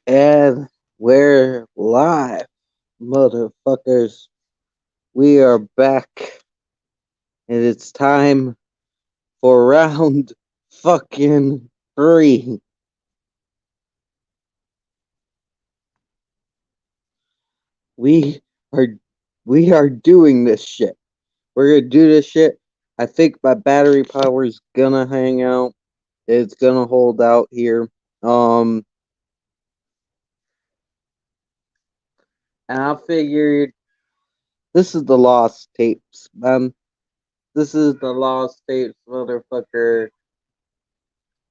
And we're live, motherfuckers. We are back, and it's time for round fucking three. We are we are doing this shit. We're gonna do this shit. I think my battery power is gonna hang out. It's gonna hold out here. Um, and I figured this is the lost tapes, man. This is the lost tapes, motherfucker.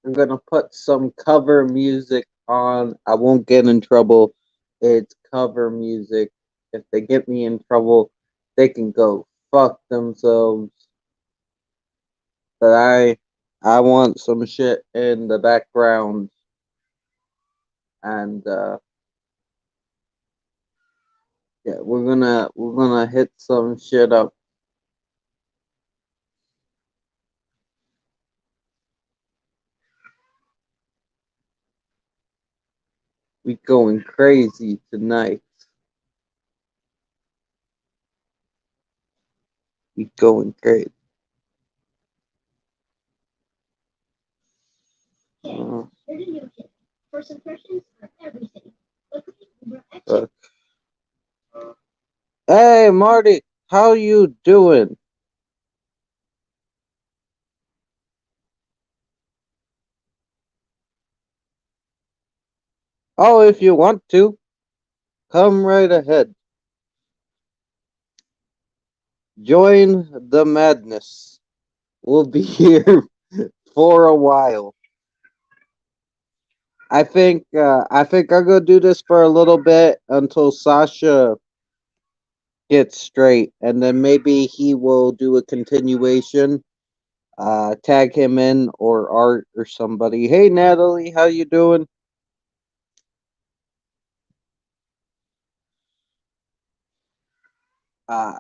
I'm gonna put some cover music on. I won't get in trouble. It's cover music. If they get me in trouble, they can go fuck themselves. But I want some shit in the background, and yeah, we're gonna hit some shit up. We going crazy tonight. We going crazy. Uh, fuck. Hey Marty, how you doing? Oh, if you want to, come right ahead. Join the madness. We'll be here for a while. I think I'll go do this for a little bit until Sasha gets straight, and then maybe he will do a continuation. Tag him in or Art or somebody. Hey Natalie, how you doing? Uh,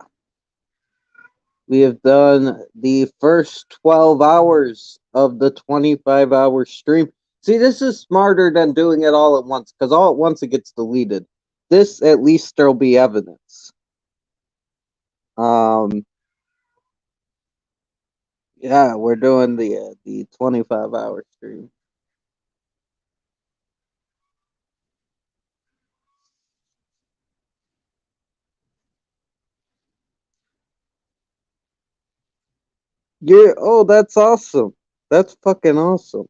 we have done the first 12 hours of the 25-hour stream. See, this is smarter than doing it all at once, because all at once it gets deleted. This, at least, there'll be evidence. Um, yeah, we're doing the 25-hour stream. Yeah, oh, that's awesome. That's fucking awesome.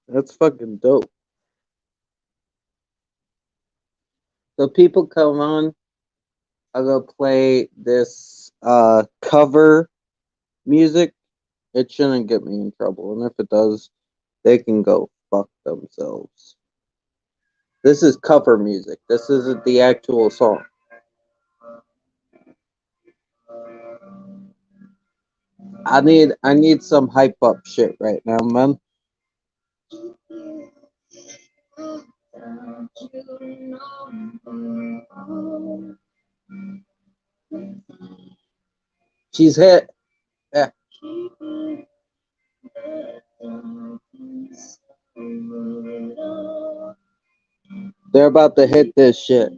That's fucking dope. So people come on, I'll go play this cover music. It shouldn't get me in trouble, and if it does, they can go fuck themselves. This is cover music. This isn't the actual song. I need some hype up shit right now, man. She's hit. Yeah, they're about to hit this shit.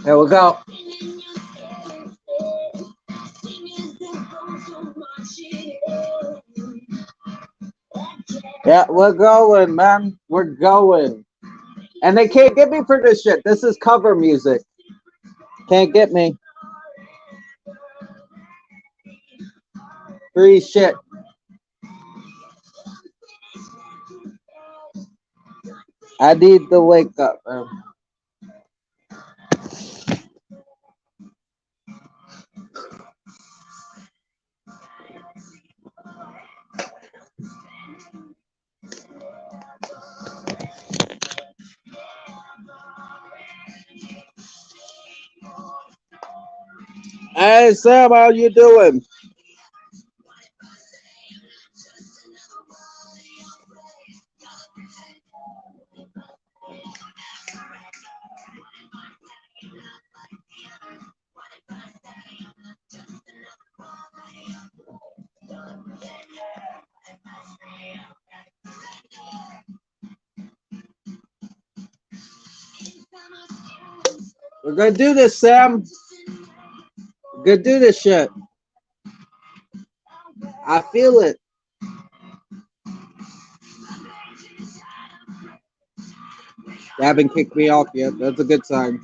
Here we go. Yeah, we're going, man. We're going. And they can't get me for this shit. This is cover music. Can't get me. Free shit. I need to wake up, man. Hey Sam, how you doing? We're gonna do this, Sam. We're gonna do this shit. I feel it. They haven't kicked me off yet. That's a good sign.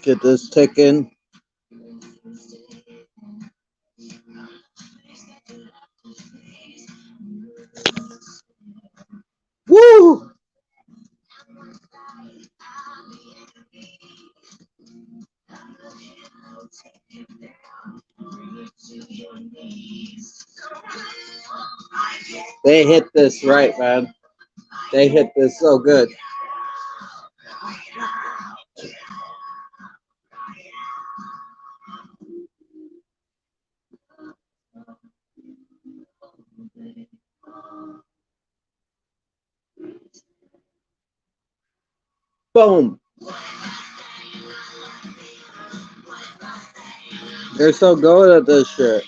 Get this ticking. Woo! They hit this right, man. They hit this so good. Boom. They're so good at this shit.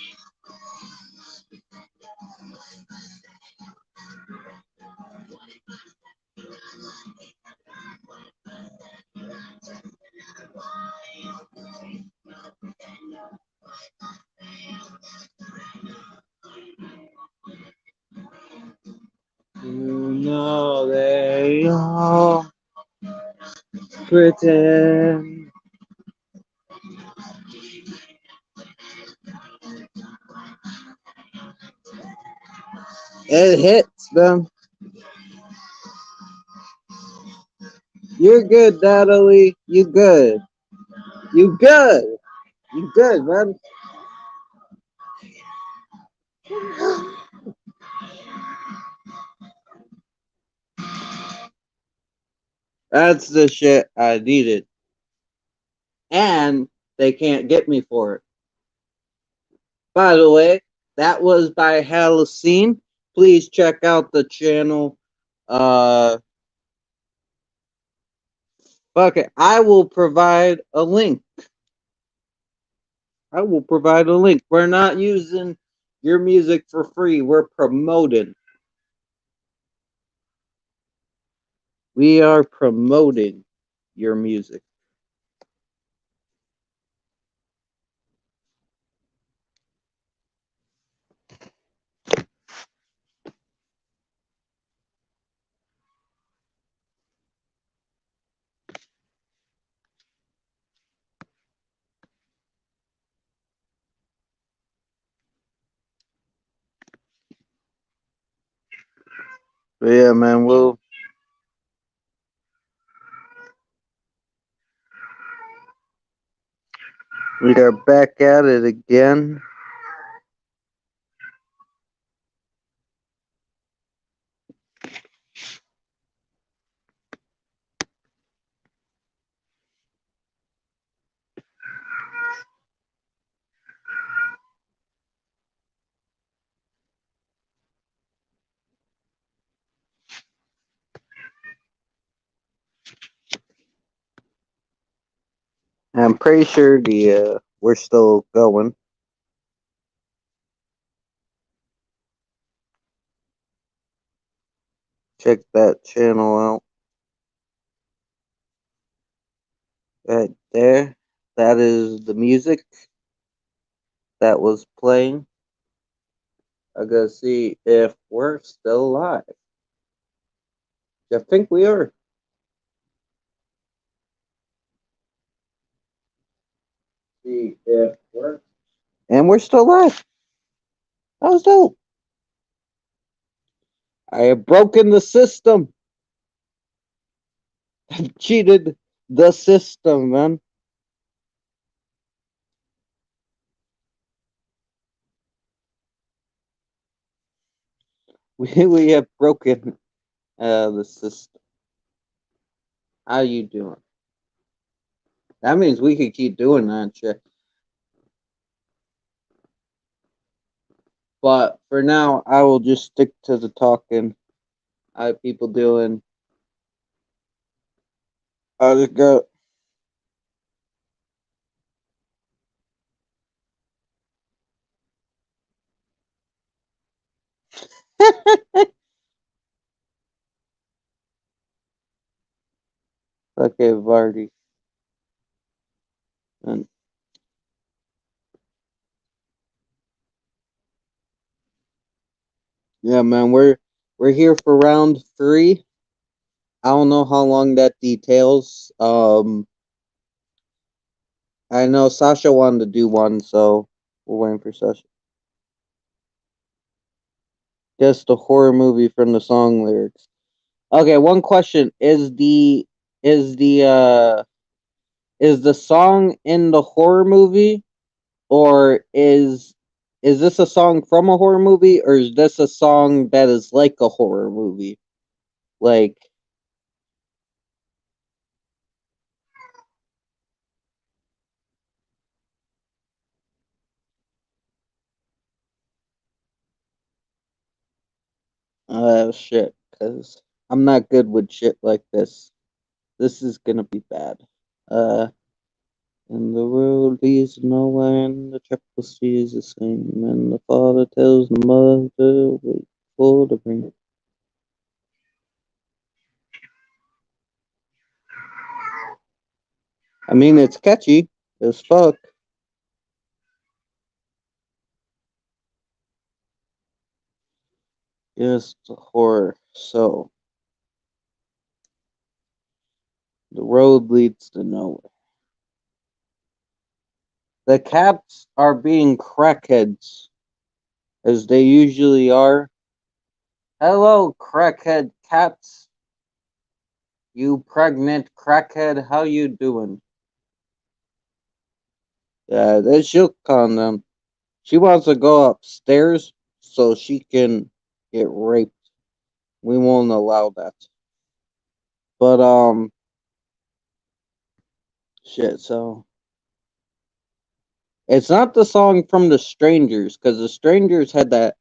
You know they all pretend. It hits them. You're good, Natalie. You good. You good. You good, man. That's the shit I needed. And they can't get me for it. By the way, that was by Halocene. Please check out the channel. Uh, Fuck it. I will provide a link. I will provide a link. We're not using your music for free. We're promoting. We are promoting your music. But yeah, man, we are back at it again. I'm pretty sure we're still going. Check that channel out. Right there. That is the music that was playing. I gotta see if we're still live. I think we are. See if we're. And we're still live. That was dope. I have broken the system. I've cheated the system, man. We have broken the system. How you doing? That means we could keep doing that shit. But for now, I will just stick to the talking. How people doing? I'll just go. Okay, Vardy. And yeah, man, we're here for round three. I don't know how long that details. I know Sasha wanted to do one, so we're waiting for Sasha. Guess the horror movie from the song lyrics. Okay, one question: is the uh is the song in the horror movie, or is this a song from a horror movie, or is this a song that is like a horror movie? Like, shit, because I'm not good with shit like this. This is gonna be bad. Uh, and the road leads nowhere, and the triple C is the same. And the father tells the mother, wait for the rain. I mean, it's catchy as fuck. Just horror. So, the road leads to nowhere. The cats are being crackheads, as they usually are. Hello, crackhead cats. You pregnant crackhead, how you doing? Yeah, she'll calm them. She wants to go upstairs so she can get raped. We won't allow that. But shit. So it's not the song from the Strangers, because the Strangers had that.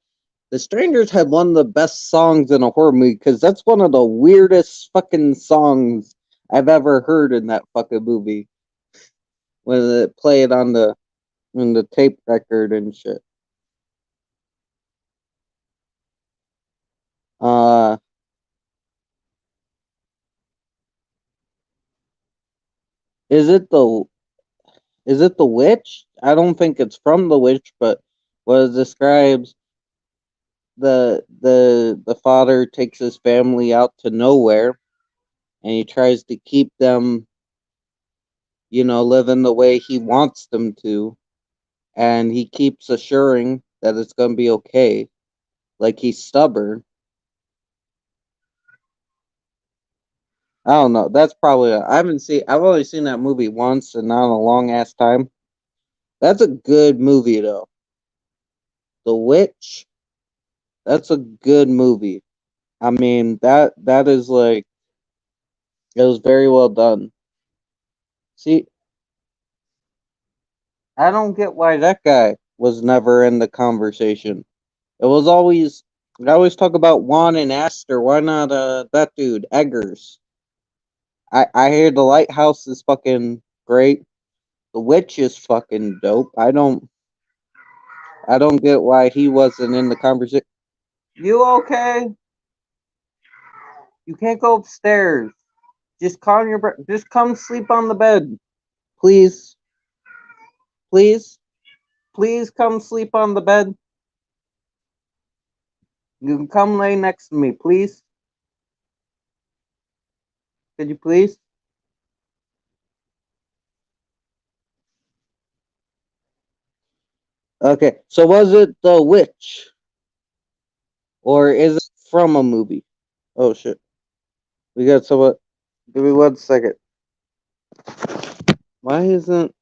The Strangers had one of the best songs in a horror movie, because that's one of the weirdest fucking songs I've ever heard in that fucking movie when it played on the tape record and shit. Uh, is it the witch? I don't think it's from the witch, but what it describes the father takes his family out to nowhere, and he tries to keep them, living the way he wants them to, and he keeps assuring that it's gonna be okay. Like, he's stubborn. I don't know. That's probably I haven't seen. I've only seen that movie once, and not in a long ass time. That's a good movie though. The Witch. That's a good movie. I mean, that is like, it was very well done. See, I don't get why that guy was never in the conversation. It was always I always talk about Juan and Astor. Why not that dude Eggers? I hear the Lighthouse is fucking great. The Witch is fucking dope. I don't get why he wasn't in the conversation. You okay? You can't go upstairs. Just calm your just come sleep on the bed. Please. Please. Please come sleep on the bed. You can come lay next to me, please. Could you please? Okay. So was it The Witch? Or is it from a movie? Oh shit. We got someone. Give me 1 second. Why isn't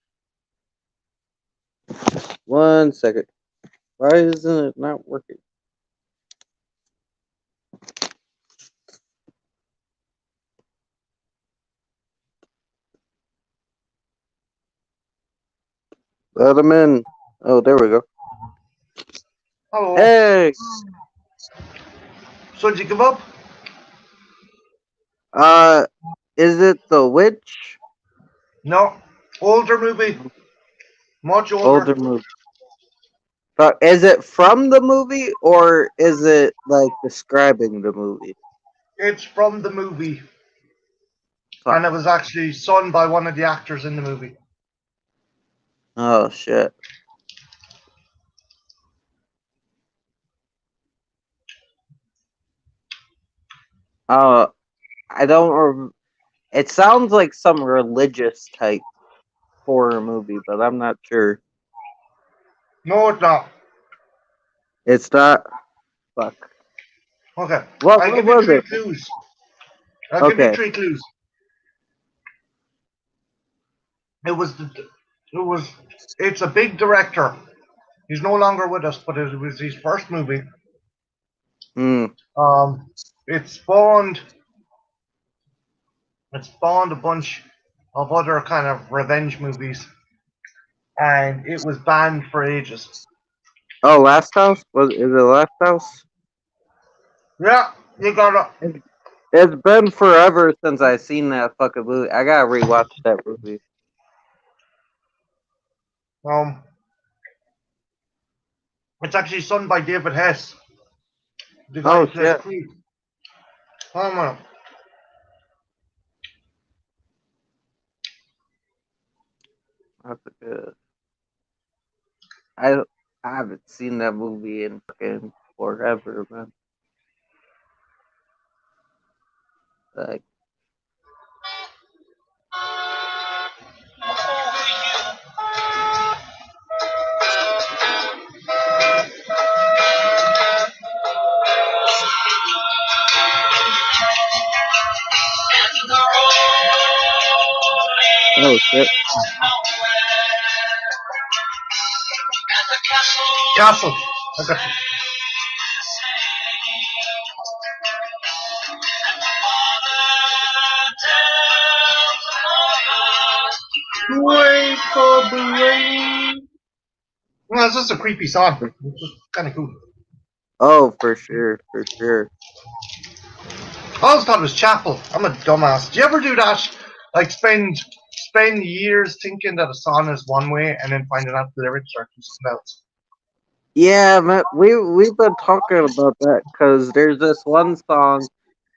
1 second? Why isn't it not working? Let him in. Oh, there we go. Hello. Hey, So did you give up? uh, is it the witch? No. Older movie. Much older. Older movie. But is it from the movie or is it like describing the movie? It's from the movie. Fuck. And it was actually sung by one of the actors in the movie. Oh shit. Uh, I don't. It sounds like some religious type horror movie, but I'm not sure. No, it's not. It's not. Fuck. Okay. What? I'll What give you was three it? clues. I'll give you Okay. three clues. It was the, it was it's a big director. He's no longer with us, but it was his first movie. Hmm. Um it spawned it spawned a bunch of other kind of revenge movies, and it was banned for ages. Oh, Last House. Was is it Last House? Yeah, you got it. It's been forever since I seen that fucking movie. I gotta rewatch that movie. Um it's actually sung by David Hess, the guy Oh who plays shit. Creed. Oh man. That's good. I I haven't seen that movie in fucking forever, man. Like, oh shit. Castle. I got you. Wait for the rain. Well, it's just a creepy song. It's just kind of cool. Oh, for sure, for sure. I always thought it was Chapel. I'm a dumbass. Do you ever do that? Like spend years thinking that a song is one way, and then finding out the lyrics are something else. Yeah, man, we've been talking about that because there's this one song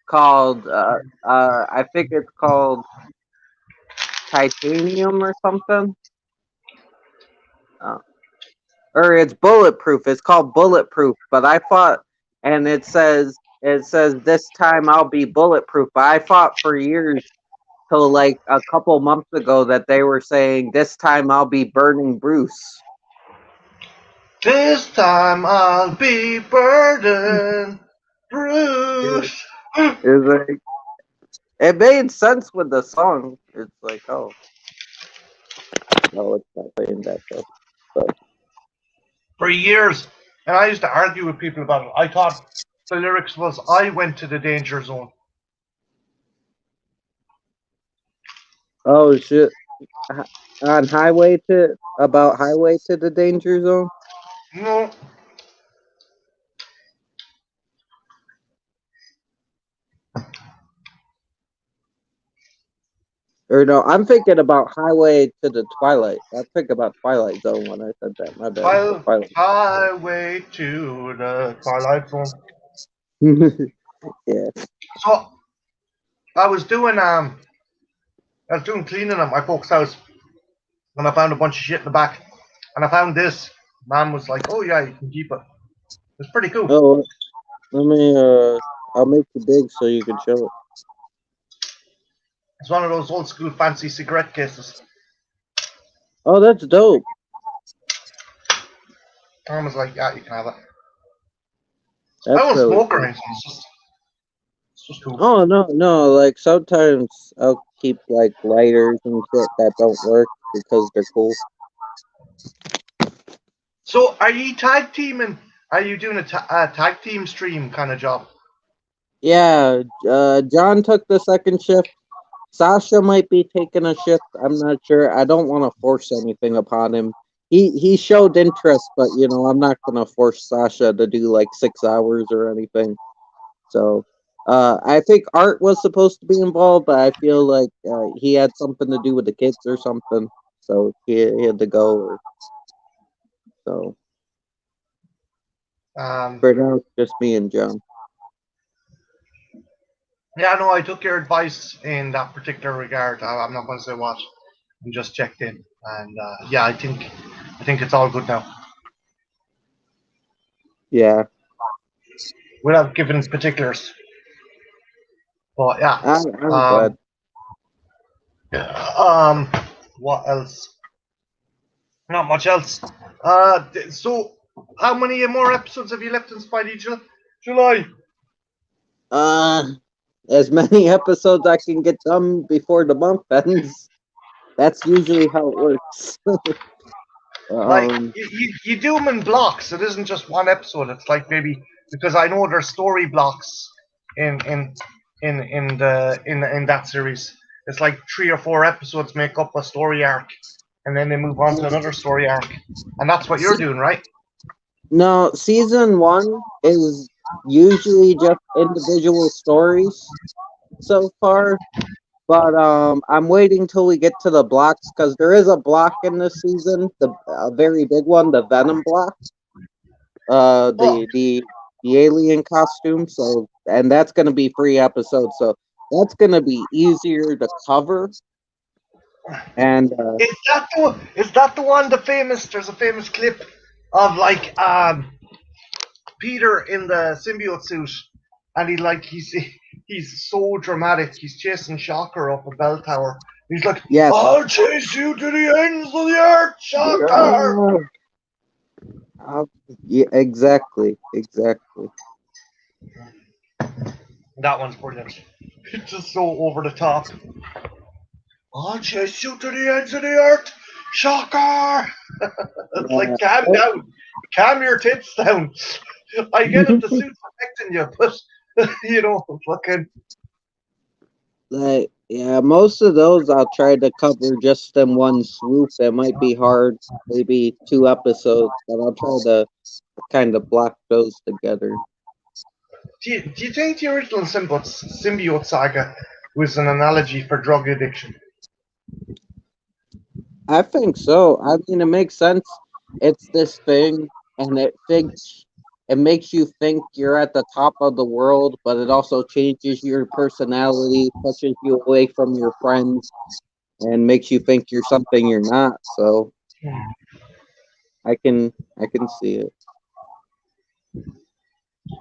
called I think it's called Titanium or something. Uh, or it's Bulletproof. It's called Bulletproof, but I thought and it says this time I'll be bulletproof. But I thought for years till like a couple months ago that they were saying this time I'll be burning Bruce. This time I'll be burdened, Bruce. It's like it made sense with the song. It's like, oh no, it's not playing that though. But For years, and I used to argue with people about it. I thought the lyrics was "I went to the danger zone." oh shit, on highway to about highway to the danger zone. No, Or no, I'm thinking about highway to the Twilight. I think about Twilight Zone when I said that. My bad. The I'll Twilight. highway to the twilight zone. Yeah. So I was doing cleaning at my folks' house, and I found a bunch of shit in the back, and I found this. Mom was like, "Oh yeah, you can keep it." It's pretty cool. Oh, let me. I'll make it big so you can show it. It's one of those old school fancy cigarette cases. Oh, that's dope. Mom was like, "Yeah, you can have it." I That's don't really smoke or cool. anything. It's just cool. Oh no, no. Like sometimes I'll keep like lighters and shit that don't work because they're cool. So, are you tag teaming? Are you doing a tag team stream kind of job? Yeah. John took the second shift. Sasha might be taking a shift. I'm not sure. I don't want to force anything upon him. he showed interest, but I'm not gonna force Sasha to do like 6 hours or anything. So I think Art was supposed to be involved, but I feel like he had something to do with the kids or something, so he had to go. So Um, for now, it's just me and John. yeah, no, I took your advice in that particular regard. I'm not going to say what. I just checked in, and yeah, I think it's all good now. Yeah, Without giving particulars, but yeah. I'm glad. Um, um, what else? Not much else. So how many more episodes have you left in Spidey July? Uh, as many episodes I can get done before the month ends. That's usually how it works. Like um, you do them in blocks. It isn't just one episode. It's like maybe because I know there's story blocks in in in that series. It's like 3 or 4 episodes make up a story arc, and then they move on to another story arc, and that's what you're see, doing, right? no, season one is usually just individual stories so far. But I'm waiting till we get to the blocks because there is a block in this season, the a very big one, the Venom block, uh, Oh, the the the alien costume. So, and that's gonna be 3 episodes. So that's gonna be easier to cover. And is that the one? There's a famous clip of like Peter in the symbiote suit, and he's so dramatic. He's chasing Shocker up a bell tower. He's like, yes, "I'll chase you to the ends of the earth, Shocker." uh, yeah, exactly. That one's brilliant. It's just so over the top. I'll chase you to the ends of the earth, Shocker. It's like, Yeah. calm down, calm your tits down. I get it, the suit's protecting you, but fucking. Yeah, most of those I'll try to cover just in one swoop. It might be hard, maybe 2 episodes, but I'll try to kind of block those together. Do you think the original symbiote saga was an analogy for drug addiction? I think so. I mean, it makes sense. It's this thing, and it makes you think you're at the top of the world, but it also changes your personality, pushes you away from your friends, and makes you think you're something you're not. So I can see it.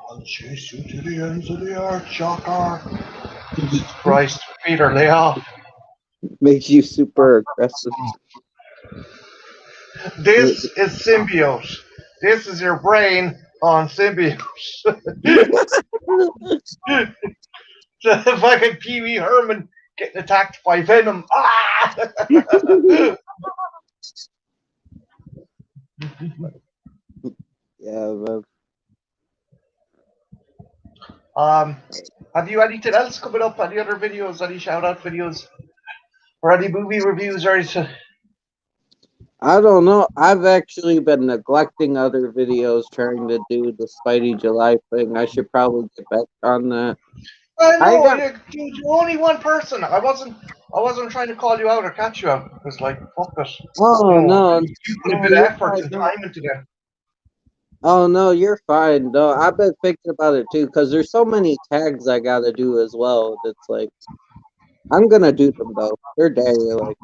I'll chase you to the ends of the earth, Shocker. Jesus Christ, Peter, lay off. Makes you super aggressive. This is symbiote. This is your brain on symbiote. The fucking Pee Wee Herman getting attacked by Venom. Ah! Yeah, but um, have you anything else coming up? Any other videos? Any shout out videos? Or any movie reviews or anything? I don't know. I've actually been neglecting other videos trying to do the Spidey July thing. I should probably get back on that. I I know, got dude, you're only one person. I wasn't trying to call you out or catch you out. It was like, fuck it. oh no, You put a no, bit of you're effort fine. and No. time into that. Oh no, you're fine. No, I've been thinking about it too because there's so many tags I gotta do as well. That's like I'm gonna do them though. They're there. Like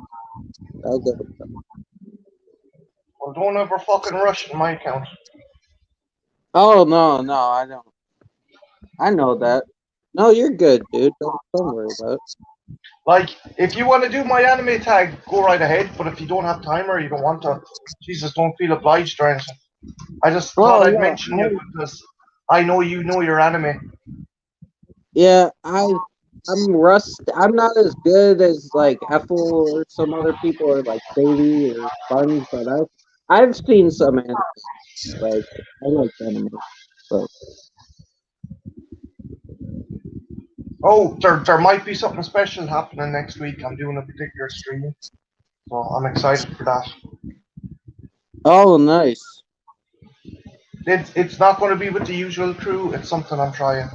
I'll get them done. Well, don't ever fucking rush in my account. Oh no, I don't. I know that. No, you're good, dude. Don't worry about it. Like, if you want to do my anime tag, go right ahead. But if you don't have time or you don't want to, Jesus, don't feel obliged or anything. I just thought Oh I'd yeah, mention you because I know you know your anime. yeah. I'm rust. I'm not as good as like Ethel or some other people or like Sadie or Sponge, but I've seen some anime. Like I like anime. So Oh, there might be something special happening next week. I'm doing a particular stream, so I'm excited for that. Oh, nice. It's not going to be with the usual crew. It's something I'm trying.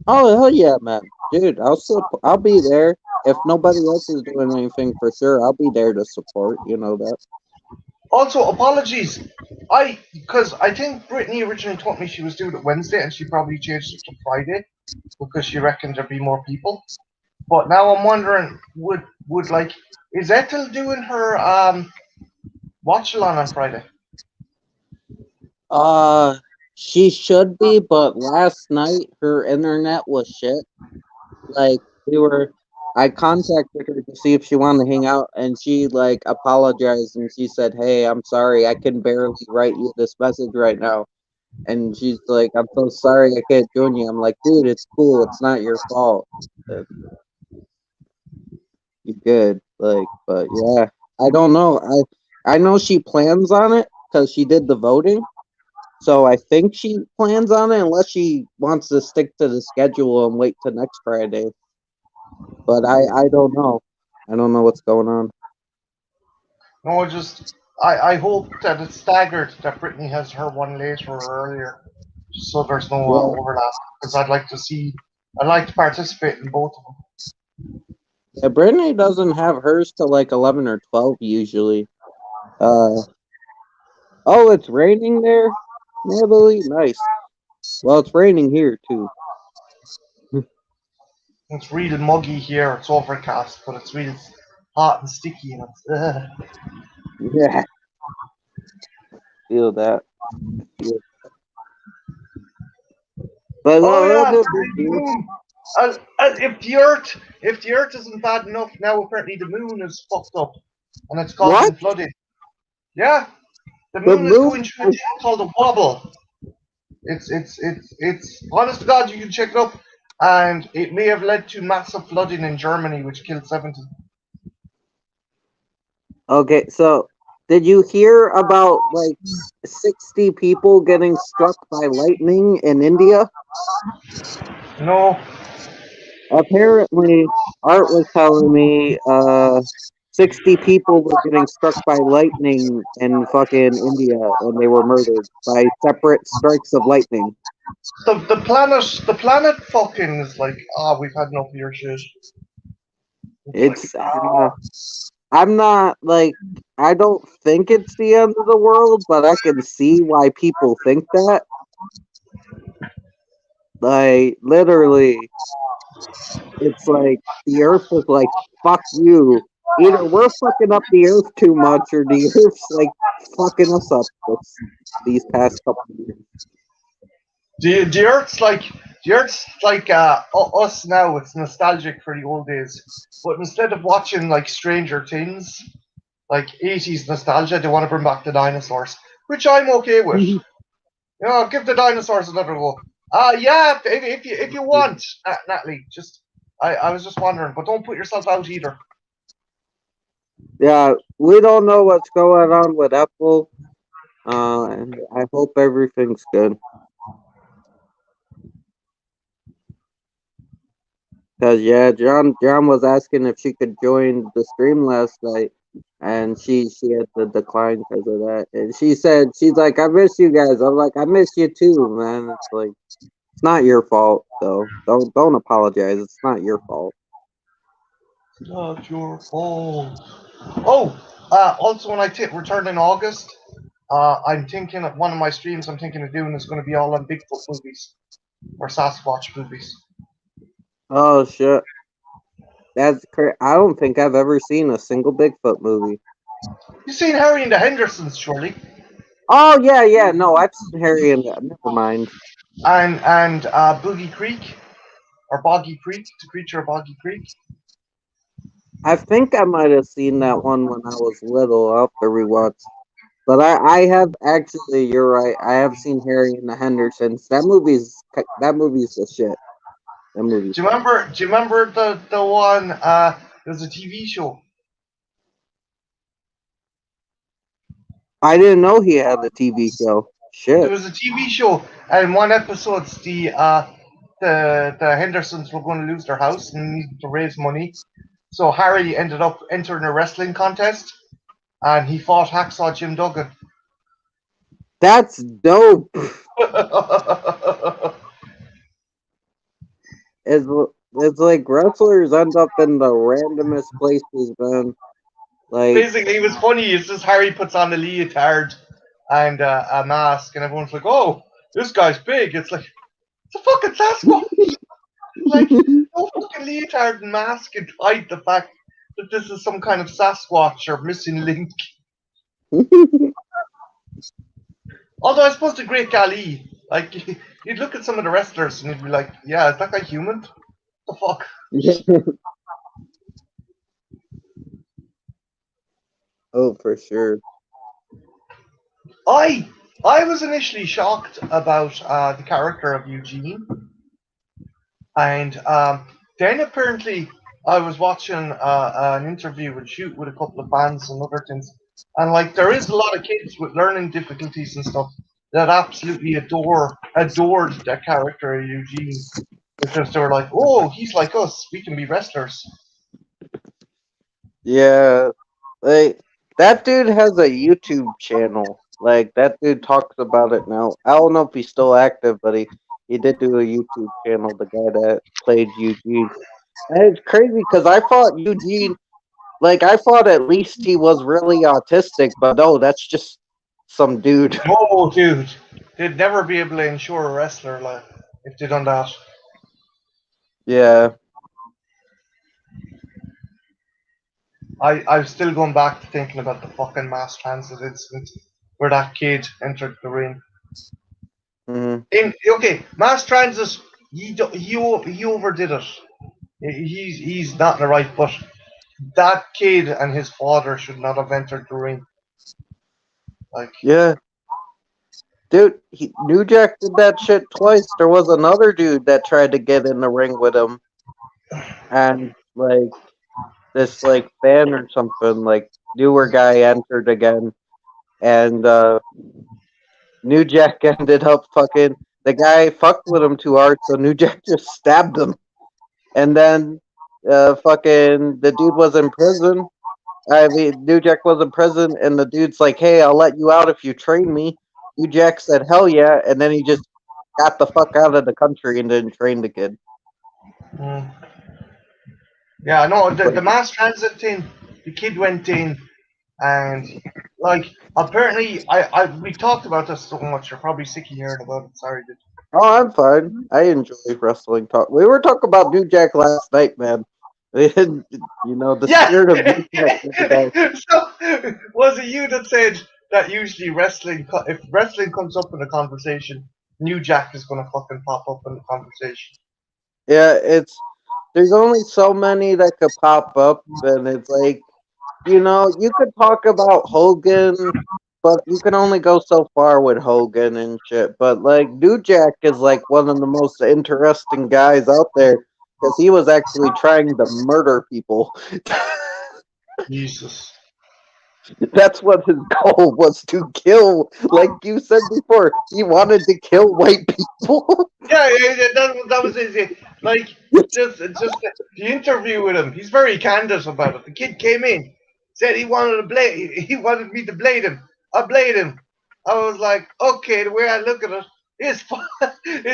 Oh, hell yeah, man. Dude, I'll be there. If nobody else is doing anything for sure, I'll be there to support. You know that. Also, apologies. Because I think Brittany originally told me she was doing it Wednesday, and she probably changed it to Friday because she reckoned there'd be more people. But now I'm wondering, would like, is Ethel doing her watch along on Friday? Uh, she should be, but last night her internet was shit. Like we were, I contacted her to see if she wanted to hang out, and she like apologized and she said, "Hey, I'm sorry, I can barely write you this message right now." And she's like, "I'm so sorry, I can't join you." I'm like, "Dude, it's cool. It's not your fault. Uh, You good?" Like, but yeah, I don't know. I know she plans on it because she did the voting. So I think she plans on it unless she wants to stick to the schedule and wait till next Friday. But I don't know. I don't know what's going on. No, just I hope that it's staggered. That Brittany has her one later or earlier, so there's no Yeah, overlap. Because I'd like to participate in both of them. yeah. Brittany doesn't have hers till like 11 or 12 usually. Uh oh, it's raining there, Natalie. Nice. Well, it's raining here too. It's real muggy here. It's overcast, but it's real hot and sticky. And Yeah, feel that. Feel. But oh yeah, that's a big apparently the deal. moon. If the Earth isn't bad enough, now apparently the moon is fucked up, and it's What? causing flooding. Yeah, the The moon is moon? going through a thing called a wobble. It's honest to God, you can check it up, and it may have led to massive flooding in Germany, which killed 70. Okay, so did you hear about like 60 people getting struck by lightning in India? No, Apparently, Art was telling me 60 people were getting struck by lightning in fucking India and they were murdered by separate strikes of lightning. the planet fucking is like, we've had enough of your shit. It's like, It's I'm not like I don't think it's the end of the world, but I can see why people think that. Like literally, it's like the Earth was like, "Fuck you." Either we're fucking up the Earth too much, or the Earth's like fucking us up these past couple of years. the Earth's like us now. It's nostalgic for the old days, but instead of watching like Stranger Things, like 80s nostalgia, they want to bring back the dinosaurs, which I'm okay with. You know, give the dinosaurs another go. Yeah, if you want, Natalie. Just I was just wondering, but don't put yourself out either. Yeah, we don't know what's going on with Apple, and I hope everything's good. Cause yeah, John was asking if she could join the stream last night, and she had to decline because of that. And she said she's like, "I miss you guys." I'm like, "I miss you too, man." It's like it's not your fault, though. Don't apologize. It's not your fault. It's not your fault. Oh, also when I return in August, I'm thinking of one of my streams. I'm thinking of doing is going to be all on Bigfoot movies or Sasquatch movies. Oh shit, that's crazy. I don't think I've ever seen a single Bigfoot movie. You've seen Harry and the Hendersons, surely, Oh yeah, yeah. No, I've seen Harry and never mind. and Boogie Creek or Boggy Creek, the creature of Boggy Creek. I think I might have seen that one when I was little. I'll have to rewatch. But I have actually, you're right. I have seen Harry and the Hendersons. That movie's the shit. That movie's fun. Do you remember the one? There's a TV show. I didn't know he had a TV show. There Shit. was a TV show, and in one episode, the Hendersons were going to lose their house and needed to raise money. So Harry ended up entering a wrestling contest, and he fought Hacksaw Jim Duggan. That's dope. It's it's like wrestlers end up in the randomest places, man. Like, Basically, it was funny. It's just Harry puts on a leotard and a mask, and everyone's like, "Oh, this guy's big." It's like it's a fucking Sasquatch. Like no fucking leotard and mask can hide the fact that this is some kind of Sasquatch or missing link. Although I suppose the Great Khali, like you'd look at some of the wrestlers and you'd be like, "Yeah, is that guy human? What the fuck?" oh, for sure. I I was initially shocked about the character of Eugene, and then apparently I was watching an interview with Shoot with a couple of bands and other things, and like there is a lot of kids with learning difficulties and stuff that absolutely adored that character of Eugene because they were like, oh, he's like us, we can be wrestlers. Yeah, like that dude has a YouTube channel. Like that dude talks about it now. I don't know if he's still active, but he did do a YouTube channel. The guy that played Eugene, and it's crazy because I thought Eugene, like I thought at least he was really autistic, but no, that's just some dude. No, dude, they'd never be able to insure a wrestler like if they done that. Yeah. I'm still going back to thinking about the fucking mass transit incident where that kid entered the ring. Hmm. In okay, mass transit, he overdid it. He's not in the right, but that kid and his father should not have entered the ring. Like, Yeah. Dude, New Jack did that shit twice. There was another dude that tried to get in the ring with him, and like this like fan or something, like newer guy entered again, and New Jack ended up fucking the guy fucked with him too hard, so New Jack just stabbed him, and then fucking the dude was in prison. I mean, New Jack was in prison, and the dude's like, "Hey, I'll let you out if you train me." New Jack said, "Hell yeah!" And then he just got the fuck out of the country and didn't train the kid. mm, yeah, no, the Like, mass transit thing, the kid went in and like apparently I we talked about this so much. You're probably sick of hearing about it. Sorry, dude. oh, I'm fine. I enjoy wrestling talk. We were talking about New Jack last night, man. The Yeah. spirit of New Jack never dies. So was it you that said that usually if wrestling comes up in a conversation, New Jack is gonna fucking pop up in the conversation? Yeah, there's only so many that could pop up, and it's like you could talk about Hogan, but you can only go so far with Hogan and shit. But like New Jack is like one of the most interesting guys out there because he was actually trying to murder people. Jesus. That's what his goal was to kill. Like you said before, he wanted to kill white people. Yeah, that was it. Yeah. Like just the interview with him. He's very candid about it. The kid came in, said he wanted to blade. He wanted me to blade him. I blade him. I was like, okay. The way I look at it, his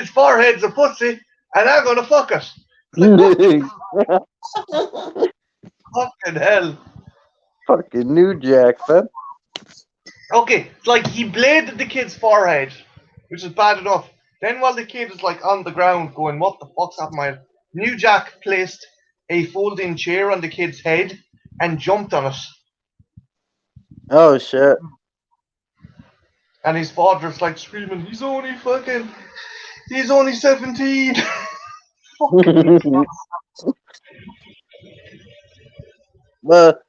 forehead's a pussy, and I'm gonna fuck it. It's like fucking hell. Fucking New Jack, man. Okay, it's like he bladed the kid's forehead, which is bad enough. Then while the kid is like on the ground going, what the fuck's happening? New Jack placed a folding chair on the kid's head and jumped on it. Oh shit. And his father's like screaming, he's only 17. Fucking But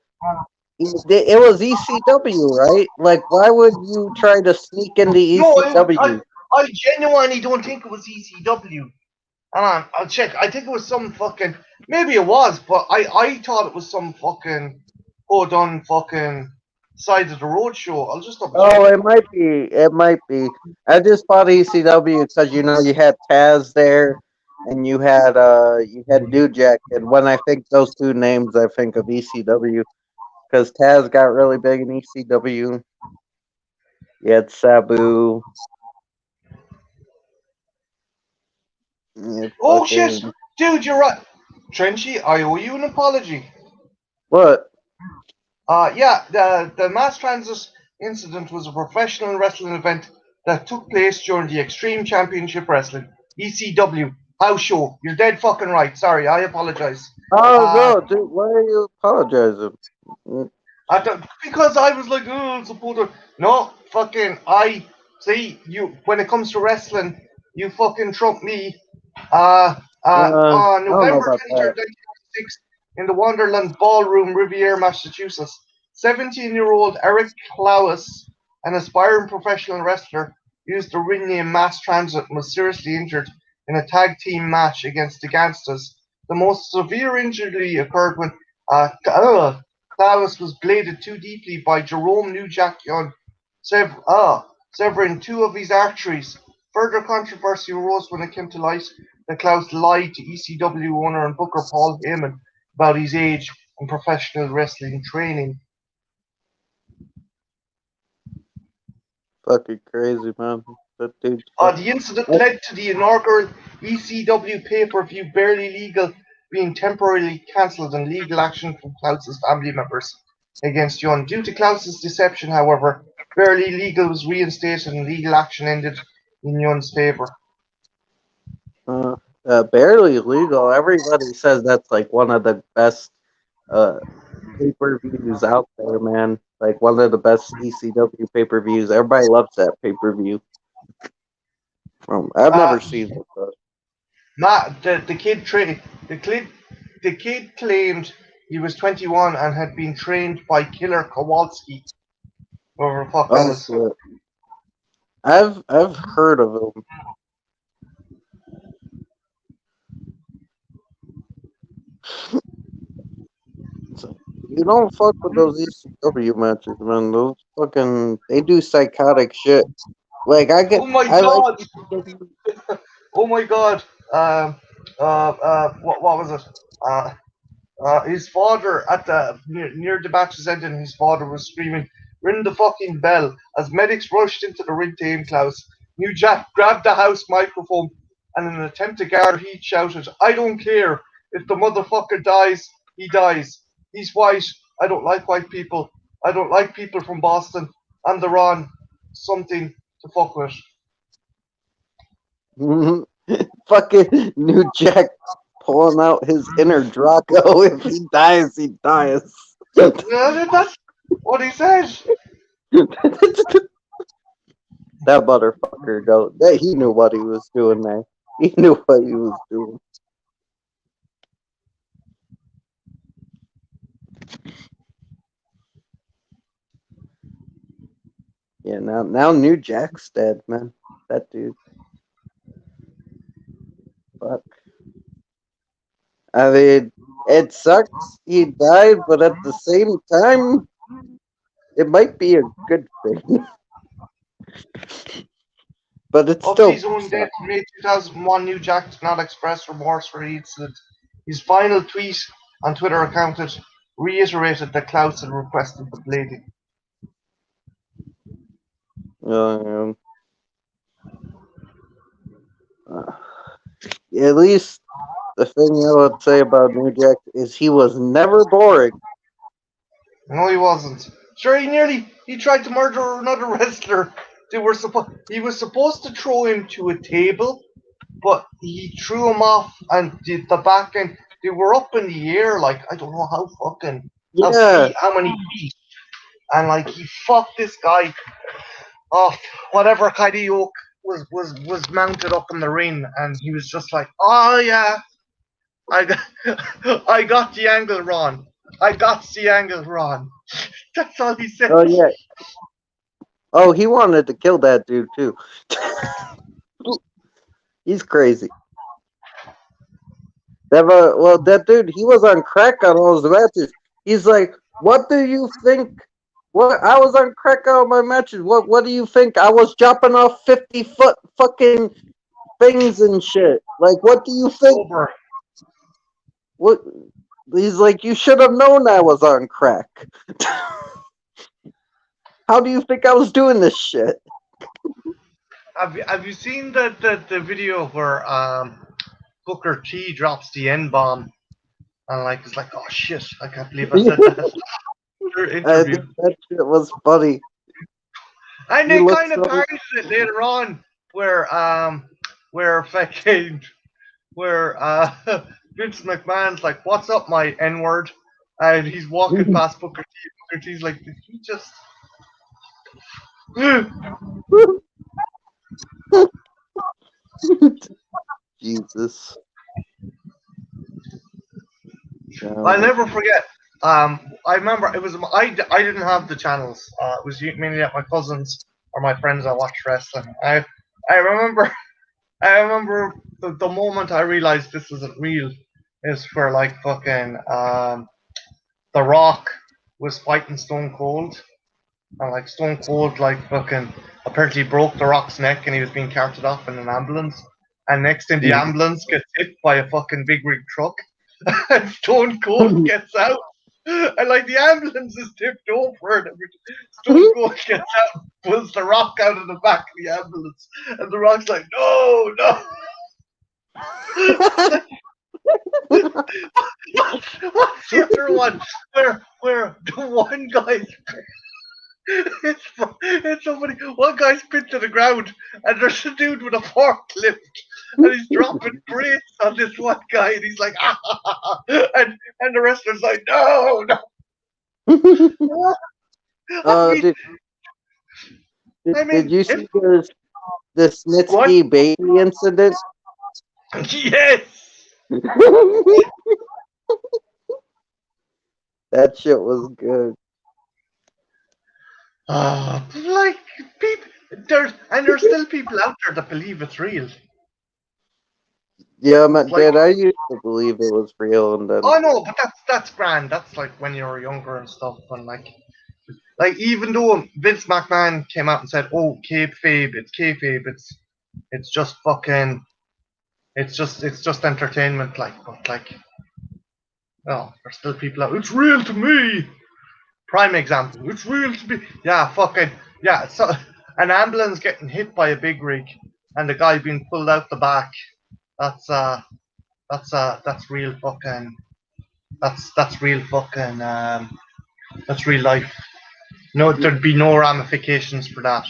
it was ECW, right? Like, why would you try to sneak into no, ECW? I genuinely don't think it was ECW. Hang on, I'll check. I think it was some fucking. Maybe it was, but I thought it was some fucking. Oh, done fucking side of the road show. I'll just double check. Oh, it might be. It might be. I just thought ECW because you had Taz there, and you had New Jack, and when I think those two names, I think of ECW. because Taz got really big in ECW. You had Sabu. You had Oh shit, fucking dude, you're right. Trenchy, I owe you an apology. what? Yeah, the mass transit incident was a professional wrestling event that took place during the Extreme Championship Wrestling (ECW) house show. You're dead fucking right. Sorry, I apologize. Oh Uh, no, dude! Why are you apologizing? Mm, because I was like, oh, it's a supporter. No, fucking, I see you. When it comes to wrestling, you fucking trump me. On I don't know November about 23rd, that. 1996, in the Wonderland Ballroom, Riviera, Massachusetts, 17-year-old Eric Claus, an aspiring professional wrestler, used the ring name Mass Transit and was seriously injured in a tag team match against the Gangstas. The most severe injury occurred when Claus was bladed too deeply by Jerome Newjack severing two of his arteries. Further controversy arose when it came to light that Klaus lied to ECW owner and booker Paul Heyman about his age and professional wrestling training. Fucking crazy, man. That dude's fuck. The incident led to the inaugural ECW pay-per-view Barely Legal being temporarily cancelled and legal action from Klaus's family members against Young. Due to Klaus's deception, however, Barely Legal was reinstated and legal action ended in Young's favour. Uh, barely legal. Everybody says that's like one of the best uh pay per views out there, man. Like one of the best ECW pay per views. Everybody loves that pay per view. I've Uh, never seen it, but the kid the kid claimed he was 21 and had been trained by Killer Kowalski. Whoever the fuck that oh is. shit, I've heard of him. So, you don't fuck with those ECW matches, man. Those fucking they do psychotic shit. Like Oh my I like god! ECW. Oh my god! What was it? His father at the near the match's ending, his father was screaming, "Ring the fucking bell!" As medics rushed into the ring to aim Klaus. New Jack grabbed the house microphone and in an attempt to guard heat shouted, "I don't care. If the motherfucker dies, he dies. He's white. I don't like white people. I don't like people from Boston. And they're on something to fuck with." Fucking New Jack pulling out his inner Draco. If he dies, he dies. Yeah, that's what he said. That motherfucker, though, he knew what he was doing there. He knew what he was doing. Yeah, now New Jack's dead, man. That dude, fuck. I mean, it sucks he died, but at the same time, it might be a good thing. But it After still his own death sucks. in May 2001, New Jack did not express remorse for the incident. His final tweet on Twitter account reiterated that Klaus had requested the blading. Um, uh, at least the thing I would say about New Jack is he was never boring. No, he wasn't. Sure, he tried to murder another wrestler. He was supposed to throw him to a table, but he threw him off and did the back end. They were up in the air like I don't know Yeah. how many feet, and like he fucked this guy off whatever kind of yoke was mounted up in the ring, and he was just like, "Oh yeah, I got I got the angle wrong. I got the angle wrong." That's all he said. Oh yeah. Oh, he wanted to kill that dude too. He's crazy. That dude, he was on crack on all his matches. He's like, "What do you think? What I was on crack on my matches. What do you think? I was dropping off 50 foot fucking things and shit. Like, what do you think? Sober. What? He's like, you should have known I was on crack. How do you think I was doing this shit? Have you seen the video where Booker T drops the N bomb and like it's like, oh shit, I can't believe I said that in your I interview. think that shit was funny. And He they looks kind of so. parodied it later on, where fucking where Vince McMahon's like, "What's up, my N word?" And he's walking past Booker T. Booker T's like, "Did he just?" Jesus. I'll Um, never forget. I remember it was I didn't have the channels. It was mainly at my cousins or my friends that watched wrestling. I remember I remember the moment I realized this wasn't real is for like fucking The Rock was fighting Stone Cold, and like Stone Cold like fucking apparently broke The Rock's neck and he was being carted off in an ambulance. And next thing the ambulance gets hit by a fucking big rig truck and Stone Cold gets out. And like the ambulance is tipped over and Stone Cold gets out, pulls the Rock out of the back of the ambulance, and the Rock's like, no, no. What's the other one where the one guy's it's somebody one guy's pinned to the ground and there's a dude with a forklift and he's dropping crates on this one guy and he's like and the wrestler's like no no I uh, mean did, I did mean you if see the what Snitsky baby incident? yes That shit was good. like people there's still people out there that believe it's real. Yeah, It's man, like Dad, I used to believe it was real, and then oh no, but that's grand. That's like when you were younger and stuff, and like even though Vince McMahon came out and said, "Oh, kayfabe, it's just fucking, it's just entertainment." Like, but like, oh, there's still people out. It's real to me. Prime example. It's real to me. Yeah, fucking yeah. So an ambulance getting hit by a big rig, and the guy being pulled out the back. That's that's real fucking. That's real fucking. That's real life. No, there'd be no ramifications for that.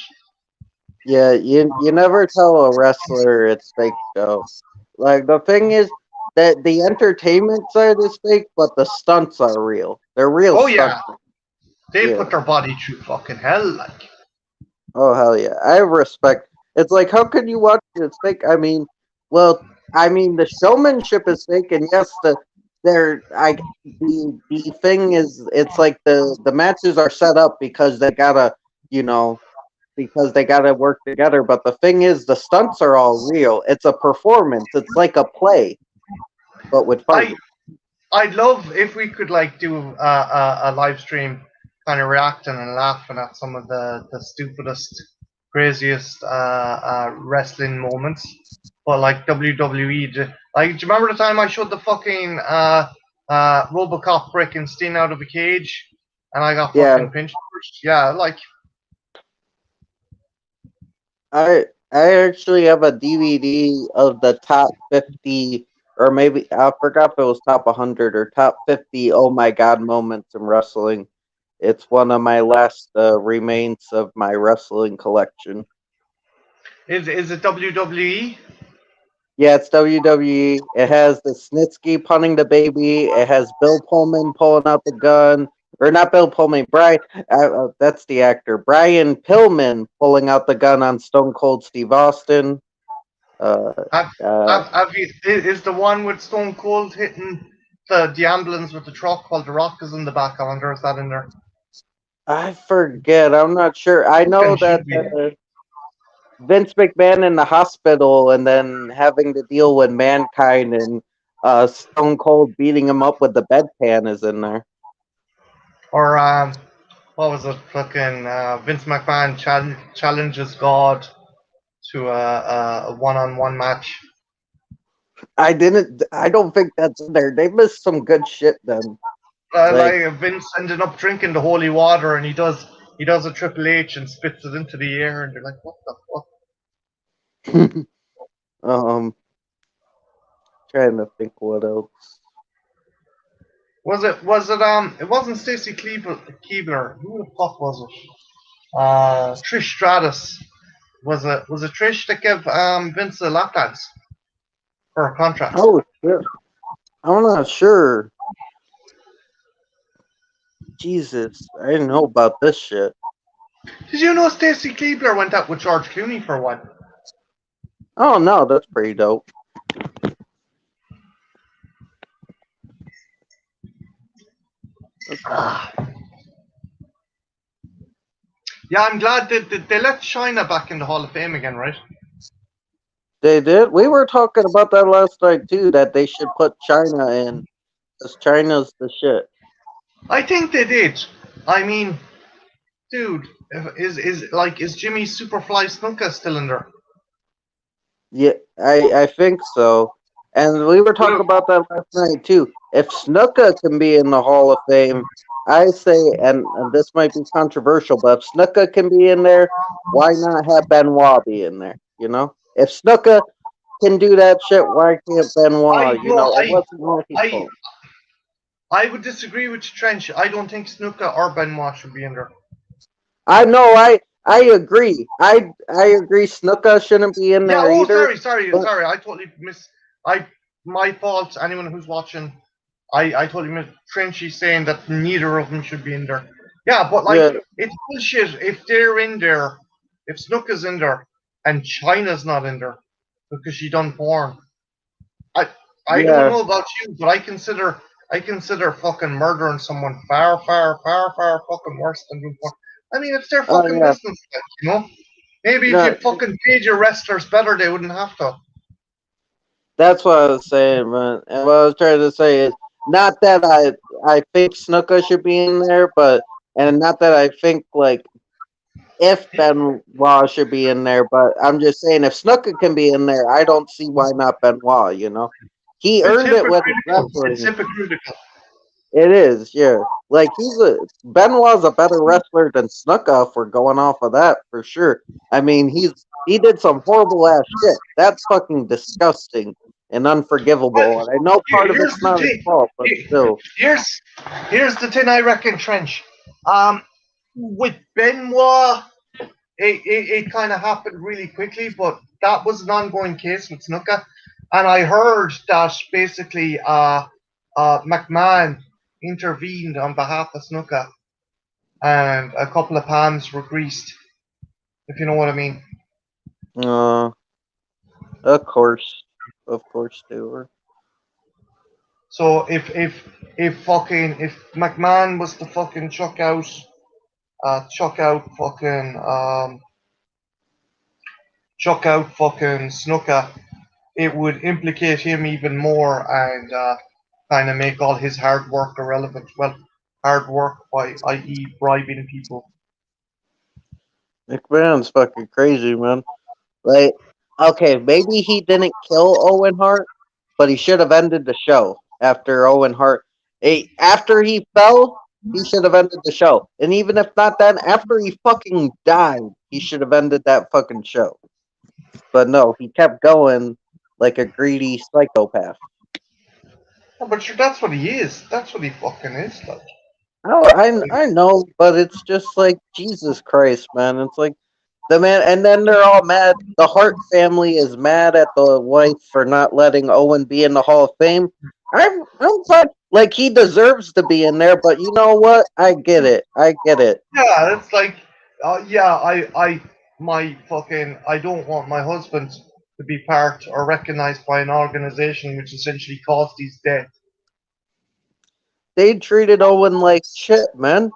yeah, you never tell a wrestler it's fake though. Like the thing is that the entertainment side is fake, but the stunts are real. They're real Oh yeah, stunts. they Yeah. put their body through fucking hell. Like, Oh hell yeah. I have respect. It's like how can you watch it? It's fake? Well, I mean the showmanship is fake, and yes, the thing is, it's like the matches are set up because they gotta, you know, because they gotta work together. But the thing is, the stunts are all real. It's a performance. It's like a play, but with I fighting. I'd love if we could like do a live stream, kind of reacting and laughing at some of the stupidest, craziest wrestling moments. But like WWE, like do you remember the time I showed the fucking RoboCop breaking Sting out of a cage, and I got Yeah, fucking pinched? Yeah, like I actually have a DVD of the top 50, or maybe I forgot if it was top 100 or top 50. Oh my god, moments in wrestling. It's one of my last remains of my wrestling collection. is it WWE? Yeah, it's WWE. It has the Snitsky punning the baby. It has Bill Pullman pulling out the gun, or not Bill Pullman. Brian, that's the actor. Brian Pillman pulling out the gun on Stone Cold Steve Austin. Uh, Have, uh, have you, is the one with Stone Cold hitting the ambulance with the truck while the Rock is in the back? I wonder if that in there. I forget. I'm not sure. I know Fucking that should be. Vince McMahon in the hospital, and then having to deal with Mankind and Stone Cold beating him up with the bedpan is in there. Or what was it? Fucking Vince McMahon challenges God to a one-on-one match. I didn't. I don't think that's in there. They missed some good shit then. Like, Like Vince ended up drinking the holy water, and he does a Triple H and spits it into the air, and they're like, "What the fuck?" um, trying to think what else. Was it? It wasn't Stacy Keebler. Who the fuck was it? Trish Stratus. Was it Trish that gave Vince a lap dance for a contract? Oh shit! I'm not sure. Jesus, I didn't know about this shit. Did you know Stacy Keebler went out with George Clooney for one? Oh no, that's pretty dope. That's Ah. Yeah, I'm glad they let China back in the Hall of Fame again, right? They did. We were talking about that last night too. That they should put China in, because China's the shit. I think they did. I mean, dude, is Jimmy Superfly Snuka still in there? Yeah, I think so. And we were talking about that last night too. If Snuka can be in the Hall of Fame, I say, and this might be controversial, but if Snuka can be in there, why not have Benoit be in there? You know, if Snuka can do that shit, why can't I Benoit? You no, know, it wasn't I multiple. I would disagree with Trench. I don't think Snuka or Benoit should be in there. I know, I agree. I agree. Snuka shouldn't be in Yeah. there Oh, either. sorry, sorry, But sorry. I totally miss. I My fault. Anyone who's watching, I totally missed. Trenchy saying that neither of them should be in there. Yeah, but like yeah, it's bullshit if they're in there, if Snuka's in there and China's not in there because she done porn. I I don't yeah, know about you, but I consider fucking murdering someone far, far, far, far fucking worse than doing porn. I mean, it's their oh fucking yeah. business, like, you know. Maybe if you No, fucking paid your wrestlers better, they wouldn't have to. that's what I was saying, man. And what I was trying to say is not that I think Snuka should be in there, but and not that I think like if Benoit should be in there, but I'm just saying if Snuka can be in there, I don't see why not Benoit. You know, he It's earned it with his hypocritical. It's wrestling. hypocritical. It is, yeah. Like Benoit's a better wrestler than Snuka if we're going off of that for sure. I mean, he did some horrible ass shit. That's fucking disgusting and Well, unforgivable. And I know part of here's it's the not his thing. fault, but still. Here's here's the thing. I reckon, Trench. Um, with Benoit, it kind of happened really quickly, but that was an ongoing case with Snuka. And I heard that basically McMahon intervened on behalf of Snuka, and a couple of palms were greased, if you know what I mean. Uh, of course, of course they were. So if McMahon was to fucking fucking chuck out fucking Snuka, it would implicate him even more and kind of make all his hard work irrelevant. Well, hard work by i.e. bribing people. McMahon's fucking crazy, man. Like, okay, maybe he didn't kill Owen Hart, but he should have ended the show after Owen Hart. After he fell, he should have ended the show. And even if not then, after he fucking died, he should have ended that fucking show. But no, he kept going like a greedy psychopath. Yeah, but sure, that's what he is. That's what he fucking is. Like, Oh, I know, but it's just like Jesus Christ, man. It's like the man, and then they're all mad. The Hart family is mad at the wife for not letting Owen be in the Hall of Fame. I'm fine. Like he deserves to be in there, but you know what? I get it. I get it. yeah, it's like, yeah, I don't want my husband to be part or recognized by an organization which essentially caused his death. They treated Owen like shit, man.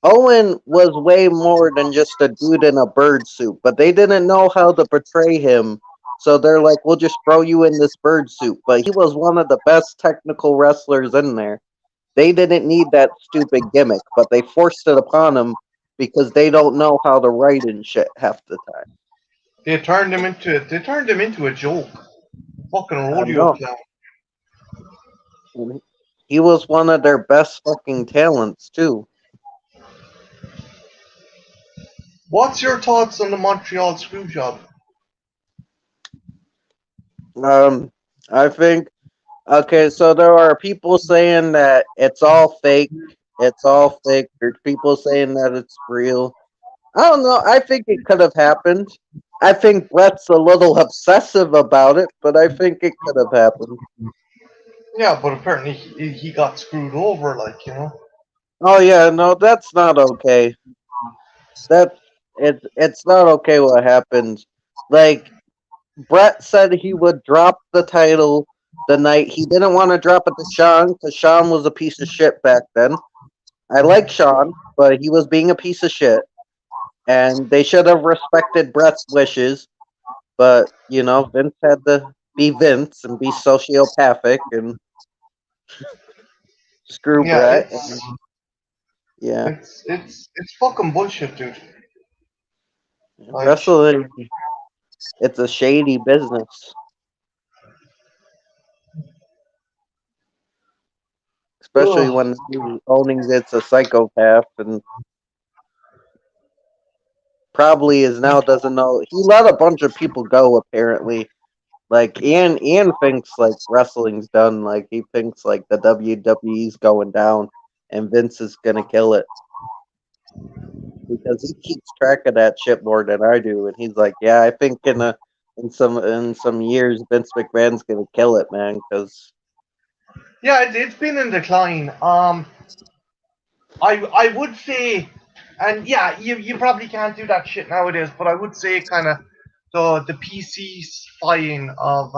Owen was way more than just a dude in a bird suit, but they didn't know how to portray him. So they're like, we'll just throw you in this bird suit. But he was one of the best technical wrestlers in there. They didn't need that stupid gimmick, but they forced it upon him because they don't know how to write and shit half the time. They turned him into a joke. Fucking I rodeo know. clown. He was one of their best fucking talents too. What's your thoughts on the Montreal screw job? Um, I think okay. So there are people saying that it's all fake. It's all fake. There's people saying that it's real. I don't know. I think it could have happened. I think Brett's a little obsessive about it, but I think it could have happened. Yeah, but apparently he got screwed over, like, you know. Oh yeah, no, that's not okay. That it's not okay what happened. Like Brett said he would drop the title the night he didn't want to drop it to Sean because Sean was a piece of shit back then. I like Sean, but he was being a piece of shit, and they should have respected Brett's wishes. But you know, Vince had to be Vince and be sociopathic and screw Yeah, Brett. it's And yeah, it's fucking bullshit, dude. Like, wrestling, it's a shady business, especially ugh. when the owning it's a psychopath and probably is now doesn't know. He let a bunch of people go apparently. Like Ian thinks like wrestling's done. Like he thinks like the WWE's going down, and Vince is gonna kill it because he keeps track of that shit more than I do. And he's like, yeah, I think in some years Vince McMahon's gonna kill it, man. Because Yeah, it's been in decline. I would say, and yeah, you probably can't do that shit nowadays, but I would say kind of the PC spying of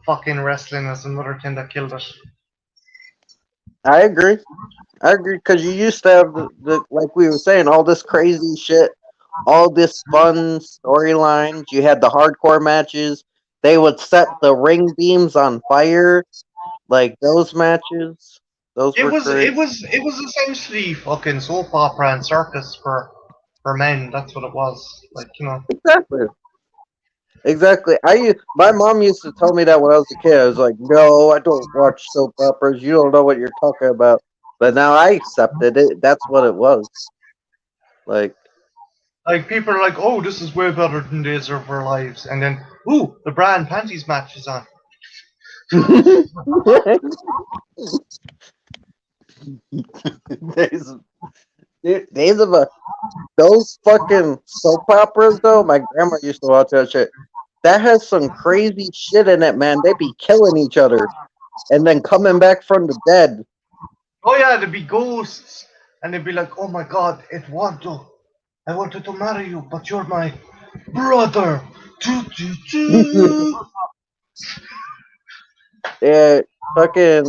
fucking wrestling is another thing that killed it. I agree. I agree because you used to have the like we were saying all this crazy shit, all this fun storylines. You had the hardcore matches. They would set the ring beams on fire. Like those matches, those It were was great. it was it was essentially fucking soap opera and circus for men. That's what it was. Like, you know. Exactly. Exactly. My mom used to tell me that when I was a kid. I was like, "No, I don't watch soap operas. You don't know what you're talking about." But now I accepted it. That's what it was. Like, Like, people are like, oh, this is way better than Days of Our Lives, and then, ooh, the bra and panties match is on. days, days of a those fucking soap operas though. My grandma used to watch that shit. That has some crazy shit in it, man. They be killing each other and then coming back from the dead. Oh yeah, there'd be ghosts, and they'd be like, oh my god, Eduardo, I wanted to marry you, but you're my brother. Choo, choo, choo. Yeah, fucking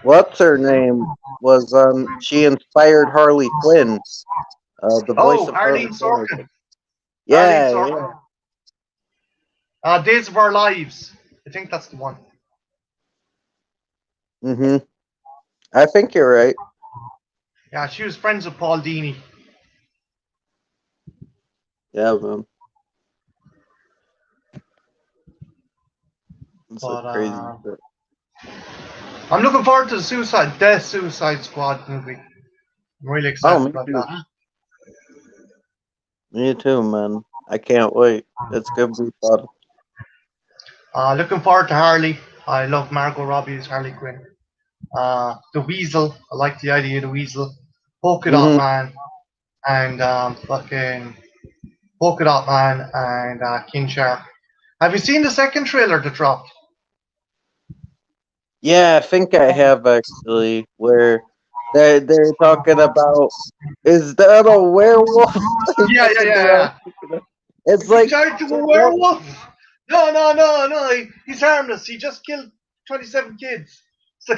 what's her name was she inspired Harley Quinn, the voice Oh, of Harley Arlene Quinn. I Sorkin. think. Arlene Yeah, yeah. Sorkin. Days of Our Lives. I think that's the one. Mhm. I think you're right. Yeah, she was friends with Paul Dini. Yeah, man. It's a But crazy shit. I'm looking forward to the Suicide Squad movie. I'm really Oh, excited me about too. that. Me too, man. I can't wait. It's gonna be fun. Looking forward to Harley. I love Margot Robbie as Harley Quinn. The Weasel. I like the idea of the Weasel. Polka Dot Mhm. Man and fucking Polka Dot Man and King Shark. Have you seen the second trailer that dropped? Yeah, I think I have actually. Where they're talking about is that a werewolf? He Yeah, yeah, fucking yeah, around. yeah. It's He like turned to so a what? werewolf. No, no, no, no. He's harmless. He just killed 27 kids. It's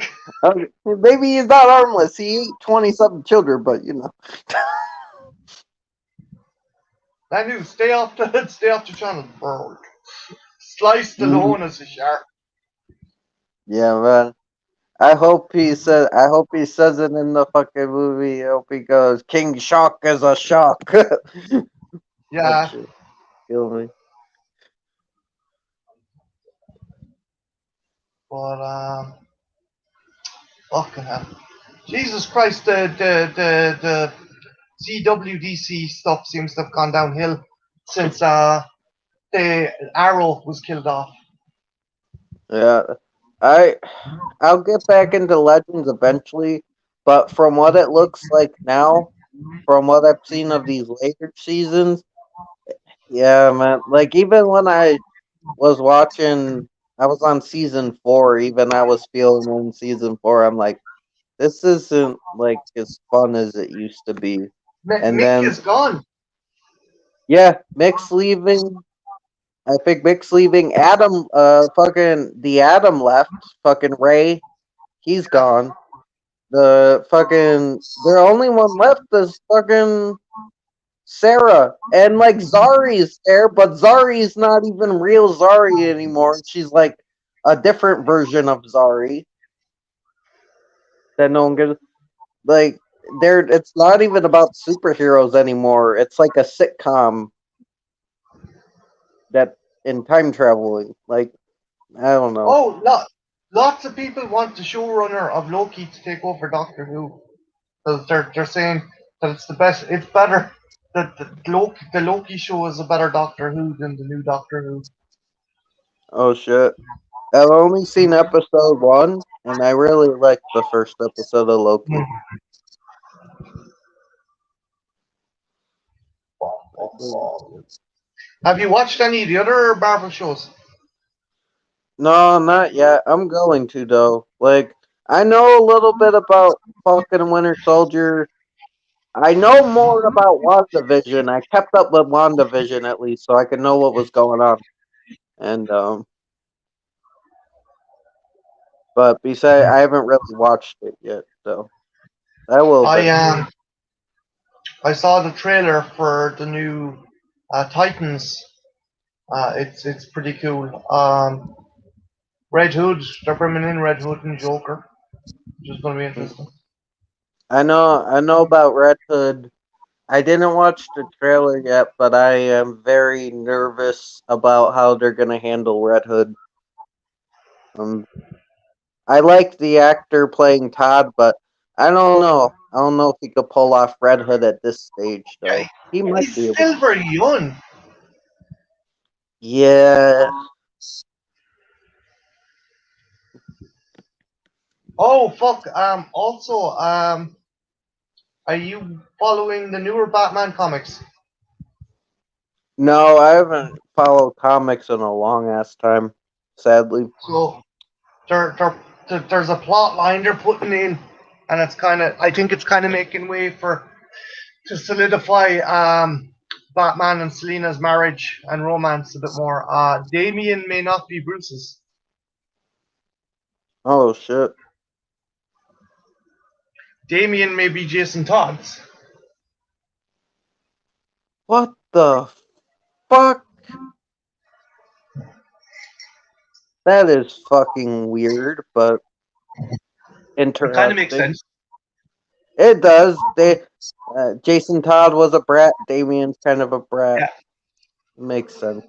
like, Maybe he's not harmless. He ate 20 something children, but you know. I knew. Stay off the channel, bro. Slice Mhm. Stallone as a shark. Yeah, man. I hope he says it in the fucking movie. I hope he goes, King Shark is a shark. That Yeah. shit kill me. But fucking hell, Jesus Christ, the CWDC stuff seems to have gone downhill since the Arrow was killed off. Yeah, I I'll get back into Legends eventually, but from what it looks like now, from what I've seen of these later seasons, yeah, man. Like even when I was watching, I was on season 4. Even I was feeling in season 4. I'm like, this isn't like as fun as it used to be. And Mick then is gone. yeah, Mick's leaving. I think Mick's leaving. Adam, fucking the Adam left. Fucking Ray, he's gone. The only one left is fucking Sarah, and like Zari's there, but Zari's not even real Zari anymore. She's like a different version of Zari that no one gets. Like there, it's not even about superheroes anymore. It's like a sitcom that in time traveling. Like I don't know. Oh, lots of people want the showrunner of Loki to take over Doctor Who because they're saying that it's the best. It's better that the Loki show is a better Doctor Who than the new Doctor Who. Oh shit! I've only seen episode 1, and I really liked the first episode of Loki. Have you watched any of the other Marvel shows? No, not yet. I'm going to though. Like I know a little bit about Falcon and Winter Soldier. I know more about WandaVision. I kept up with WandaVision at least, so I could know what was going on. And but besides, I haven't really watched it yet, so I will I eventually. I saw the trailer for the new Titans. It's pretty cool. Red Hood, they're bringing in Red Hood and Joker, which is going to be interesting. I know about Red Hood. I didn't watch the trailer yet, but I am very nervous about how they're gonna handle Red Hood. Um, I like the actor playing Todd, but I don't know. I don't know if he could pull off Red Hood at this stage, Yeah, though. He might he's be able to. still very young. Yeah. Oh fuck. Also, are you following the newer Batman comics? No, I haven't followed comics in a long ass time, sadly. So there's a plot line they're putting in, and it's kind of I think it's kind of making way for to solidify Batman and Selina's marriage and romance a bit more. Damian may not be Bruce's. Oh shit. Damian may be Jason Todd's. What the fuck? That is fucking weird, but It kind of makes interesting. sense. It does. Jason Todd was a brat. Damien's kind of a brat. Yeah. Makes sense.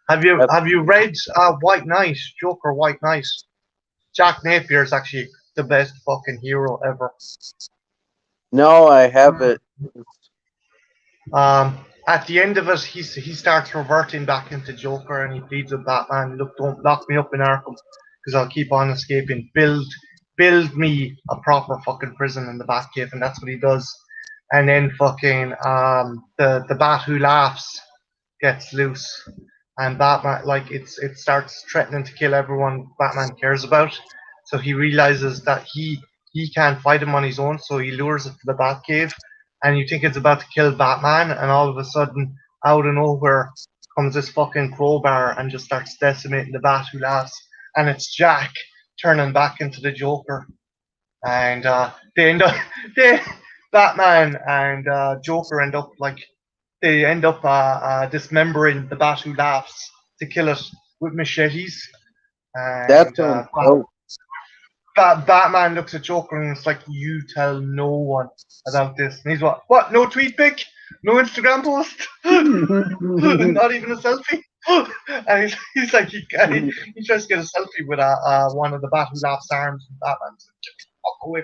Have Yep. have you read White Knight, Joker White Knight? Jack Napier is actually the best fucking hero ever. No, I haven't. At the end of it, he starts reverting back into Joker, and he pleads with Batman, "Look, don't lock me up in Arkham, because I'll keep on escaping. Build me a proper fucking prison in the Batcave," and that's what he does. And then fucking the Bat who laughs gets loose, and Batman like it starts threatening to kill everyone Batman cares about. So he realizes that he can't fight him on his own, so he lures it to the Batcave, and you think it's about to kill Batman, and all of a sudden, out of nowhere, comes this fucking crowbar and just starts decimating the Bat who laughs, and it's Jack turning back into the Joker, and they end up they Batman and Joker end up like they end up dismembering the Bat who laughs to kill it with machetes, That and sounds dope. Batman looks at Joker and it's like, "You tell no one about this." And he's what? What? No tweet pic? No Instagram post. Not even a selfie. And he's like he tries to get a selfie with one of the Bat who laughs arms and Batman's like, "Get the fuck away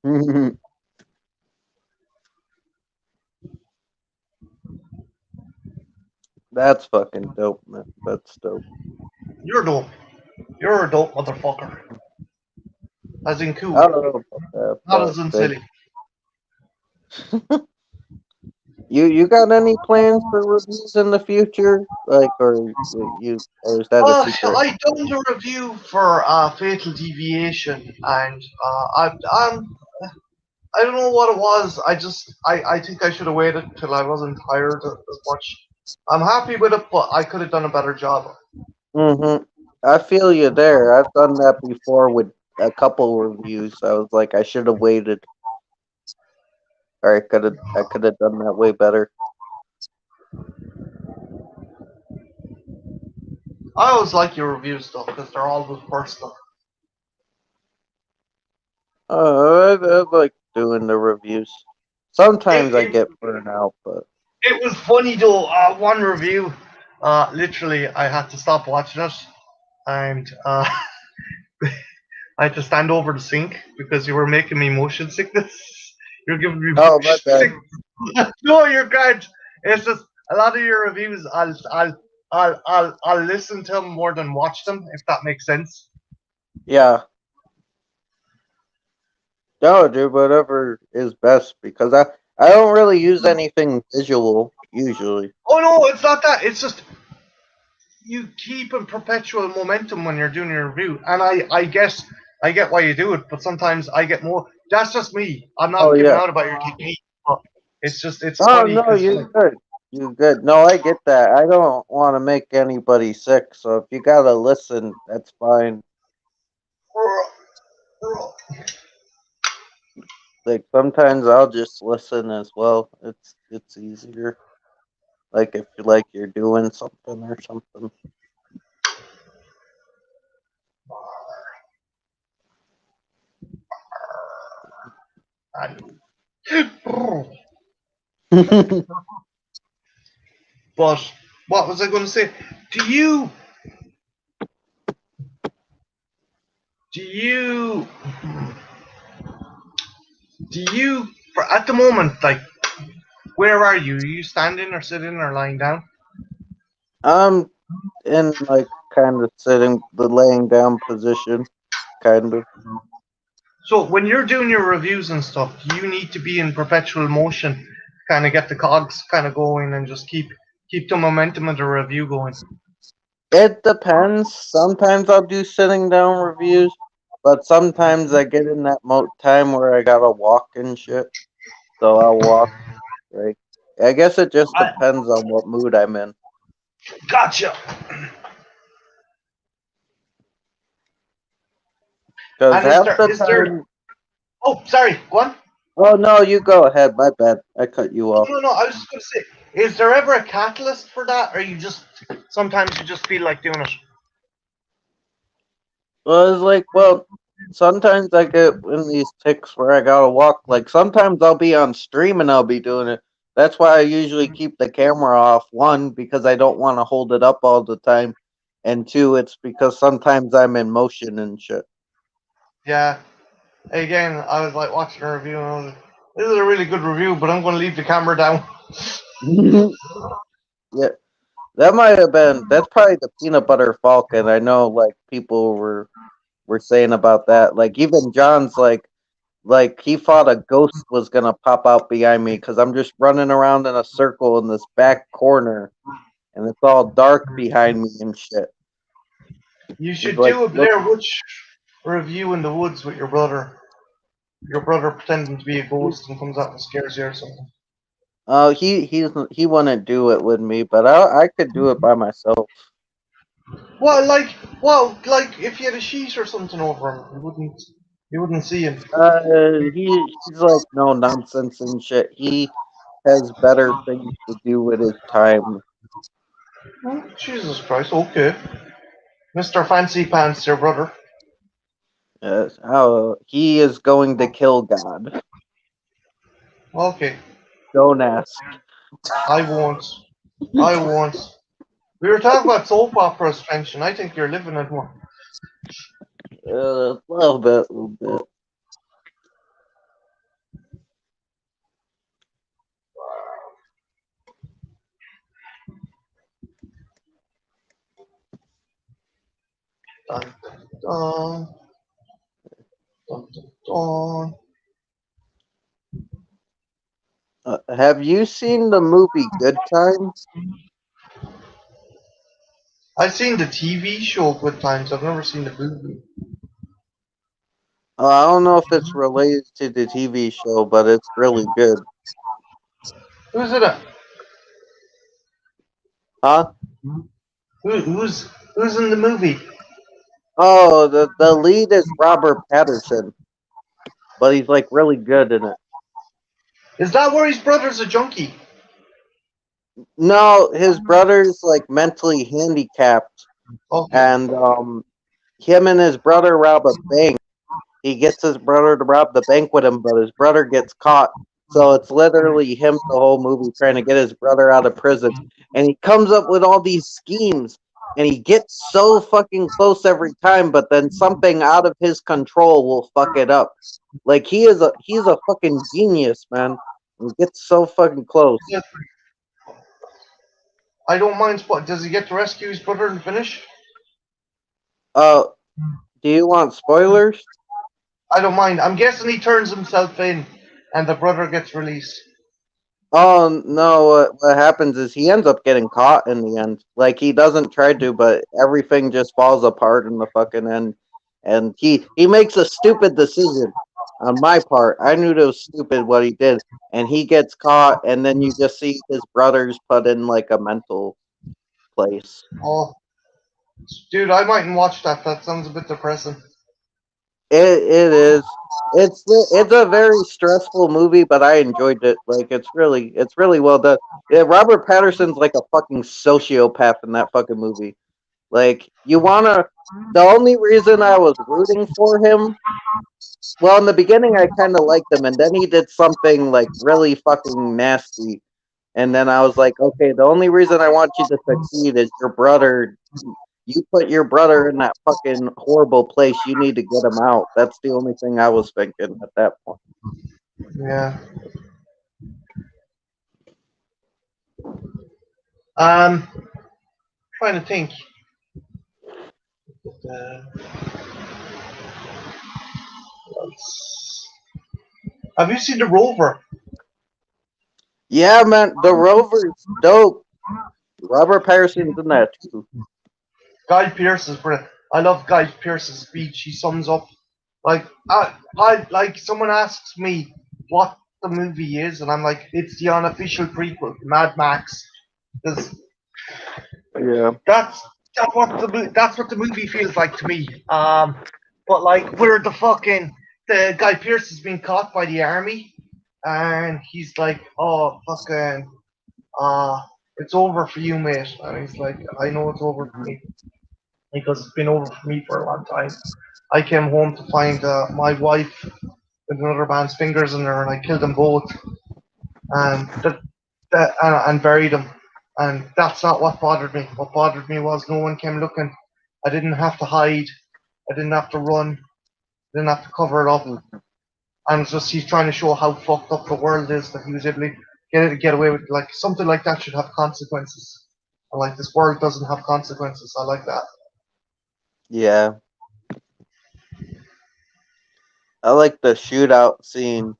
from me." That's fucking dope, man. That's dope. You're dope. You're a dope motherfucker. As in cool, I don't know about that, not but as in thank silly. you got any plans for reviews in the future? Like, or is that a secret? I done the review for Fatal Deviation, and I don't know what it was. I think I should have waited till I wasn't tired as much. I'm happy with it, but I could have done a better job. Mm-hmm. I feel you there. I've done that before with a couple reviews. I was like, I should have waited, or I could have done that way better. I always like your reviews though, because they're always personal. I like doing the reviews. Sometimes I It, it, get burnt out, but it was funny though. One review, literally, I had to stop watching it, and I had to stand over the sink because you were making me motion sickness. You're giving me oh my motion bad. sickness. No, you're good. It's just a lot of your reviews. I'll listen to them more than watch them, if that makes sense. Yeah, no, dude, whatever is best because I don't really use anything visual usually. Oh no, it's not that. It's just you keep in perpetual momentum when you're doing your review, and I get why you do it, but sometimes I get more. That's just me. I'm Oh not giving yeah. out about your technique, but it's Oh funny no, because you're like. good. You're good. No, I get that. I don't want to make anybody sick, so if you gotta listen, that's fine. Like sometimes I'll just listen as well. It's easier. Like if you like you're doing something or something. But what was I going to say? Do you do you do you for at the moment like where are you? Are you standing or sitting or lying down? I'm in like kind of sitting the laying down position, kind of. So when you're doing your reviews and stuff, do you need to be in perpetual motion, kind of get the cogs kind of going and just keep the momentum of the review going? It depends. Sometimes I'll do sitting down reviews, but sometimes I get in that time where I gotta walk and shit. So I'll walk. Right. I guess it just I depends on what mood I'm in. gotcha. Because And half the is there? time. Oh, sorry. Go on. Oh no, you go ahead. My bad. I cut you No, off. no, no. I was just going to say, is there ever a catalyst for that, or you just sometimes you just feel like doing it? Well, it's like, well, sometimes I get in these ticks where I gotta walk. Like sometimes I'll be on stream and I'll be doing it. That's why I usually keep the camera off. One, because I don't want to hold it up all the time, and two, it's because sometimes I'm in motion and shit. Yeah. Again, I was like watching a review, and I was like, "This is a really good review," but I'm going to leave the camera down. Yeah, that might have been. That's probably the peanut butter falcon. I know, like people were saying about that. Like even John's like he thought a ghost was gonna pop out behind me because I'm just running around in a circle in this back corner and it's all dark behind me and shit. You He's should like, do a look, Blair Witch review in the woods with your brother. Your brother pretending to be a ghost and comes out and scares you or something. oh, he wouldn't do it with me, but I could do it by myself. Like if you had a sheet or something over him, you wouldn't see him. He's like no nonsense and shit. He has better things to do with his time. Oh, Jesus Christ, okay. Mr. Fancy Pants, your brother. He is going to kill God. Okay. don't ask. I won't. I won't. We were talking about soap operas, French, and I think you're living in one. A little bit, a little bit. Dun, dun, dun, dun, dun, dun. Have you seen the movie Good Times? I've seen the TV show Good Times. I've never seen the movie. I don't know if it's related to the TV show, but it's really good. Who's in it? Huh? Who's in the movie? Oh, the lead is Robert Patterson, but he's like really good in it. Is that where his brother's a junkie? No, his brother's like mentally handicapped, Okay. and him and his brother rob a bank. He gets his brother to rob the bank with him, but his brother gets caught. So it's literally him the whole movie trying to get his brother out of prison. And he comes up with all these schemes and he gets so fucking close every time, but then something out of his control will fuck it up. Like he's a fucking genius, man. He gets so fucking close. Yeah, I don't mind. Does he get to rescue his brother and finish? Uh do you want spoilers? I don't mind. I'm guessing he turns himself in, and the brother gets released. Oh no! What happens is he ends up getting caught in the end. Like he doesn't try to, but everything just falls apart in the fucking end. And he makes a stupid decision. On my part, I knew it was stupid what he did, and he gets caught. And then you just see his brothers put in like a mental place. Oh, dude, I mightn't watch that. That sounds a bit depressing. It is. It's a very stressful movie, but I enjoyed it. Like it's really well done. Yeah, Robert Patterson's like a fucking sociopath in that fucking movie. Like you wanna. The only reason I was rooting for him, well, in the beginning I kind of liked him, and then he did something like really fucking nasty, and then I was like, okay, the only reason I want you to succeed is your brother. You put your brother in that fucking horrible place. You need to get him out. That's the only thing I was thinking at that point. Yeah. Um, trying to think. Uh, have you seen the Rover? Yeah, man, the Rover's dope. Robert Patterson's in that too. Guy Pearce is brilliant. I love Guy Pearce's speech. He sums up like I like someone asks me what the movie is, and I'm like, it's the unofficial prequel, Mad Max, because Yeah. that's that's what the movie feels like to me. But like where the Guy Pearce has been caught by the army, and he's like, oh fucking it's over for you, mate. And he's like, I know it's over for me because it's been over for me for a long time. I came home to find my wife with another man's fingers in her, and I killed them both, and and buried them. And that's not what bothered me. What bothered me was no one came looking. I didn't have to hide. I didn't have to run. I didn't have to cover it up. And it's just he's trying to show how fucked up the world is that he was able to get away with. Like something like that should have consequences. And like this world doesn't have consequences. I like that. Yeah. I like the shootout scene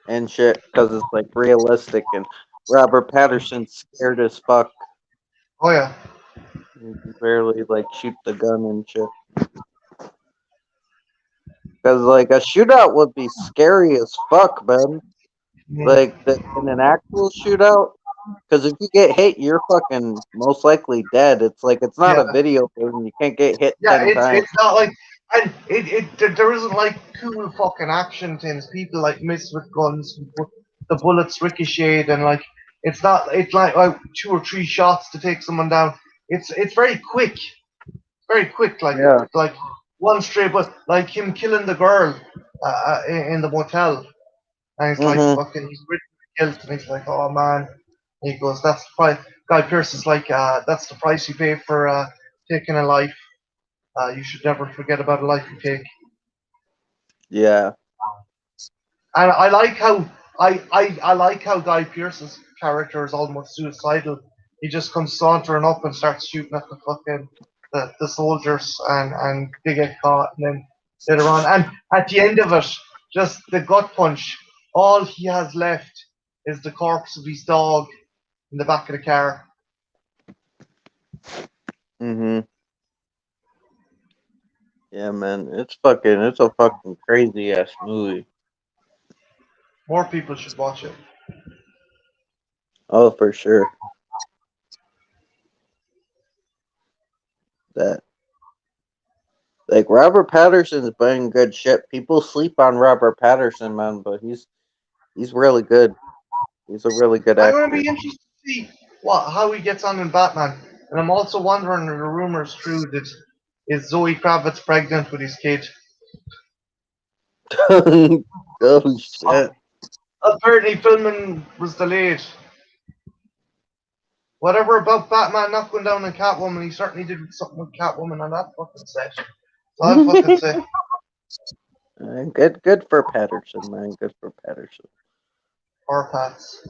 and shit because it's like realistic and Robert Patterson's scared as fuck. Oh yeah. He can barely like shoot the gun and shit. Because like a shootout would be scary as fuck, man. Mm. Like in an actual shootout. Because if you get hit, you're fucking most likely dead. It's like it's not Yeah. a video game. You can't get hit Yeah, 10 times. it's not like and there isn't like cool fucking action things. People like miss with guns, the bullets ricochet, and like it's like two or three shots to take someone down. It's very quick. Yeah. Like one straight, but like him killing the girl in the motel, and it's like Mm-hmm. fucking he's ready to guilt, and he's like, "Oh man," and he goes, "That's the price." Guy Pearce is like, "That's the price you pay for taking a life. You should never forget about a life you take." Yeah. And I like how Guy Pearce's character is almost suicidal. He just comes sauntering up and starts shooting at the fucking the soldiers, and they get caught, and then later on, and at the end of it, just the gut punch. All he has left is the corpse of his dog in the back of the car. Mhm. Yeah, man. It's a fucking crazy ass movie. More people should watch it. Oh, for sure. That like Robert Patterson's been good shit. People sleep on Robert Patterson, man, but he's really good. He's a really good I'm going to actor. be interested to see how he gets on in Batman, and I'm also wondering if the rumors true that is Zoe Kravitz pregnant with his kid. Oh shit. Apparently, filming was delayed. Whatever about Batman not going down on Catwoman, he certainly did something with Catwoman on that fucking set. So I'll fucking say, Good for Patterson, man. Good for Patterson. or Pats.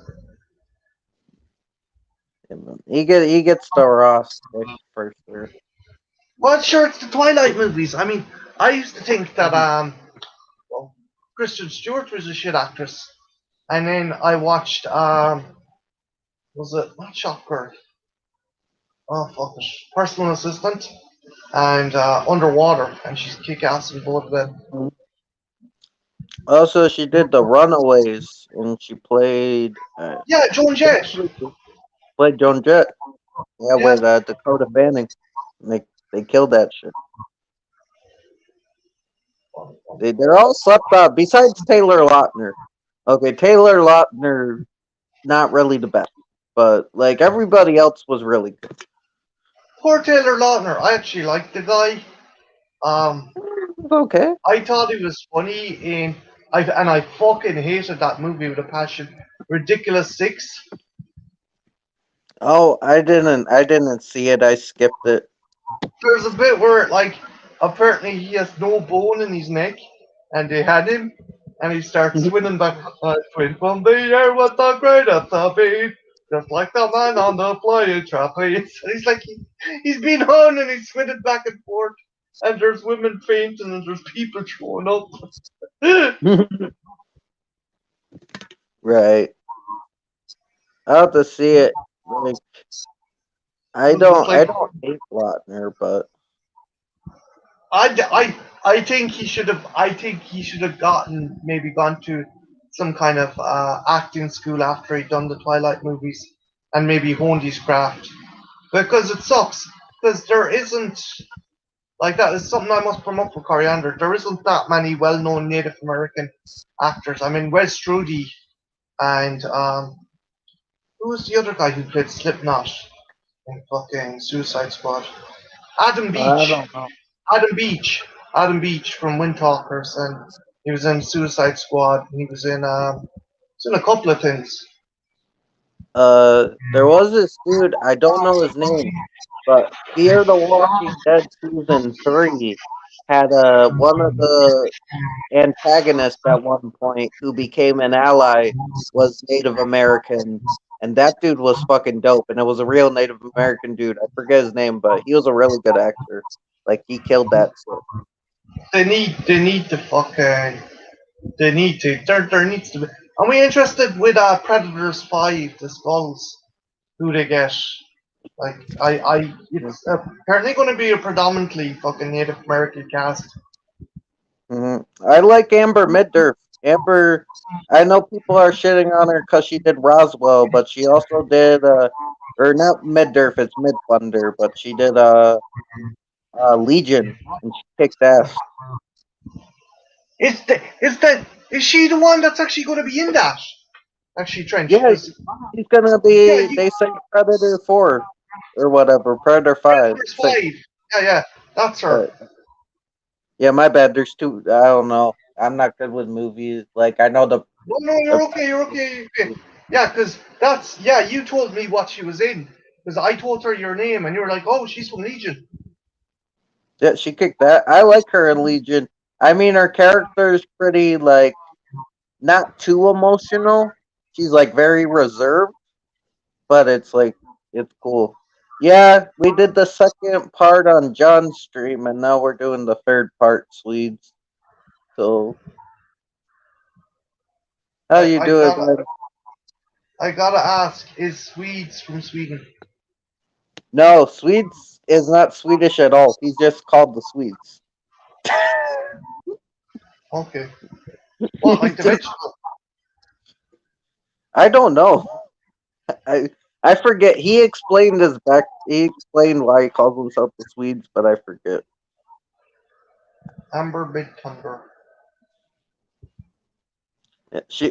Yeah, man. He gets the raw stick for sure. Well, sure, it's the Twilight movies. I mean, I used to think that well, Kristen Stewart was a shit actress, and then I watched was it not Shop Girl? Oh fuck it, Personal Assistant and Underwater, and she's kick ass in both of them. Also, she did the Runaways, and she played. Yeah, Joan Jett. Played Joan Jett. Yeah, Yeah, with Dakota Fanning. They killed that shit. They're all slept on. Besides Taylor Lautner. Okay, Taylor Lautner, not really the best, but like everybody else was really good. poor Taylor Lautner. I actually liked the guy. Um, Okay. I thought he was funny I fucking hated that movie with a passion. Ridiculous Six. Oh, I didn't see it. I skipped it. There's a bit where like apparently he has no bone in his neck, and they had him, and he starts swinging back. Twin from the air, what the greatest of it. Just like the man on the flying trapeze. And he's like he's been on and he's swinging back and forth, and there's women fainting and there's people throwing up. Right. I have to see it. Like It's I like don't hate Lautner, but I think he should have. I think he should have gotten maybe gone to some kind of acting school after he'd done the Twilight movies and maybe honed his craft because it sucks because there isn't like that is something I must promote for Coriander. There isn't that many well-known Native American actors. I mean, Wes Strudi and who was the other guy who played Slipknot in fucking Suicide Squad? Adam I Beach. don't know. Adam Beach. Adam Beach from Windtalkers, and he was in Suicide Squad. And he was in a couple of things. There was this dude. I don't know his name, but Fear the Walking Dead season 3 had one of the antagonist at one point who became an ally was Native American, and that dude was fucking dope. And it was a real Native American dude. I forget his name, but he was a really good actor. Like he killed that shit. They need to fucking they need to there needs to be. Are we interested with Predators 5, the skulls? Who they get? Like it's apparently going to be a predominantly fucking Native American cast. I like Amber Midderf. Amber, I know people are shitting on her because she did Roswell, but she also did or not Midderf, it's Midwonder, but she did Legion, and she kicked ass. Is she the one that's actually going to be in that? Actually, Trench, Yeah, because he's gonna yeah, be. They say Predator 4 or whatever, Predator 5. Predators It's like, 5. Yeah, that's her. uh, yeah, my bad. There's two. I don't know. I'm not good with movies. Like I know No, the you're okay. You're okay. You're okay. Yeah, because that's yeah. You told me what she was in because I told her your name and you were like, oh, she's from Legion. Yeah, she kicked that. I like her in Legion. I mean, her character is pretty like not too emotional. She's like very reserved, but it's like it's cool. Yeah, we did the second part on John's stream, and now we're doing the third part, Swedes. So how I you I doing, gotta man? I gotta ask, is Swedes from Sweden? No, Swedes is not Swedish at all. He's just called the Swedes. Okay. What, He's like the just vegetable? I don't know. I I forget. He explained his back. He explained why he calls himself the Swedes, but I forget. Amber Big Thunder. Yeah,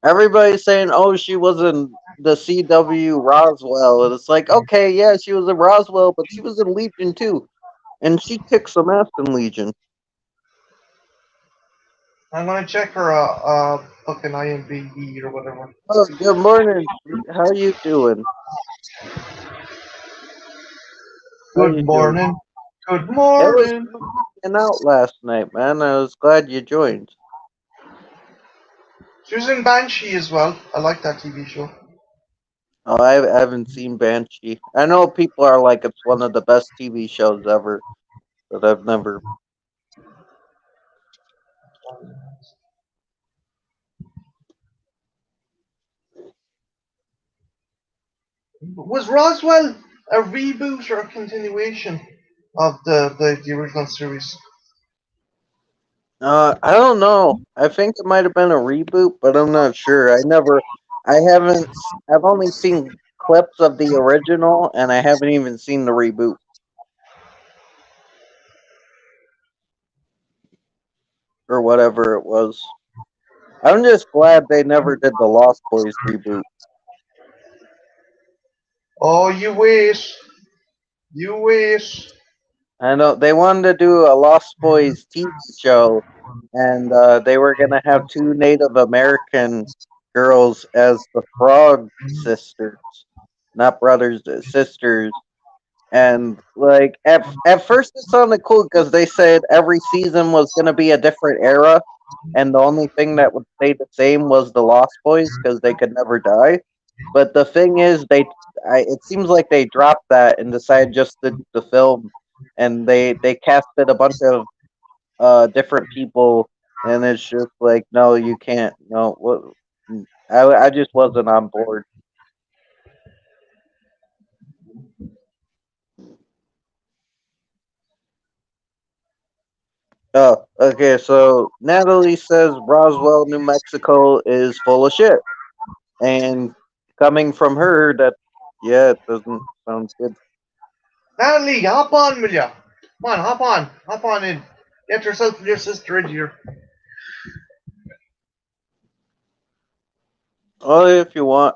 everybody's saying, "Oh, she was in the CW Roswell," and it's like, okay, yeah, she was in Roswell, but she was in Legion too, and she kicked some ass in Legion. I'm gonna check her fucking IMDb or whatever. Oh, good morning. How you doing? How Good you doing? morning. Good It was morning. fun hanging out last night, man. I was glad you joined. She was in Banshee as well. I like that TV show. Oh, I haven't seen Banshee. I know people are like it's one of the best TV shows ever, but I've never. Was Roswell a reboot or a continuation of the original series? I don't know. I think it might have been a reboot, but I'm not sure. I haven't. I've only seen clips of the original, and I haven't even seen the reboot or whatever it was. I'm just glad they never did the Lost Boys reboot. Oh, you wait. You wait. I know they wanted to do a Lost Boys TV show, and they were gonna have two Native American girls as the Frog Sisters, not brothers, sisters. And like at first it sounded cool because they said every season was gonna be a different era, and the only thing that would stay the same was the Lost Boys because they could never die. But the thing is, it seems like they dropped that and decided just to do the film, and they casted a bunch of different people, and it's just like, no, you can't. No, what? I just wasn't on board. Oh, okay. So Natalie says Roswell, New Mexico is full of shit, and coming from her, that yeah, it doesn't sound good. Natalie, hop on, will ya? Come on, hop on. Hop on in. Get yourself and your sister in here. Oh, if you want,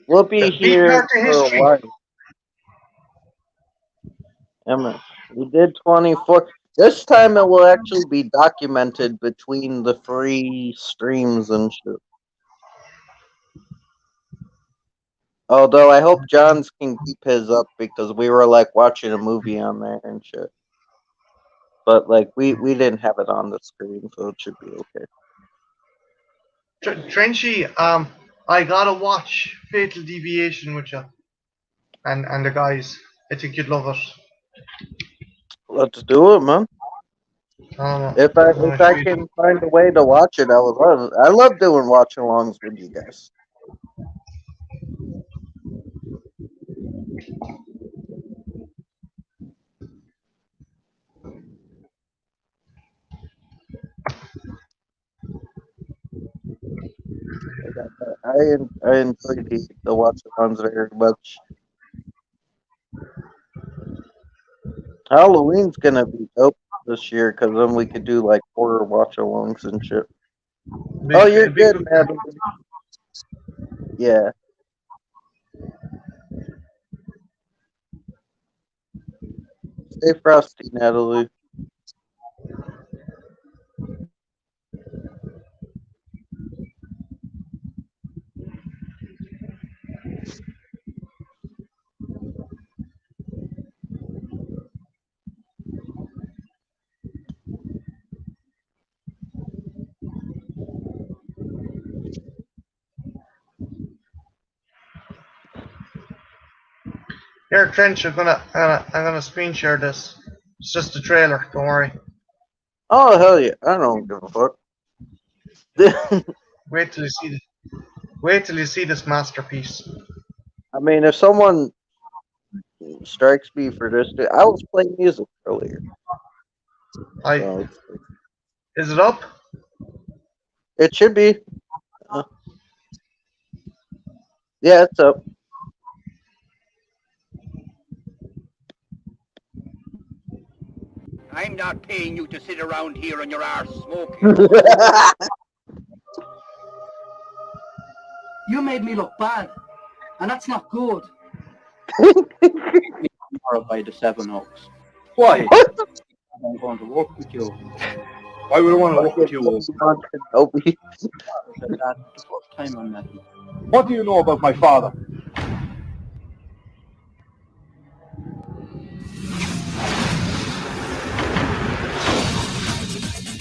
we'll be Beat here her to for a history. while. Emma, we did 24. This time it will actually be documented between the free streams and shit. Although I hope John's can keep his up because we were like watching a movie on there and shit. But like we didn't have it on the screen, so it should be okay. Trenchy, I gotta watch Fatal Deviation with you and the guys. I think you'd love it. Let's do it, man. I'm If gonna I show you. can find a way to watch it, I would love it. I love doing watch alongs with you guys. I enjoy the watch alongs very much. Halloween's gonna be dope this year because then we could do like horror watch alongs and shit. Oh, you're Big good, good. Natalie. Yeah, stay frosty, Natalie. Here, Trench, I'm gonna screen share this. It's just a trailer. Don't worry. Oh hell yeah! I don't give a fuck. Wait till you see. Wait till you see this masterpiece. I mean, if someone strikes me for this, I was playing music earlier, I so is it up? it should be. Uh, yeah, it's up. I'm not paying you to sit around here on your arse smoking. You made me look bad, and that's not good. Tomorrow by the 7 Oaks. Why? What the I'm going to work with you. Why would I want to work with you? fuck? Kenobi? I said that the first time I met him. What do you know about my father?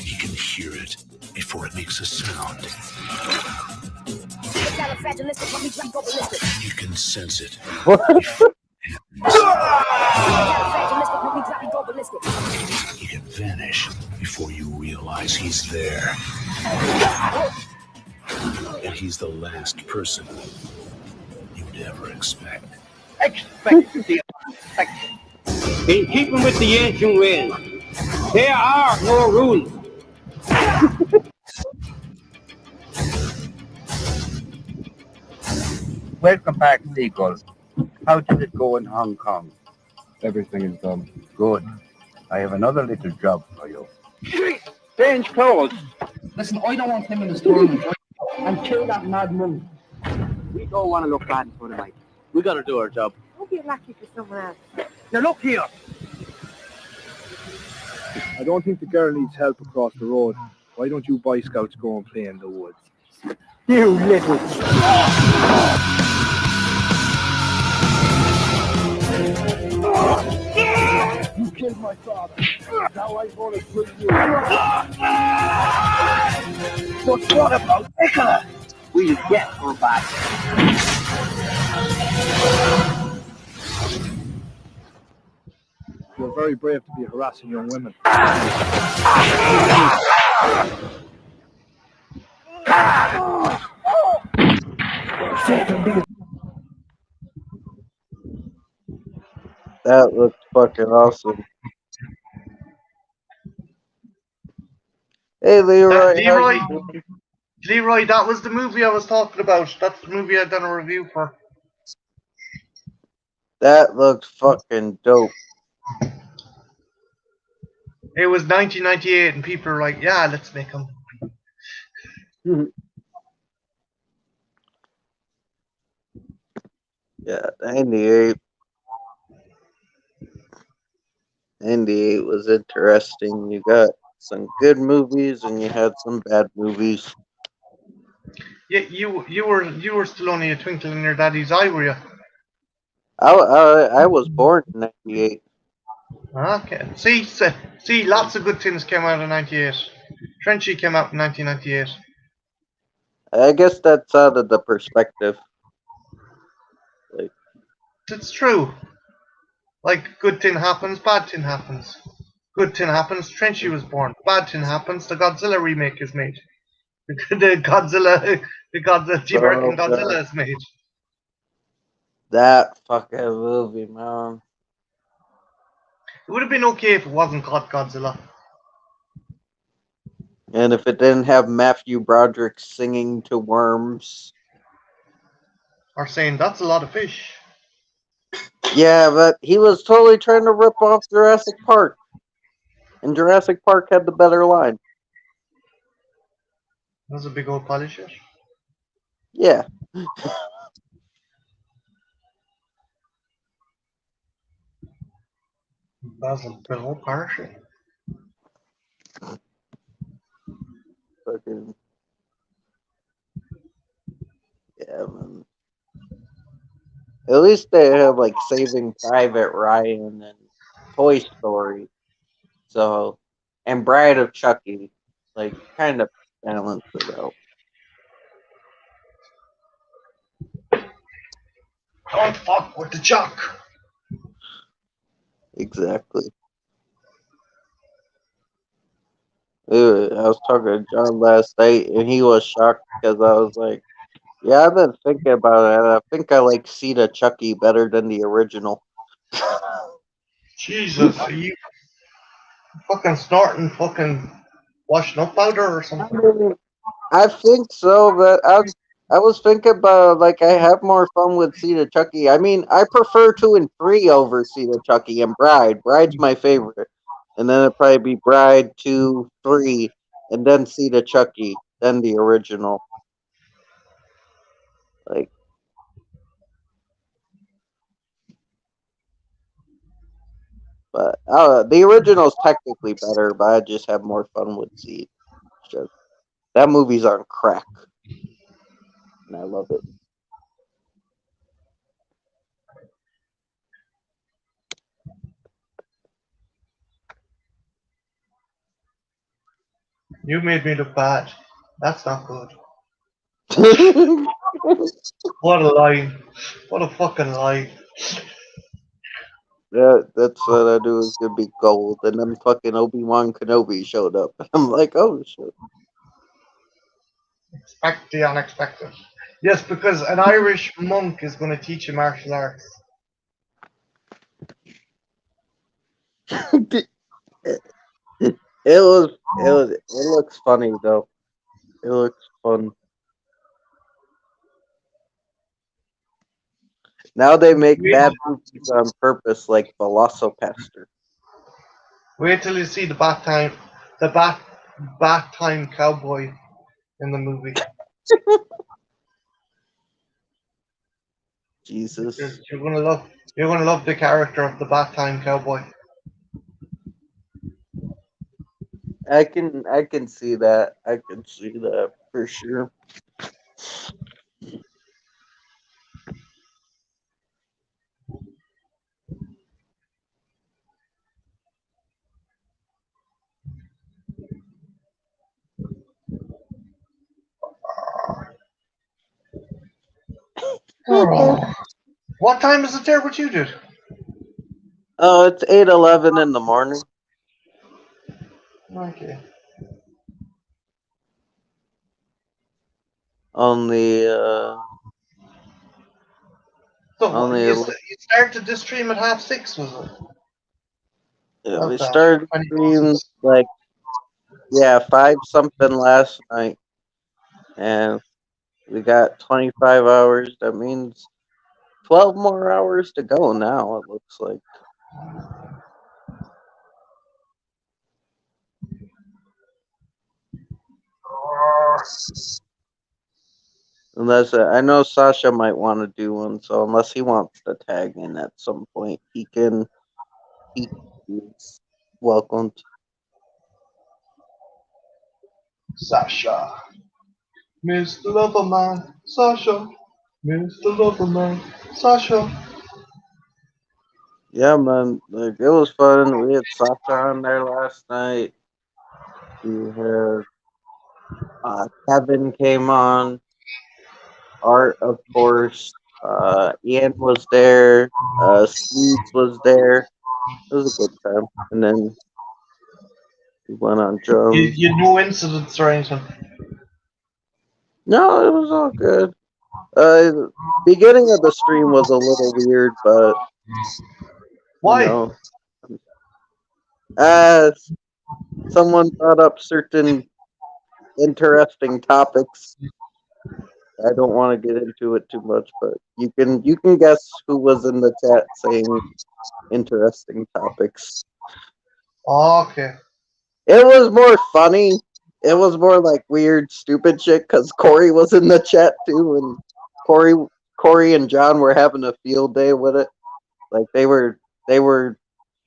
You can hear it before it makes a sound. You can sense it. What? He can vanish before you realize he's there. And he's the last person you'd ever expect. Expect the unexpected. In keeping with the ancient ways, there are no rules. Welcome back, Seagull. How did it go in Hong Kong? Everything is done. Good. I have another little job for you. Strange clothes. Listen, I don't want him in his tournament. And kill that mad monk. We don't want to look bad in front of Mike. We got to do our job. Don't be lucky for someone else. Now look here. I don't think the girl needs help across the road. Why don't you Boy Scouts go and play in the woods? You little. You killed my father. Now I'm going to kill you. But what about Nicola? We'll get her back. You're very brave to be harassing young women. That looks fucking awesome. Hey Leroy, That how Leroy, you doing? Leroy, that was the movie I was talking about. That's the movie I done a review for. That looks fucking dope. It was 1998, and people were like, "Yeah, let's make them." Yeah, 98. 98 was interesting. You got some good movies and you had some bad movies. Yeah, you were still only a twinkle in your daddy's eye, were you? I was born in 98. Okay. See, lots of good things came out in '98. Trenchy came out in 1998. I guess that's out of the perspective. Like, It's true. Like, good thing happens, bad thing happens. Good thing happens, Trenchy was born. Bad thing happens, the Godzilla remake is made. The oh American god, Godzilla is made. that fucking movie, man. It would have been okay if it wasn't called Godzilla. And if it didn't have Matthew Broderick singing to worms. Or saying, that's a lot of fish. Yeah, but he was totally trying to rip off Jurassic Park. And Jurassic Park had the better line. That's a big old pile of shit. Yeah. That's a big old pile of shit. Fucking. Yeah, man. At least they have like Saving Private Ryan and Toy Story. So, and Bride of Chucky. Like, kind of balance it out. Don't fuck with the jock. Exactly. I was talking to John last night, and he was shocked because I was like, "Yeah, I've been thinking about it, and I think I like Cedar Chucky better than the original." Jesus, are you fucking snorting fucking washing up powder or I something? mean, I think so, but I was thinking about like I have more fun with Cedar Chucky. I mean, I prefer 2 and 3 over Cedar Chucky and Bride. Bride's my favorite, and then it'd probably be Bride 2, 3, and then Cedar Chucky, then the original. Like, but the original's technically better, but I just have more fun with Seed. Just, that movie's on crack, and I love it. You made me look bad. That's not good. What a lie. What a fucking lie. That's what I do is gonna be gold, and then fucking Obi-Wan Kenobi showed up. I'm like, oh shit. Expect the unexpected. Yes, because an Irish monk is going to teach you martial arts. It looks funny though. It looks fun. Now they make Wait, bad movies on purpose, like Velocipaster. wait till you see the bat time cowboy in the movie. You're, Jesus. you're gonna love. You're gonna love the character of the bat time cowboy. I can see that. I can see that for sure. What time is it there? What you did? Oh, it's 8:11 in the morning. Okay. Only So what, only you started this stream at 6:30, was it? yeah, we About that. started 20 stream buses. like, yeah, 5 something last night, and we got 25 hours. That means 12 more hours to go now, it looks like. Unless I know Sasha might want to do one, so unless he wants to tag in at some point, he is welcomed. Sasha. Mr. Loverman. Sasha. Mr. Loverman. Sasha. Yeah, man, like it was fun. We had Sasha on there last night. We had Kevin came on. Art, of course. Ian was there. Sneeds was there. It was a good time. And then we went on drums. You no incidents or anything. No, it was all good. Beginning of the stream was a little weird, but you Why? know, uh, someone brought up certain interesting topics. I don't want to get into it too much, but you can guess who was in the chat saying interesting topics. Okay. It was more funny. It was more like weird, stupid shit because Corey was in the chat too, and Corey, Corey and John were having a field day with it. Like they were, they were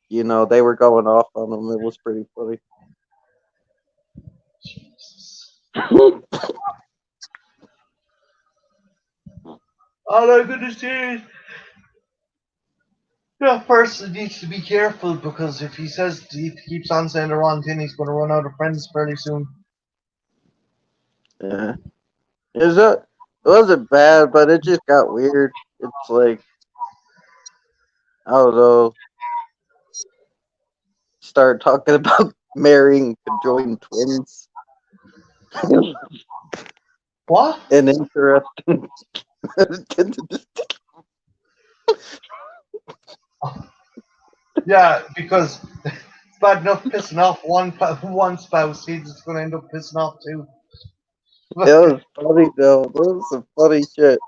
going off on them. It was pretty funny. Jesus. All I'm gonna say is that person needs to be careful because if he keeps on saying the wrong thing, he's gonna run out of friends fairly soon. Yeah, it wasn't bad, but it just got weird. It's like I don't know. start talking about marrying conjoined twins. What? An interesting. Yeah, because it's bad enough pissing off one spouse. He's just gonna end up pissing off two. It was funny though. That was some funny shit.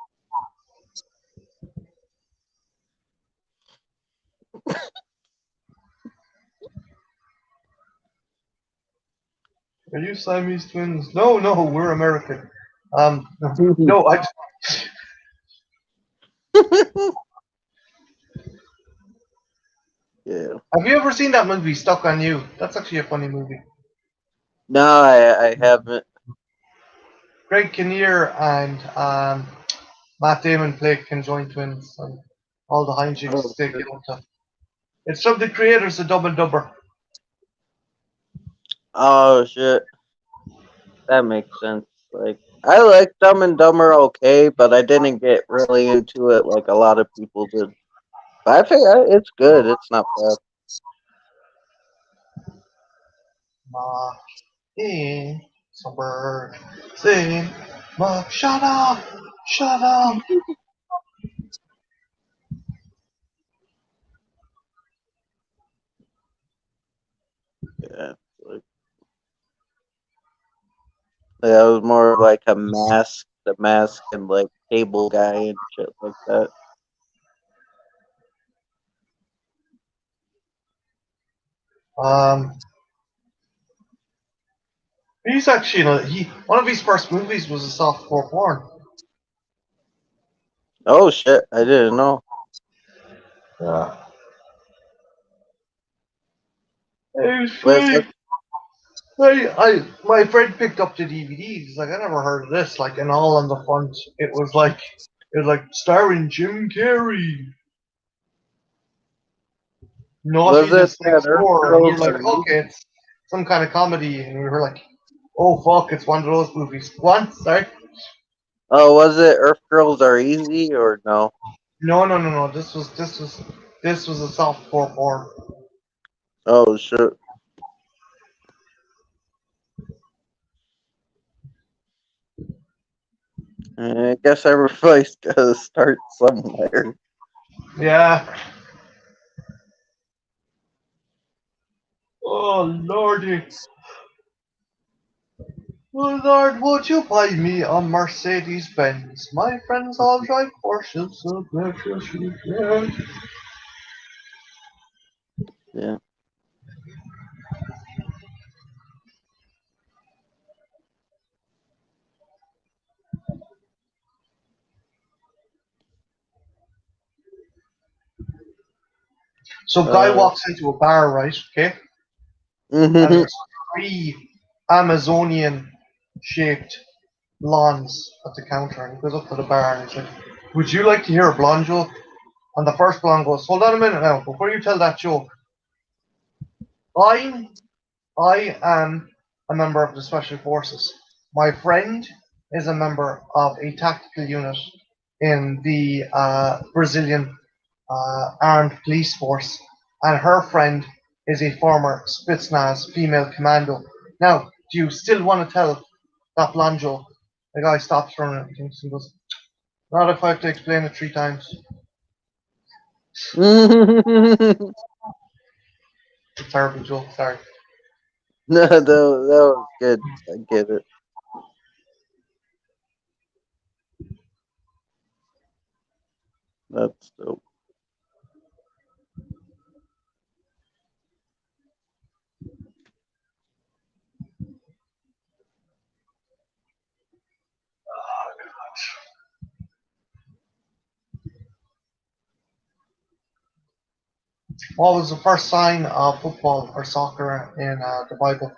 Are you Siamese twins? No, no, we're American. No, I. Yeah. Have you ever seen that movie Stuck on You? That's actually a funny movie. No, I haven't. Greg Kinnear and Matt Damon play conjoined twins, and all the hijinks Oh, they shit. get up to. It's from the creators of Dumb and Dumber. Oh shit. That makes sense. Like I like Dumb and Dumber okay, but I didn't get really into it like a lot of people did. But I think it's good. It's not bad. Ma in suburb sing, Ma shut up, shut up. Yeah. Like, yeah, I was more like the mask and like cable guy and shit like that. Um, he's actually one of his first movies was a softcore porn. Oh shit, I didn't know. Yeah. It was Was funny. it? My friend picked up the DVDs. He's like, I never heard of this. Like, and all on the front, it was like starring Jim Carrey, Was it Naughtiness that Next Earth Door, and we Girls were like, Are Evil? okay, it's some kind of comedy, and we were like, oh fuck, it's one of those movies. What? Sorry? Oh, was it Earth Girls Are Easy or no? No, no, no, no. This was a softcore porn. Oh shit. I guess everybody's gotta start somewhere. Yeah. Oh lordy. Oh Lord, would you buy me a Mercedes Benz? My friends all drive Porsches, so precious you can. Yeah. So guy Uh. walks into a bar, right? Okay, and Mhm. there's three Amazonian shaped blondes at the counter, and he goes up to the bar and he's like, "Would you like to hear a blonde joke?" And the first blonde goes, "Hold on a minute now, before you tell that joke, I I am a member of the Special Forces. My friend is a member of a tactical unit in the Brazilian armed police force, and her friend is a former Spetsnaz female commando. Now, do you still want to tell that blonde joke?" The guy stops for a minute and thinks and goes, "Not if I have to explain it 3 times." No, It's a terrible joke, sorry. that was good. I get it. That's dope. What was the first sign of football or soccer in the Bible?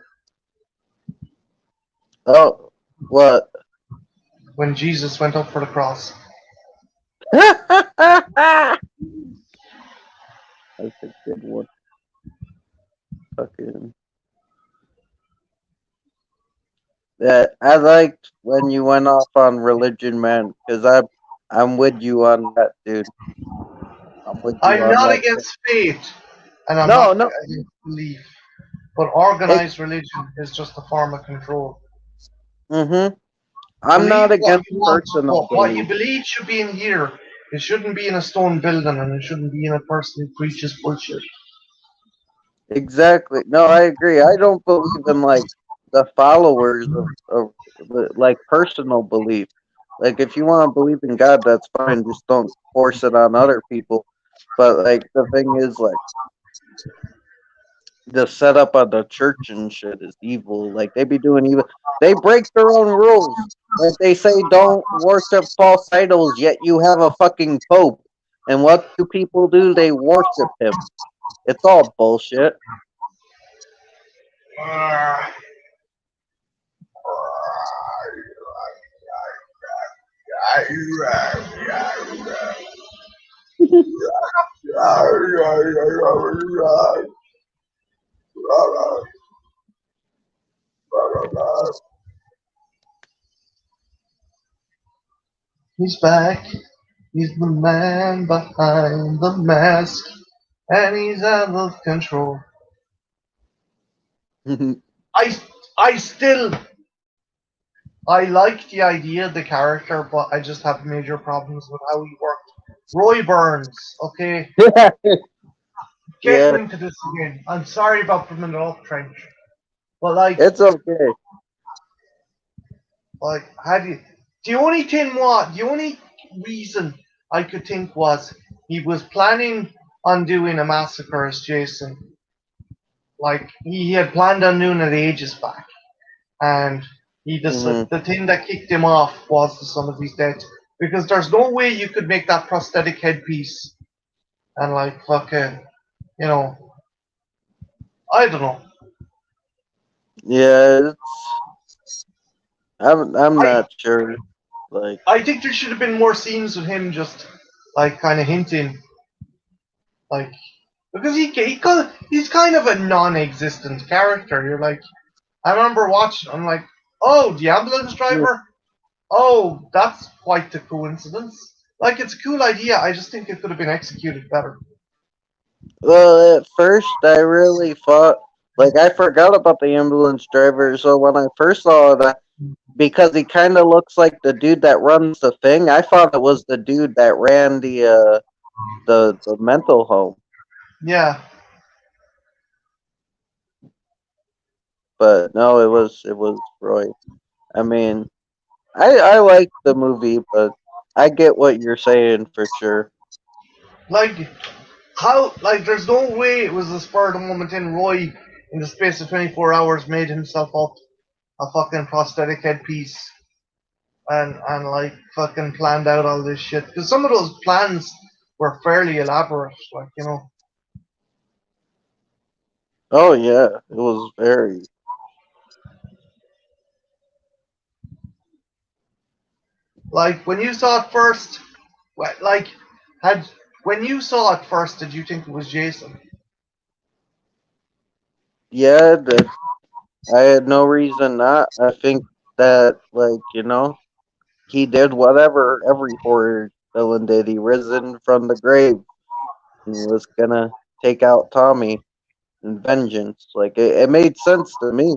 Oh, what? When Jesus went up for the cross. That's a good one. Fucking. Yeah, I liked when you went off on religion, man, because I'm with you on that, dude. I'm with you I'm on not that. against faith, and I'm No, not no, against belief. But organized religion is just a form of control. Mm-hmm. I'm Believe not what against you want. personal What you belief. believe should be in here. It shouldn't be in a stone building, and it shouldn't be in a person who preaches bullshit. Exactly. No, I agree. I don't believe in like the followers of like personal belief. Like if you want to believe in God, that's fine. Just don't force it on other people. But like the thing is, like the setup of the church and shit is evil. Like they be doing evil. They break their own rules. Like they say, don't worship false idols. Yet you have a fucking pope. And what do people do? They worship him. It's all bullshit. He's back. He's the man behind the mask, and he's out of control. I, I still, I like the idea of the character, but I just have major problems with how he worked. Roy Burns, okay, getting Yeah, into this again. I'm sorry about putting it off trench, but like, it's okay. how do you? The only reason I could think was he was planning on doing a massacre as Jason. Like he had planned on doing it ages back, and he just Hmm. the thing that kicked him off was the son of his death. Because there's no way you could make that prosthetic headpiece and like fucking, you know, I don't know. Yeah, I'm I not sure. Like, I think there should have been more scenes with him just like kind of hinting, like because he's kind of a non-existent character. You're like, I remember watching. I'm like, oh, the ambulance driver. Oh, that's quite the coincidence. Like, it's a cool idea. I just think it could have been executed better. well, at first I really thought, like, I forgot about the ambulance driver. So when I first saw it, because he kind of looks like the dude that runs the thing, I thought it was the dude that ran the mental home. Yeah, But no, it was Roy. I mean, I like the movie, but I get what you're saying for sure. like how like there's no way it was a spur of the moment in Roy in the space of 24 hours made himself up a fucking prosthetic headpiece and like fucking planned out all this shit because some of those plans were fairly elaborate, like Oh yeah, it was very. like when you saw it first, like had when you saw it first, did you think it was Jason? Yeah, that I had no reason not. I think that he did whatever every horror villain did. He risen from the grave and he was gonna take out Tommy in vengeance. Like it made sense to me.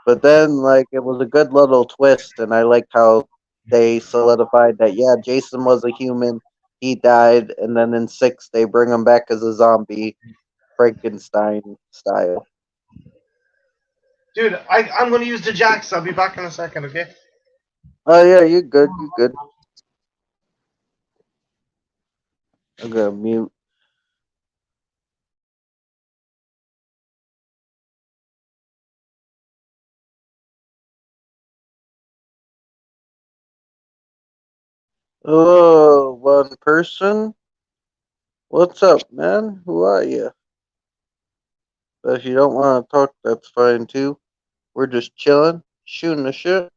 But then like it was a good little twist and I liked how they solidified that yeah, Jason was a human, he died, and then in six they bring him back as a zombie, Frankenstein style. Dude, I'm gonna use the jacks. I'll be back in a second, okay? Oh yeah, you good, you good. I'm gonna mute. Oh, one person? What's up, man? Who are you? But if you don't want to talk, that's fine too. We're just chilling, shooting the shit.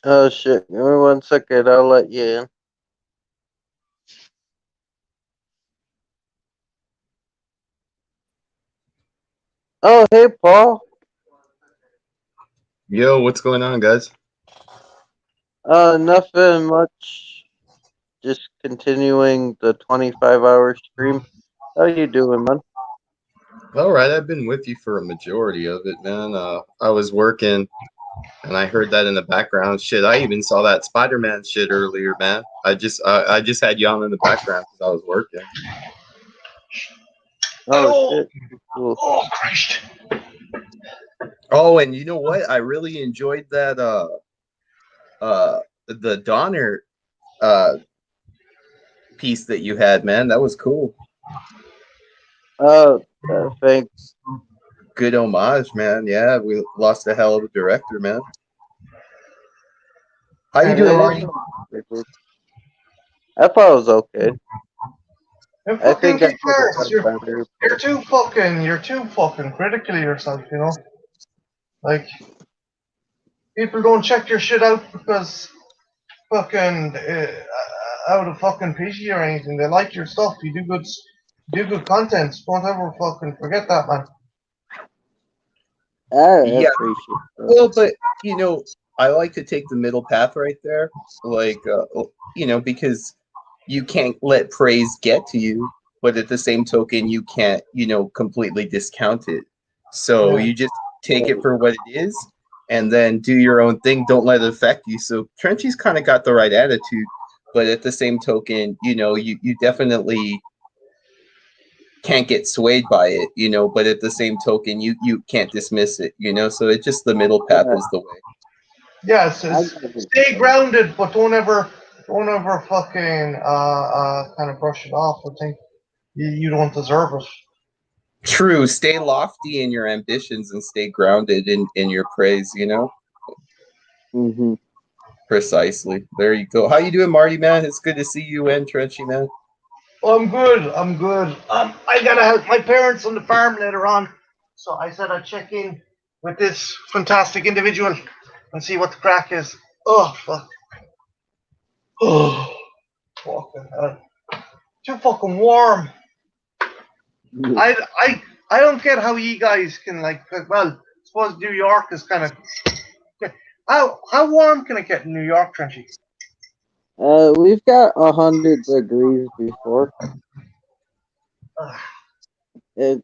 Oh shit! Give me 1 second. I'll let you in. Oh hey Paul. Yo, what's going on, guys? Nothing much. Just continuing the 25-hour stream. How you doing, man? All right, I've been with you for a majority of it, man. I was working and I heard that in the background. Shit, I even saw that Spider-Man shit earlier, man. I just had you on in the background because I was working. Oh Hello. shit! Cool. Oh Christ. Oh, and you know what? I really enjoyed that the Donner uh piece that you had, man. That was cool. Thanks. Good homage, man. Yeah, we lost a hell of a director, man. How you And doing, Yeah, Marty? I thought it was okay. and I fucking think I keep could have first. done better. You're too fucking critical of yourself, you know? Like people don't check your shit out because fucking out of fucking pity or anything. They like your stuff. You do good content. Don't ever fucking forget that, man. I Yeah, appreciate that. well, but you know, I like to take the middle path right there, like because you can't let praise get to you, but at the same token, you can't, completely discount it. So Yeah. you just take it for what it is, and then do your own thing. Don't let it affect you. So Trenchy's kind of got the right attitude, but at the same token, you definitely can't get swayed by it, but at the same token, you can't dismiss it, so it's just the middle path Yeah, is the way. Yeah, I get it. stay grounded, but don't ever fucking kind of brush it off or think you don't deserve it. True. Stay lofty in your ambitions and stay grounded in your praise, Mm-hmm. Precisely. There you go. How you doing, Marty, man? It's good to see you and Trenchy, man. I'm good. I'm good. I gotta help my parents on the farm later on, so I said I'd check in with this fantastic individual and see what the crack is. Oh fuck. Oh, fucking hell. Too fucking warm. I, I, I don't get how you guys can like. Well, I suppose New York is kind of. How warm can it get in New York, Trenchy? We've got 100 degrees before. It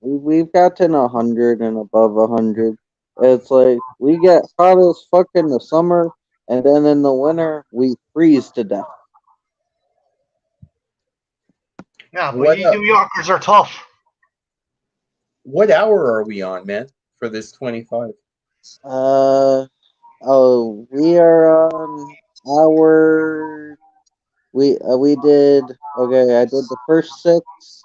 we've gotten 100 and above 100. It's like we get hot as fuck in the summer, and then in the winter we freeze to death. Yeah, but What you New Yorkers are tough. what hour are we on, man, for this 25? We are on our we did okay. I did the first six,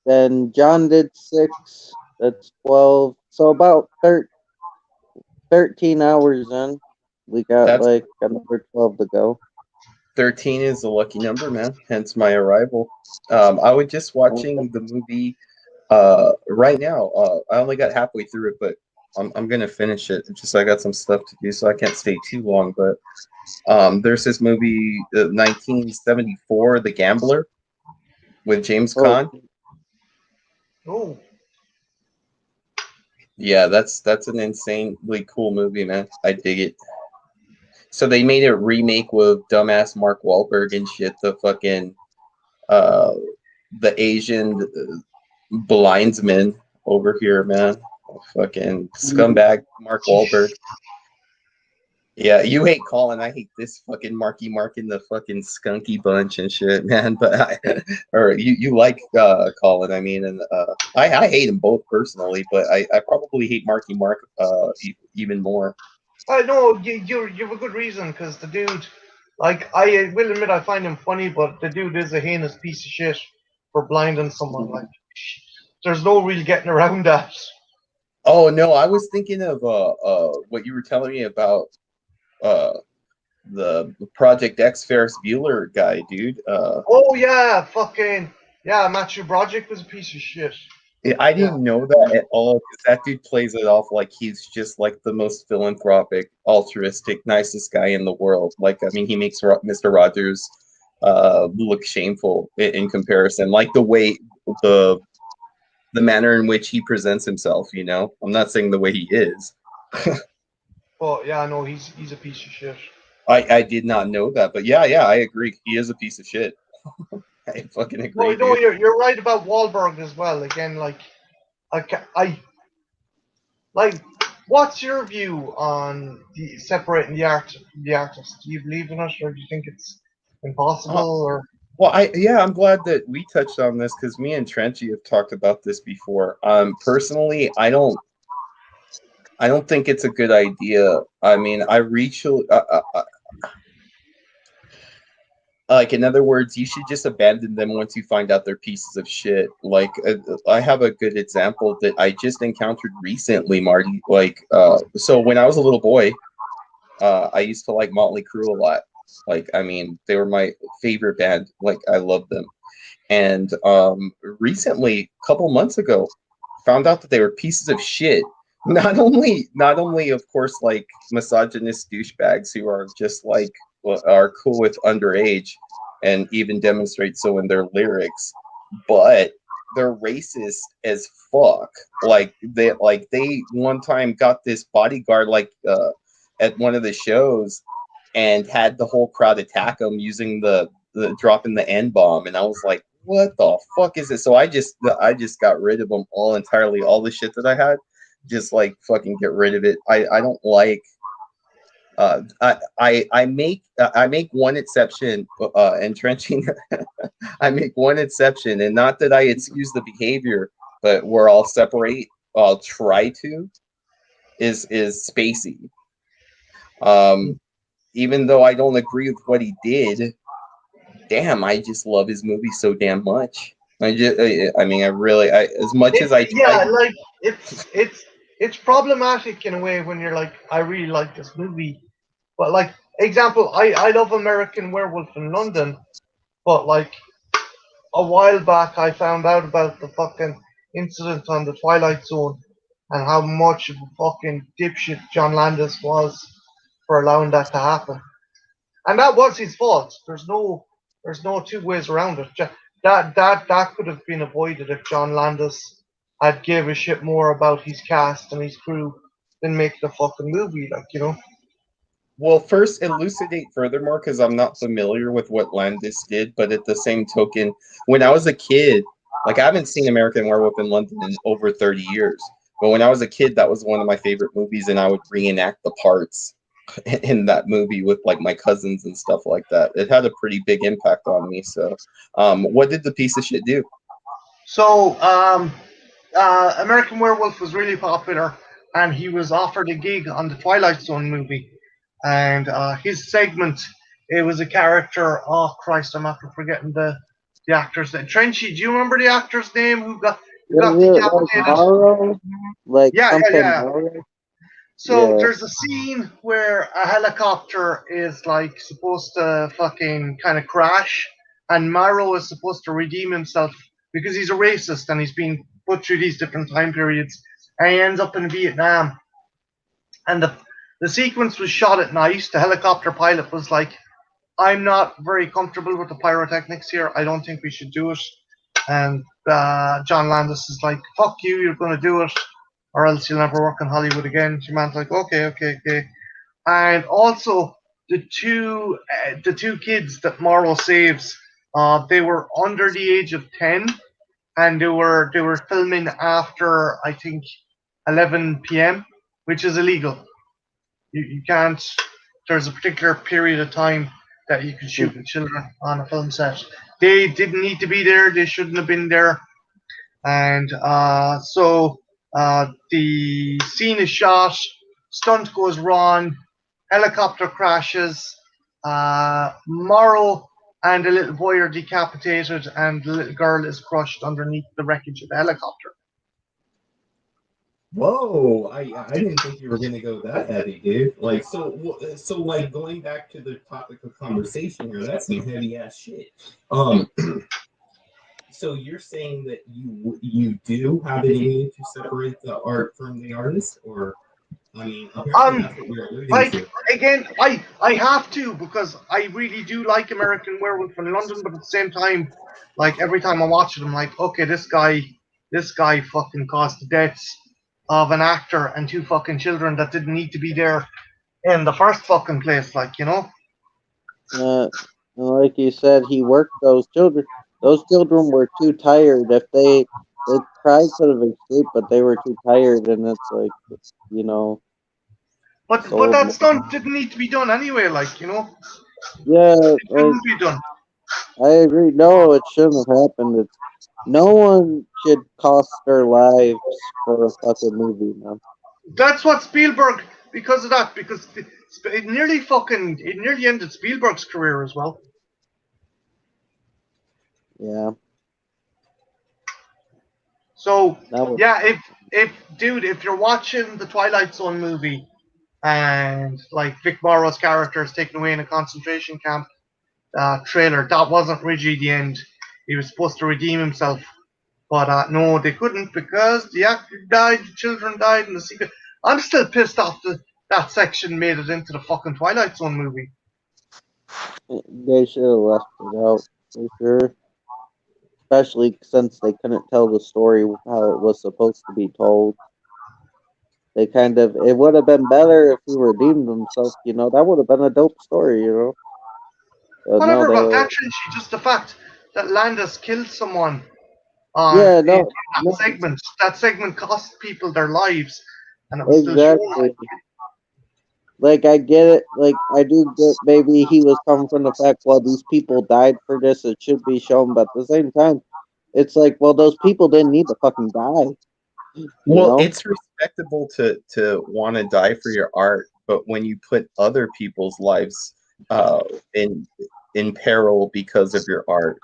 then John did six. That's 12. So about 13 hours in. We got That's like another 12 to go. 13 is a lucky number, man. Hence my arrival. I was just watching the movie right now. I only got halfway through it, but I'm gonna finish it. It's just I got some stuff to do, so I can't stay too long. But there's this movie, 1974, The Gambler, with James Oh, Caan. Oh, Yeah, that's an insanely cool movie, man. I dig it. So they made a remake with dumbass Mark Wahlberg and shit. The fucking uh, the Asian blindsman over here, man. Fucking scumbag Mark Wahlberg. Yeah, you hate Colin. I hate this fucking Marky Mark in the fucking skunky bunch and shit, man. But or you like Colin, I mean, and I hate them both personally, but I probably hate Marky Mark even more. I know you have a good reason because the dude, like I will admit I find him funny, but the dude is a heinous piece of shit for blinding someone. Like there's no real getting around that. Oh no, I was thinking of what you were telling me about uh the Project X Ferris Bueller guy, dude. Oh yeah, fucking yeah, Matthew Broderick was a piece of shit. I Yeah. didn't know that at all because that dude plays it off like he's just like the most philanthropic, altruistic, nicest guy in the world. Like, I mean, he makes Mr. Rogers look shameful in comparison. Like the the manner in which he presents himself. You know, I'm not saying the way he is. But yeah, no, he's a piece of shit. I did not know that, but yeah, I agree. He is a piece of shit. I fucking No, agree, no, dude. you're right about Wahlberg as well. Again, like I like. What's your view on the separating the artist? Do you believe in it, or do you think it's Uh, impossible? Or Well, I'm glad that we touched on this because me and Trenchy have talked about this before. Personally, I don't think it's a good idea. I mean, I reach like in other words, you should just abandon them once you find out they're pieces of shit. Like I have a good example that I just encountered recently, Marty. Like, so when I was a little boy, I used to like Motley Crue a lot. Like, I mean, they were my favorite band. Like, I loved them. And recently, a couple months ago, found out that they were pieces of shit. Not only, of course, like misogynist douchebags who are just like are cool with underage and even demonstrate so in their lyrics, but they're racist as fuck. They one time got this bodyguard at one of the shows and had the whole crowd attack him using the dropping the N bomb, and I was like, what the fuck is it? So I just got rid of them all entirely, all the shit that I had, just like fucking get rid of it. I don't like. I make one exception, entrenching. I make one exception, and not that I excuse the behavior, but where I'll separate, I'll try to, is Spacey. Even though I don't agree with what he did, damn, I just love his movie so damn much. I mean, as much as I yeah, tried. like it's problematic in a way when you're like, I really like this movie, but like example, I love American Werewolf in London, but like a while back I found out about the fucking incident on the Twilight Zone and how much of a fucking dipshit John Landis was for allowing that to happen. And that was his fault. There's no two ways around it. That could have been avoided if John Landis had gave a shit more about his cast and his crew than make the fucking movie, like, you know. Well, first elucidate furthermore, because I'm not familiar with what Landis did. But at the same token, when I was a kid, like I haven't seen American Werewolf in London in over 30 years. But when I was a kid, that was one of my favorite movies, and I would reenact the parts in that movie with like my cousins and stuff like that. It had a pretty big impact on me. So, what did the piece of shit do? So, American Werewolf was really popular, and he was offered a gig on the Twilight Zone movie. And his segment, it was a character. Oh Christ, I'm after forgetting the actor's name. Trenchy, do you remember the actor's name who got is it like decapitated? Morrow? Like Yeah, yeah, something yeah. Morrow? So Yeah. there's a scene where a helicopter is like supposed to fucking kind of crash, and Morrow is supposed to redeem himself because he's a racist and he's been put through these different time periods, and he ends up in Vietnam. And the sequence was shot at night. The helicopter pilot was like, "I'm not very comfortable with the pyrotechnics here. I don't think we should do it." And John Landis is like, "Fuck you, you're going to do it, or else you'll never work in Hollywood again." Man's like, "Okay, okay, okay." And also the two kids that Morrow saves, they were under the age of 10, and they were filming after I think 11 p.m., which is illegal. You can't. There's a particular period of time that you can shoot with children on a film set. They didn't need to be there. They shouldn't have been there. And so the scene is shot. Stunt goes wrong. Helicopter crashes. Morrow and the little boy are decapitated, and the little girl is crushed underneath the wreckage of the helicopter. Whoa, I didn't think you were gonna go that heavy, dude. Like, so like going back to the topic of conversation here, that's some heavy ass shit. So you're saying that you do have it in you to separate the art from the artist, or I mean, apparently that's what you're alluding Like to. again, I have to because I really do like American Werewolf in London, but at the same time, like every time I watch it, I'm like, okay, this guy fucking caused the deaths of an actor and two fucking children that didn't need to be there in the first fucking place, like, you know. Like you said, he worked those children. Those children were too tired. If they tried could have escaped, but they were too tired, and it's like, you know, But sold. that stunt didn't need to be done anyway, like, you know, Yeah, it like shouldn't be done. I agree. No, it shouldn't have happened. It's no one should cost their lives for a fucking movie, man. That's what Spielberg, because of that, because it nearly ended Spielberg's career as well. Yeah, So that was. yeah, if you're watching the Twilight Zone movie and like Vic Morrow's character is taken away in a concentration camp trailer, that wasn't really the end. He was supposed to redeem himself, but no, they couldn't because the actor died, the children died, and the secret. I'm still pissed off that that section made it into the fucking Twilight Zone movie. They should have left it out for sure. Especially since they couldn't tell the story how it was supposed to be told. They kind of. It would have been better if he redeemed himself. You know, that would have been a dope story. You know, but no, Whatever they about were. that trilogy, just the fact that Landis killed someone on Yeah, in no, that no, segment. That segment cost people their lives, and it was still shown. exactly. Like I get it. Like I do get maybe he was coming from the fact, well, these people died for this. It should be shown, but at the same time, it's like, well, those people didn't need to fucking die. You Well, know? it's respectable to want to die for your art, but when you put other people's lives uh, in in peril because of your art,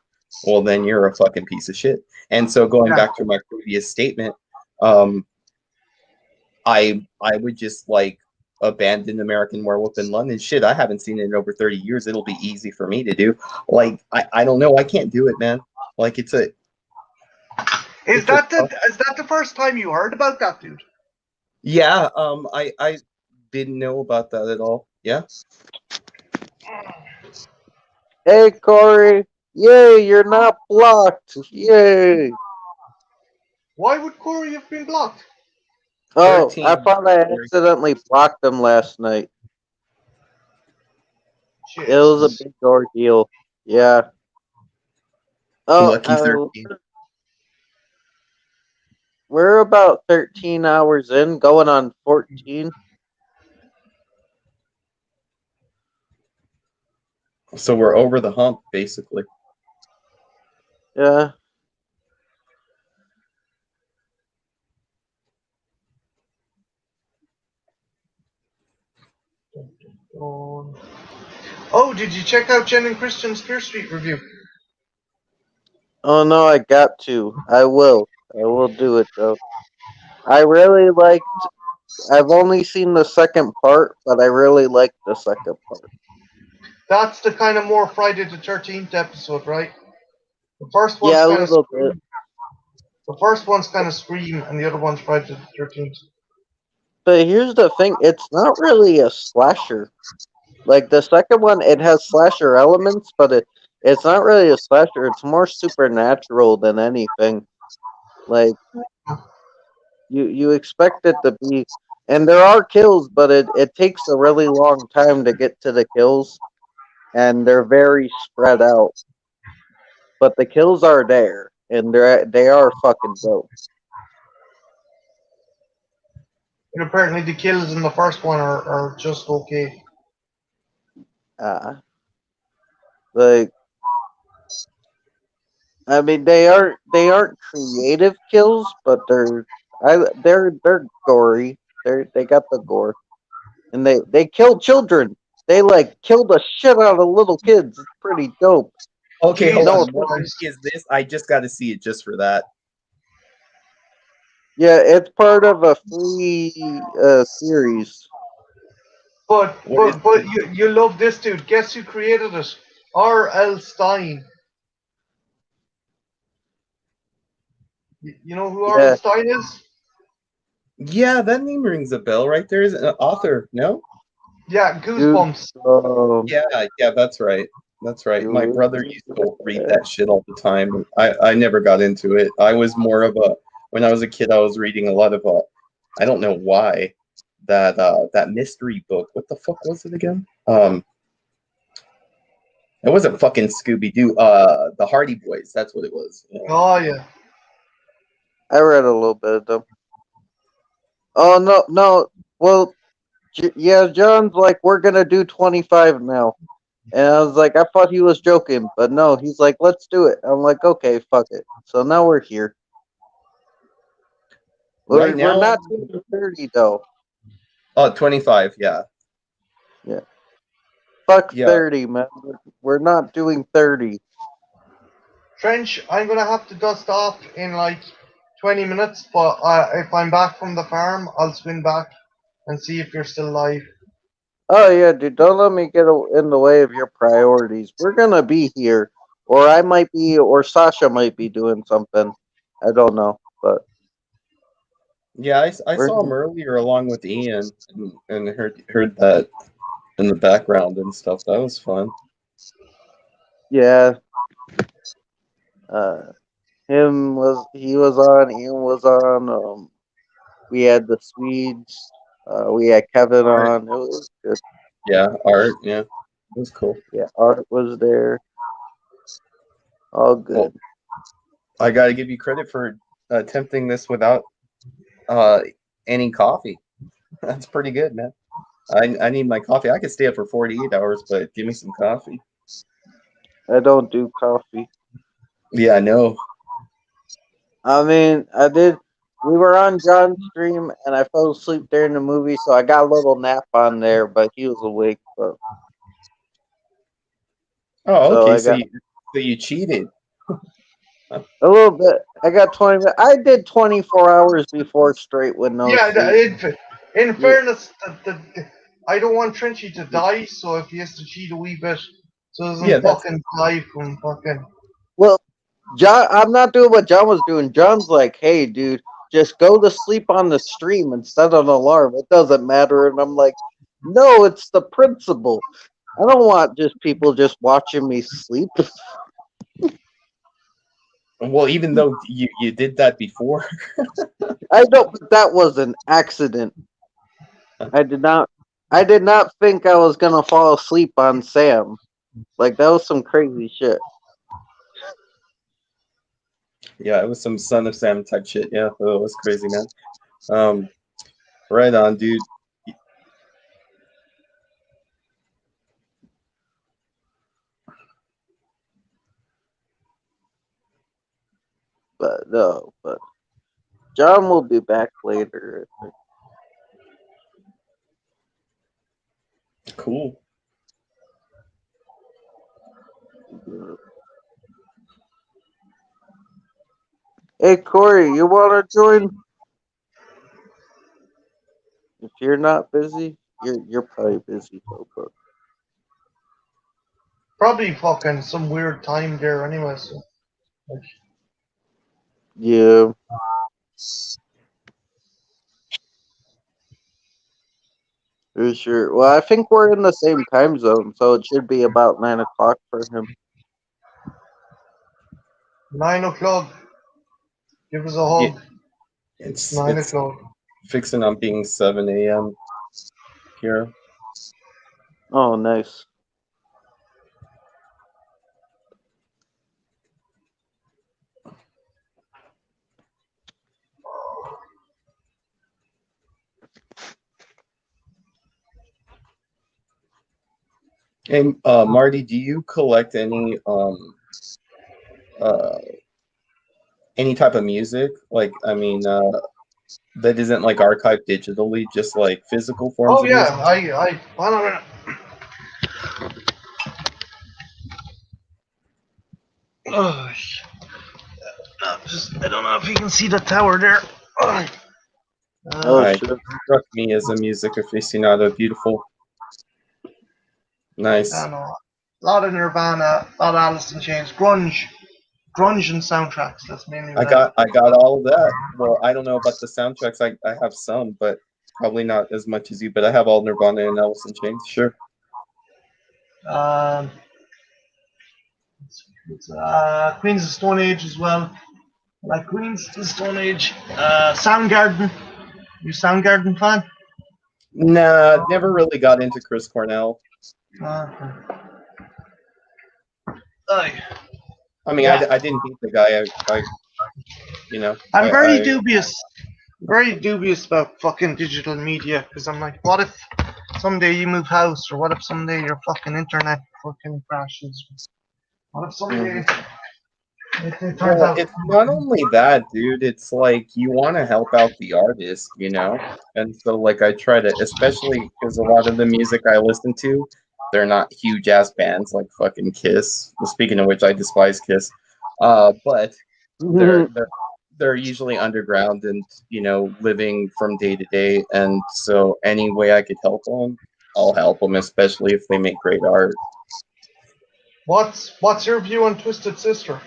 well, then you're a fucking piece of shit. And so, going Yeah. back to my previous statement, um, I would just like abandon American Werewolf in London. Shit, I haven't seen it in over 30 years. It'll be easy for me to do. Like, I don't know. I can't do it, man. Like, Is it's a that the first time you heard about that, dude? yeah. I didn't know about that at all. Yeah. Hey, Corey! Yay! You're not blocked! Yay! Why would Corey have been blocked? Oh, I 13. thought I accidentally blocked him last night. It was a Jesus. big ordeal. Yeah. Oh, Lucky 13. we're about 13 hours in, going on 14. So we're over the hump, basically. Yeah. Oh, did you check out Jen and Christian's Fear Street review? Oh no, I got to. I will. I will do it though. I really liked. I've only seen the second part, but I really like the second part. That's the kind of more Friday the 13th episode, right? The first one's Yeah, a kind of little bit. Scream. The first one's kind of Scream, and the other one's Friday the 13th. But here's the thing: it's not really a slasher. Like the second one, it has slasher elements, but it's not really a slasher. It's more supernatural than anything. Like you expect it to be, and there are kills, but it takes a really long time to get to the kills, and they're very spread out. But the kills are there, and they are fucking dope. And apparently, the kills in the first one are just okay. Uh, like I mean, they aren't creative kills, but they're gory. They got the gore, and they kill children. They like kill the shit out of little kids. It's pretty dope. Okay, hold Jesus No, on. What movie Christ. is this? I just got to see it just for that. yeah, it's part of a free series. But What is? but but you love this dude. Guess who created it? R.L. Stein. You know who R.L. Yeah, Stein is? Yeah, that name rings a bell right there. Is an author? No. Yeah, dude. Goosebumps. Yeah, that's right. That's right. My Dude, brother used to read that shit all the time. I never got into it. I was more of a when I was a kid. I was reading a lot of I don't know why that mystery book. What the fuck was it again? It wasn't fucking Scooby Doo. The Hardy Boys. That's what it was. Yeah. Oh yeah. I read a little bit of them. Oh no, no. Well, yeah, John's like, we're gonna do 25 now. And I was like, I thought he was joking, but no, he's like, let's do it. I'm like, okay, fuck it. So now we're here. Right We're now, not doing 30 though. 25. Yeah, Yeah. Fuck yeah. 30, man. We're not doing 30. Trench, I'm gonna have to dust off in like 20 minutes, but if I'm back from the farm, I'll swing back and see if you're still alive. Oh yeah, dude, don't let me get in the way of your priorities. We're gonna be here. Or I might be, or Sasha might be doing something. I don't know, but Yeah, I we're saw him earlier along with Ian and heard that in the background and stuff. That was fun. yeah. Uh, he was on, Ian was on. We had the Swedes. We had Kevin Art, on. It was good. yeah, art, yeah, it was cool. Yeah, Art was there. All Well, good. I got to give you credit for attempting this without uh any coffee. That's pretty good, man. I need my coffee. I could stay up for 48 hours, but give me some coffee. I don't do coffee. Yeah, I know. I mean, I did. We were on John's stream, and I fell asleep during the movie, so I got a little nap on there. But he was awake, Oh, so okay. I So got you cheated. a little bit. I got 20 minutes. I did 24 hours before straight with no Yeah, sleep. in Yeah. fairness, I don't want Trenchy to die, so if he has to cheat a wee bit, so he Yeah, doesn't that's fucking die from fucking. Well, John, I'm not doing what John was doing. John's like, "Hey, dude, just go to sleep on the stream and set an alarm. It doesn't matter." And I'm like, "No, it's the principle. I don't want just people just watching me sleep." well. Even though you did that before. I don't. But that was an accident. I did not. I did not think I was gonna fall asleep on Sam. Like that was some crazy shit. Yeah, it was some Son of Sam type shit. Yeah, oh, it was crazy, man. Um, right on, dude. But no. But John will be back later. Cool. Hey Corey, you wanna join? you're not busy, you're probably busy though, but Probably fucking some weird time there anyway. So like, yeah. For sure. Well, I think we're in the same time zone, so it should be about 9 o'clock for him. 9 o'clock. Give us a Yeah, hug. It's nine it's o'clock. fixing on being 7 a.m. here. Oh, nice. And Marty, do you collect uh any type of music? Like, I mean, that isn't like archived digitally, just like physical forms Oh of yeah, music? I hold on a minute. Oh, I don't know if you can see the tower there. Oh, Uh, I shit. struck me as a music aficionado. Beautiful, I nice. don't know. A lot of Nirvana, a lot of Alice in Chains, grunge and soundtracks. That's mainly what I got all of that. Well, I don't know about the soundtracks. I have some, but probably not as much as you. But I have all Nirvana and Alice in Chains. Sure. Um, Queens of Stone Age as well. I like Queens of Stone Age. Soundgarden. You Soundgarden fan? Nah, never really got into Chris Cornell. Uh, Aye. I mean, Yeah. I didn't hate the guy. You know, I'm very I dubious. Very dubious about fucking digital media because I'm like, what if someday you move house, or what if someday your fucking internet fucking crashes? What if someday it turns Well, out? it's not only that, dude. It's like you want to help out the artist, you know? And so, like, I try to, especially because a lot of the music I listen to, they're not huge ass bands like fucking Kiss. Well, speaking of which, I despise Kiss. But they're they're they're usually underground and living from day to day. And so, any way I could help them, I'll help them, especially if they make great art. What's your view on Twisted Sister?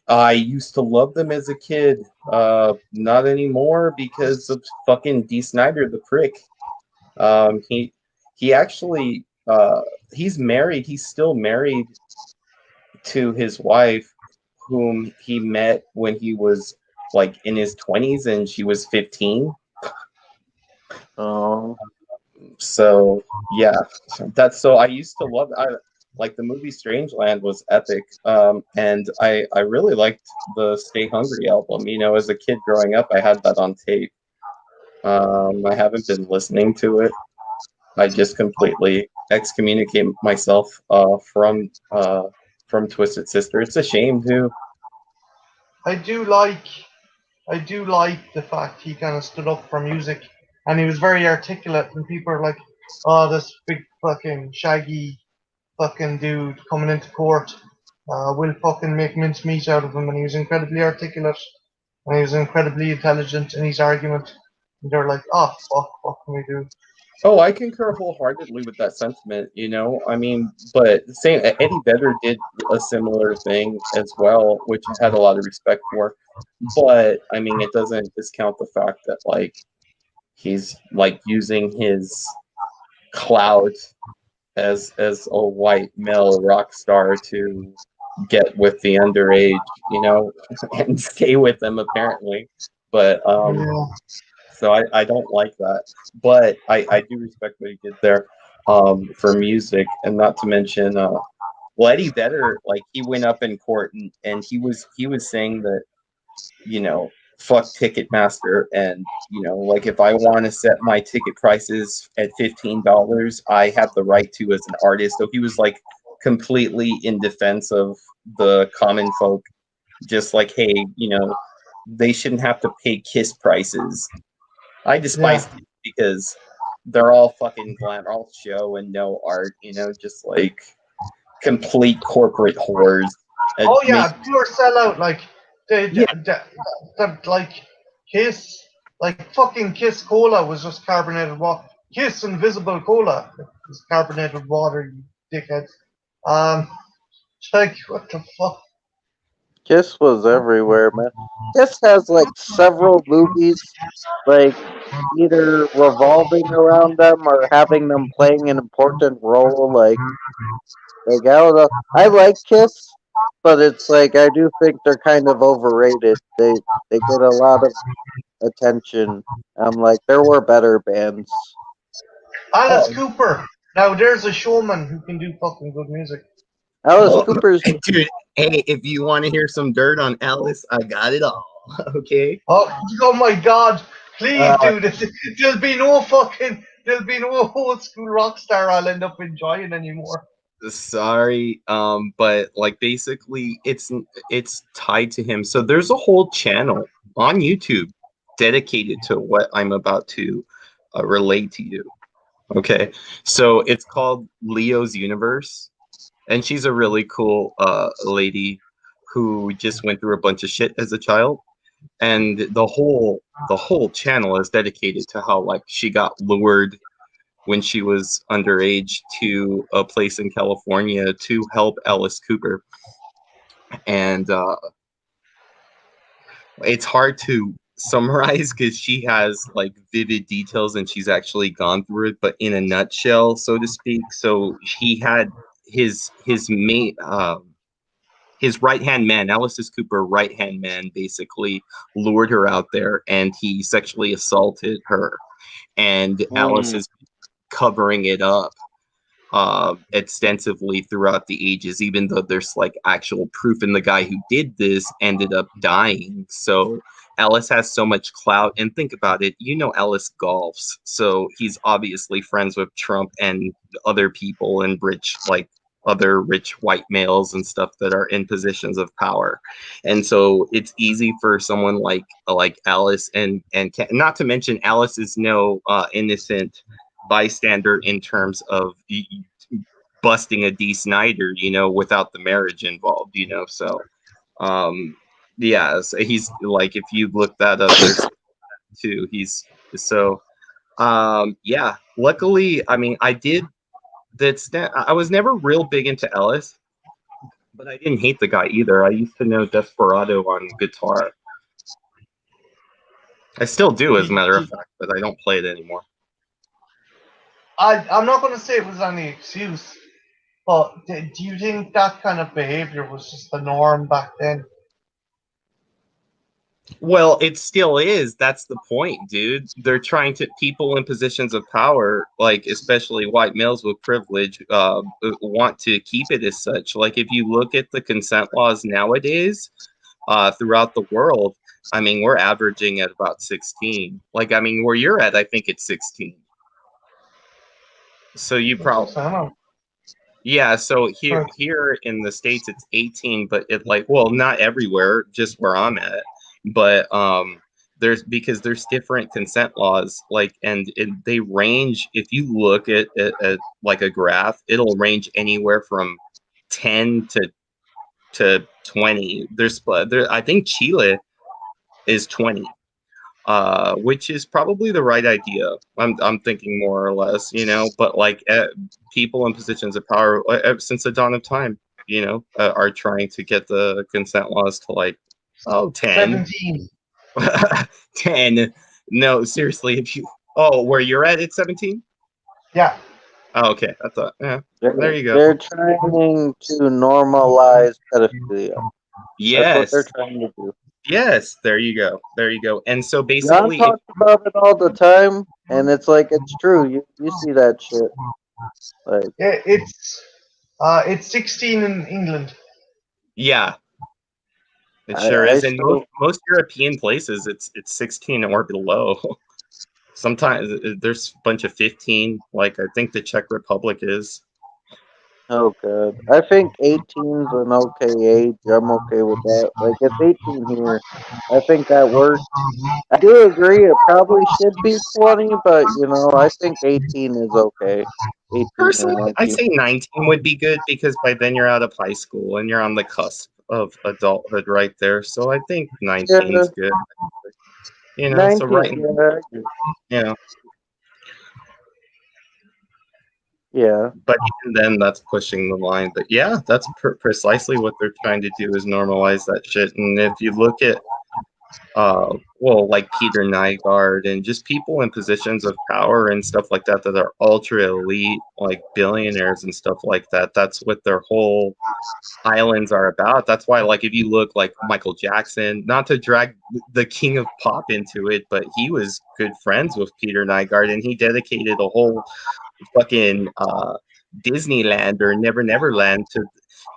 I used to love them as a kid. Not anymore because of fucking D. Snyder, the prick. He actually he's married. He's still married to his wife, whom he met when he was like in his 20s and she was 15. Oh. So yeah, that's so I used to love. I like the movie Strangeland was epic, and I really liked the Stay Hungry album. As a kid growing up, I had that on tape. I haven't been listening to it. I just completely excommunicate myself from Twisted Sister. It's a shame too. I do like I do like the fact he kind of stood up for music, and he was very articulate. And people are like, "Oh, this big fucking shaggy fucking dude coming into court, will fucking make mincemeat out of him." And he was incredibly articulate, and he was incredibly intelligent in his argument. And they're like, "Oh fuck, what can we do?" Oh, I concur wholeheartedly with that sentiment, I mean, but same Eddie Vedder did a similar thing as well, which I had a lot of respect for. But I mean, it doesn't discount the fact that like he's like using his clout as a white male rock star to get with the underage, and stay with them apparently. But Yeah. so I don't like that, but I do respect what he did there for music, and not to mention, well, Eddie Vedder, like he went up in court and he was saying that fuck Ticketmaster, and like if I want to set my ticket prices at $15, I have the right to as an artist. So he was like completely in defense of the common folk, just like, hey, they shouldn't have to pay Kiss prices. I despise Yeah. kids because they're all fucking glam, all show and no art, just like complete corporate whores. It Oh make yeah, pure sellout. Like yeah, like Kiss. Like fucking Kiss Cola was just carbonated water. Kiss Invisible Cola is carbonated water, you dickheads. Like what the fuck? Kiss was everywhere, man. Kiss has like several movies, like either revolving around them or having them playing an important role. Like I don't know. I like Kiss, but it's like I do think they're kind of overrated. They get a lot of attention. I'm like there were better bands. Alice Oh, Cooper. Now there's a showman who can do fucking good music. Alice oh, Cooper's dude. Hey, if you want to hear some dirt on Alice, I got it all. Okay. Oh my god! Please, Uh, dude. There'll be no old school rock star I'll end up enjoying anymore. sorry, but like basically, it's tied to him. So there's a whole channel on YouTube dedicated to what I'm about to relate to you. Okay, so it's called Leo's Universe, and she's a really cool lady who just went through a bunch of shit as a child, and the whole channel is dedicated to how like she got lured when she was underage to a place in California to help Alice Cooper, and it's hard to summarize because she has like vivid details and she's actually gone through it, but in a nutshell, so to speak. So he had his main his right hand man, Alice Cooper right hand man, basically lured her out there and he sexually assaulted her, and Alice mm, is covering it up extensively throughout the ages, even though there's like actual proof. And the guy who did this ended up dying. So Ellis has so much clout. And think about it, Ellis golfs. So he's obviously friends with Trump and other people and rich, like other rich white males and stuff that are in positions of power. And so it's easy for someone like Alice and not to mention Alice is no innocent bystander in terms of busting a D. Snyder, without the marriage involved, So, yeah, so he's like, if you look that up, there's two. He's so, yeah. Luckily, I mean, I did. I was never real big into Ellis, but I didn't hate the guy either. I used to know Desperado on guitar. I still do, as a matter of fact, but I don't play it anymore. I'm not going to say it was any excuse, but do you think that kind of behavior was just the norm back then? Well, it still is. That's the point, dude. They're trying to people in positions of power, like especially white males with privilege, want to keep it as such. Like if you look at the consent laws nowadays, throughout the world, I mean, we're averaging at about 16. Like, I mean, where you're at, I think it's 16. So you probably yeah, so here in the States it's 18, but it like well, not everywhere, just where I'm at. But there's different consent laws, like and they range. If you look at like a graph, it'll range anywhere from 10 to 20. I think Chile is 20, which is probably the right idea. I'm thinking more or less, but like people in positions of power since the dawn of time, are trying to get the consent laws to like 10. 17. 10. No, seriously, if you where you're at, it's 17. Yeah. Oh, okay. I thought, yeah, there you go. they're trying to normalize pedophilia. That's what they're Yes. trying to do. Yes, there you go. There you go. And so John basically, talks about it all the time, and it's like it's true. You see that shit. Like It's 16 in England. yeah, it I, sure I is. In most still most European places, it's 16 or below. Sometimes there's a bunch of 15. Like I think the Czech Republic is. oh god. I think 18's an okay age. I'm okay with that. Like it's 18 here. I think that works. I do agree it probably should be 20, but I think 18 is okay. 18 or Personally, I'd 19. say 19 would be good because by then you're out of high school and you're on the cusp of adulthood right there. So I think Yeah, 19's good. You know, so 90s, right, yeah, I agree. you know, Yeah. but even then, that's pushing the line. But yeah, that's precisely what they're trying to do is normalize that shit. And if you look at well, like Peter Nygaard and just people in positions of power and stuff like that that are ultra elite, like billionaires and stuff like that. That's what their whole islands are about. That's why, like, if you look like Michael Jackson, not to drag the king of pop into it, but he was good friends with Peter Nygaard, and he dedicated a whole fucking Disneyland or Never Never Land to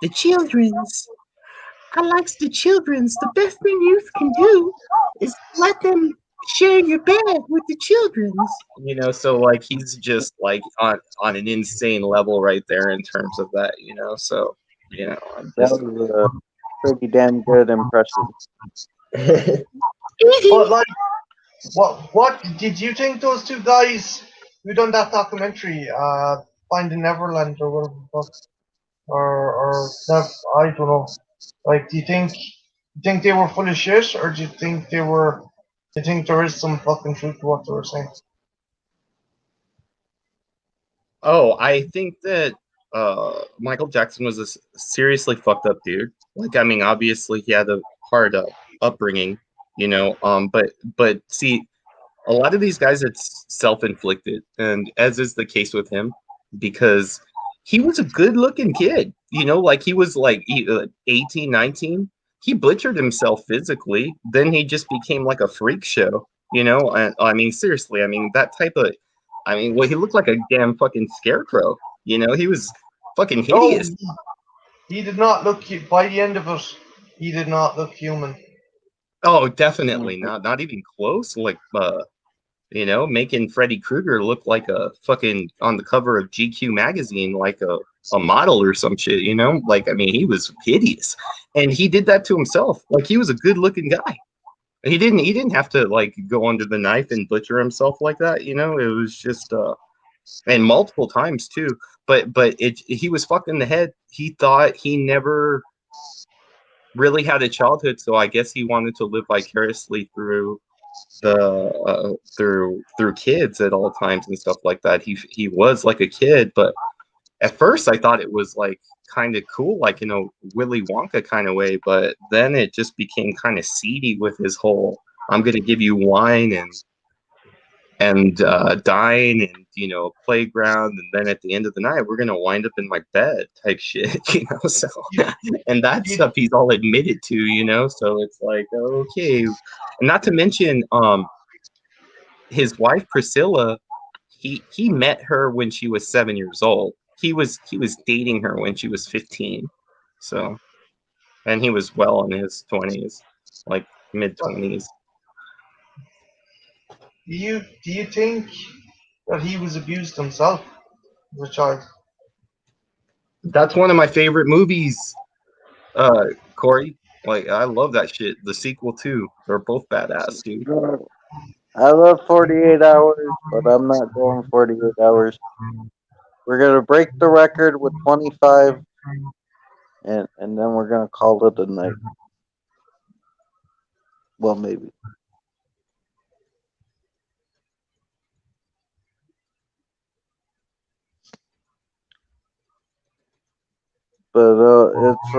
the children's. I likes the children's. The best thing youth can do is let them share your bed with the children's. You know, so like he's just like on an insane level right there in terms of that. You know, so you know, I'm That just was a pretty damn good impression. But like, what did you think those two guys who done that documentary, Finding Neverland or whatever the fuck, or I don't know. Like, do you think they were full of shit, or do you think they were? Do you think there is some fucking truth to what they were saying? Oh, I think that Michael Jackson was a seriously fucked up dude. Like, I mean, obviously he had a hard upbringing, you know. But see, a lot of these guys, it's self-inflicted, and as is the case with him, because he was a good-looking kid. You know, like he was like 18, 19. He butchered himself physically. Then he just became like a freak show. You know, and I mean, seriously, I mean that type of I mean, well, he looked like a damn fucking scarecrow. You know, he was fucking Oh, hideous. he did not look. By the end of it, he did not look human. Oh, definitely Mhm. not even close. Like, you know, making Freddy Krueger look like a fucking on the cover of GQ magazine, like a model or some shit. You know, like I mean, he was hideous, and he did that to himself. Like, he was a good looking guy. He didn't have to like go under the knife and butcher himself like that. You know, it was just and multiple times too. But he was fucked in the head. He thought he never really had a childhood, so I guess he wanted to live vicariously through the through kids at all times and stuff like that. He was like a kid, but at first I thought it was like kind of cool, like in a Willy Wonka kind of way, but then it just became kind of seedy with his whole I'm gonna give you wine and dine and you know playground and then at the end of the night we're gonna wind up in my bed type shit. You know, so You, and that you, stuff he's all admitted to, you know, so it's like okay. And not to mention his wife Priscilla, he met her when she was 7 years old. He was dating her when she was 15. So and he was well in his 20s, like mid 20s. do you think that he was abused himself as a child? That's one of my favorite movies, Corey. Like I love that shit. The sequel too. They're both badass, dude. I love 48 hours, but I'm not going 48 hours. We're going to break the record with 25, and then we're going to call it a night. Well, maybe. But it's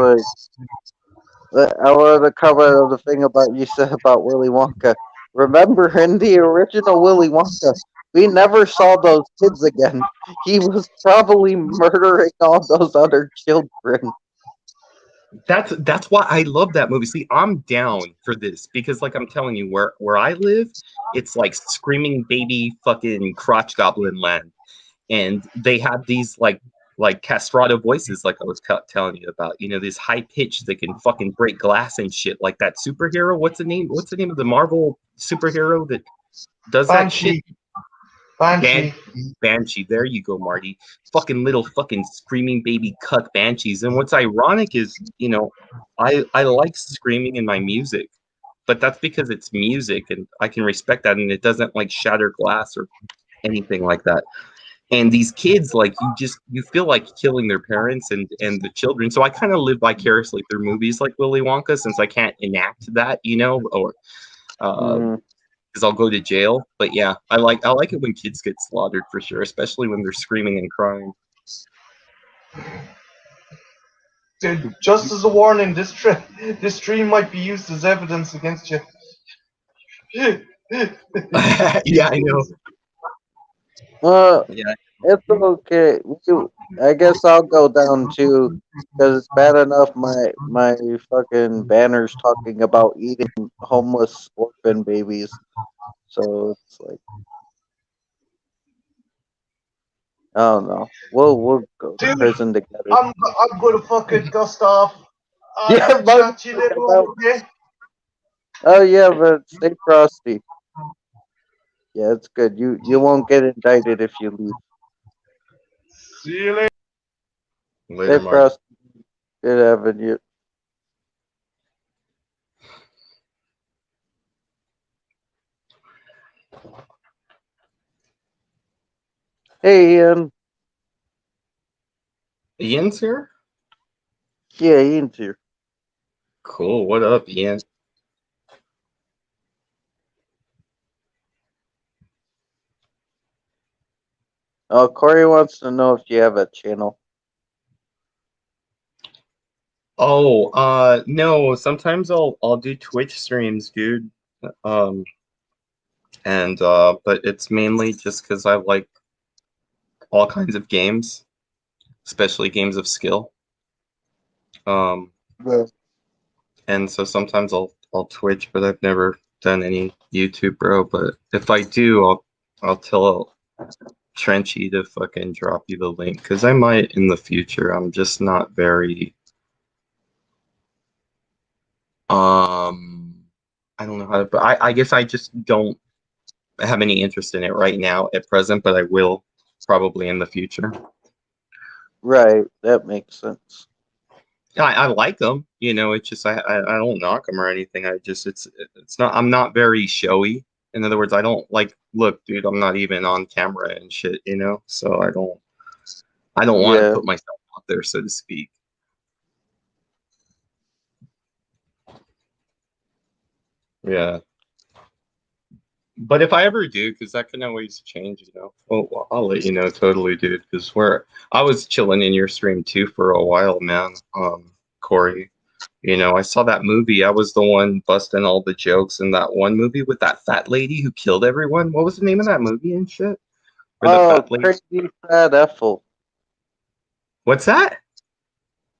like, I wanted to comment on the thing about you said about Willy Wonka. Remember, in the original Willy Wonka, we never saw those kids again. He was probably murdering all those other children. That's why I love that movie. See, I'm down for this because like I'm telling you, where I live, it's like screaming baby fucking crotch goblin land. And they have these like castrato voices like I was telling you about, you know, this high pitch that can fucking break glass and shit like that superhero. What's the name of the Marvel superhero that does that shit? Banshee, Banshee. Ban- Banshee. There you go, Marty. Fucking little fucking screaming baby cuck banshees. And what's ironic is, you know, I like screaming in my music, but that's because it's music and I can respect that and it doesn't like shatter glass or anything like that. And these kids, like you feel like killing their parents and the children. So I kind of live vicariously through movies like Willy Wonka since I can't enact that, you know, or uh, Mm. because I'll go to jail. But yeah, I like it when kids get slaughtered for sure, especially when they're screaming and crying. Dude, just as a warning, this stream might be used as evidence against you. Yeah, I know. Well, Yeah, it's okay. I guess I'll go down too, because it's bad enough my fucking banners talking about eating homeless orphan babies. So it's like, I don't know. We'll go to Dude, prison together. I'm gonna fucking dust off. Yeah, I'll Mike. chat to you later on, okay? Oh yeah, but stay frosty. Yeah, it's good. You won't get indicted if you leave. See you later. Stay later, Mark. frosty. Good having you. Hey Ian. Ian's here. Yeah, Ian's here. Cool. What up, Ian? Oh, Corey wants to know if you have a channel. Oh, no. Sometimes I'll do Twitch streams, dude. Um, and but it's mainly just because I like all kinds of games, especially games of skill. Um, Yeah. and so sometimes I'll Twitch, but I've never done any YouTube, bro. But if I do, I'll tell Trenchy to fucking drop you the link because I might in the future. I'm just not very I don't know how to, but I guess I just don't have any interest in it right now at present, but I will probably in the future. Right, that makes sense. I like them, it's just I don't knock them or anything. It's not, I'm not very showy. In other words, I don't like, look, dude, I'm not even on camera and shit, so I don't want to Yeah. put myself out there, so to speak. Yeah. But if I ever do, because that can always change. Well, I'll let you know totally, dude. Because I was chilling in your stream too for a while, man. Corey, I saw that movie. I was the one busting all the jokes in that one movie with that fat lady who killed everyone. What was the name of that movie and shit? Or the Oh, fat lady? crazy fat Ethel. What's that?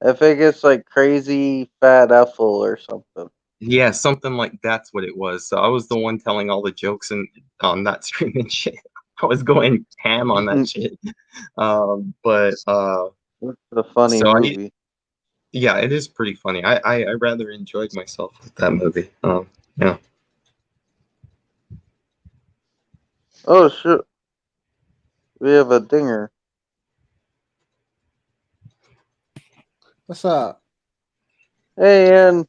I think it's like crazy fat Ethel or something. Yeah, something like that's what it was. So I was the one telling all the jokes on that stream and shit. I was going ham on that shit. But It's a funny so movie. yeah, it is pretty funny. I rather enjoyed myself with that movie. Yeah. Oh shit, we have a dinger. What's up? Hey, Ian.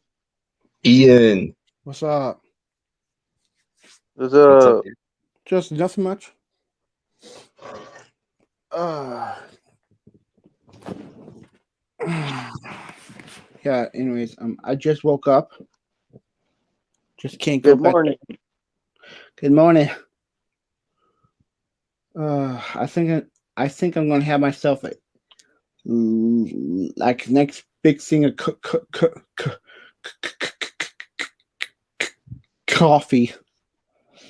Ian, What's up? There's what's up, a dude? Just nothing much. Uh, yeah. Anyways, I just woke up. Just can't go good back. morning. Good morning. I think I'm gonna have myself like next big thing of coffee.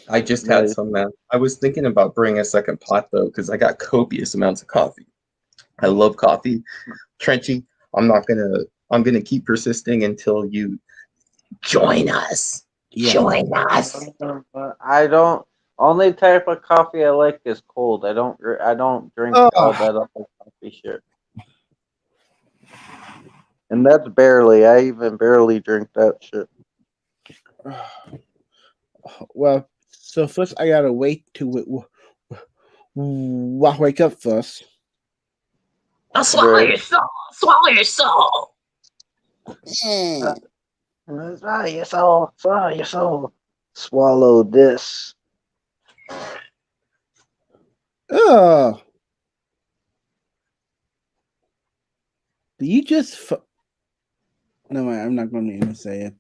I just had Nice. some, man. I was thinking about bringing a second pot though, because I got copious amounts of coffee. I love coffee. Trenchy, I'm gonna keep persisting until you join us. Yeah. Join us. I don't. Only type of coffee I like is cold. I don't drink all that other coffee shit. And that's barely. I even barely drink that shit. Well, so first I gotta wait to wake up first. I'll swallow Right. your soul. Swallow your soul. Swallow your soul. Swallow your soul. Swallow this. Oh, do you just? No, I'm not going to even say it.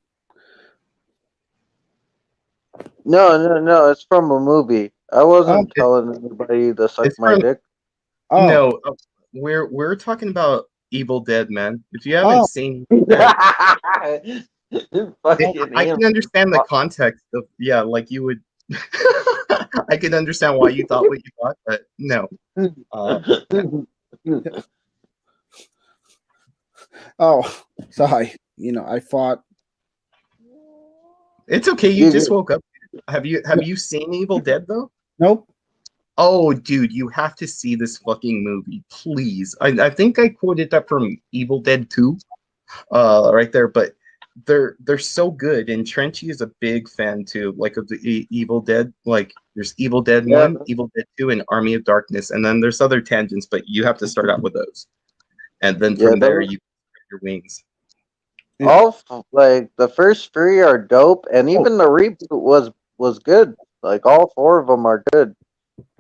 No. It's from a movie. I Oh, wasn't telling anybody to suck It's my from dick. oh, no. We're talking about Evil Dead, man. If you haven't oh. seen Dead, Fucking I him. can understand the context of like you would. I can understand why you thought what you thought, but no. Yeah. Oh, sorry. I thought. It's okay. You just You- woke up. Have you seen Evil Dead though? Nope. Oh, dude, you have to see this fucking movie, please. I think I quoted that from Evil Dead 2, right there, but they're so good, and Trenchy is a big fan too, like of the Evil Dead. Like there's Evil Dead yeah, 1, Evil Dead 2, and Army of Darkness, and then there's other tangents, but you have to start out with those, and then yeah. from there Those you spread your wings. Yeah. like the first three are dope, and Oh, even the reboot was good. Like all four of them are good,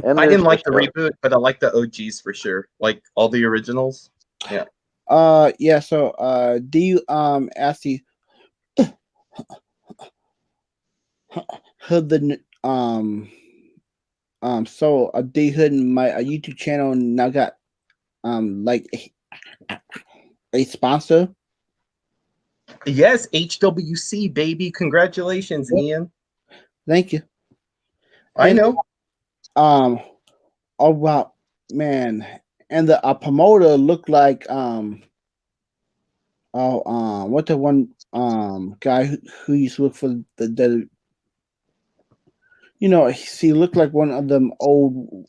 and I they're didn't like the still reboot, but I like the OGs for sure, like all the originals. Yeah. Yeah. So, do you actually heard the so D Hood my YouTube channel now got like a sponsor. Yes, HWC baby. Congratulations, Yep. Ian. Thank you. I And know. um oh wow, man, and the promoter looked like what the one guy who used to look for the he looked like one of them old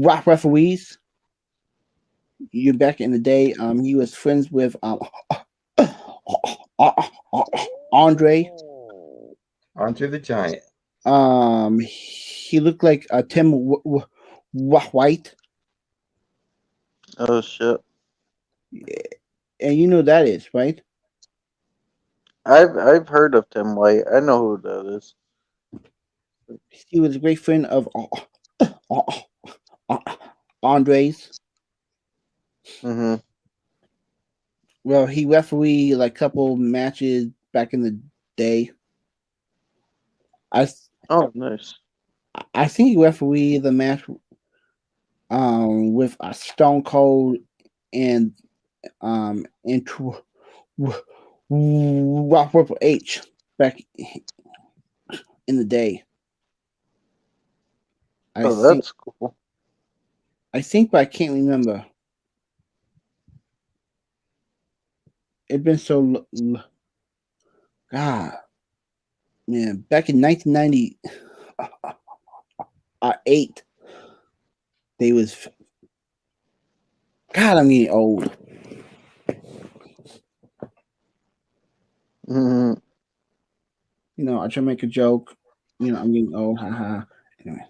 rock referees. You back in the day, he was friends with Andre. Andre the Giant. He looked like Tim White, oh shit. and you know that is right. I've heard of Tim White. I know who that is. He was a great friend of Andre's. Mm-hmm. Well, he refereed like a couple matches back in the day. I Oh, nice. I think he refereed the match with Stone Cold and Rock Triple H back in the day. I Oh, think that's cool. but I can't remember. It's been so God, man, back in 1998, they was God. I'm getting old. Mm-hmm. I try to make a joke. I'm getting old. Haha. Anyway,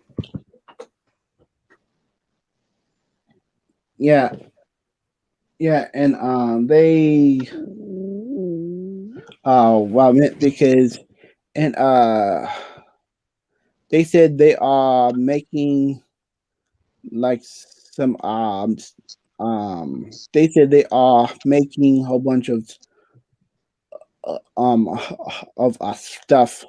yeah, yeah, and wow, because and they said they are making like some they said they are making a whole bunch uh, um stuff.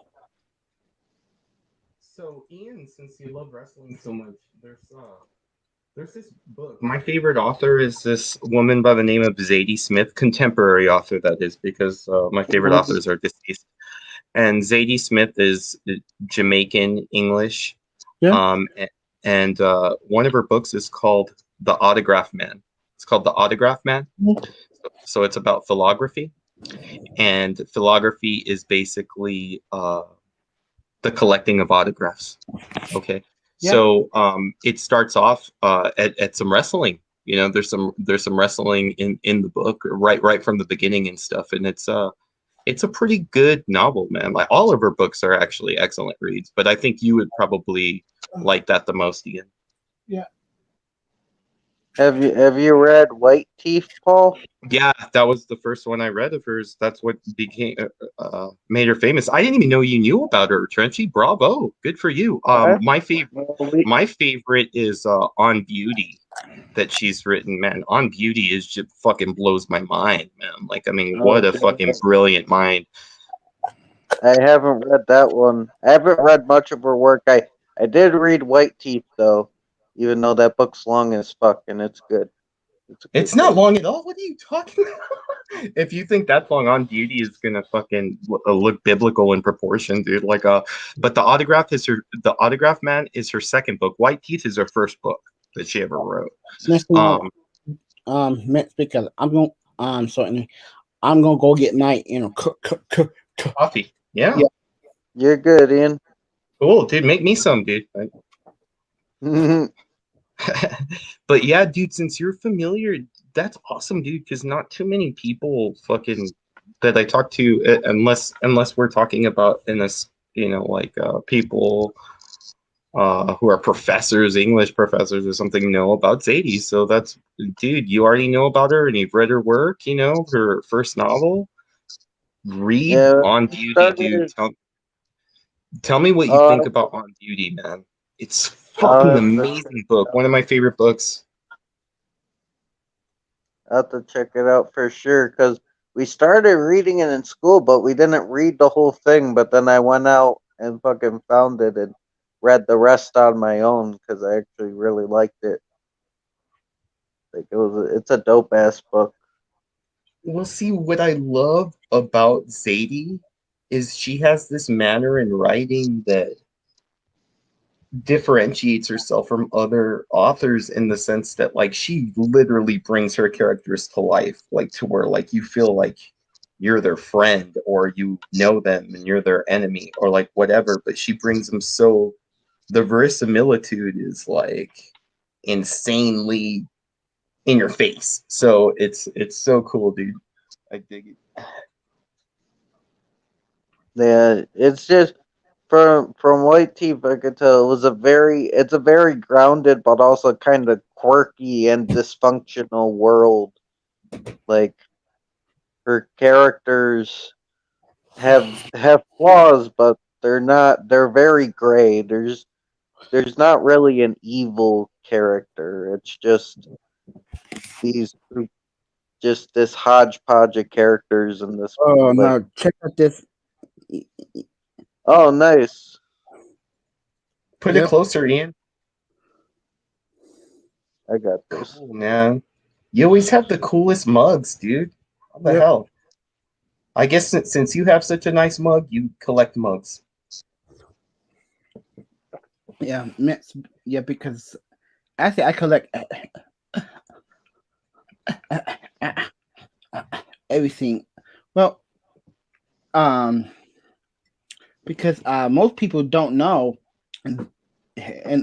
So, Ian, since you love wrestling so much, there's this book. My favorite author is this woman by the name of Zadie Smith, contemporary author, that is, because my favorite authors are deceased. And Zadie Smith is Jamaican English. Yeah. And one of her books is called The Autograph Man. It's called The Autograph Man. So it's about philography. And philography is basically the collecting of autographs. Okay. Yeah. So it starts off at some wrestling. There's some wrestling in the book right from the beginning and stuff, and it's a pretty good novel, man. Like all of her books are actually excellent reads, but I think you would probably like that the most, Ian. Yeah. Have you read White Teeth, Paul? Yeah, that was the first one I read of hers. That's what became made her famous. I didn't even know you knew about her, Trenchy. Bravo, good for you. What? My favorite, Well, we, my favorite is On Beauty that she's written. Man, On Beauty is just fucking blows my mind, man. Like, I mean, what a fucking okay. brilliant mind. I haven't read that one. I haven't read much of her work. I did read White Teeth though, even though that book's long as fuck and it's good. It's a good It's not book. long at all. What are you talking about? If you think that long, On Beauty is gonna fucking look biblical in proportion, dude. Like but the Autograph Man is her second book. White Teeth is her first book that she ever wrote. Mr. Um, Mitch, because certainly I'm gonna go get my Coffee. Yeah, yeah. You're good, Ian. cool, dude. Make me some, dude. But yeah, dude, since you're familiar, that's awesome, dude. Because not too many people fucking that I talk to, unless we're talking about in this, like people who are professors, English professors or something, know about Zadie. So that's, dude, you already know about her and you've read her work. Her first novel. Read Yeah, On we Beauty, dude. started. Tell me what you Uh, think about On Beauty, man. It's fucking I'll have to check amazing it book. One out. of my favorite books. I'll have to check it out for sure because we started reading it in school, but we didn't read the whole thing. But then I went out and fucking found it and read the rest on my own because I actually really liked it. Like it's a dope ass book. Well, see, what I love about Zadie is she has this manner in writing that differentiates herself from other authors in the sense that, like, she literally brings her characters to life, like, to where, like, you feel like you're their friend or you know them and you're their enemy or, like, whatever. But she brings them so the verisimilitude is, like, insanely in your face. So it's so cool, dude. I dig it. Yeah, it's just from White Teeth, I could tell it's a very grounded but also kind of quirky and dysfunctional world. Like her characters have flaws, but they're very gray. There's not really an evil character. It's these just this hodgepodge of characters in this Oh like no! Check out this. oh nice. Put it Yep. closer, Ian. I got this. Cool, man. You always have the coolest mugs, dude. What the Yep. hell? I guess since you have such a nice mug, you collect mugs. Yeah. Yeah. Because actually, I collect everything. Well, um, because most people don't know, and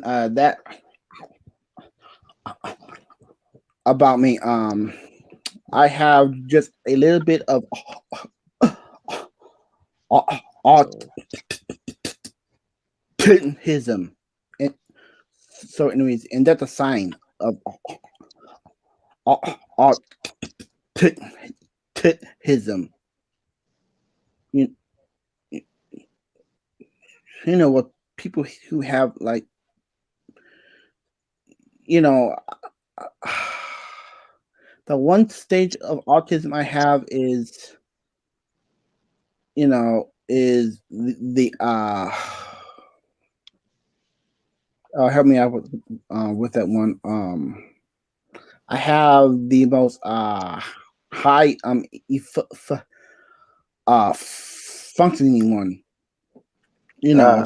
that about me. I have just a little bit of autism, and so anyways, and that's a sign of autism. You, you know what people who have like you know the one stage of autism I have is the help me out with that one. I have the most high functioning one. You know,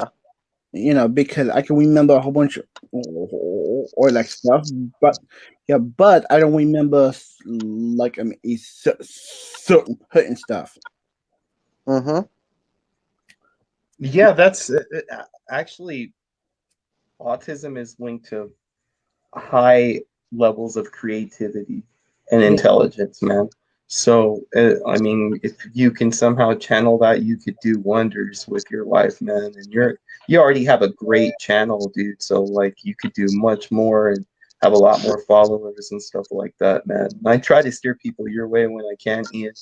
Ah, because I can remember a whole bunch of or like stuff, but yeah, but I don't remember like certain stuff. mm-hmm. Yeah, that's actually autism is linked to high levels of creativity and Yeah, intelligence, man. So, I mean, if you can somehow channel that, you could do wonders with your life, man. And you already have a great channel, dude. So, like, you could do much more. And have a lot more followers and stuff like that, man. And I try to steer people your way when I can, Ian.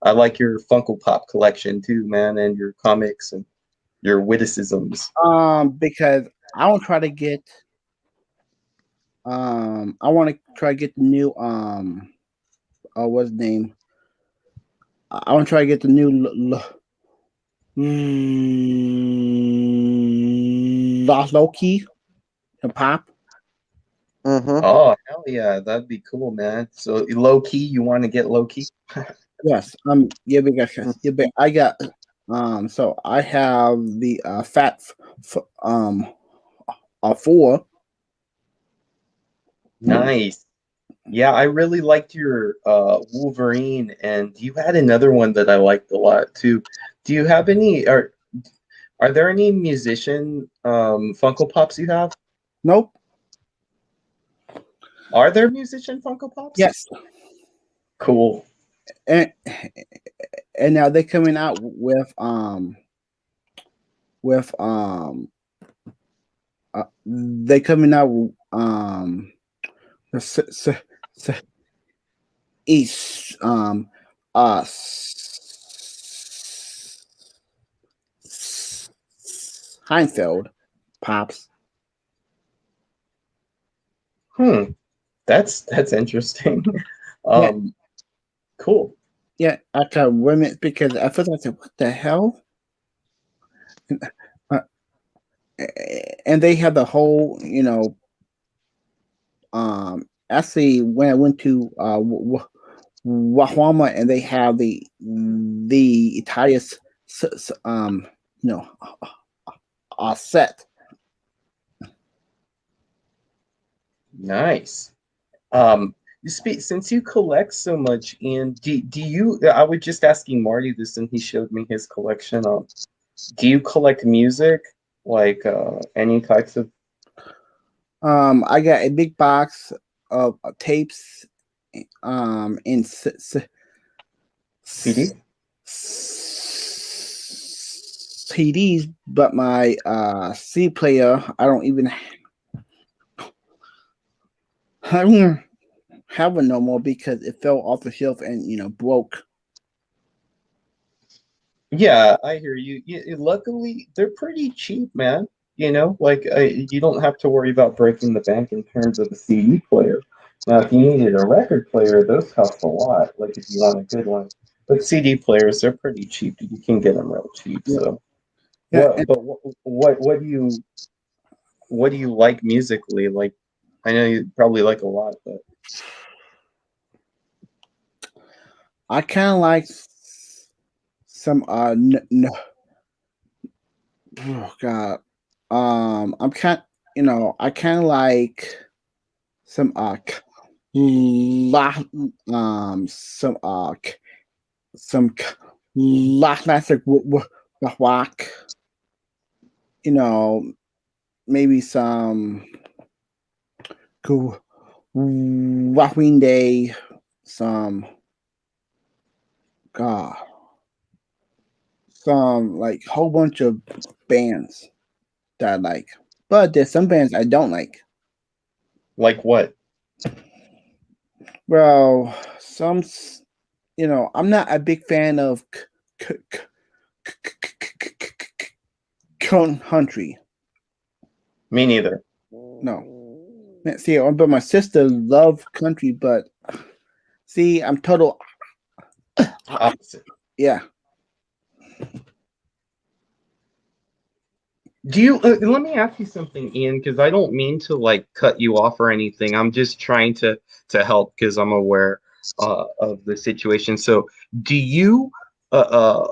I like your Funko Pop collection too, man, and your comics and your witticisms. Because I don't try to get I want to try to get the new what's the name? I want to try to get the new Lost Loki and Pop. Mm-hmm. Oh, hell yeah, that'd be cool, man. So low key, you want to get low key? Yes. Yeah, because yeah, but I got so I have the fat 4. Nice. Yeah, I really liked your Wolverine, and you had another one that I liked a lot too. Do you have any? Are there any musician Funko Pops you have? Nope. Are there musician Funko Pops? Yes. Cool. And now they're coming out with they coming out s- s- s- each Heinfeld Pops. That's interesting. Yeah. Cool. Yeah, I can women because at first I said, "What the hell?" Uh, and they have the whole, Actually, when I went to Wahama, and they have the entire you know set. Nice. You speak since you collect so much, and do you? I was just asking Marty this, and he showed me his collection. Do you collect music, like any types of I got a big box of tapes, in CD? CDs, but my C player, I don't even I don't have one no more because it fell off the shelf and broke. Yeah, I hear you. Luckily, they're pretty cheap, man. Like you don't have to worry about breaking the bank in terms of a CD player. Now, if you needed a record player, those cost a lot. Like if you want a good one, but CD players, they're pretty cheap. You can get them real cheap. Yeah, So, yeah. what do you like musically? Like, I know you probably like a lot, but I kind of like some oh god, I'm kind I kind of like some la some some classic rock, you know maybe some cool Green Day, some god, some like whole bunch of bands that I like, but there's some bands I don't like. like what? Well, I'm not a big fan of country. Me neither. No, see, but my sister loves country, but see, I'm total. Opposite. Yeah, Do you let me ask you something, Ian, because I don't mean to like cut you off or anything. I'm just trying to help because I'm aware of the situation. So, do you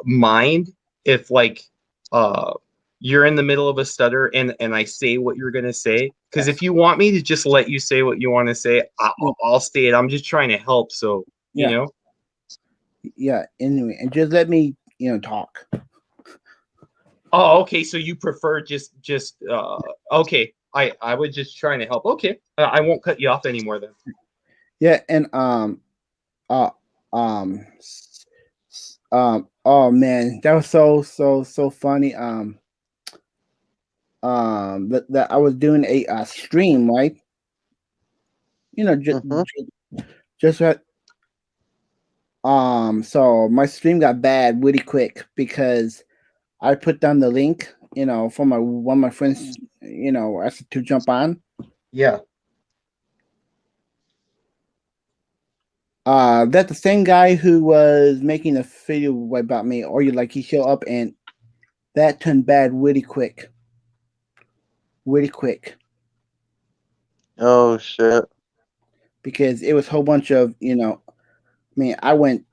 mind if like uh you're in the middle of a stutter and I say what you're gonna say? Because if you want me to just let you say what you want to say, I'll stay it. I'm just trying to help. So, you yeah, know. yeah. Anyway, and just let me talk. Oh, okay. So you prefer just okay. I was just trying to help. Okay. I won't cut you off anymore then. Yeah, and uh oh man, that was so funny. That I was doing a stream, right? You know, just Mm-hmm. just that. So my stream got bad really quick because I put down the link, for my one of my friends, asked to jump on. Yeah. That's the same guy who was making a video about me, or he show up and that turned bad really quick, really quick, Oh shit. because it was a whole bunch of, I mean, I went,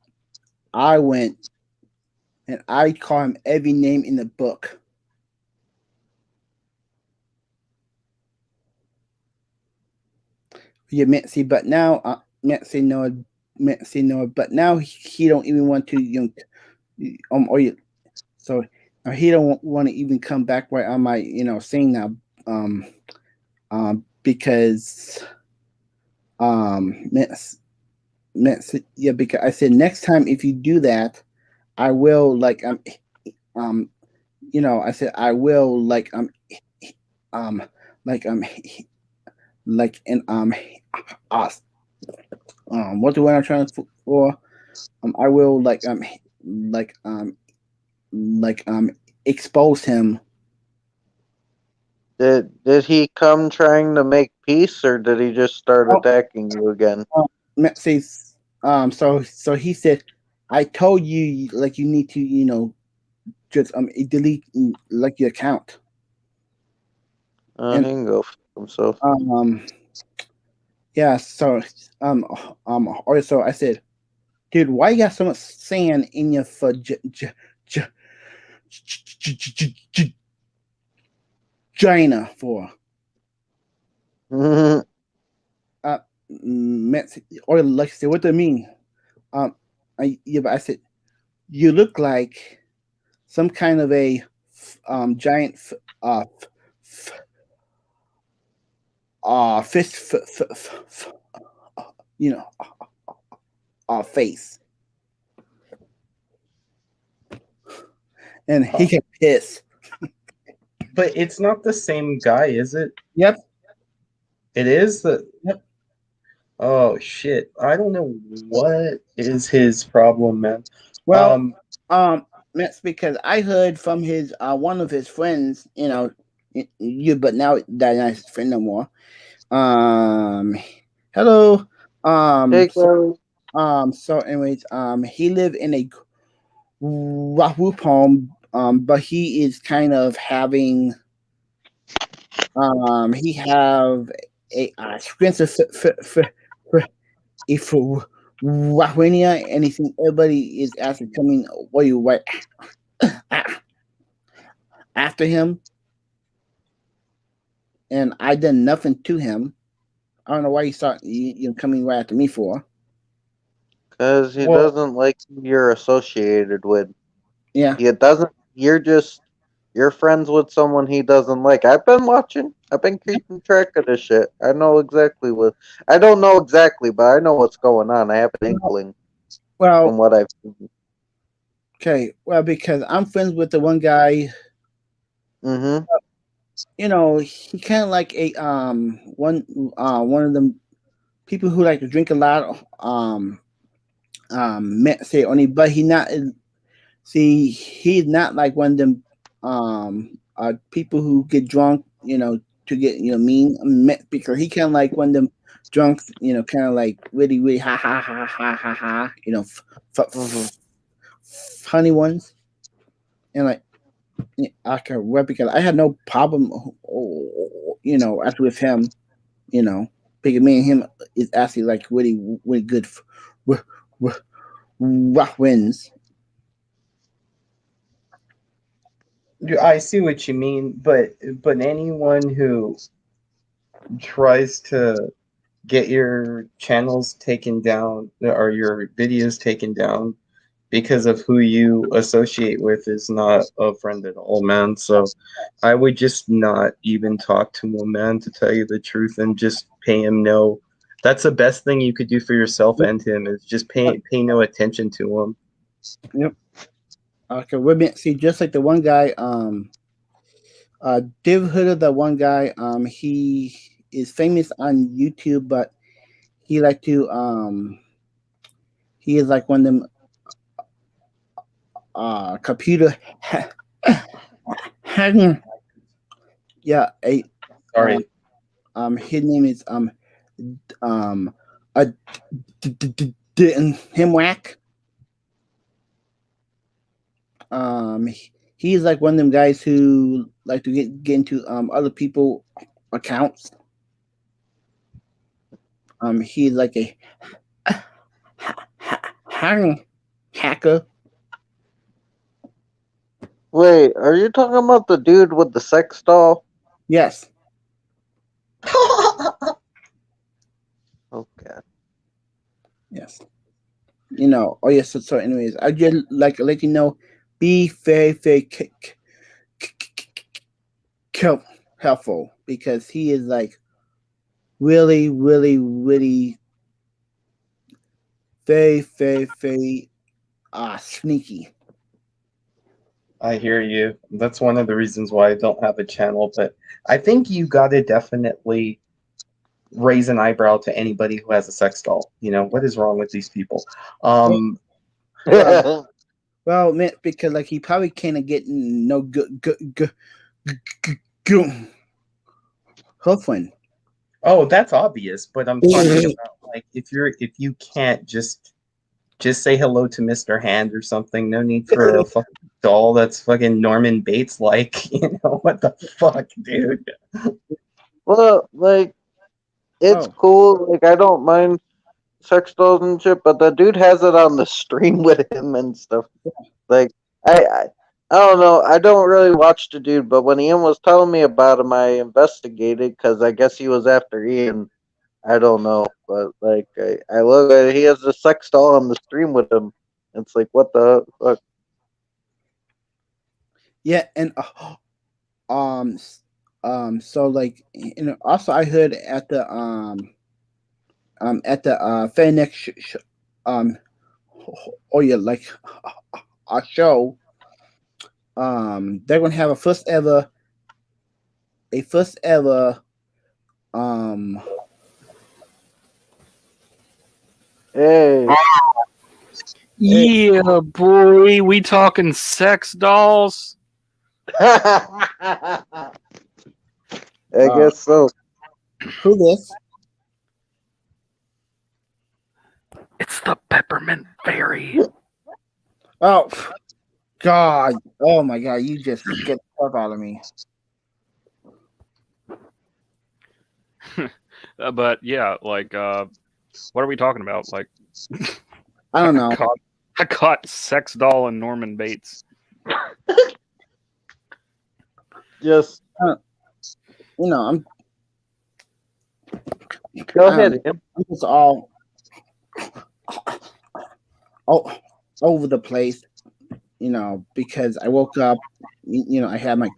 and I call him every name in the book. You meant see, but now, meant say no, meant say no, but now he don't even want to, or you, so he don't want to even come back right on my, saying now, um, because meant, yeah, because I said next time if you do that, I will um, I said I will um, like like and us. What the word I'm trying to for? I will like like expose him. Did he come trying to make peace, or did he just start Oh, attacking you again? says so he said, I told you like you need to just delete like your account. He And can go fuck himself. yeah, so also I said, dude, why you got so much sand in your vagina for? Mhm. Uh, or like I said, what do I mean? But I said, you look like some kind of a giant f- fish you know face, and he Huh. get pissed. But it's not the same guy, is it? Yep, It is the. yep. Oh shit! I don't know what is his problem, man. Well, Um, that's because I heard from his one of his friends, but now that not his friend no more. Um, hello. Hey, So, Chloe. anyways, he lived in a group home, but he is kind of having, he have a expensive if Wahwenia, anything everybody is asking coming what you right after him, and I done nothing to him. I don't know why he start coming right after me for. Because he well, doesn't like who you're associated with. Yeah. He doesn't. You're friends with someone he doesn't like. I've been watching. I've been keeping track of this shit. I know exactly what. I don't know exactly, but I know what's going on. I have an Well, inkling from well, what I've seen. okay. Well, because I'm friends with the one guy. Mm-hmm. He kind of like a one of them people who like to drink a lot. Say only, but he not. See, he's not like one of them people who get drunk, to get mean. Because he kind of like one of them drunks, kind of like really really ha ha ha ha ha ha, Mm-hmm. funny ones, and like I can well because I had no problem, after with him, because me and him is actually like really really good, rock wins. I see what you mean, but anyone who tries to get your channels taken down or your videos taken down because of who you associate with is not a friend at all, man. So I would just not even talk to him, man, to tell you the truth, and just pay him no. That's the best thing you could do for yourself and him is just pay no attention to him. Yep. Okay, women see just like the one guy, Div Hood, the one guy, he is famous on YouTube, but he like to he is like one of them computer hacking. Yeah, Sorry. his name is a him whack. He's like one of them guys who like to get into other people accounts. He's like a hacker. Wait, are you talking about the dude with the sex doll? Yes. Okay. Yes. You know. Oh yes. So anyways, I just like to let you know, be very careful because he is like really very sneaky. I hear you. That's one of the reasons why I don't have a channel, but I think you gotta definitely raise an eyebrow to anybody who has a sex doll. You know, what is wrong with these people? Well, man, because like he probably can't get no good girlfriend. Oh, that's obvious, but I'm talking about like if you can't just say hello to Mr. Hand or something. No need for a fucking doll that's fucking Norman Bates like. You know what the fuck, dude? Well, like, it's cool. Like, I don't mind sex dolls and shit, but the dude has it on the stream with him and stuff. Like, I don't know. I don't really watch the dude, but when Ian was telling me about him, I investigated because I guess he was after Ian. I don't know, but like, I look at it, he has a sex doll on the stream with him. It's like, what the fuck? Yeah, and so like, you know, also I heard at the FedEx oh yeah, like a show, they're gonna have a first ever um Hey, Yeah, boy, we talking sex dolls? I guess so. Who this? It's the peppermint fairy. Oh God! Oh my God! You just get the fuck out of me. But yeah, like, what are we talking about? Like, I don't know. I caught sex doll and Norman Bates. Just, you know, I'm. Go ahead. I'm just all over the place, you know, because I woke up, you know, I had my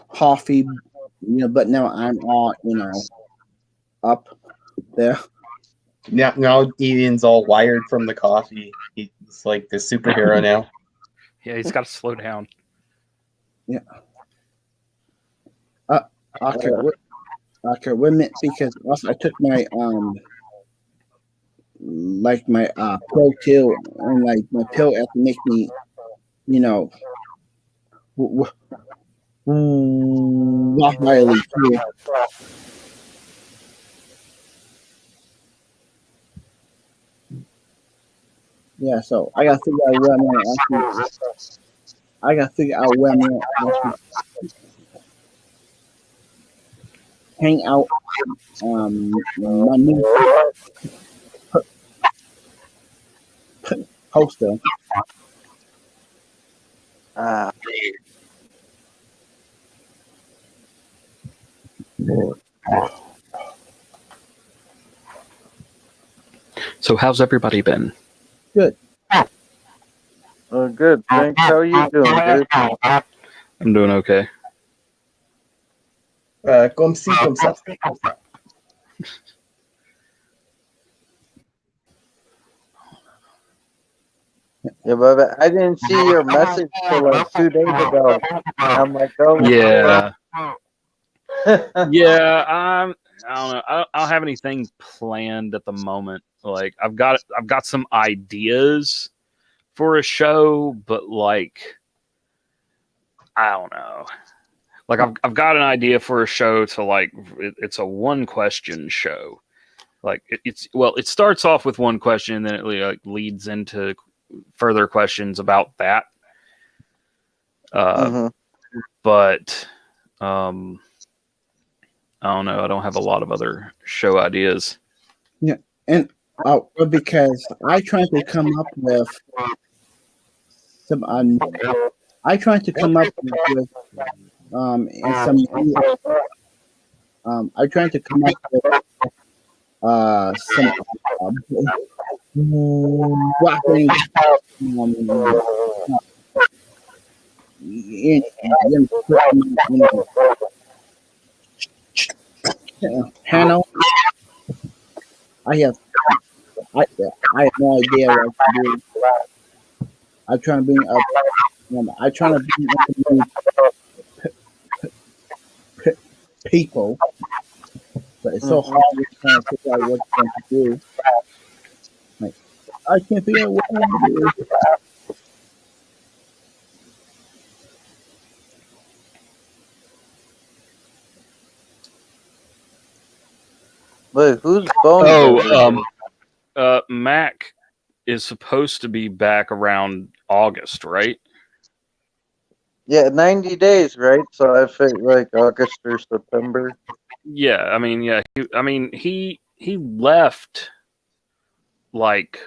coffee, you know, but now I'm all, you know, up there. Now Ian's all wired from the coffee. He's like the superhero now. Yeah, he's got to slow down. Yeah. Okay, wait a minute, because also I took my like my pill too, and like my pill has to make me, you know, walk widely too. Yeah, so I gotta figure out where I'm gonna actually. I gotta figure out where I'm gonna actually hang out. My new poster. So how's everybody been? Good. Good. Thanks. How are you doing, dude? I'm doing okay. Comme ci, comme ça. Yeah, but I didn't see your message till like 2 days ago. I'm like, oh, Yeah. Yeah, I don't know. I don't have anything planned at the moment. Like I've got some ideas for a show, but like I don't know. Like I've got an idea for a show to like it's a one question show. Like it's well, it starts off with one question and then it like leads into further questions about that. Uh, hmm but um, I don't know. I don't have a lot of other show ideas. Yeah, and well, because I trying to come up with some. I trying to come up with and some. I trying to come up with some blocking panel. I have I, I have no idea what to do. I'm trying to bring up. I'm trying to bring up new people, but it's so hmm hard to try to figure out what to do. Like I can't figure out what to do. Wait, whose phone's Oh, over here? Mac is supposed to be back around August, right? Yeah, 90 days, right? So I think like August or September. Yeah, I mean, yeah, he left like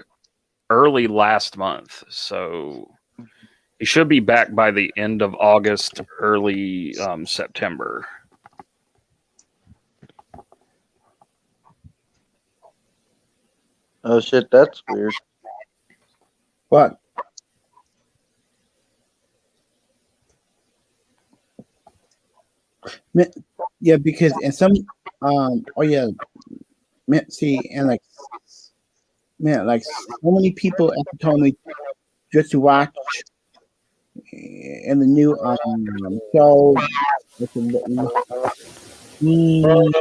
early last month, so he should be back by the end of August, early September. Oh shit, that's weird. But yeah, because and some oh yeah, man, see and like man, like so many people actually told me just to watch in the new show. Mm,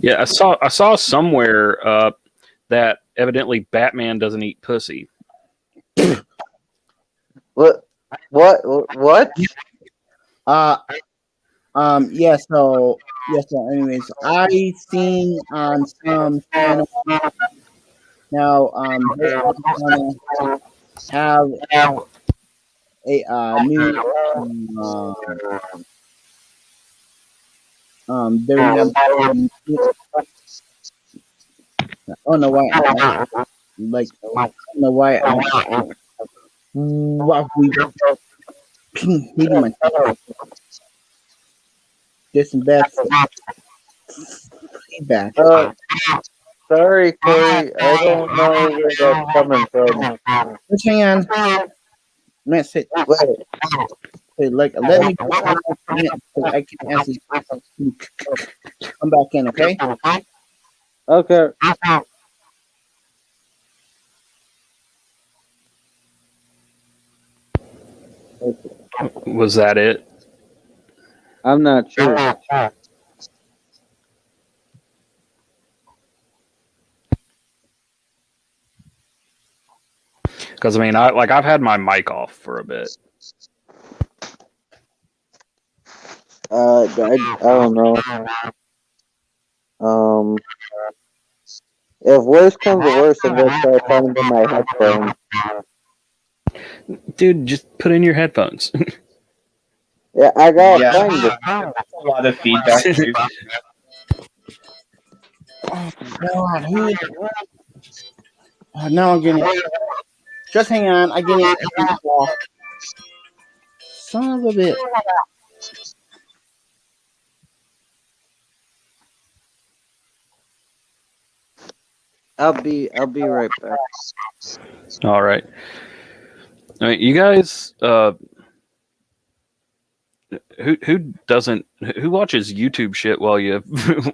Yeah, I saw somewhere that evidently Batman doesn't eat pussy. What? What? uh so anyways, I seen on some channel now they are gonna have a new um they're gonna I don't know why like I don't know why wow we hitting my there's some bad feedback. Sorry, Corey. I don't know where that's coming from. Just hang on. Man, sit. Wait. Hey, like, let me because I can actually come back in, okay? Okay. Was that it? I'm not sure. Because I mean, I've had my mic off for a bit. I don't know. Um, if worse comes to worse, I'm gonna try finding my headphones. Dude, just put in your headphones. Yeah, I gotta Yeah, find it. that's a lot of feedback too. Oh, God, who? Now I'm getting it. Just hang on. I get it. Son of a bit. I'll be right back. All right. I mean, you guys, who doesn't who watches YouTube shit while you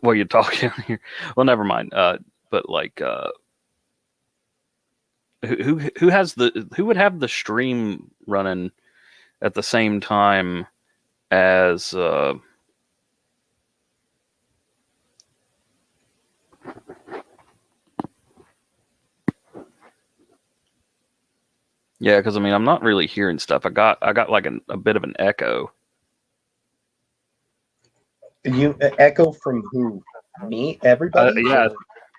while you talk here? Well, never mind. But like, who would have the stream running at the same time as yeah, because I mean I'm not really hearing stuff. I got like a bit of an echo. You echo from who? Me? Everybody? Yeah,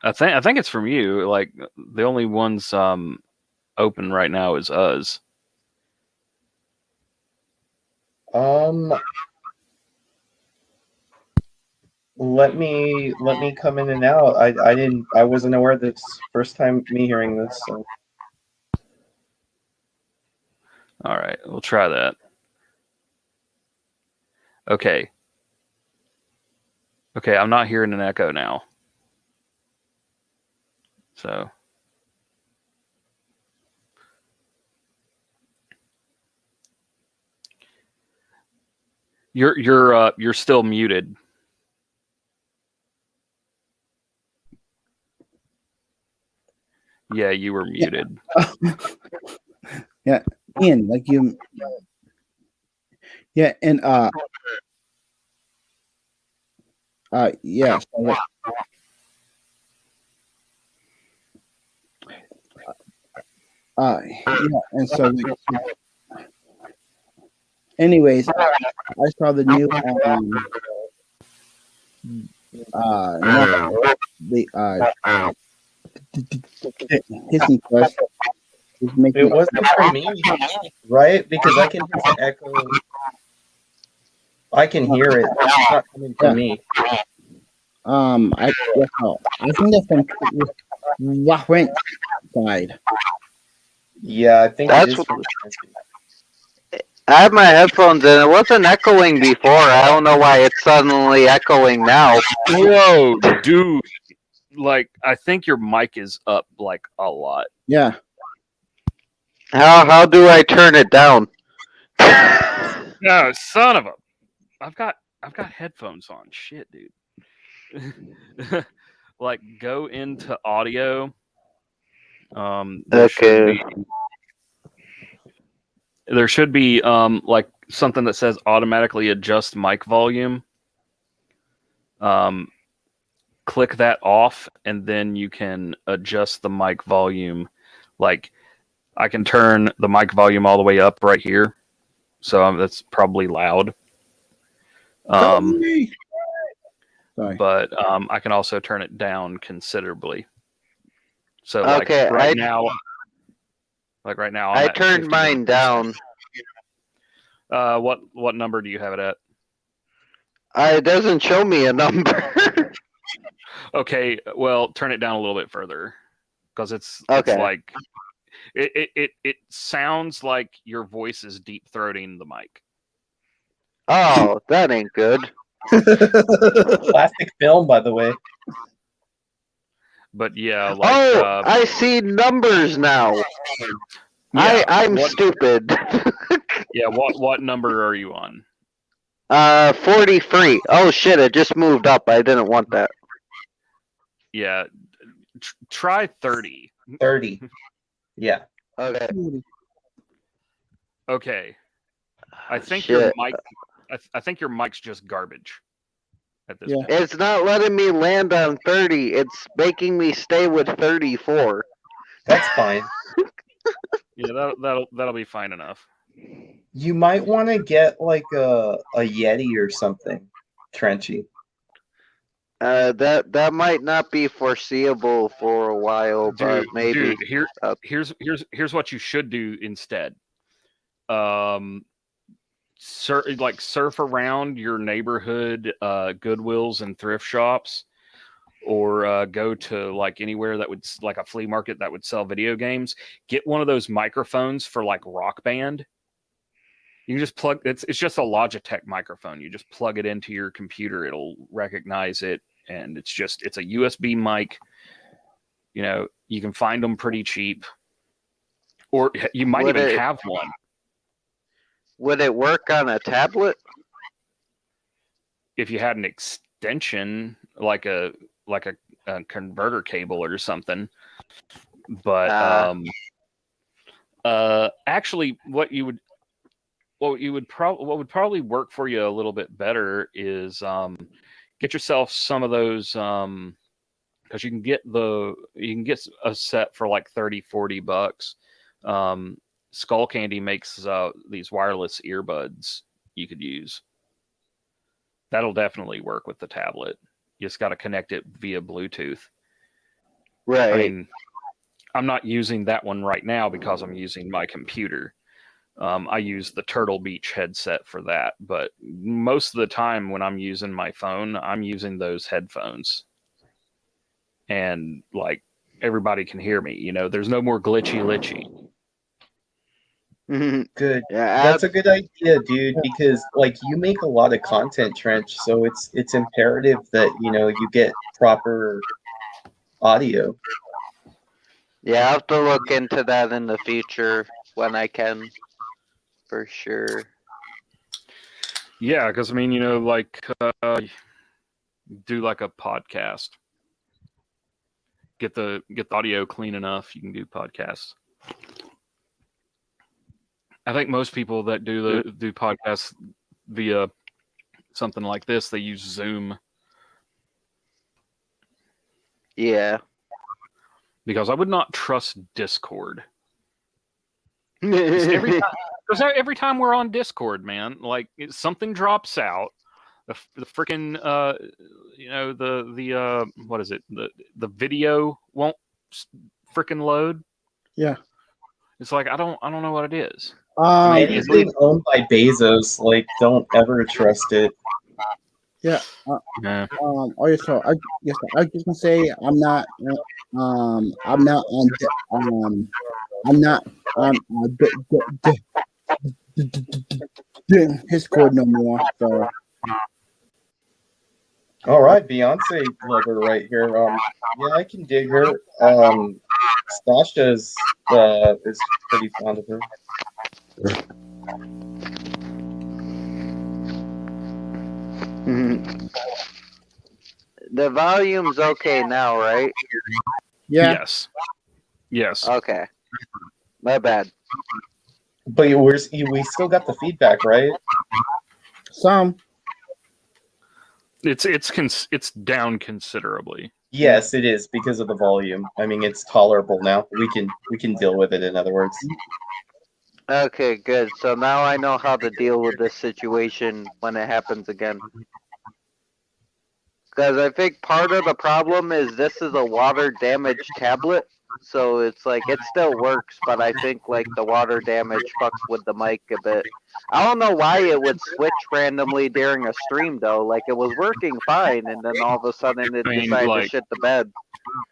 I think it's from you. Like the only ones open right now is us. Let me come in and out. I wasn't aware this first time me hearing this. So. All right, we'll try that. Okay, I'm not hearing an echo now. So you're still muted. Yeah, you were muted. Yeah, Ian, like you. Yeah, and yeah. So like, yeah, and so like, anyways, I saw the new the hissing quest is making It wasn't for me, right? Because I can hear the echo. I can hear it. It's not coming from me. I think that's from Wahwent side. Yeah, I think That's it is what- from I have my headphones in. It wasn't echoing before. I don't know why it's suddenly echoing now. Whoa, dude! Like I think your mic is up like a lot. Yeah. How do I turn it down? No, son of a! I've got headphones on. Shit, dude. Like go into audio. Okay. There should be like something that says automatically adjust mic volume. Click that off, and then you can adjust the mic volume. Like I can turn the mic volume all the way up right here, so that's probably loud. Sorry. But I can also turn it down considerably. So like Okay, right now, I'm I at turned 51%. mine down. What number do you have it at? It doesn't show me a number. Okay, well, turn it down a little bit further because it's Okay. like it sounds like your voice is deep throating the mic. Oh, that ain't good. Plastic film, by the way. But yeah, like I see numbers now. yeah, I'm stupid. Yeah, what number are you on? 43. Oh shit! It just moved up. I didn't want that. Yeah, try 30. 30. Yeah. Okay. Okay. I think Shit. your mic. I think your mic's just garbage. At this point. It's not letting me land on 30. It's making me stay with 34. That's fine. Yeah, that'll be fine enough. You might want to get like a Yeti or something, Trenchy. That might not be foreseeable for a while, but maybe. Dude, here's what you should do instead. Surf around your neighborhood Goodwills and thrift shops, or go to like anywhere that would like a flea market that would sell video games. Get one of those microphones for like Rock Band. You can just plug it's just a Logitech microphone. You just plug it into your computer, it'll recognize it, and it's a USB mic. You know, you can find them pretty cheap, or you might even have one. Would it work on a tablet? If you had an extension like a converter cable or something. But Actually, what would probably work for you a little bit better is get yourself some of those because you can get a set for like 30-40 bucks. Skull Candy makes these wireless earbuds you could use. That'll definitely work with the tablet. You just got to connect it via Bluetooth. Right. I mean, I'm not using that one right now because I'm using my computer. I use the Turtle Beach headset for that, but most of the time when I'm using my phone, I'm using those headphones. And like everybody can hear me, there's no more glitchy. Good. Yeah, That's a good idea, dude, because like you make a lot of content, Trench, so it's imperative that, you get proper audio. yeah, I have to look into that in the future when I can, for sure. Yeah, because I mean, do like a podcast. Get the audio clean enough, you can do podcasts. I think most people that do podcasts via something like this, they use Zoom. Yeah. Because I would not trust Discord. Because every time we're on Discord, man, like something drops out, the freaking the what is it, the video won't freaking load. Yeah, it's like I don't know what it is. Anything owned by Bezos, like, don't ever trust it. Yeah. Yeah. Okay, so I just can say I'm not on Discord no more. So. All right, Beyonce lover right here. Yeah, I can dig her. Stasha is pretty fond of her. The volume's okay now, right? Yeah. Yes. Okay. My bad. But we still got the feedback, right? Some. It's down considerably. Yes, it is because of the volume. I mean, it's tolerable now. We can deal with it. In other words. Okay, good. So now I know how to deal with this situation when it happens again. Because I think part of the problem is this is a water damaged tablet. So it's like it still works, but I think like the water damage fucks with the mic a bit. I don't know why it would switch randomly during a stream though. Like it was working fine, and then all of a sudden it decided to shit the bed.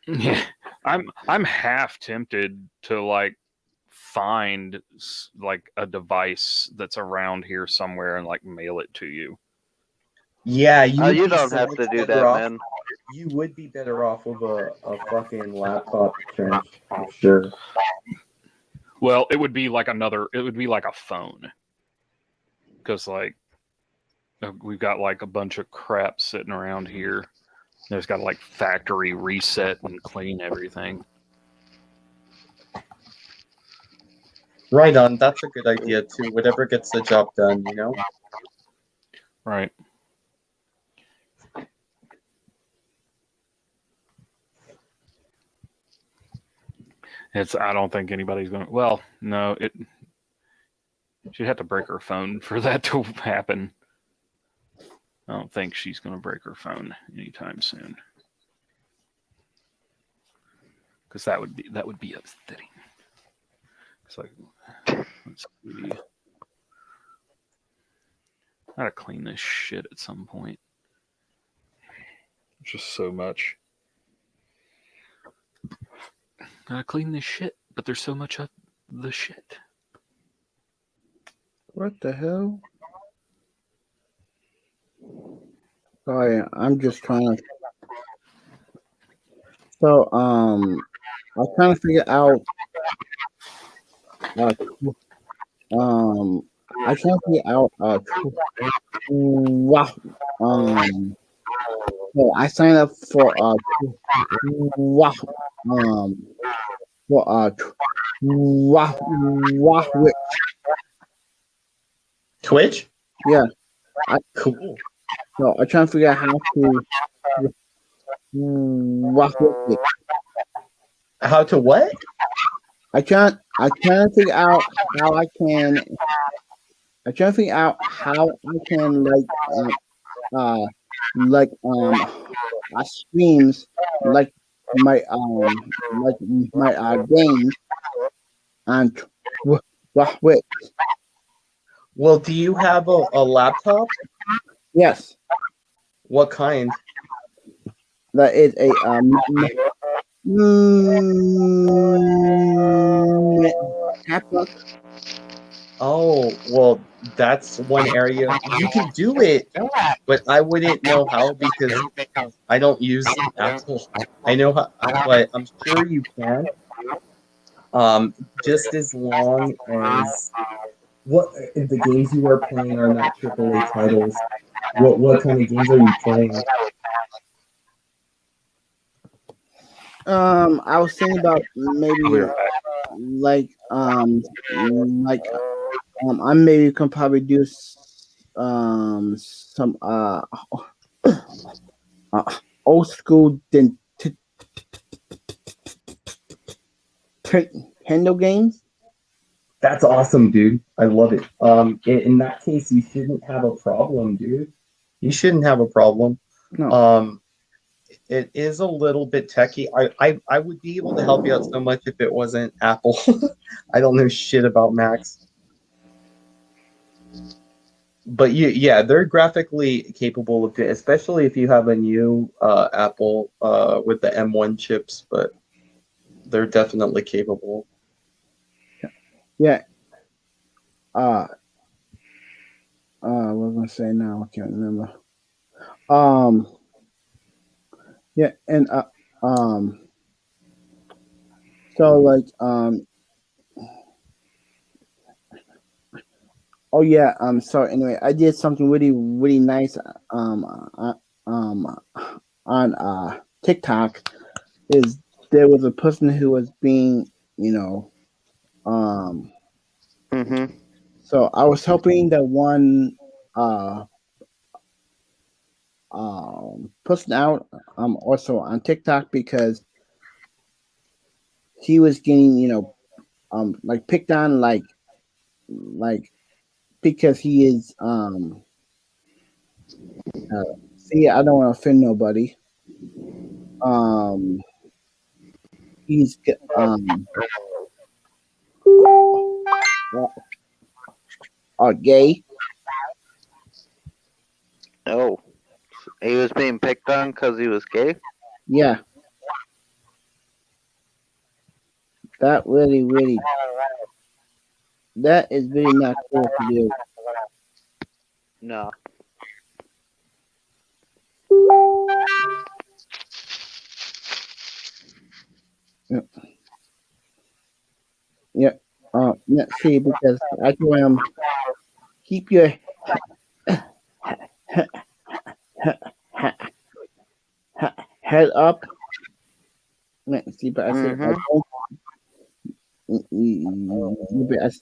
Yeah, I'm half tempted to like find like a device that's around here somewhere and like mail it to you. Yeah, you don't have to do that, man. You would be better off with a fucking laptop, Trench, for sure. Well, it would be like a phone. Because like we've got like a bunch of crap sitting around here. There's got to like factory reset and clean everything. Right on. That's a good idea too. Whatever gets the job done, Right. I don't think anybody's going to. Well, no, she'd have to break her phone for that to happen. I don't think she's going to break her phone anytime soon. Because that would be upsetting. It's like, let's see. I gotta clean this shit at some point. Just so much. Gotta clean this shit, but there's so much of the shit. What the hell? Sorry, I'm just trying to. So, I'm trying to figure out. I'm trying to figure out. Wow. So I signed up for wow. For Wah, Twitch? yeah. Cool. No, I'm trying to figure out how to wah with it. How to what? I can't figure out how I can. I'm trying to figure out how I can uh like streams like like my games on Twitch. Well, do you have a laptop? Yes, What kind? that is a MacBook. Oh, well, that's one area you can do it, but I wouldn't know how because I don't use Apple. I know how, but I'm sure you can. Just as long as what if the games you are playing are not AAA titles. What kind of games are you playing? I was thinking about maybe like I maybe can probably do some old school Nintendo games. That's awesome, dude. I love it. In that case, you shouldn't have a problem, dude. You shouldn't have a problem. No. It is a little bit techy. I would be able to help you out so much if it wasn't Apple. I don't know shit about Macs. But yeah, they're graphically capable of it, especially if you have a new Apple with the M1 chips, but they're definitely capable. Yeah. What was I gonna say now? I can't remember. Yeah, and so like oh yeah, so anyway, I did something really nice on TikTok. Is there was a person who was being, so I was helping that one person out also on TikTok because he was getting, like picked on like because he is see, I don't want to offend nobody. He's gay. Oh, he was being picked on because he was gay? Yeah. That that is really not cool to do. No. Yeah. Yeah. Let's see, because I told him keep your head up. Let's see, but I said I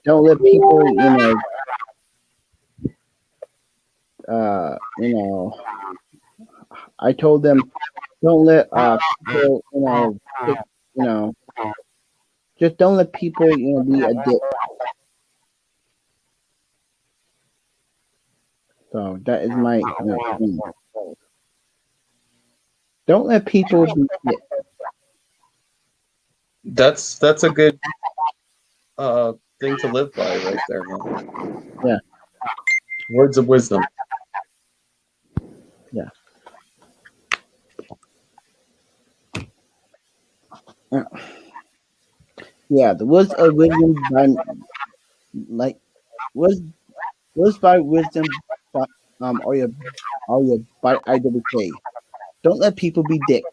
don't let people, I told them don't let people, pick, just don't let people, be a dick. So that is my thing. Don't let people be dick. That's a good thing to live by right there, man. Yeah. Words of wisdom. Yeah. Yeah, the words of wisdom by words by wisdom by or your by IWK. Don't let people be dick.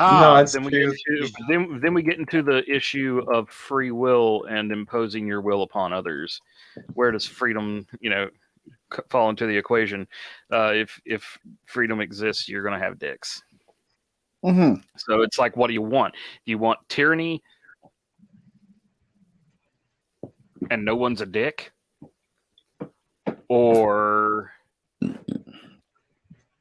No, it's then we true. get into then we get into the issue of free will and imposing your will upon others. Where does freedom, fall into the equation? If freedom exists, you're going to have dicks. Mm-hmm. So it's like, what do you want? Do you want tyranny and no one's a dick? Or do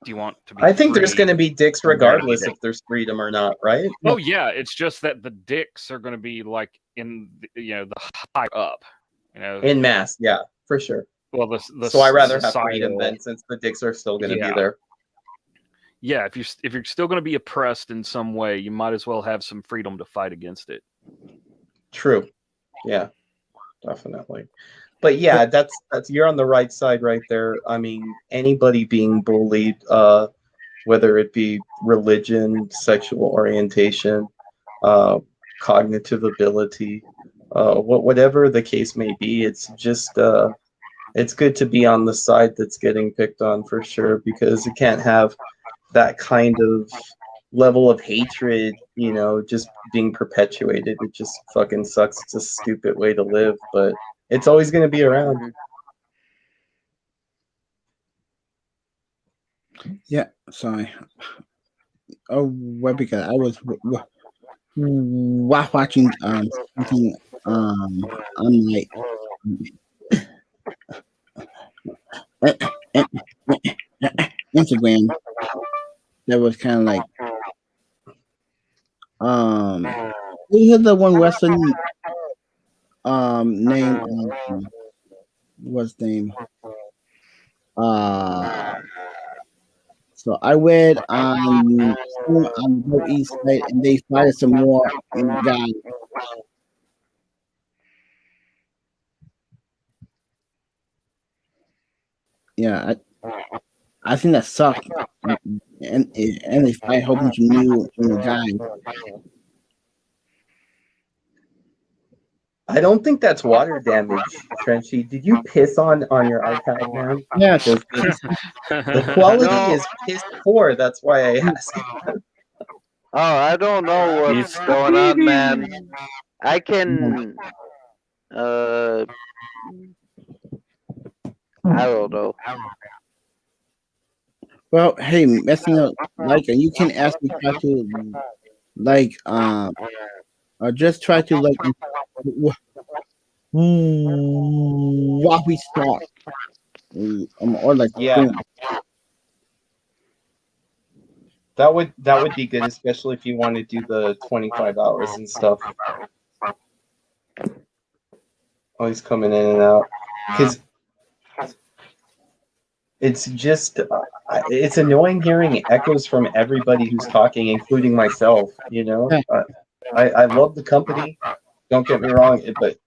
you want to be I think there's free? going to be dicks and nobody regardless dick? if there's freedom or not, right? Oh yeah, it's just that the dicks are going to be like in the high up, In mass, yeah, for sure. Well, the So I rather have freedom societal. then, since the dicks are still going to be Yeah, there. yeah. If you're still going to be oppressed in some way, you might as well have some freedom to fight against it. True. Yeah, definitely. But yeah, that's you're on the right side right there. I mean, anybody being bullied, whether it be religion, sexual orientation, uh, cognitive ability, whatever the case may be, it's just it's good to be on the side that's getting picked on for sure, because it can't have that kind of level of hatred, just being perpetuated. It just fucking sucks. It's a stupid way to live, but it's always going to be around. Yeah, sorry. Oh, well, because I was watching something on my Instagram that was kind of like you hear the one Western name what's name so I read on the east side and they fired some more in guys. Yeah, I think that sucked, and they fired a whole bunch of new guys. I don't think that's water damage, Trenchy. Did you piss on your iPad, man? Yes. The quality No. is piss poor. That's why I asked. Oh, I don't know what's going on, man. I can, I don't know. Well, hey, messing up like you can ask me try to like just try to like what we start or like Yeah, that would be good, especially if you want to do the 25 hours and stuff. Always coming in and out, because it's just it's annoying hearing echoes from everybody who's talking, including myself. I love the company. Don't get me wrong, but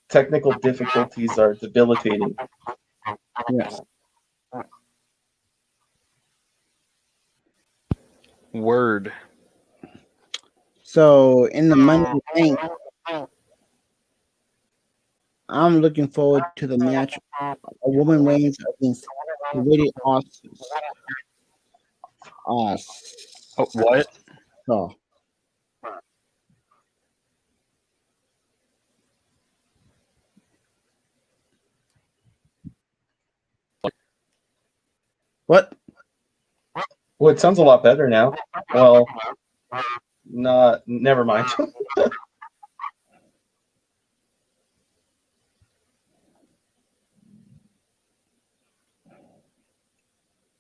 technical difficulties are debilitating. Yes. Word. So in the Money Bank, I'm looking forward to the match. A woman reigns against Lady Us. Oh, what? So what? Well, it sounds a lot better now. Well, never mind.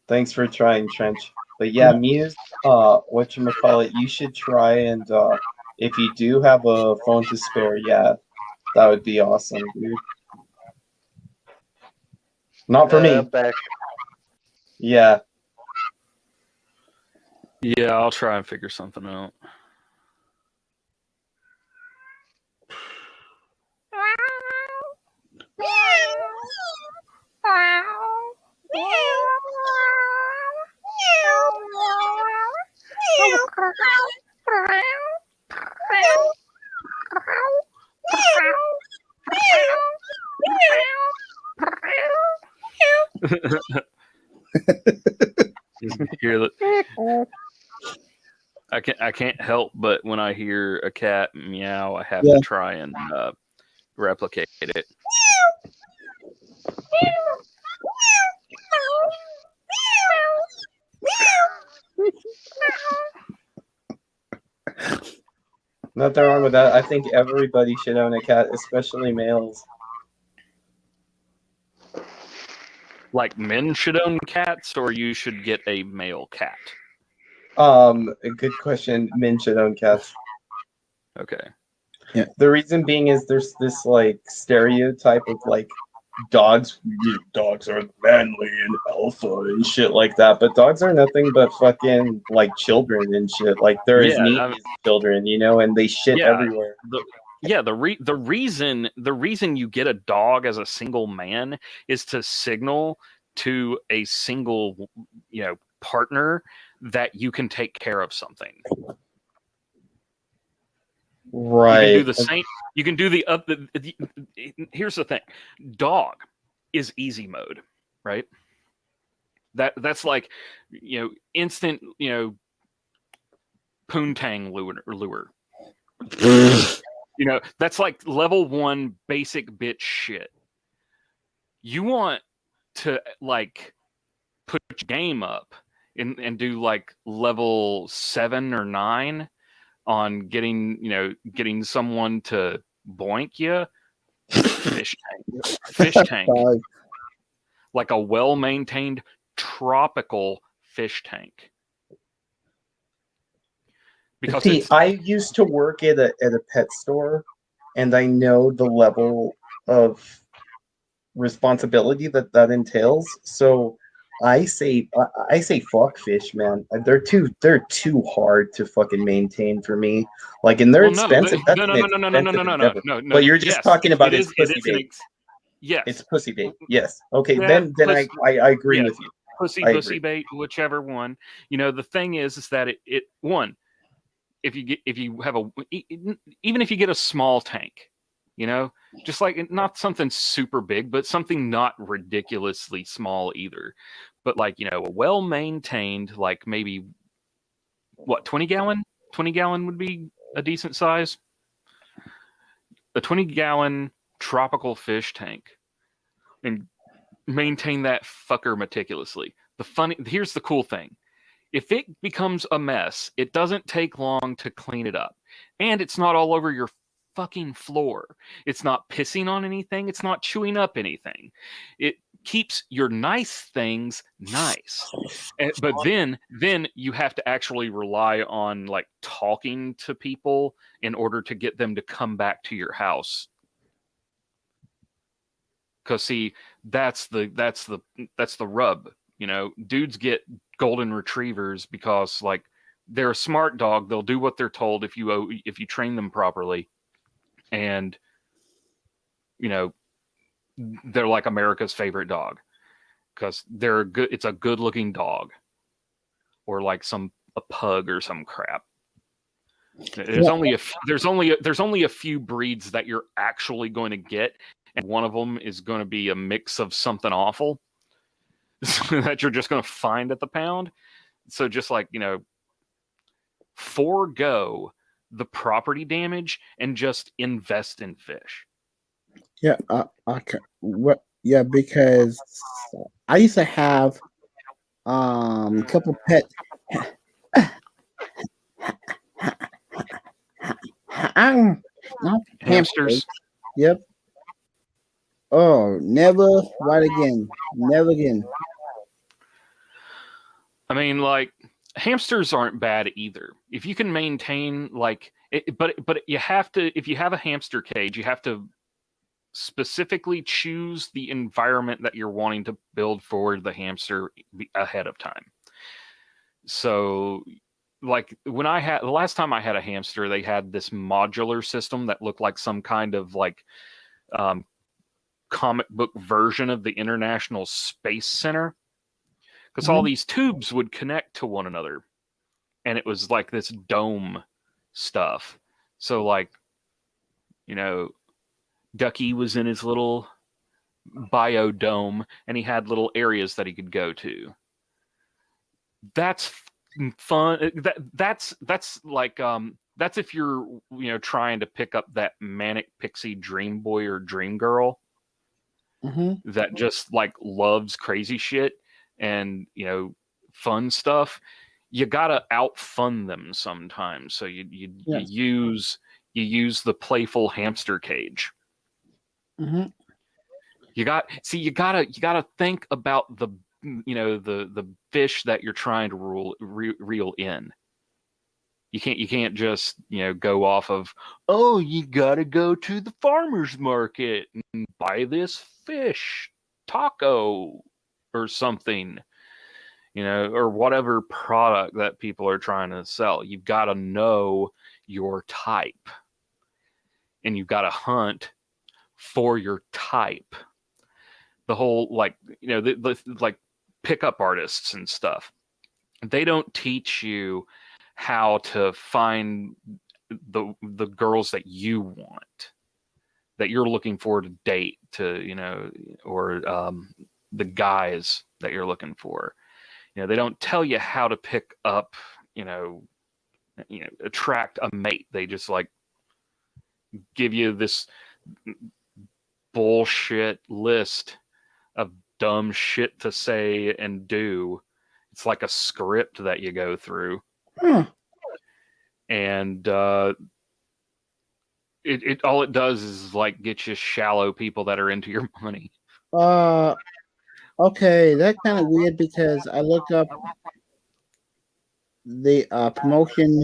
Thanks for trying, Trench. But yeah, Muse, whatchamacallit, you should try, and if you do have a phone to spare, yeah, that would be awesome, dude. Not for me. Back. Yeah. Yeah, I'll try and figure something out. Hear that? I can't help but when I hear a cat meow, I have to try and replicate it. Nothing wrong with that. I think everybody should own a cat, especially males. Like men should own cats, or you should get a male cat. A good question. Men should own cats. Okay. Yeah. The reason being is there's this like stereotype of like dogs. Dogs are manly and alpha and shit like that, but dogs are nothing but fucking like children and shit. Like they're as Yeah, needy as children, and they shit yeah. everywhere. The reason you get a dog as a single man is to signal to a single partner that you can take care of something. Right. You can do the same. You can do here's the thing. Dog is easy mode, right? That's like, instant, poontang lure. That's like level 1 basic bitch shit. You want to like put your game up and do like level 7 or 9 on getting someone to boink you. Fish tank, like a well-maintained tropical fish tank. Because see, I used to work at a pet store, and I know the level of responsibility that entails. So I say fuck fish, man. They're too hard to fucking maintain for me. Like, and they're expensive. No. But you're just talking about it's pussy bait. Yes, it's pussy bait. Yes. Okay. Yeah, then pussy, I agree with you. Pussy bait, whichever one. The thing is that it one, if you have even if you get a small tank, just like not something super big, but something not ridiculously small either, but like, a well-maintained, like maybe 20 gallon would be a decent size. A 20-gallon tropical fish tank, and maintain that fucker meticulously. Here's the cool thing. If it becomes a mess, it doesn't take long to clean it up. And it's not all over your fucking floor. It's not pissing on anything. It's not chewing up anything. It keeps your nice things nice. But then you have to actually rely on like talking to people in order to get them to come back to your house. Because see, that's the rub. Dudes get golden retrievers because like they're a smart dog. They'll do what they're told if you train them properly, and they're like America's favorite dog because they're good. It's a good looking dog, or like a pug or some crap. There's only a few breeds that you're actually going to get, and one of them is going to be a mix of something awful that you're just going to find at the pound. So just like, forego the property damage and just invest in fish. Yeah, okay. Yeah, because I used to have a couple pet hamsters. Yep. Oh, never right again. Never again. I mean, like, hamsters aren't bad either. If you can maintain but you have to, if you have a hamster cage, you have to specifically choose the environment that you're wanting to build for the hamster ahead of time. So like the last time I had a hamster, they had this modular system that looked like some kind of like comic book version of the International Space Center, because all these tubes would connect to one another, and it was like this dome stuff. So like, Ducky was in his little biodome, and he had little areas that he could go to. That's fun. That's like that's if you're trying to pick up that manic pixie dream boy or dream girl that just like loves crazy shit and fun stuff. You gotta out fun them sometimes. So you use you use the playful hamster cage. Mm-hmm. You gotta think about the fish that you're trying to reel in. You can't just go off of, oh, you gotta go to the farmer's market and buy this fish taco or something, or whatever product that people are trying to sell. You've got to know your type, and you've got to hunt for your type. The whole like pickup artists and stuff, they don't teach you how to find the girls that you want, that you're looking for to date, or the guys that you're looking for. They don't tell you how to pick up, attract a mate. They just like give you this bullshit list of dumb shit to say and do. It's like a script that you go through. And it all it does is like get you shallow people that are into your money. Okay, that's kind of weird because I look up the promotion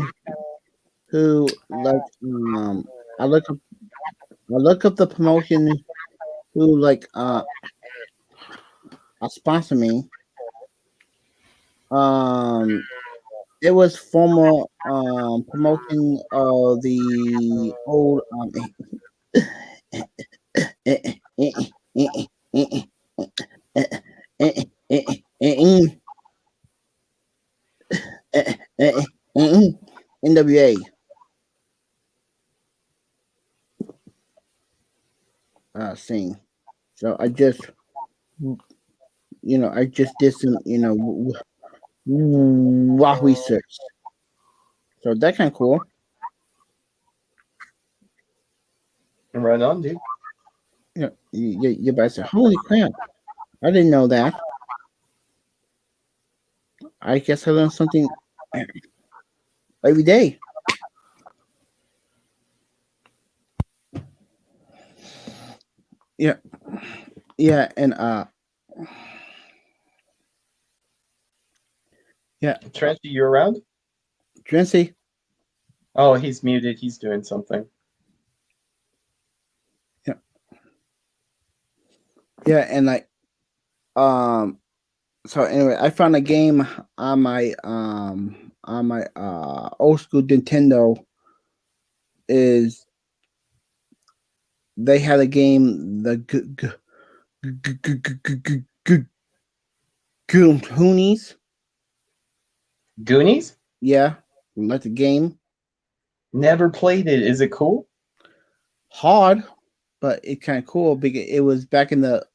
who like I look up the promotion who like sponsor me. It was former promotion of the old NWA. Scene. So I just did some raw research. So that's kind of cool. Right on, dude. Yeah, you better say, holy crap! I didn't know that. I guess I learn something every day. Yeah, and yeah. Trenchy, you around? Drency. Oh, he's muted. He's doing something. Yeah, and like, so anyway, I found a game on my old school Nintendo. Is they had a game, the Goonies. Goonies? Yeah, like the game. Never played it. Is it cool? Hard, but it's kind of cool because it was back in the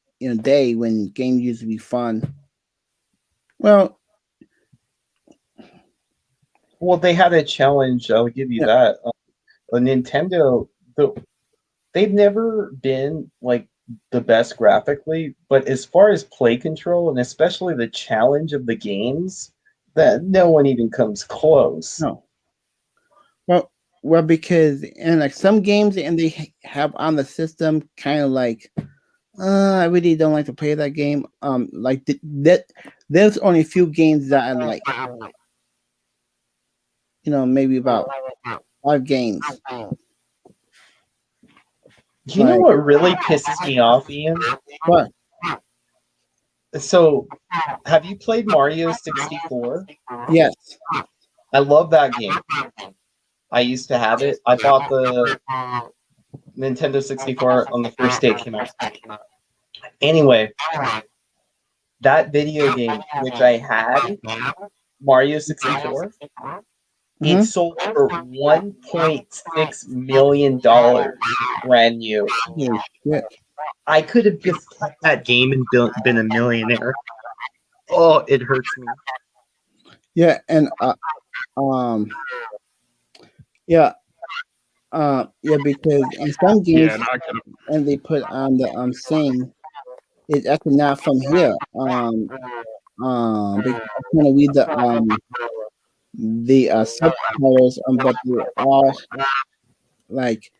day when games used to be fun. Well, they had a challenge. I'll give you that. A Nintendo, they've never been like the best graphically, but as far as play control and especially the challenge of the games, that no one even comes close. No. Well, because and like some games and they have on the system kind of like, I really don't like to play that game. Like that, there's only a few games that I like. Maybe about 5 games. You know what really pisses me off, Ian? What? So, have you played Mario 64? Yes. I love that game. I used to have it. I bought the Nintendo 64 on the first day it came out. Anyway, that video game, which I had, Mario 64, it sold for $1.6 million brand new. Yeah. I could have just kept that game and been a millionaire. Oh, it hurts me. Yeah, and because in some games and they put on the saying it's actually not from here. Because I kind of read the subtitles, but they are like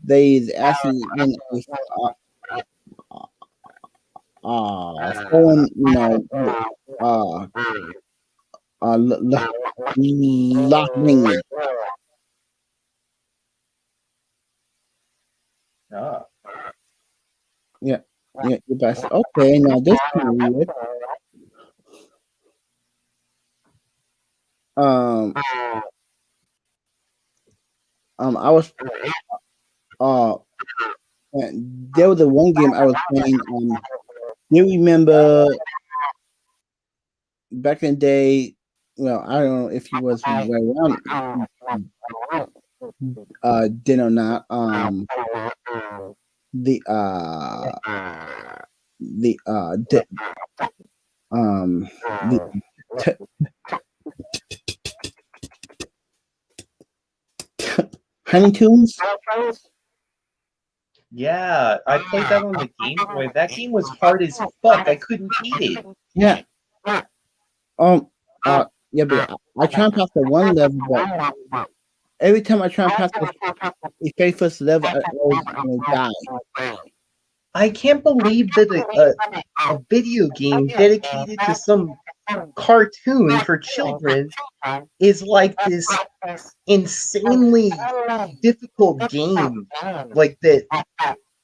they actually in foreign, uh, lock language. Ah. Yeah, yeah, you best. Okay, now this period, um, I was uh, there was the one game I was playing. You remember back in the day? Well, I don't know if you was right around then or not. The the the the t- Honey Tunes. Yeah, I played that on the Game Boy. That game was hard as fuck. I couldn't beat it. Yeah. Yeah, but I try and pass the one level, but every time I try and pass the very first level, I always die. I can't believe that a video game dedicated to some cartoon for children is like this insanely difficult game. Like that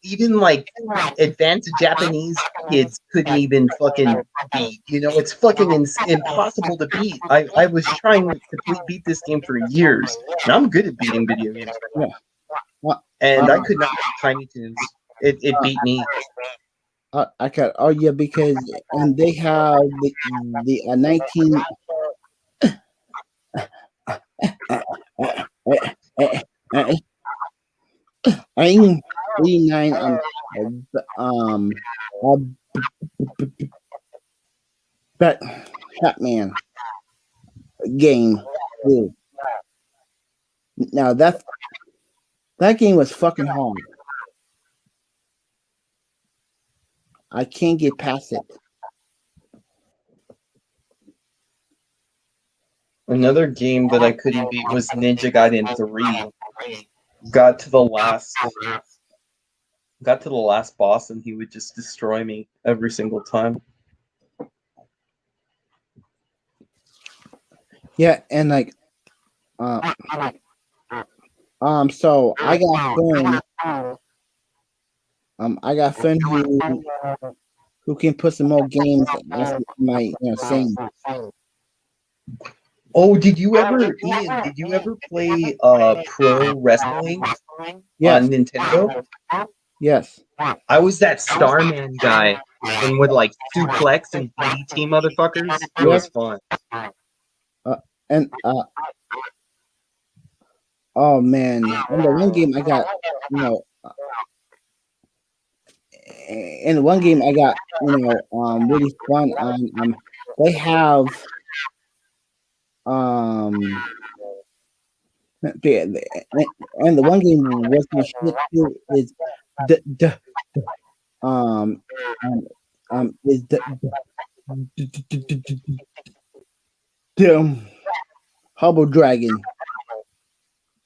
even like advanced Japanese kids couldn't even fucking beat. It's fucking impossible to beat. I was trying to beat this game for years, and I'm good at beating video games. Yeah. And I could not beat Tiny Toons. It beat me. I got yeah, because and they have the 1989 Bat Batman game. Dude. Now that game was fucking hard. I can't get past it. Another game that I couldn't beat was Ninja Gaiden 3. Got to the last boss and he would just destroy me every single time. Yeah, and like so I got a friend who can put some more games as my saying. Oh, did you ever play Pro Wrestling Yes. on Nintendo? Yes. I was that Starman guy and would like suplex and DDT motherfuckers. It was fun. And oh man, in the one game I got, in the one game I got, really fun on they have and the one game was my shit too is the is the Hubble Dragon.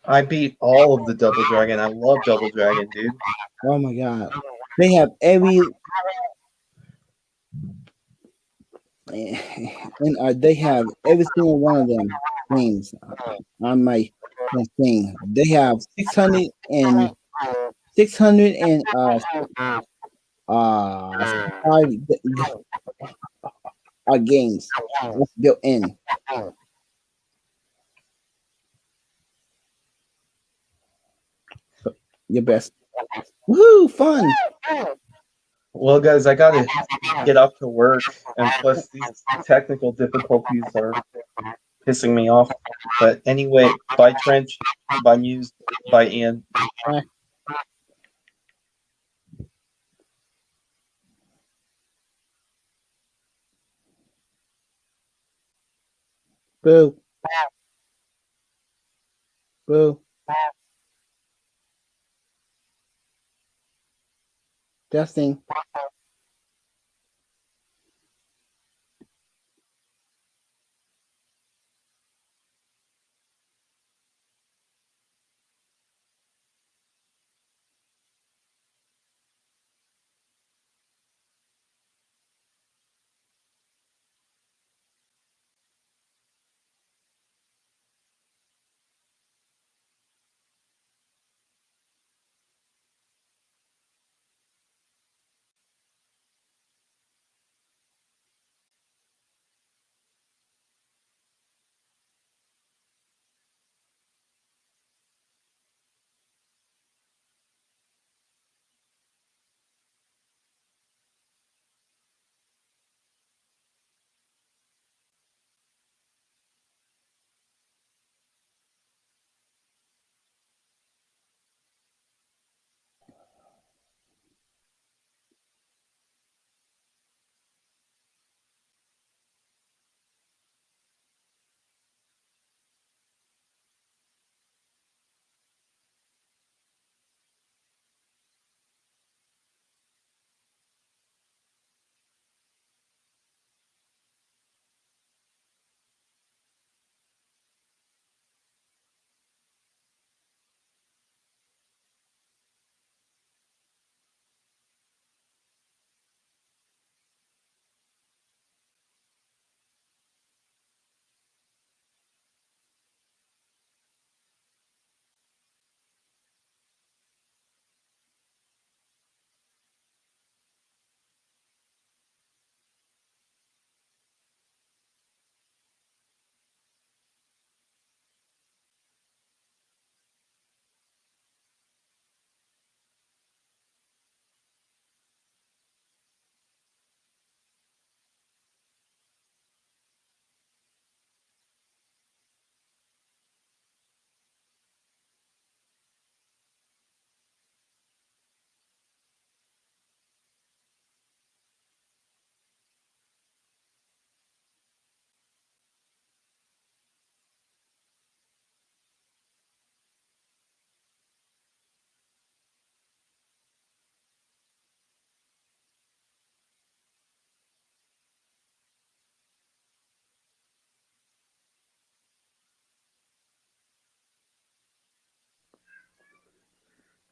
I beat all of the Double Dragon. I love Double Dragon, dude. Oh my god. They have every and they have every single one of them games on my thing. They have 600 and 5 games built in. Your best. Woohoo! Fun. Well, guys, I gotta get off to work, and plus these technical difficulties are pissing me off. But anyway, bye Trench, bye Muse, bye Ian. Boo. Boo. Testing.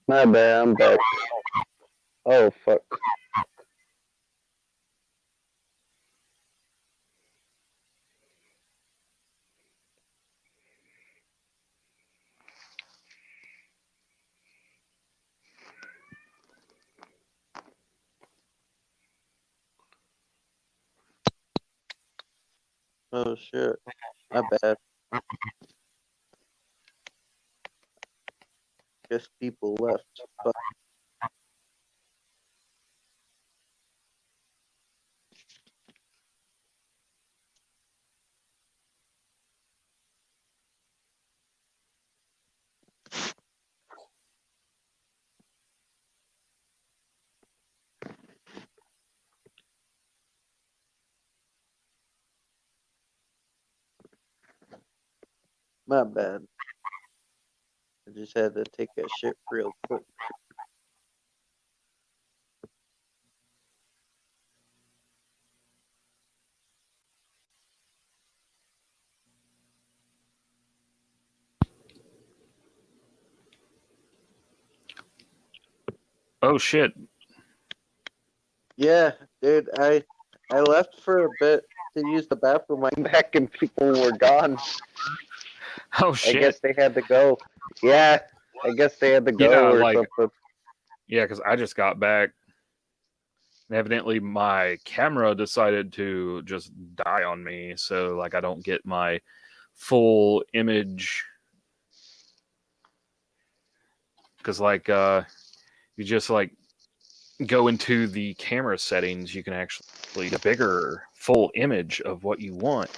My bad, I'm back. Oh, fuck. Oh, shit. My bad. Guess people left. Fuck. My bad. I just had to take a shit real quick. Oh shit! Yeah, dude, I left for a bit to use the bathroom. I'm back and people were gone. Oh I shit! guess they had to go. Yeah, I guess they had to go Yeah, or like something. yeah, because I just got back. Evidently, my camera decided to just die on me, so like I don't get my full image. Because like you just like go into the camera settings, you can actually get a bigger full image of what you want.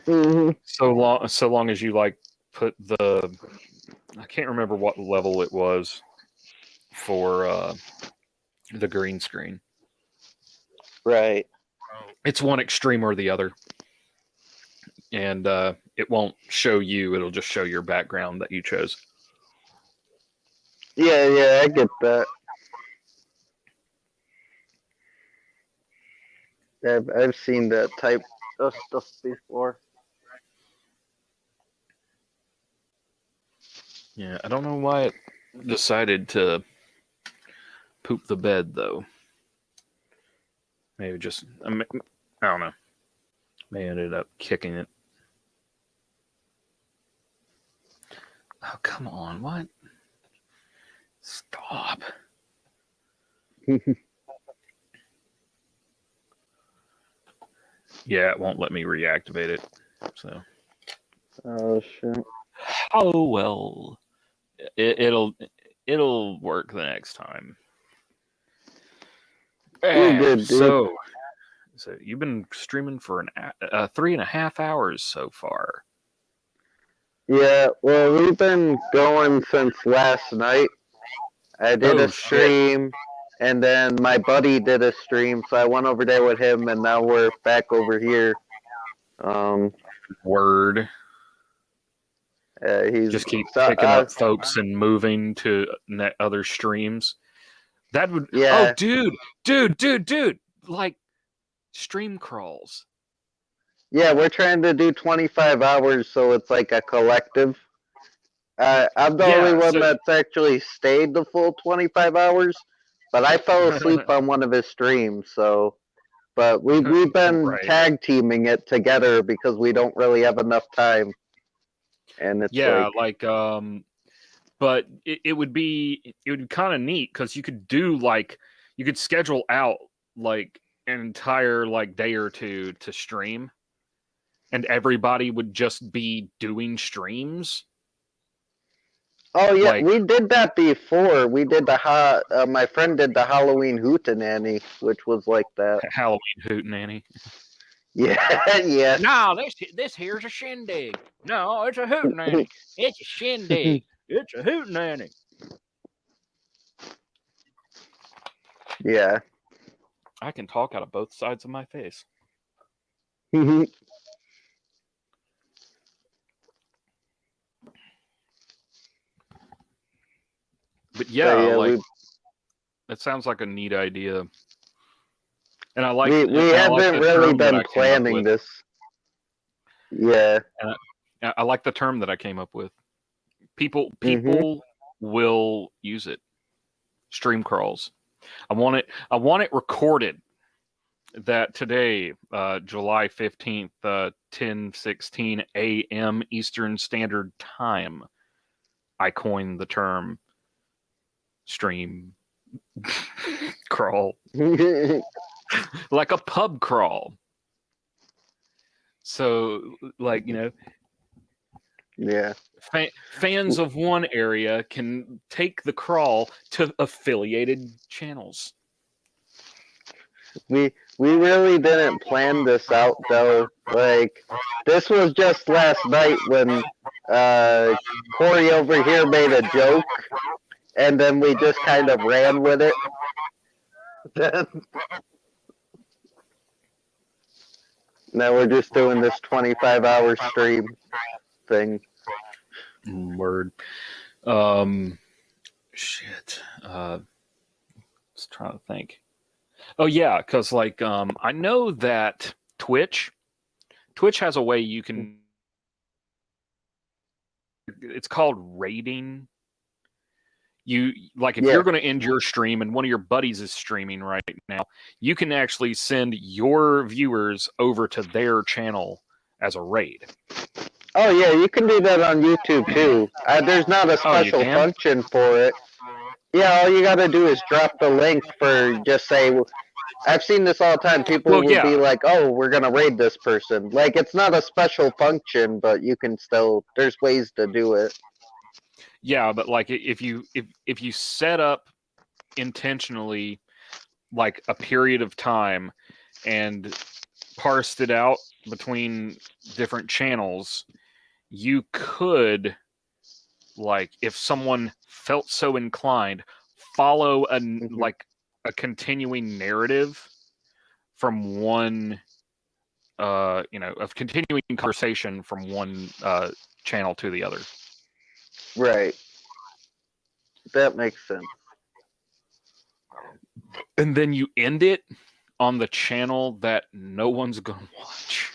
Mm-hmm. So long as you like put the, I can't remember what level it was for the green screen. Right. It's one extreme or the other, and it won't show you. It'll just show your background that you chose. Yeah, I get that. I've seen that type of stuff before. Yeah, I don't know why it decided to poop the bed though. Maybe just I don't know. They ended up kicking it. Oh come on! What? Stop. Yeah, it won't let me reactivate it. So. Oh shit. Oh well. It'll work the next time. You're good, dude. So you've been streaming for an 3.5 hours so far. Yeah, well, we've been going since last night. I did a stream, and then my buddy did a stream, so I went over there with him, and now we're back over here. Word. He's just keep picking up folks and moving to other streams. That would. Yeah. Oh, dude! Like stream crawls. Yeah, we're trying to do 25 hours, so it's like a collective. I'm the only one that's actually stayed the full 25 hours, but I fell asleep on one of his streams, so. But we've been tag teaming it together because we don't really have enough time. And it's but it would be kind of neat because you could schedule out like an entire like day or two to stream, and everybody would just be doing streams. Oh yeah, we did that before. We did my friend did the Halloween Hootenanny, which was like that. Halloween Hootenanny. Yeah. No, this here's a shindig. No, it's a hootenanny. It's a shindig. It's a hootenanny. Yeah. I can talk out of both sides of my face. But yeah, that sounds like a neat idea. And I like we haven't really been planning this. Yeah. And I like the term that I came up with. People will use it. Stream crawls. I want it recorded that today, July 15th, 10:16 a.m. Eastern Standard Time, I coined the term stream crawl. Like a pub crawl. So, like, Yeah. fans of one area can take the crawl to affiliated channels. We really didn't plan this out though. Like this was just last night when Corey over here made a joke, and then we just kind of ran with it. Now we're just doing this 25-hour stream thing. Word. Shit. Just trying to think. Oh yeah, because like I know that Twitch has a way you can. It's called raiding. You like if you're going to end your stream and one of your buddies is streaming right now, you can actually send your viewers over to their channel as a raid. Oh yeah, you can do that on YouTube too. There's not a special function for it. Yeah, all you gotta do is drop the link for just say. I've seen this all the time. People will be like, "Oh, we're gonna raid this person." Like it's not a special function, but you can still. There's ways to do it. Yeah, but like if you set up intentionally like a period of time and parsed it out between different channels, you could, like, if someone felt so inclined, follow like a continuing narrative from one a continuing conversation from one channel to the other. Right. That makes sense. And then you end it on the channel that no one's gonna watch.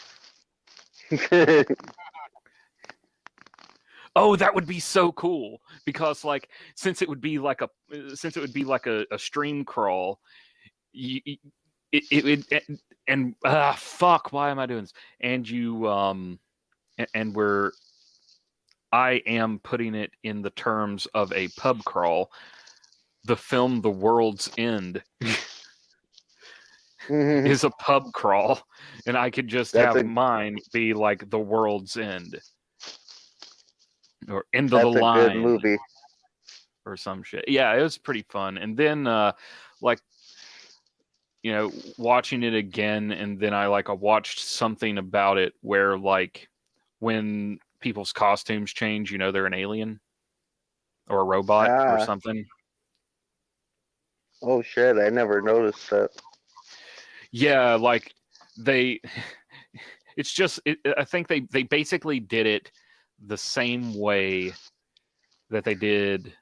Oh, that would be so cool because, like, since it would be like a stream crawl, fuck, why am I doing this? And you I am putting it in the terms of a pub crawl. The film The World's End is a pub crawl, and I could just have mine be like The World's End or End of the Line. That's a good movie. Or some shit. Yeah, it was pretty fun. And then watching it again, and then I watched something about it where, like, when people's costumes change, they're an alien or a robot or something. Oh shit, I never noticed that. Yeah, like I think they basically did it the same way that they did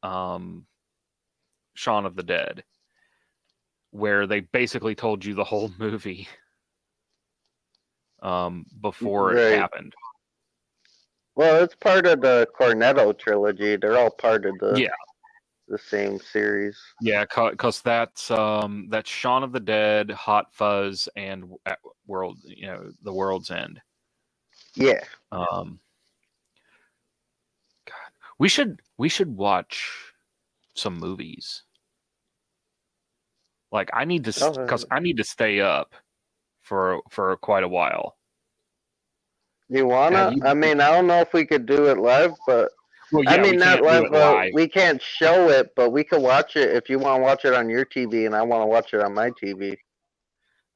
Shaun of the Dead, where they basically told you the whole movie before it happened. Well, it's part of the Cornetto trilogy. They're all part of the same series. Yeah, because that's Shaun of the Dead, Hot Fuzz, and The World's End. Yeah. God, we should watch some movies. Like I need to, because I need to stay up for quite a while. You wanna? I mean, I don't know if we could do it live, but I mean, not live. We can't show it, but we could watch it if you want to watch it on your TV, and I want to watch it on my TV.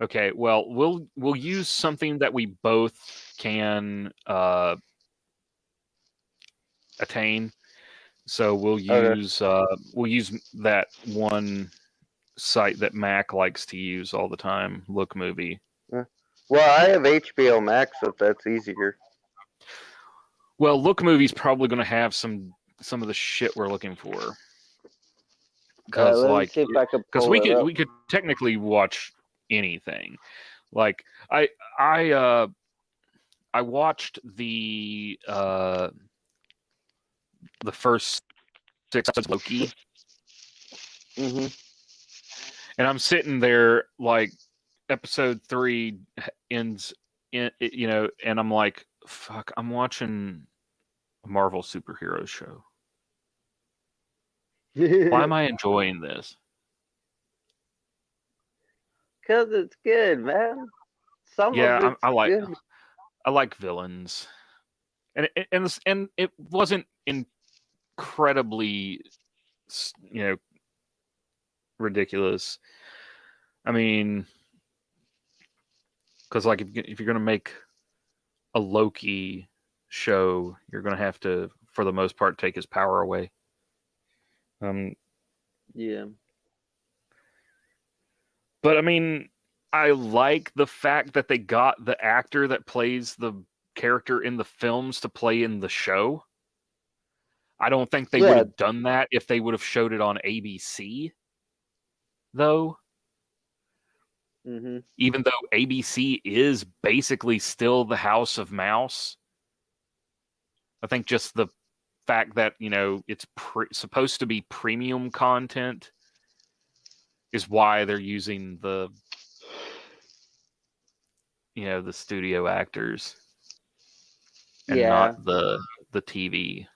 Okay, well, we'll use something that we both can attain. So we'll use that one site that Mac likes to use all the time, Look Movie. Well, I have HBO Max, if that's easier. Well, Look Movie's probably going to have some of the shit we're looking for. Because we could technically watch anything. Like I watched the the first 6 episodes of Loki, Mm-hmm. and I'm sitting there like episode 3 ends in, and I'm like, fuck, I'm watching a Marvel superhero show. Why am I enjoying this? Because it's good, man. Some of Yeah, it's good. I like villains, and it wasn't incredibly, ridiculous. I mean, because like if you're gonna make a Loki show, you're gonna have to, for the most part, take his power away. Yeah. But I mean, I like the fact that they got the actor that plays the character in the films to play in the show. I don't think they would have done that if they would have showed it on ABC, though. Mm-hmm. Even though ABC is basically still the House of Mouse, I think just the fact that it's supposed to be premium content is why they're using the the studio actors and not the TV.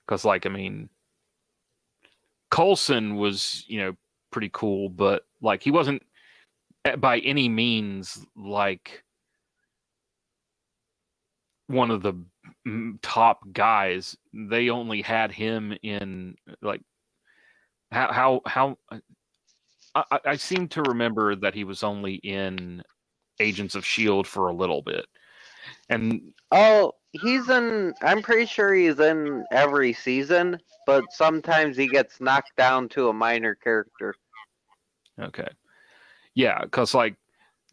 Because like, I mean, Coulson was pretty cool, but like he wasn't by any means like one of the top guys. They only had him in like how I seem to remember that he was only in Agents of S.H.I.E.L.D. for a little bit. And I'm pretty sure he's in every season, but sometimes he gets knocked down to a minor character. Okay. Yeah, because like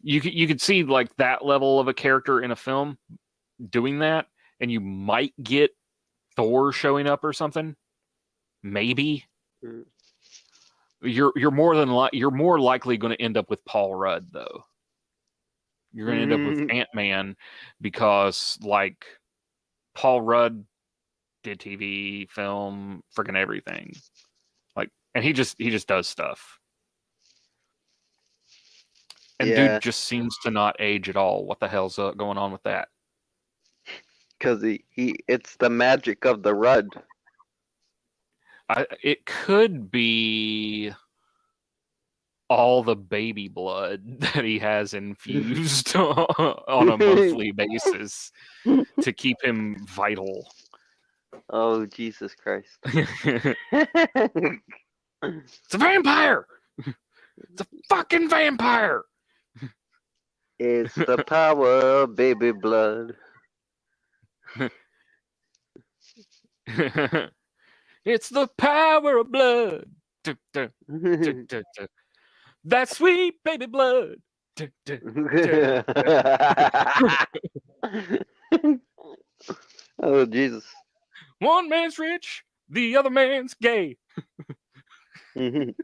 you could see like that level of a character in a film doing that, and you might get Thor showing up or something. Maybe. Mm. You're more likely going to end up with Paul Rudd, though. You're going to end up with Ant-Man because like Paul Rudd did TV, film, freaking everything. Like, and he just does stuff. And dude just seems to not age at all. What the hell's going on with that? Because it's the magic of the Rudd. It could be all the baby blood that he has infused on a monthly basis to keep him vital. Oh, Jesus Christ. It's a vampire! It's a fucking vampire! It's the power of baby blood. It's the power of blood. That sweet baby blood. Oh, Jesus. One man's rich, the other man's gay. In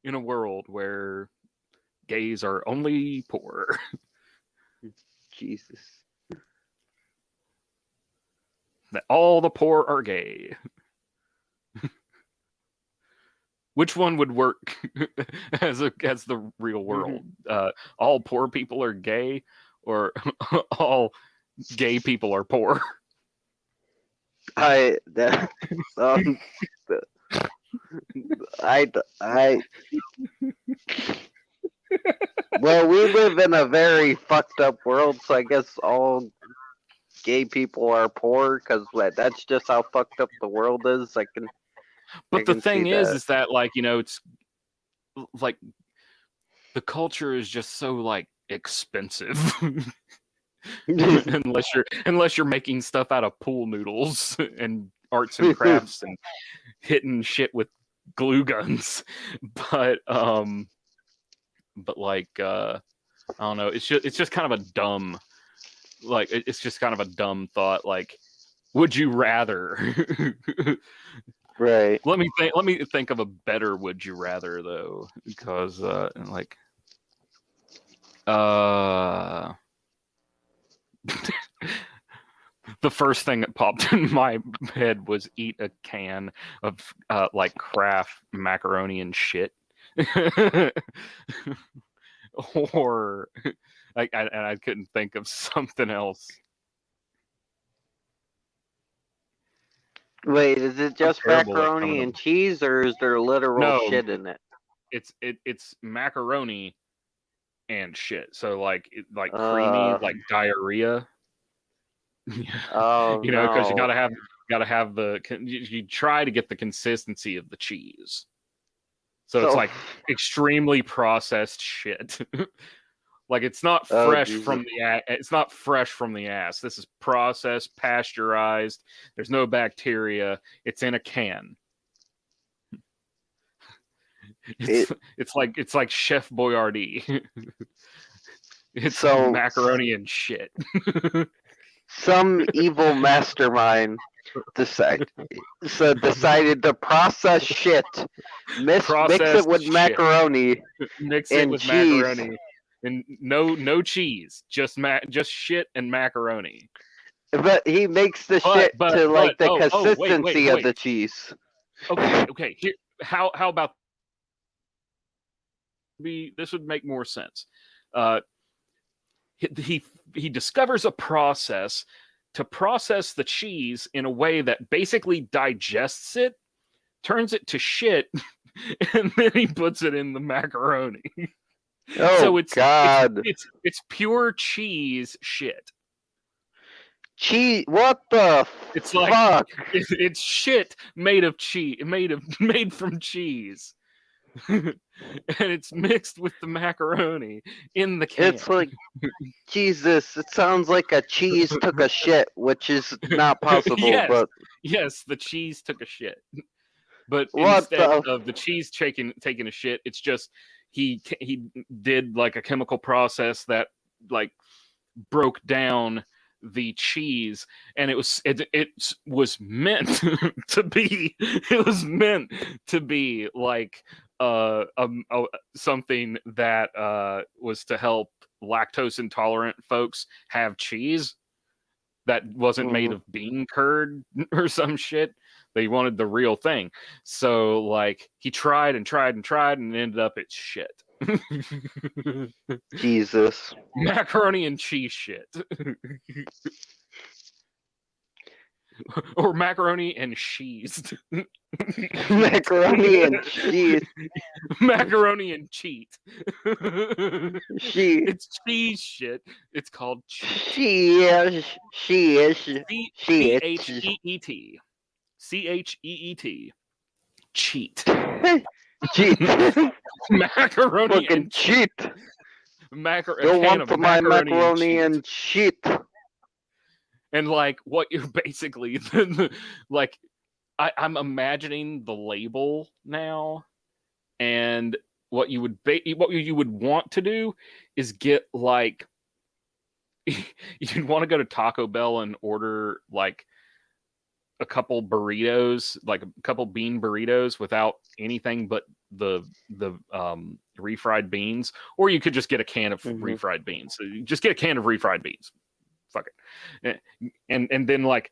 a world where gays are only poor. Jesus. That all the poor are gay. Which one would work as the real world? All poor people are gay, or all gay people are poor? Well, we live in a very fucked up world, so I guess all gay people are poor because that's just how fucked up the world is. But the thing is that like it's like the culture is just so like expensive. unless you're making stuff out of pool noodles and arts and crafts and hitting shit with glue guns. But like I don't know, it's just kind of a dumb, like it's just kind of a dumb thought. Like, would you rather? Right. Let me think of a better would you rather though, because like The first thing that popped in my head was eat a can of like Kraft macaroni and shit. Or I couldn't think of something else. Wait, is it just macaroni and cheese, or is there literal shit in it? It's macaroni and shit. So like creamy, like diarrhea. Oh, you know, because you no. gotta have you try to get the consistency of the cheese. So it's like extremely processed shit. Like it's not fresh from the ass. This is processed, pasteurized. There's no bacteria. It's in a can. It's like Chef Boyardee. It's macaroni and shit. Some evil mastermind decided to process shit, mix it with macaroni, mix it with cheese. Macaroni, and no cheese, just shit and macaroni. But he makes the shit to like the consistency of the cheese. Okay. Here, how about this would make more sense. He discovers a process to process the cheese in a way that basically digests it, turns it to shit, and then he puts it in the macaroni. Oh, so it's God. It's pure cheese shit. Cheese? What the it's fuck? Like it's shit made from cheese. And it's mixed with the macaroni in the can. It's like, Jesus, it sounds like a cheese took a shit, which is not possible. Yes, the cheese took a shit. But What instead of the cheese taking a shit, it's just he did like a chemical process that like broke down the cheese, and it was meant to be like something that was to help lactose intolerant folks have cheese that wasn't made of bean curd or some shit. They wanted the real thing. So like he tried and ended up it's shit. Jesus. Macaroni and cheese shit. Or macaroni and cheese. Macaroni and cheese. Macaroni and cheat. Cheese. It's cheese shit. It's called cheese. CHEET. CHEET. Cheat. Cheat. Macaroni fucking and cheat. Don't want for my macaroni and cheat. And like what you're basically like I'm imagining the label now, and what you would want to do is get like you'd want to go to Taco Bell and order like a couple burritos, like a couple bean burritos without anything but the refried beans, or you could just get a can of refried beans. So you just get a can of refried beans. Fuck it. And then like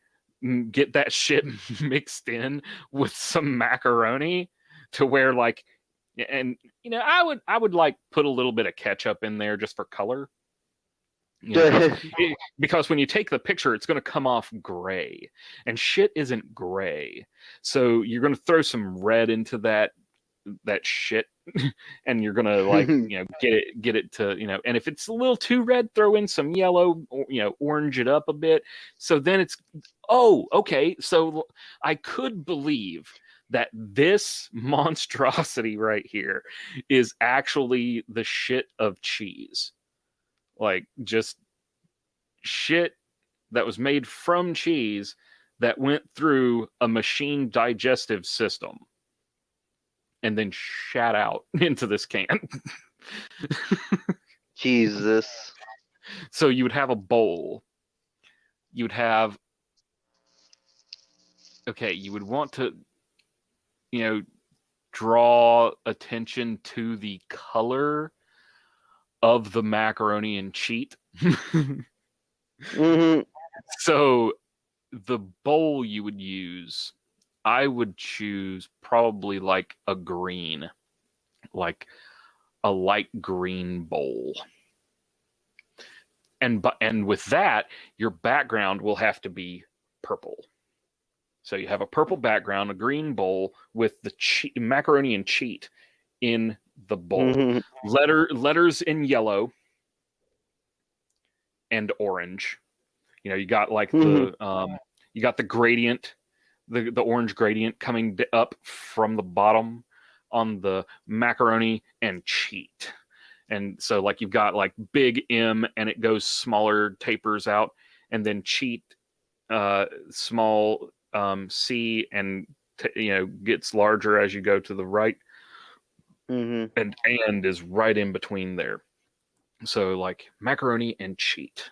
get that shit mixed in with some macaroni to where like, and you know, I would like put a little bit of ketchup in there just for color. You know, because when you take the picture, it's going to come off gray, and shit isn't gray. So you're going to throw some red into that shit, and you're going to like, you know, get it to, you know, and if it's a little too red, throw in some yellow, or, you know, orange it up a bit. So then it's, oh, okay. So I could believe that this monstrosity right here is actually the shit of cheese. Like just shit that was made from cheese that went through a machine digestive system and then shat out into this can. Jesus. So you would have a bowl. You would have, okay, you would want to, you know, draw attention to the color of the macaroni and cheat. So the bowl you would use, I would choose probably like a green, like a light green bowl. And with that, your background will have to be purple. So you have a purple background, a green bowl with the macaroni and cheat in the bowl. Letters in yellow and orange. You know, you got like the you got the gradient, the orange gradient coming up from the bottom on the macaroni and cheat. And so like you've got like big M and it goes smaller, tapers out, and then cheat small C and gets larger as you go to the right. And is right in between there. So like macaroni and cheat.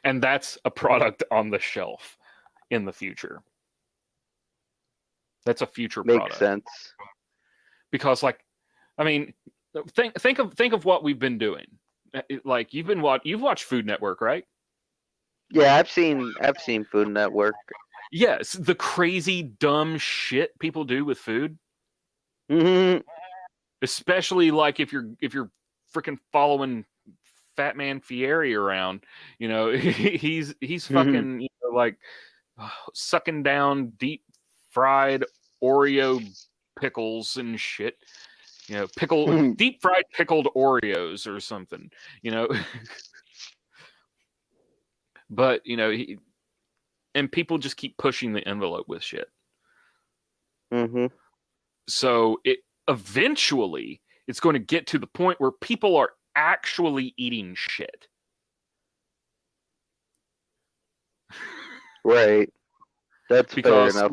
And that's a product on the shelf in the future. That's a future Makes product. sense. Because like, I mean, think of what we've been doing. Like you've watched Food Network, right? Yeah, I've seen Food Network. Yes, the crazy dumb shit people do with food. Especially like if you're freaking following Fat Man Fieri around, he's fucking like sucking down deep fried Oreo pickles and shit. Deep fried pickled Oreos or something, But, and people just keep pushing the envelope with shit. So eventually it's going to get to the point where people are actually eating shit. Right. That's fair enough.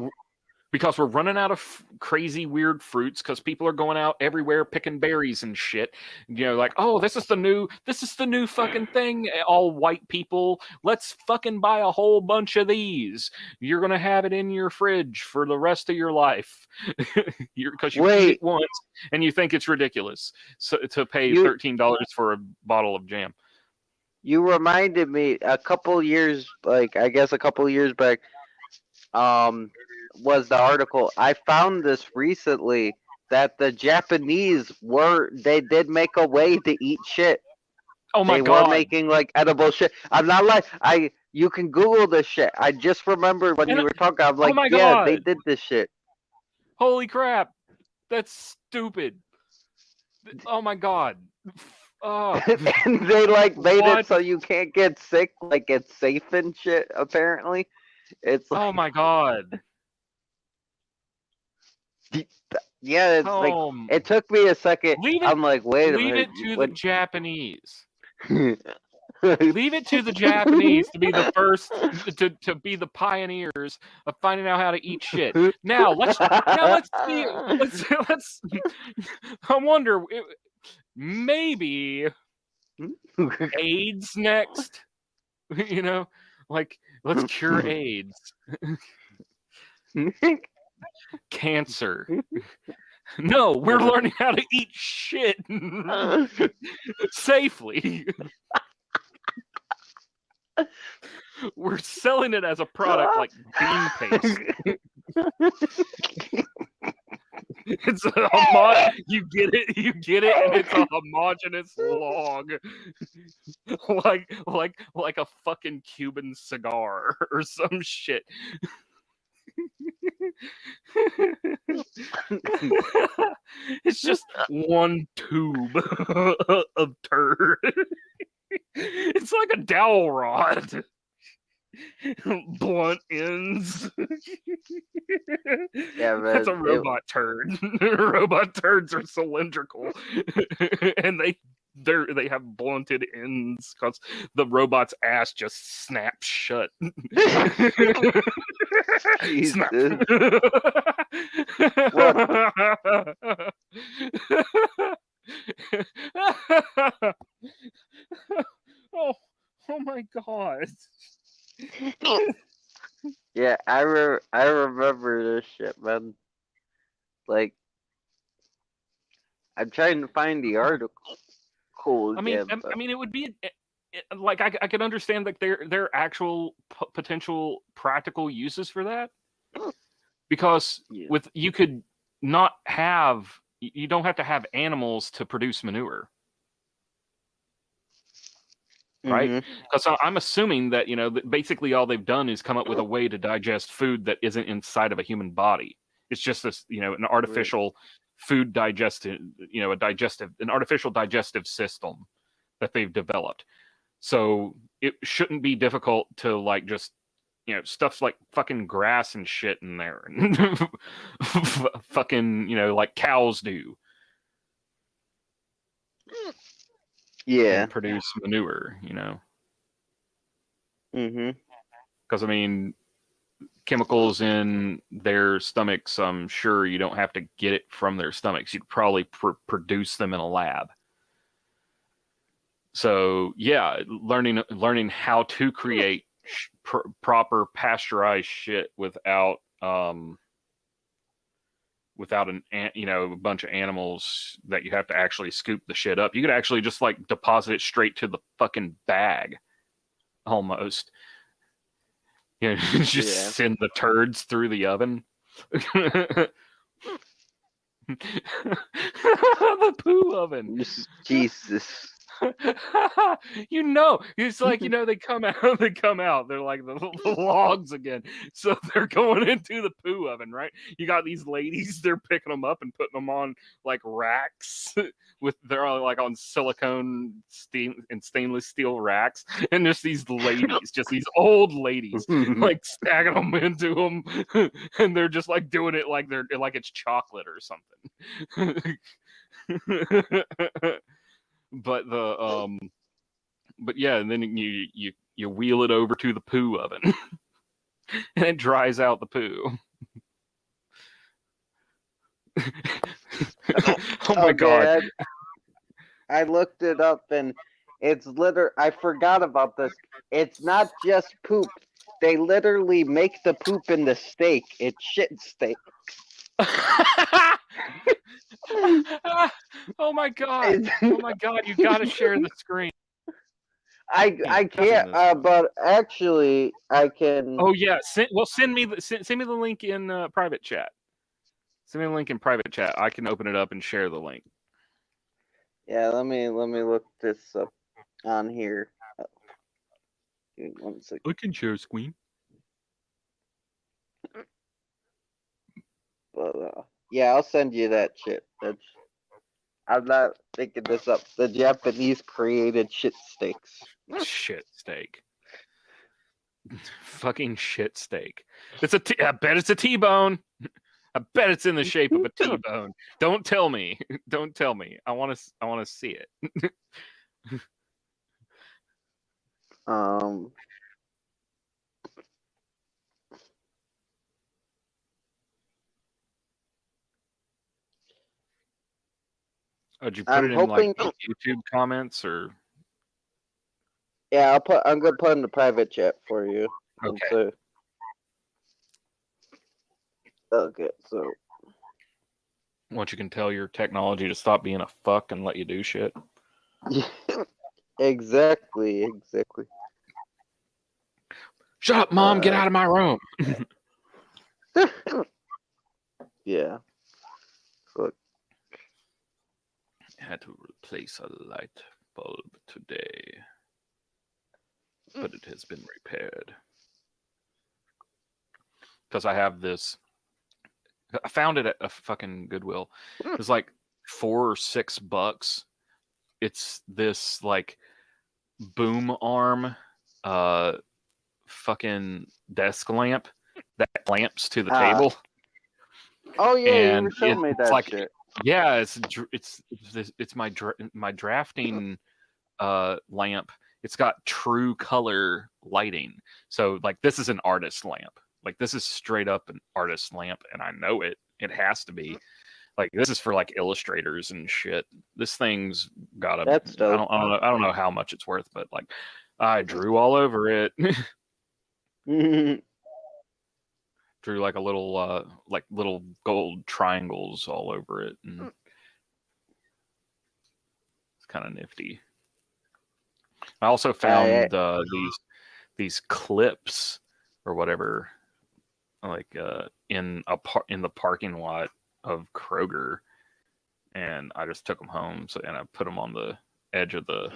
Because we're running out of crazy weird fruits because people are going out everywhere picking berries and shit. Like, oh, this is the new fucking thing. All white people, let's fucking buy a whole bunch of these. You're gonna have it in your fridge for the rest of your life because you eat it once and you think it's ridiculous. So to pay $13 for a bottle of jam. You reminded me a couple years back. Was the article I found this recently that the Japanese they did make a way to eat shit. Oh my God! They were making like edible shit. I'm not like you can Google this shit. I just remembered when you were talking. I'm like, yeah, they did this shit. Holy crap! That's stupid. Oh my god. Oh. And they like made it so you can't get sick. Like it's safe and shit. Apparently, it's like, oh my god. Yeah, it's like it took me a second. I'm like, wait a minute. Leave it to the Japanese. Leave it to the Japanese to be the first to be the pioneers of finding out how to eat shit. Now let's see. Let's. I wonder. Maybe AIDS next. Like let's cure AIDS. Cancer. No, we're learning how to eat shit safely. We're selling it as a product like bean paste. It's you get it, and it's a homogeneous log, like a fucking Cuban cigar or some shit. It's just one tube of turd. It's like a dowel rod. Blunt ends. Yeah, man. That's a robot turd. Robot turds are cylindrical, and they have blunted ends because the robot's ass just snaps shut. Jesus. Oh my god. Yeah, I remember this shit, man. Like, I'm trying to find the article. Cool. I mean, it would be like I can understand like their actual potential practical uses for that, because with you could not have you don't have to have animals to produce manure, right? Because I'm assuming that that basically all they've done is come up with a way to digest food that isn't inside of a human body. It's just this an artificial food digestive an artificial digestive system that they've developed. So it shouldn't be difficult to like just stuff's like fucking grass and shit in there and fucking like cows do and produce manure, because I mean chemicals in their stomachs, I'm sure you don't have to get it from their stomachs. You could probably produce them in a lab. So yeah, learning how to create proper pasteurized shit without a bunch of animals that you have to actually scoop the shit up. You could actually just like deposit it straight to the fucking bag, almost. Just send the turds through the oven. The poo oven. Jesus. It's like they come out they're like the logs again, so they're going into the poo oven, right? You got these ladies, they're picking them up and putting them on like racks they're all like on silicone and stainless steel racks, and just these ladies, just these old ladies like stacking them into them, and they're just like doing it like they're like it's chocolate or something. But yeah, and then you wheel it over to the poo oven and it dries out the poo. Oh my god. I looked it up and it's I forgot about this. It's not just poop. They literally make the poop in the steak. It's shit steak. Oh my god! Oh my god! You gotta share the screen. I can't, but actually I can. Oh yeah, send me the link in private chat. Send me the link in private chat. I can open it up and share the link. Yeah, let me look this up on here. Give me 1 second. I can share screen. But yeah, I'll send you that shit. I'm not thinking this up. The Japanese created shit steaks. Shit steak. Fucking shit steak. I bet it's a T-bone. I bet it's in the shape of a T-bone. Don't tell me. Don't tell me. I want to see it. Did you put it in like YouTube comments or? Yeah, I'm gonna put in the private chat for you. Okay. Okay, so. Once you can tell your technology to stop being a fuck and let you do shit. Exactly. Shut up, Mom! Get out of my room. Yeah. Look. I had to replace a light bulb today, but it has been repaired. Because I have this. I found it at a fucking Goodwill. It was like $4 or $6. It's this like boom arm fucking desk lamp that clamps to the table. Oh yeah, and you were showing me that like, shit. Yeah, it's my drafting lamp. It's got true color lighting. So like this is an artist lamp. Like this is straight up an artist lamp, and I know it. It has to be. Like this is for like illustrators and shit. This thing's got a. That's dope. I don't know how much it's worth, but like I drew all over it. Drew like a little gold triangles all over it, and it's kind of nifty. I also found these clips or whatever, like in the parking lot of Kroger, and I just took them home. And I put them on the edge of the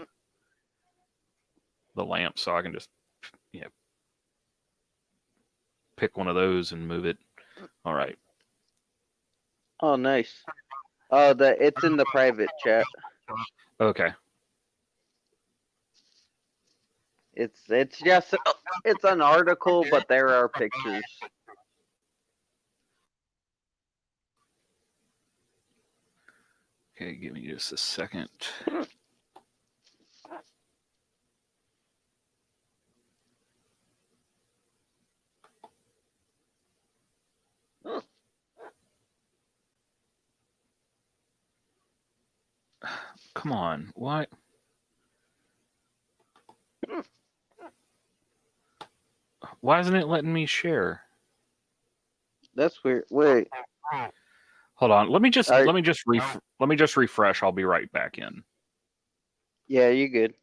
lamp, so I can just pick one of those and move it. All right. Oh, nice. It's in the private chat. Okay. It's just it's an article, but there are pictures. Okay, give me just a second. Come on, why? Why isn't it letting me share? That's weird. Wait. Hold on. Let me just refresh. I'll be right back in. Yeah, you good.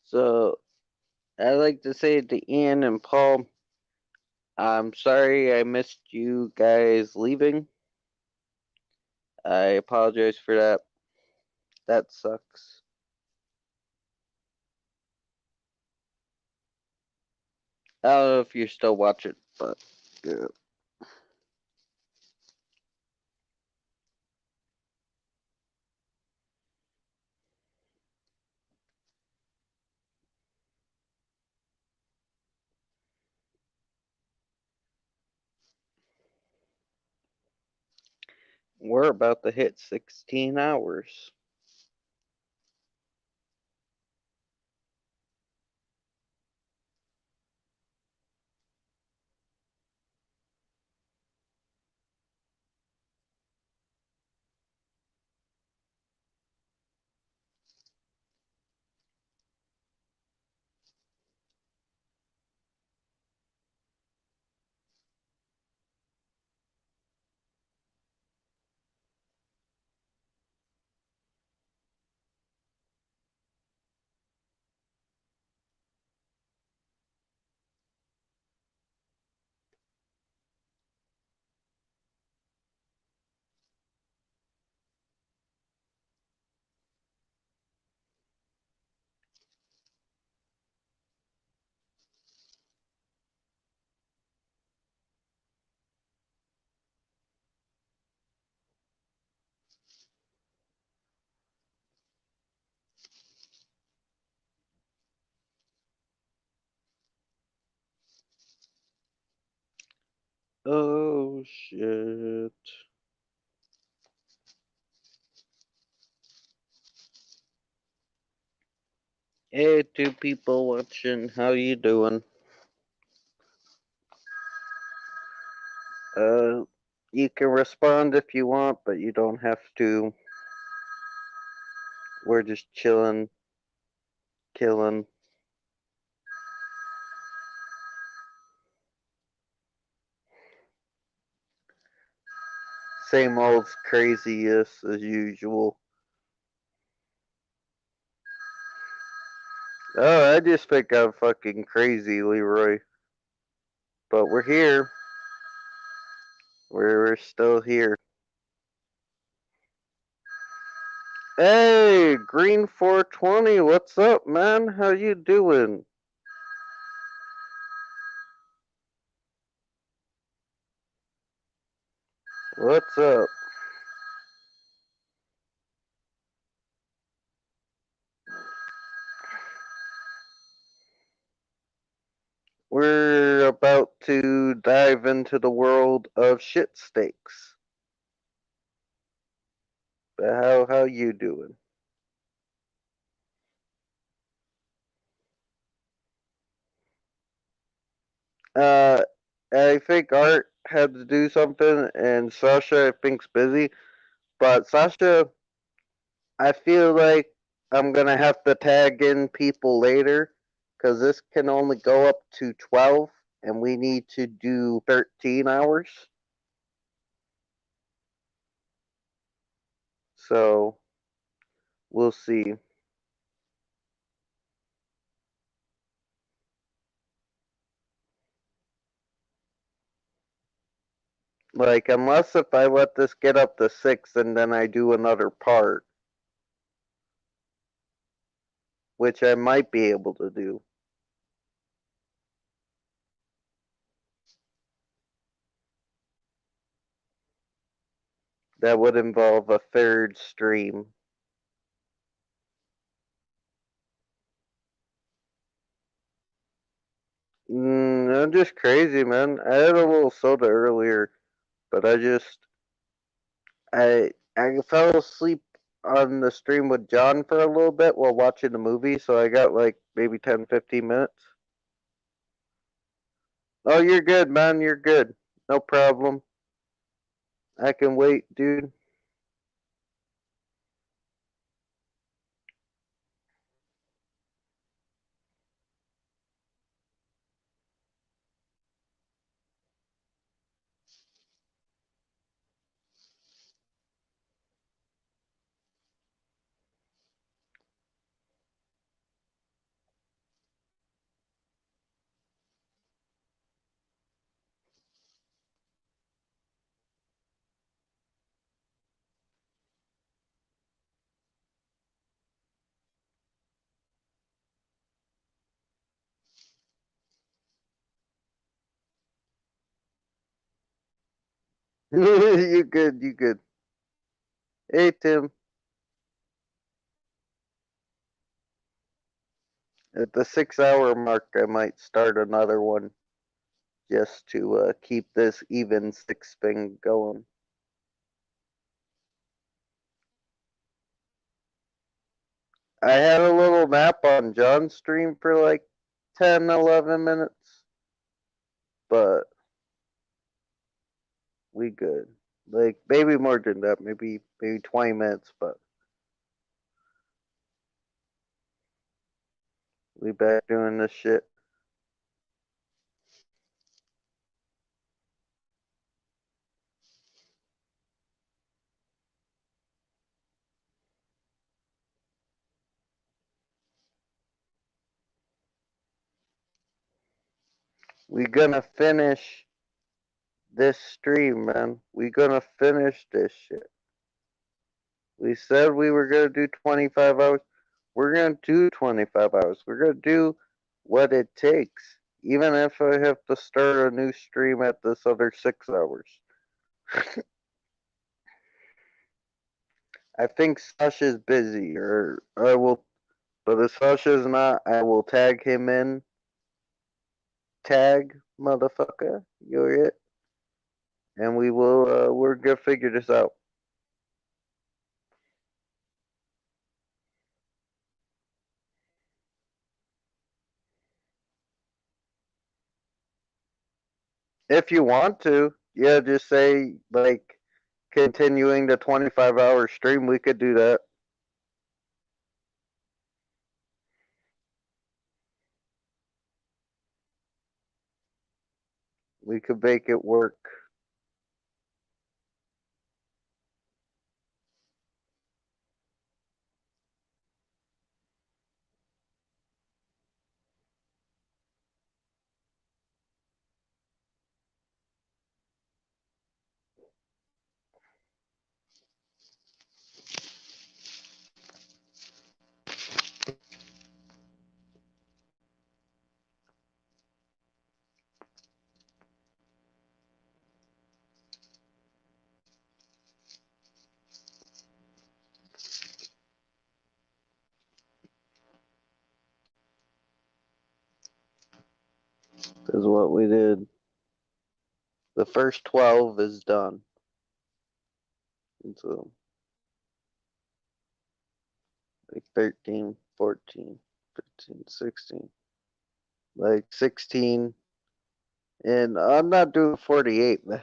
So, I'd like to say to Ian and Paul, I'm sorry I missed you guys leaving. I apologize for that. That sucks. I don't know if you're still watching, but yeah. We're about to hit 16 hours. Oh shit. Hey, two people watching. How you doing? You can respond if you want, but you don't have to. We're just chilling, killing. Same old craziness as usual. Oh, I just think I'm fucking crazy, Leroy. But we're here. We're still here. Hey, Green 420, what's up, man? How you doing? What's up? We're about to dive into the world of shit steaks. How you doing? Uh, I think Art had to do something, and Sasha I think's busy. But Sasha, I feel like I'm gonna have to tag in people later because this can only go up to 12, and we need to do 13 hours. So we'll see. Like, unless if I let this get up to 6 and then I do another part, which I might be able to do. That would involve a third stream. I'm just crazy, man. I had a little soda earlier, but I fell asleep on the stream with John for a little bit while watching the movie, so I got like maybe 10, 15 minutes. Oh, you're good, man. You're good. No problem. I can wait, dude. You good, you good. Hey, Tim. At the 6 hour mark, I might start another one just to keep this even six thing going. I had a little nap on John's stream for like 10, 11 minutes, but we good. Like maybe more than that, maybe 20 minutes, but we back doing this shit. We gonna finish this stream, man. We gonna finish this shit. We said we were gonna do 25 hours. We're gonna do 25 hours. We're gonna do what it takes. Even if I have to start a new stream at this other 6 hours. I think Sasha's busy, or I will. But if Sasha's not, I will tag him in. Tag, motherfucker, you're it. And we will. We're gonna figure this out. If you want to, yeah, just say like continuing the 25-hour stream. We could do that. We could make it work. Is what we did. The first 12 is done. And so, like 13, 14, 15, 16. Like 16. And I'm not doing 48, man.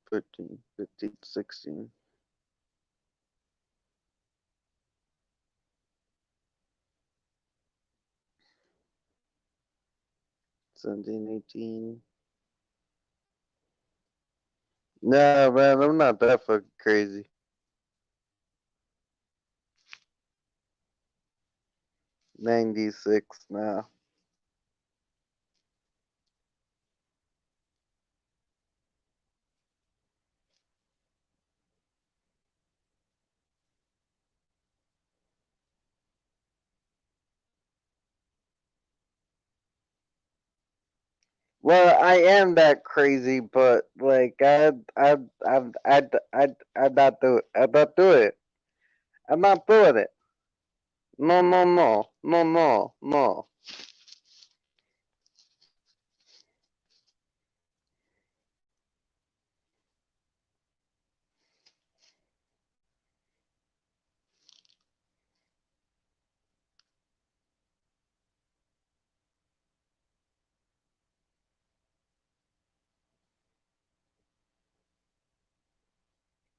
13, 15, 16. 17, 18. No, man, I'm not that fucking crazy. '96 now. Well, I am that crazy, but like I not do it. I not do it. I'm not doing it. No, no, no, no, no, no.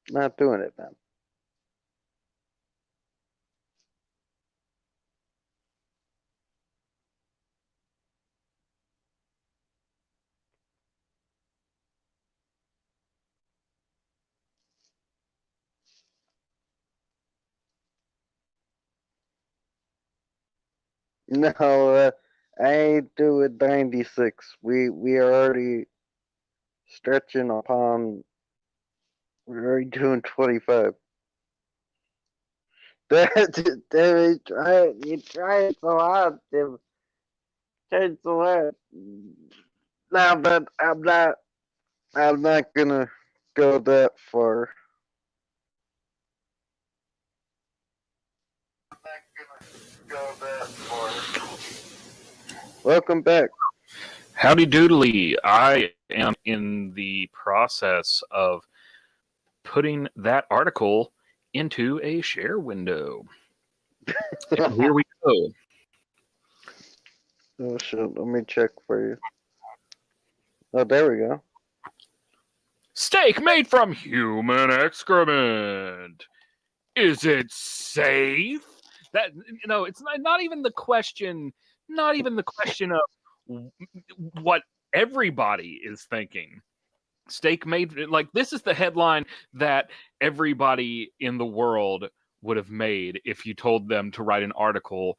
Not doing it, man. No, I ain't doing 96. We are already stretching upon. We're already doing 25. Damn it, you try it so hard, Tim. Try it so hard. No, but I'm not gonna go that far. Welcome back. Howdy doodly. I am in the process of putting that article into a share window. And here we go. Oh shit, let me check for you. Oh, there we go. Steak made from human excrement. Is it safe? That it's not even the question. Not even the question of what everybody is thinking. Steak made like this is the headline that everybody in the world would have made if you told them to write an article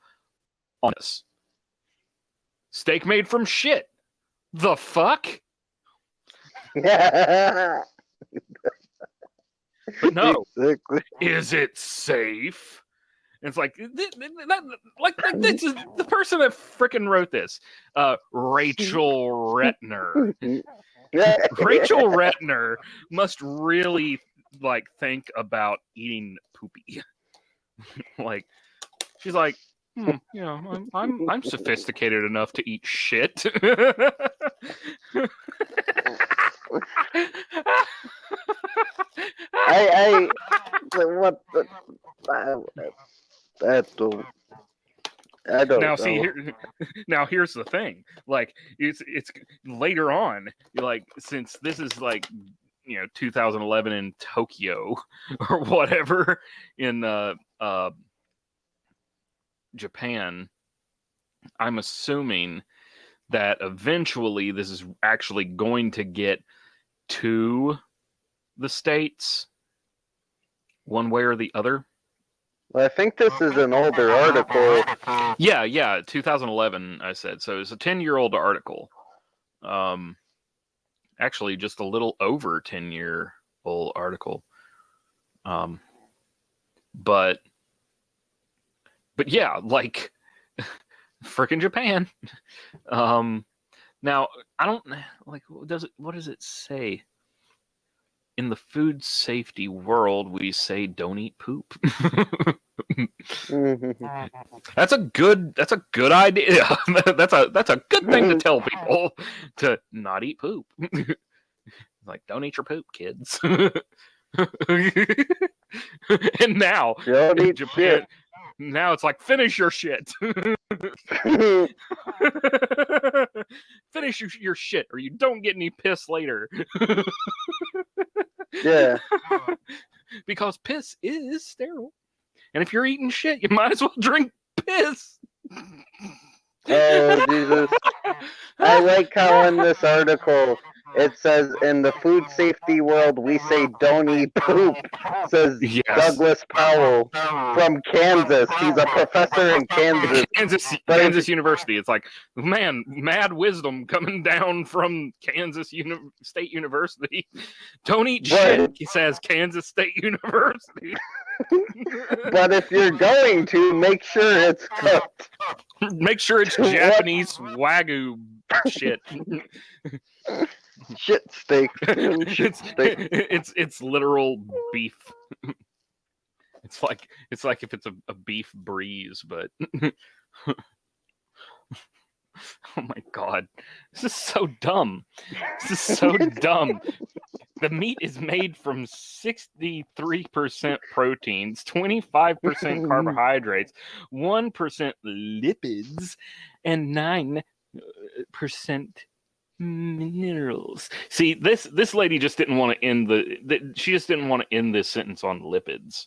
on this. Steak made from shit. The fuck? But no. Exactly. Is it safe? And it's like this is the person that freaking wrote this. Rachel Retner. Rachel Retner must really like think about eating poopy. Like she's like, I'm sophisticated enough to eat shit. I what the I don't now know. see now here's the thing, like it's later on, like since this is like 2011 in Tokyo or whatever in Japan, I'm assuming that eventually this is actually going to get to the States one way or the other. Well, I think this is an older article. Yeah, 2011, I said. So it's a 10-year-old article. Actually, just a little over 10-year-old article. But yeah, like frickin' Japan. Now I don't like. What does it say? In the food safety world, we say don't eat poop. That's a good idea. that's a good thing to tell people, to not eat poop. Like, don't eat your poop, kids. And now in Japan, now it's like, finish your shit. Finish your shit, or you don't get any piss later. Yeah. Because piss is sterile. And if you're eating shit, you might as well drink piss. Oh, Jesus. I like how in this article it says in the food safety world we say don't eat poop. Says Yes. Douglas Powell from Kansas. He's a professor in Kansas. Kansas University. It's like, man, mad wisdom coming down from Kansas State University. Don't eat shit, he says, Kansas State University. But if you're going to, make sure it's cooked. Make sure it's Japanese Wagyu shit. Shit steak. Shit steak. It's literal beef. It's like if it's a beef breeze, but oh my god, this is so dumb. This is so dumb. The meat is made from 63% proteins, 25% carbohydrates, 1% lipids, and 9% minerals. See, this lady just didn't want to end she just didn't want to end this sentence on lipids.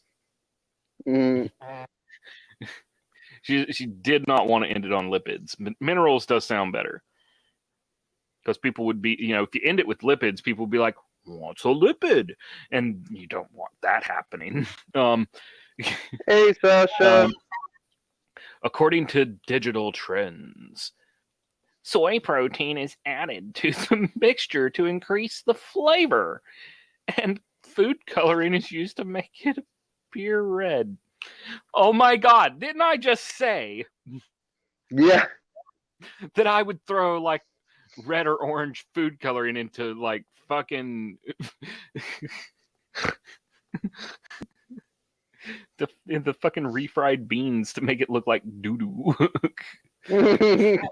She did not want to end it on lipids. Minerals does sound better. Because people would be, if you end it with lipids, people would be like, what's a lipid? And you don't want that happening. Hey, Sasha. According to Digital Trends, soy protein is added to the mixture to increase the flavor, and food coloring is used to make it appear red. Oh my god, didn't I just say Yeah. that I would throw like red or orange food coloring into like fucking the fucking refried beans to make it look like doo-doo. That's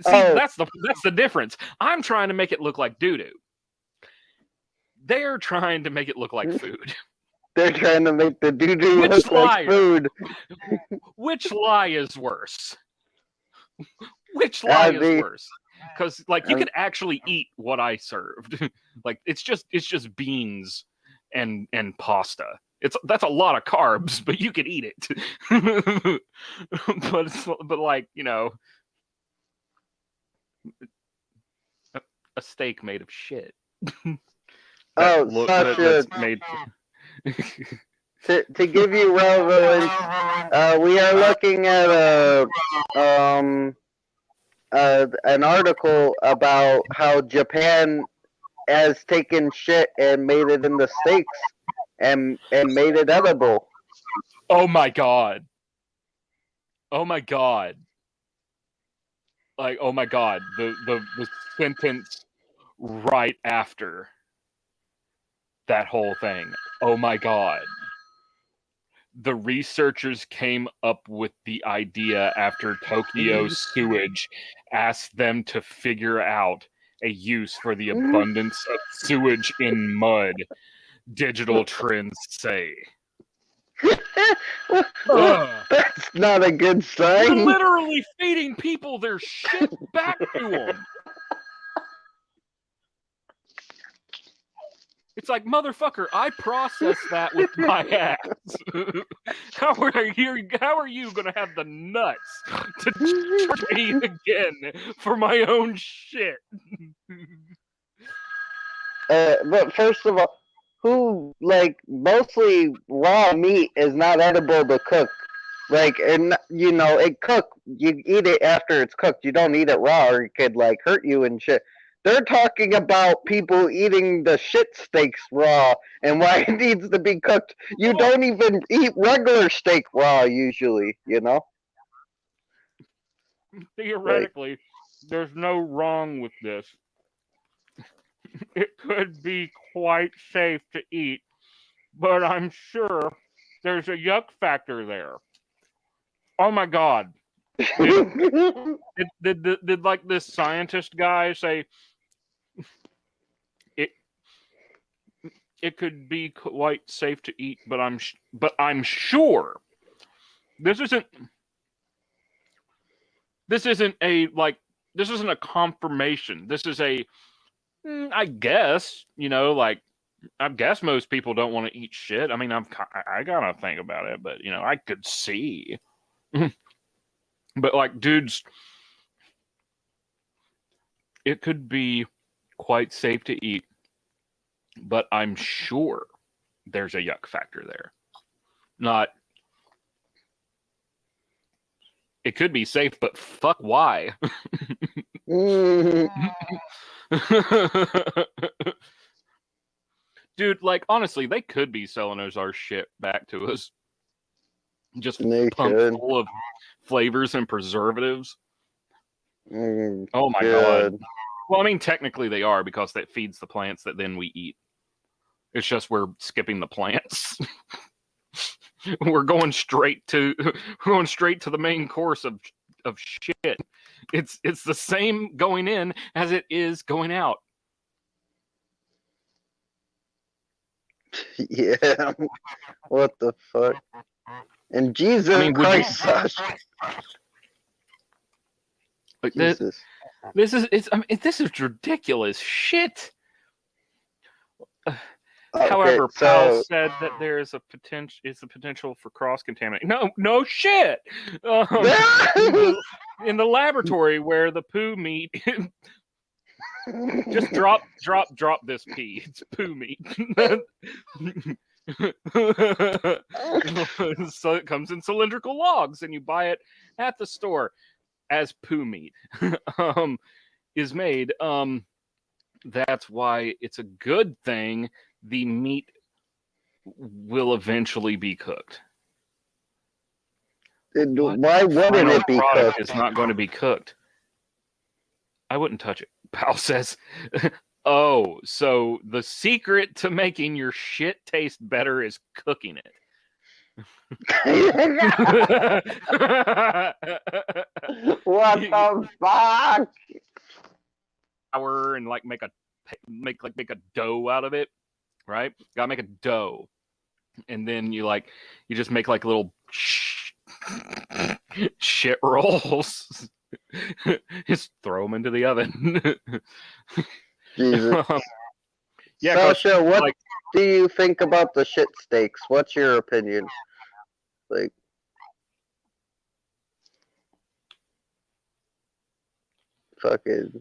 the difference. I'm trying to make it look like doo-doo. They're trying to make it look like food. They're trying to make the doo-doo look like food. Which lie is worse? Which lie is worse? Because like you could actually eat what I served. Like it's just beans and pasta. That's a lot of carbs, but you could eat it. but like, a steak made of shit. Sasha, made to give you relevance, we are looking at an article about how Japan has taken shit and made it into steaks and made it edible. Oh my god. Oh my god. Like, oh my god. The sentence right after that whole thing. Oh my god. The researchers came up with the idea after Tokyo sewage asked them to figure out a use for the abundance of sewage in mud, Digital Trends say. That's not a good sign. You're literally feeding people their shit back to them. It's like, motherfucker, I processed that with my ass. How are you going to have the nuts to charge me again for my own shit? But first of all, mostly raw meat is not edible to cook. Like, and it you eat it after it's cooked. You don't eat it raw or it could hurt you and shit. They're talking about people eating the shit steaks raw and why it needs to be cooked. You don't even eat regular steak raw usually, Theoretically, there's no wrong with this. It could be quite safe to eat, but I'm sure there's a yuck factor there. Oh my god. Did like this scientist guy say it could be quite safe to eat, but I'm sure this isn't a confirmation. This is a I guess, I guess most people don't want to eat shit. I mean, I gotta think about it, but I could see. But like dudes it could be quite safe to eat, but I'm sure there's a yuck factor there. Not, it could be safe, but fuck, why? Dude, like, honestly, they could be selling us our shit back to us. Just pumped full of flavors and preservatives. Oh my god. Well, I mean, technically they are, because that feeds the plants that then we eat. It's just we're skipping the plants. we're going straight to the main course of shit. It's the same going in as it is going out. Yeah. What the fuck? And Jesus Christ, Sash. Like this is ridiculous shit. However, Powell said that there is a potential for cross contamination. No shit. In the laboratory where the poo meat, just drop this pee. It's poo meat. So it comes in cylindrical logs, and you buy it at the store as poo meat. Is made. That's why it's a good thing the meat will eventually be cooked. Why wouldn't it be cooked? It's not going to be cooked. I wouldn't touch it. Pal says, oh, so the secret to making your shit taste better is cooking it. What the fuck? And like make a dough out of it, right? Gotta make a dough, and then you just make like little shit rolls. Just throw them into the oven. Jesus. Yeah, Sasha, what do you think about the shit steaks? What's your opinion? Like, fucking,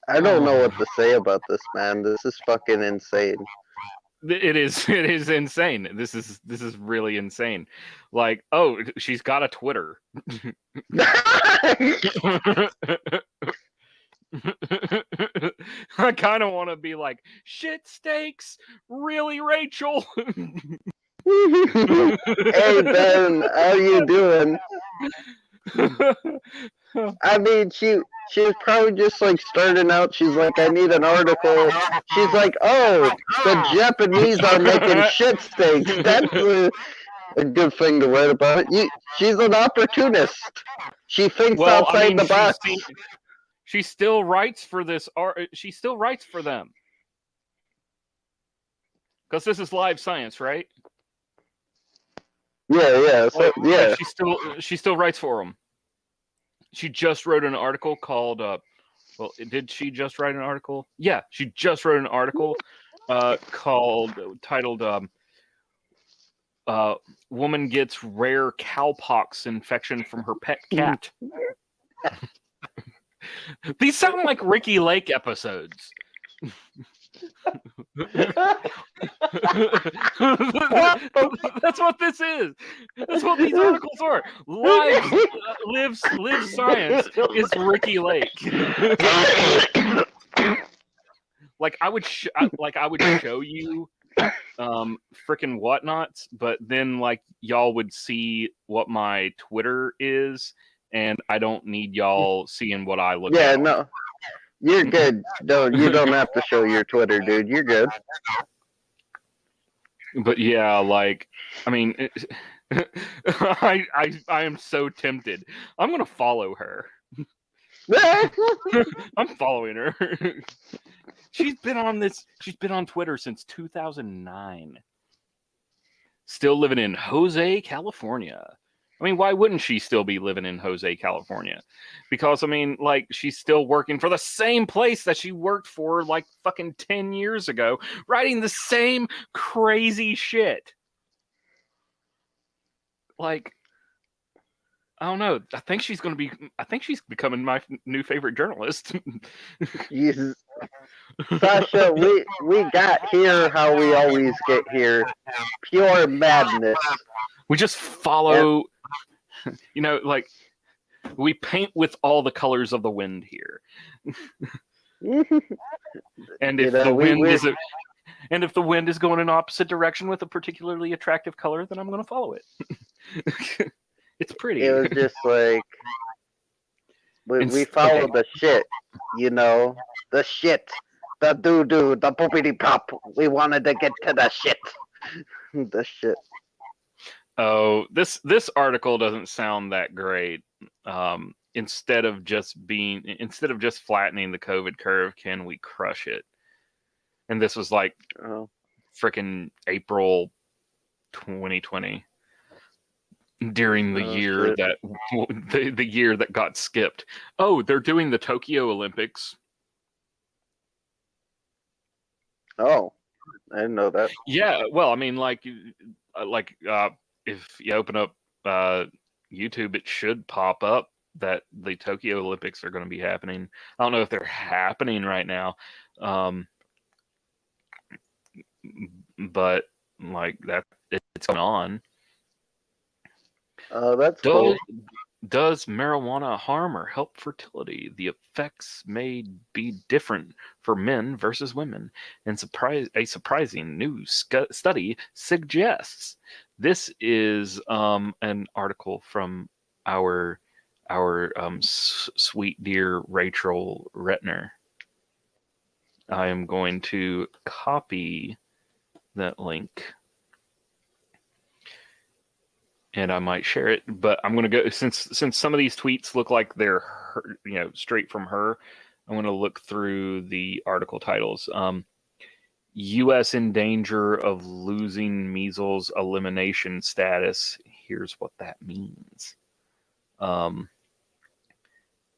I don't know what to say about this, man. This is fucking insane. It is insane. This is really insane. Like, oh, she's got a Twitter. I kind of want to be like, shit steaks, really, Rachel? Hey Ben, how you doing? I mean, she was probably just like starting out. She's like, I need an article. She's like, oh, the Japanese are making shit steaks. That's a good thing to write about. She's an opportunist. She thinks outside the box. She still writes for this art. She still writes for them because this is live science, right? Yeah. So, yeah. She still writes for them. She just wrote an article called. Well, did she just write an article? Yeah, she just wrote an article titled "Woman Gets Rare Cowpox Infection from Her Pet Cat." These sound like Ricky Lake episodes. That's what this is. That's what these articles are. Live science is Ricky Lake. Like I would show you freaking whatnots, but then like y'all would see what my Twitter is, and I don't need y'all seeing what I look at. Yeah, no. You're good. No, you don't have to show your Twitter, dude. You're good. But yeah, like, I mean, I am so tempted. I'm gonna follow her. I'm following her. She's been on Twitter since 2009. Still living in Jose, California. I mean, why wouldn't she still be living in Jose, California? Because, I mean, like, she's still working for the same place that she worked for, like, fucking 10 years ago, writing the same crazy shit. Like, I don't know. I think she's becoming my new favorite journalist. Jesus. Sasha, we got here how we always get here. Pure madness. We just follow, like we paint with all the colors of the wind here. And if the wind is going in opposite direction with a particularly attractive color, then I'm going to follow it. It's pretty. It was just like we follow the shit, the shit, the doo doo, the poopity pop. We wanted to get to the shit, the shit. Oh, this article doesn't sound that great. Instead of just flattening the COVID curve, can we crush it? And this was like freaking April 2020, during the year that the year that got skipped. Oh, they're doing the Tokyo Olympics. Oh, I didn't know that. Yeah, well, I mean, if you open up YouTube, it should pop up that the Tokyo Olympics are going to be happening. I don't know if they're happening right now, but like that, it's going on. That's cool. Does marijuana harm or help fertility? The effects may be different for men versus women, and a surprising new study suggests. This is an article from our sweet dear Rachel Retner. I am going to copy that link, and I might share it, but I'm going to go, since some of these tweets look like they're straight from her, I'm going to look through the article titles. U.S. in danger of losing measles elimination status. Here's what that means.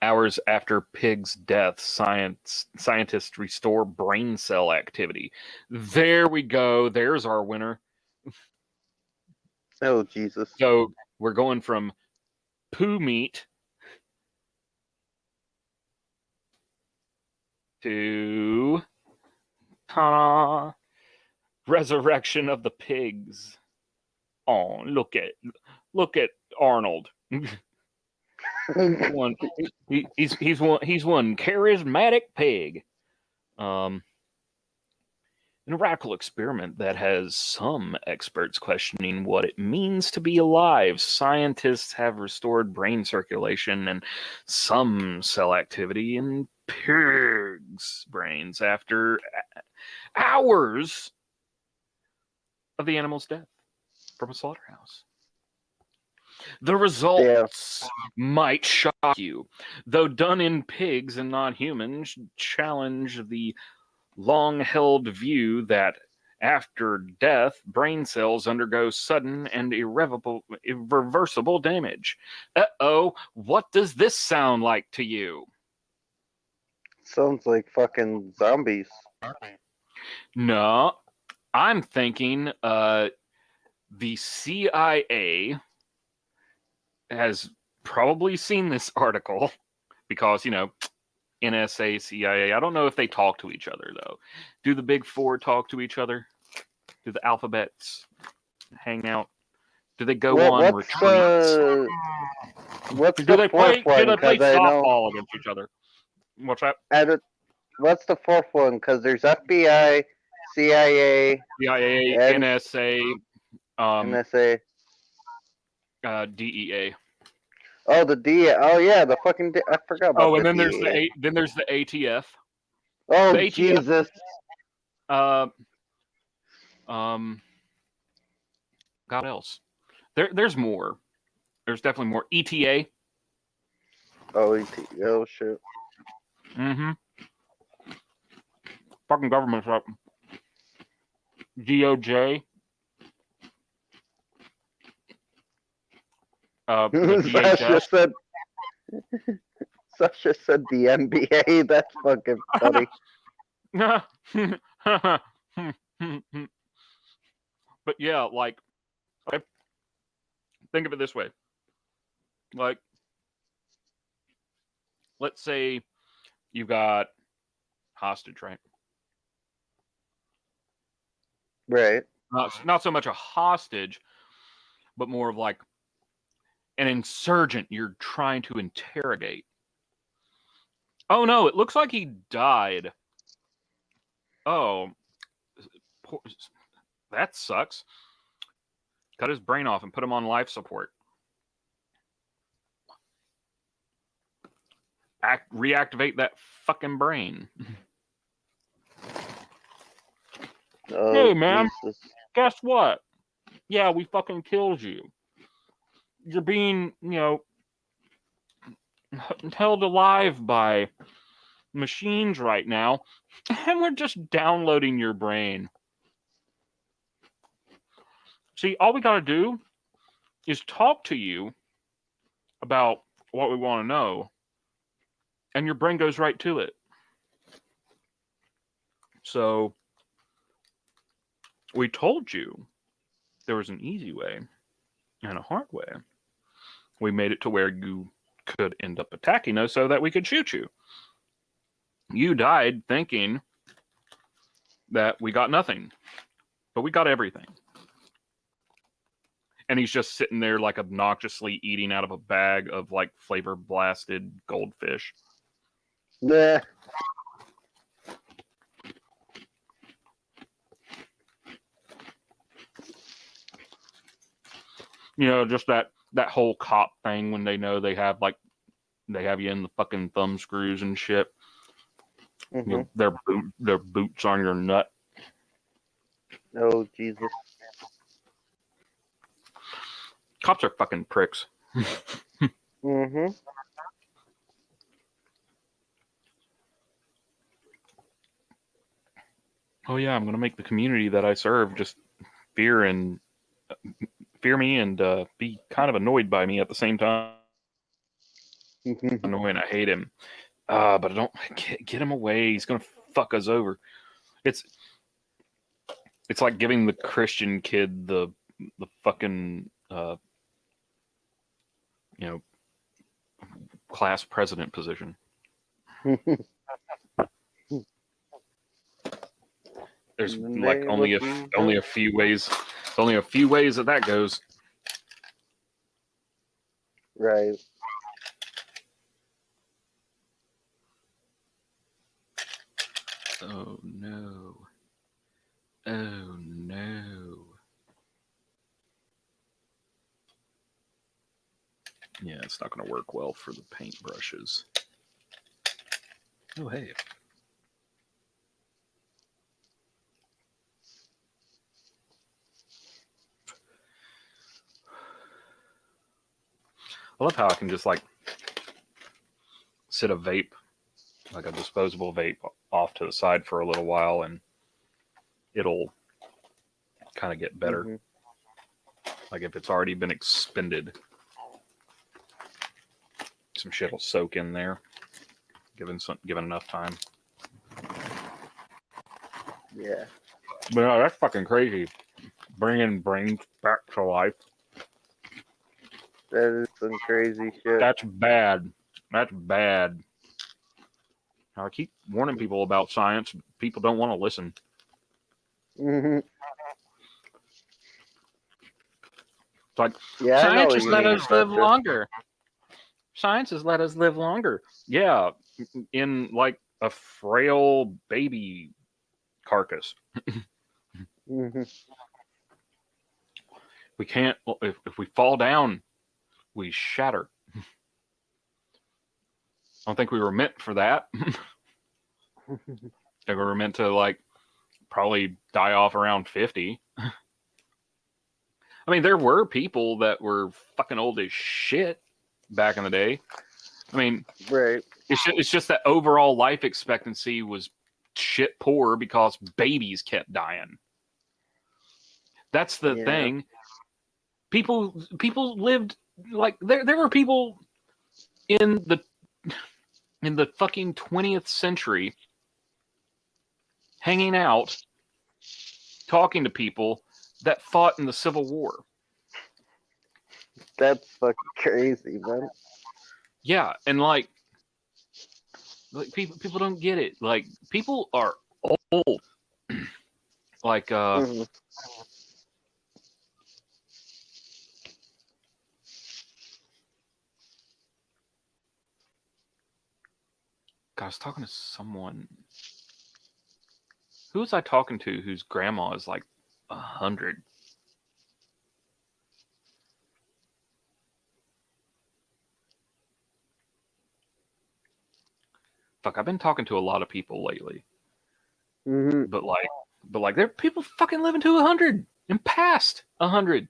Hours after pig's death, scientists restore brain cell activity. There we go. There's our winner. Oh, Jesus. So we're going from poo meat to resurrection of the pigs. Oh, look at Arnold. He's one charismatic pig. An radical experiment that has some experts questioning what it means to be alive. Scientists have restored brain circulation and some cell activity in pigs' brains after hours of the animal's death from a slaughterhouse. The results might shock you. Though done in pigs and not humans, challenge the long-held view that after death, brain cells undergo sudden and irreversible damage. Uh-oh, what does this sound like to you? Sounds like fucking zombies. No, I'm thinking the CIA has probably seen this article because, NSA, CIA. I don't know if they talk to each other, though. Do the big four talk to each other? Do the alphabets hang out? Do they go on retreats? What's the fourth one? Do they play softball against each other? What's that? What's the fourth one? Because there's FBI, CIA, NSA, NSA, DEA. Oh, the DEA. Oh yeah, the fucking. I forgot about. Oh, and then there's the ATF. Oh, the ATF, Jesus. God else. There's more. There's definitely more. ETA. Oh, ETA. Oh shit. Mm-hmm. Fucking government's up. DOJ. Sasha said the NBA. That's fucking funny. But yeah, like, okay. Think of it this way. Like, let's say you've got hostage, right? Right. Not so much a hostage, but more of like an insurgent you're trying to interrogate. Oh no, it looks like he died. Oh, that sucks. Cut his brain off and put him on life support. Reactivate that fucking brain. Oh, hey, man, Jesus. guess what? Yeah, we fucking killed you. You're being, held alive by machines right now, and we're just downloading your brain. See, all we gotta do is talk to you about what we want to know, and your brain goes right to it. So, we told you there was an easy way and a hard way. We made it to where you could end up attacking us so that we could shoot you. You died thinking that we got nothing, but we got everything. And he's just sitting there like obnoxiously eating out of a bag of like flavor blasted goldfish. Yeah. Just that whole cop thing when they know they have you in the fucking thumb screws and shit. Mm-hmm. Their boots on your nut. Oh, Jesus. Cops are fucking pricks. Mm-hmm. Oh yeah, I'm gonna make the community that I serve just fear me and be kind of annoyed by me at the same time. Annoying, I hate him. But I don't get him away. He's gonna fuck us over. It's like giving the Christian kid the fucking class president position. There's like only a few ways. Only a few ways that goes. Right. Oh no. Oh no. Yeah, it's not going to work well for the paintbrushes. Oh, hey. I love how I can just like sit a vape, like a disposable vape, off to the side for a little while and it'll kind of get better. Mm-hmm. Like if it's already been expended, some shit will soak in there, given enough time. Yeah. But no, that's fucking crazy. Bringing brains back to life. That is some crazy shit. That's bad. That's bad. I keep warning people about science. People don't want to listen. Mm-hmm. It's like, yeah, science has let us live longer. Science has let us live longer. Yeah, in like a frail baby carcass. Mm-hmm. We can't, if we fall down, we shatter. I don't think we were meant for that. I think we were meant to like probably die off around 50. I mean, there were people that were fucking old as shit back in the day. I mean, right. It's just that overall life expectancy was shit poor because babies kept dying. That's the thing. People lived like there were people in the fucking 20th century hanging out, talking to people that fought in the Civil War. That's fucking crazy, man. Yeah, and like people don't get it. Like people are old. Like Mhm. God, I was talking to someone. Who was I talking to whose grandma is like 100? Fuck, I've been talking to a lot of people lately, Mhm. but like, there are people fucking living to 100 and past 100.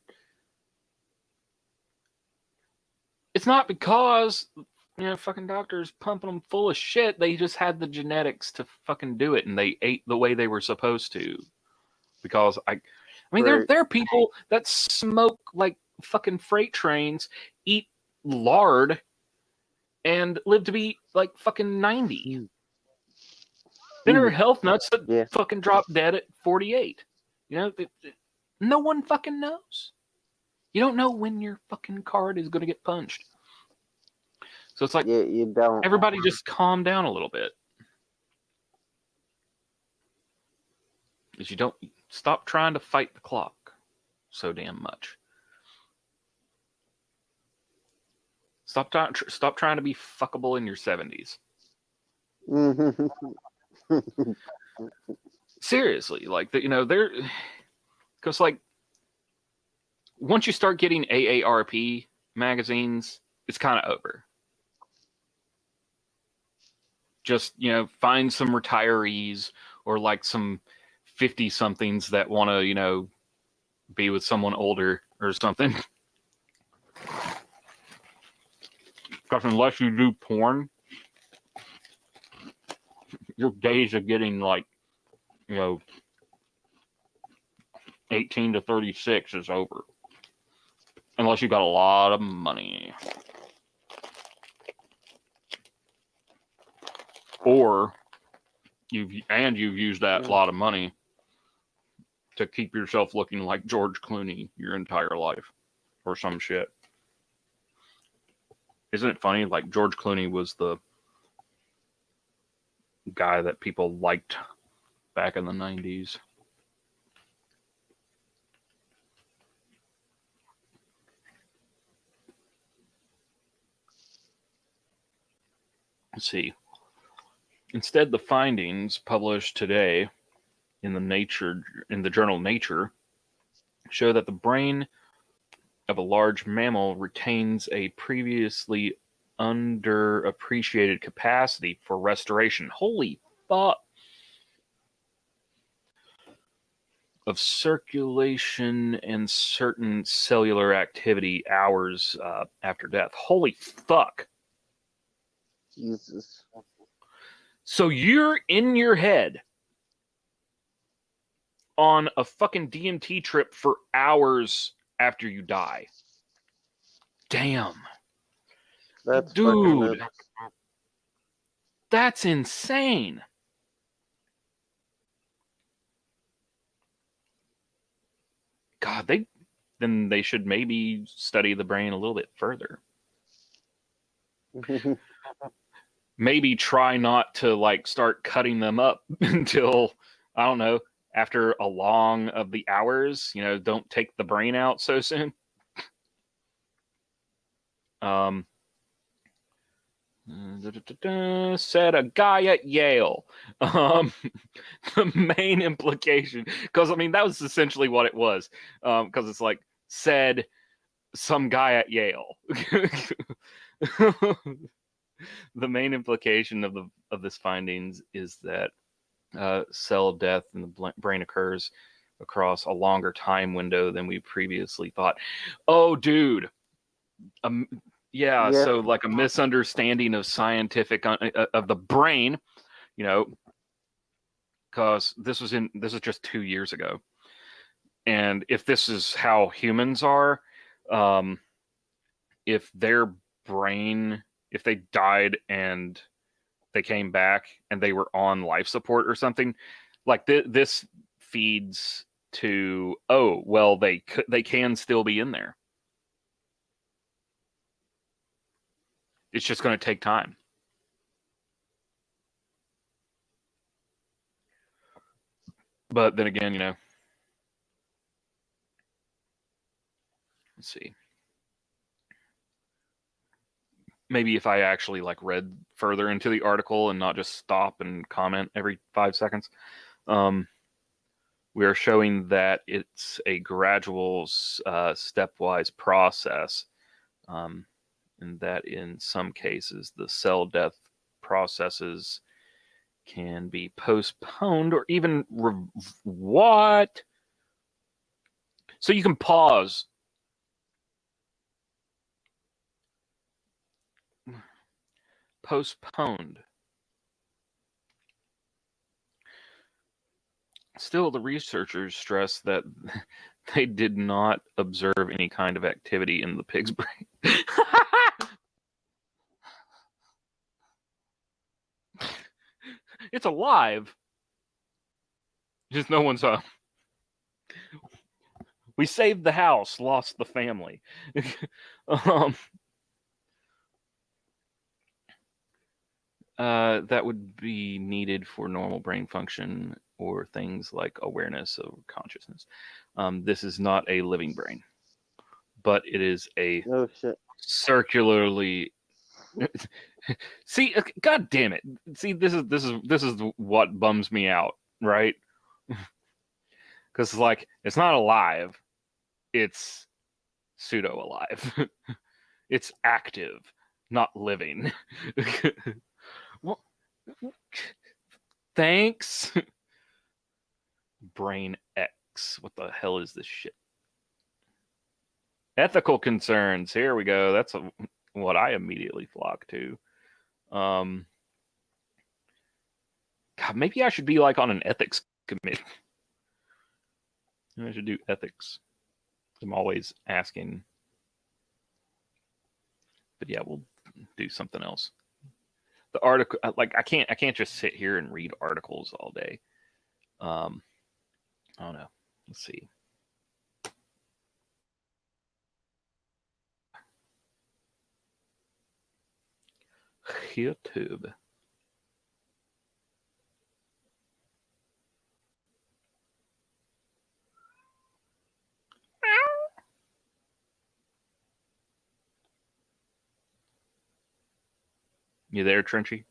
It's not because fucking doctors pumping them full of shit. They just had the genetics to fucking do it, and they ate the way they were supposed to. Because I mean, Right. there are people that smoke like fucking freight trains, eat lard, and live to be like fucking 90. Then there are health nuts that Yeah. fucking drop dead at 48. No one fucking knows. You don't know when your fucking card is going to get punched. So it's like, Yeah, you don't. everybody just calm down a little bit. Is you don't stop trying to fight the clock so damn much. Stop trying to be fuckable in your 70s. Mhm. Seriously, like they're because like once you start getting AARP magazines, it's kind of over. Just find some retirees or like some 50 somethings that want to be with someone older or something. Because unless you do porn, your days of getting like 18 to 36 is over. Unless you got a lot of money. Or you've used that lot of money to keep yourself looking like George Clooney your entire life or some shit. Isn't it funny? Like George Clooney was the guy that people liked back in the 90s. Let's see. Instead, the findings published today in the journal Nature show that the brain of a large mammal retains a previously underappreciated capacity for restoration. Holy fuck. Of circulation and certain cellular activity hours after death. Holy fuck. Jesus. So you're in your head on a fucking DMT trip for hours after you die. Damn. That's fucking Dude. nuts. That's insane. God, they should maybe study the brain a little bit further. Maybe try not to like start cutting them up until, I don't know, after a long of the hours. Don't take the brain out so soon. Said a guy at Yale. The main implication, because I mean that was essentially what it was, because it's like said some guy at Yale. The main implication of this findings is that cell death in the brain occurs across a longer time window than we previously thought. Oh, dude. Yeah, Yeah. so like a misunderstanding of scientific of the brain, because this was just 2 years ago, and if this is how humans are, if their brain, if they died and they came back and they were on life support or something, like this feeds to, oh well, they can still be in there. It's just going to take time. But then again, let's see. Maybe if I actually read further into the article and not just stop and comment every 5 seconds. We are showing that it's a gradual, stepwise process, and that in some cases the cell death processes can be postponed or even what? So you can pause. Postponed. Still, the researchers stress that they did not observe any kind of activity in the pig's brain. It's alive. Just no one saw. We saved the house, lost the family. That would be needed for normal brain function or things like awareness of consciousness. This is not a living brain, but it is a circularly. See, God damn it! See, this is what bums me out, right? Because it's not alive, it's pseudo alive. It's active, not living. Well, thanks. Brain X. What the hell is this shit? Ethical concerns. Here we go. That's what I immediately flock to. God, maybe I should be on an ethics committee. I should do ethics. I'm always asking. But yeah, we'll do something else. The article, I can't just sit here and read articles all day. I don't know. Let's see. YouTube. You there, Trenchy?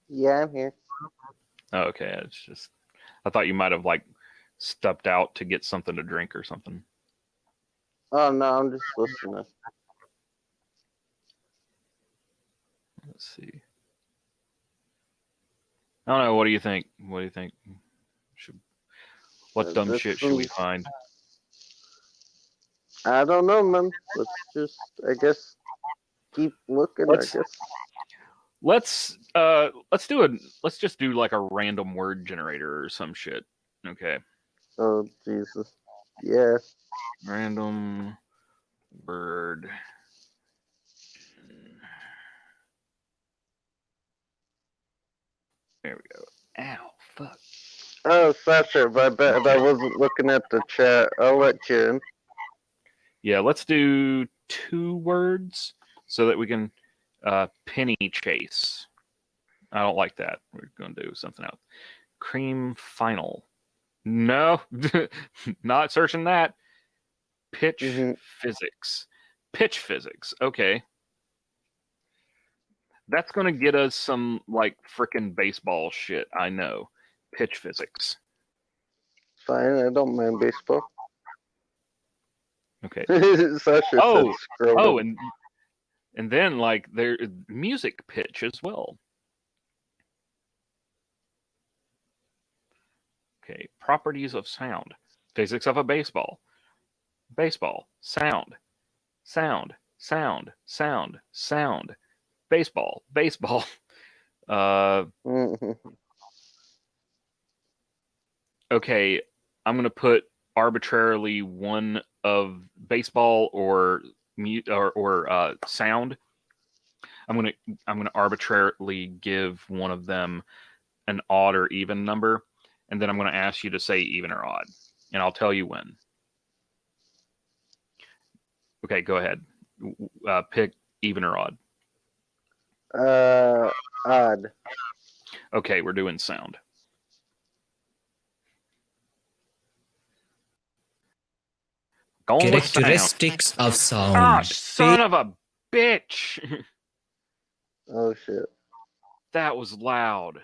Yeah, I'm here. Oh, okay. It's just, I thought you might have stepped out to get something to drink or something. Oh no, I'm just listening. Let's see. I don't know. What do you think? What do you think? What dumb shit should we find? I don't know, man. Let's just, I guess, keep looking. I guess. Let's just do a random word generator or some shit. Okay. Oh Jesus. Yeah. Random word. There we go. Ow, fuck. Oh, Sasha, I bet I wasn't looking at the chat. I'll let you in. Yeah, let's do 2 words so that we can penny chase. I don't like that. We're going to do something else. Cream final. No, not searching that. Pitch physics. Pitch physics. Okay. That's going to get us some frickin' baseball shit. I know. Pitch physics. Fine, I don't mind baseball. Okay. Sasha said scroll. And then there music pitch as well. Okay, properties of sound. Physics of a baseball. Baseball. Sound. Sound. Sound. Sound. Sound. Baseball. Baseball. Okay, I'm gonna put arbitrarily one of baseball or sound. I'm gonna arbitrarily give one of them an odd or even number, and then I'm gonna ask you to say even or odd, and I'll tell you when. Okay, go ahead. Pick even or odd. Odd. Okay, we're doing sound. Going with sound. Characteristics of Ah, sound. son of a bitch! Oh shit. That was loud.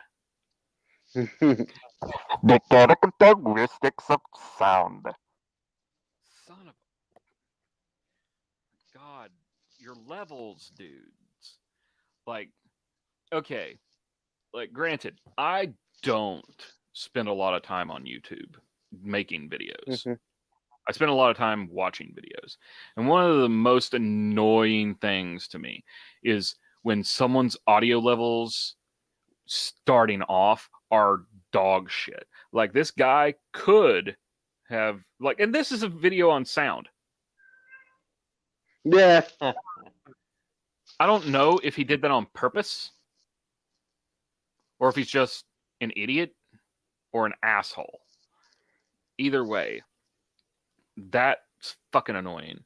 The characteristics of sound. Son of God, your levels, dudes. Like, okay, like, granted, I don't spend a lot of time on YouTube making videos. I spend a lot of time watching videos. And one of the most annoying things to me is when someone's audio levels starting off are dog shit. Like, this guy could have, like, and this is a video on sound. Yeah. I don't know if he did that on purpose or if he's just an idiot or an asshole. Either way, that's fucking annoying.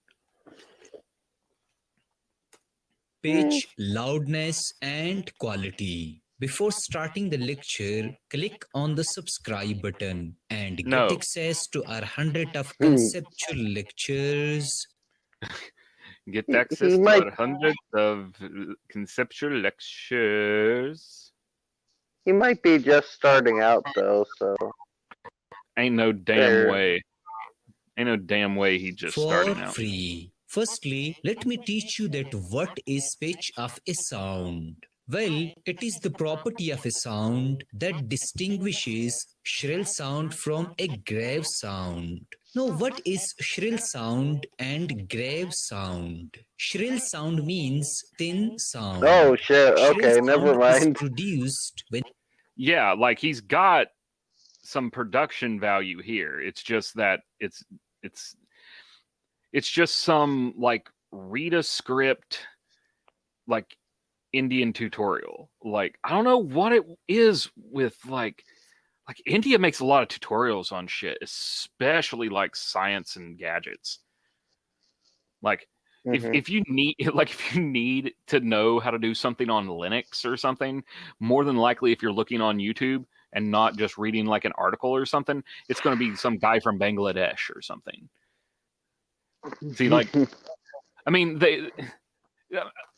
Pitch, loudness, and quality. Before starting the lecture, click on the subscribe button and No. get access to our 100 of conceptual lectures. Get He access to might- our hundreds of conceptual lectures. He might be just starting out though, so Ain't no damn Fair. way. Ain't no damn way he just starting For out. free. Firstly, let me teach you that what is pitch of a sound. Well, it is the property of a sound that distinguishes shrill sound from a grave sound. Now, what is shrill sound and grave sound? Shrill sound means thin sound. Oh shit, Shrill okay, never sound is mind. produced when Yeah, like he's got some production value here. It's just that it's just some like read a script like Indian tutorial. Like, I don't know what it is with like India makes a lot of tutorials on shit, especially like science and gadgets. Like if you need if you need to know how to do something on Linux or something, more than likely if you're looking on YouTube and not just reading like an article or something, it's going to be some guy from Bangladesh or something. See, like, I mean,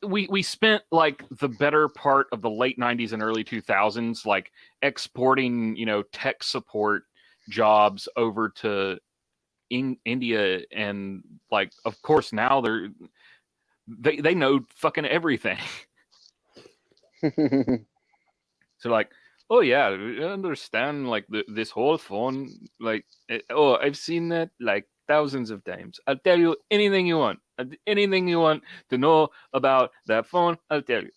we spent like the better part of the late 90s and early 2000s like exporting, tech support jobs over to India, and like, of course now they know fucking everything. So like, oh yeah, I understand like this whole phone, like, oh, I've seen that like thousands of times. I'll tell you anything you want. Anything you want to know about that phone, I'll tell you.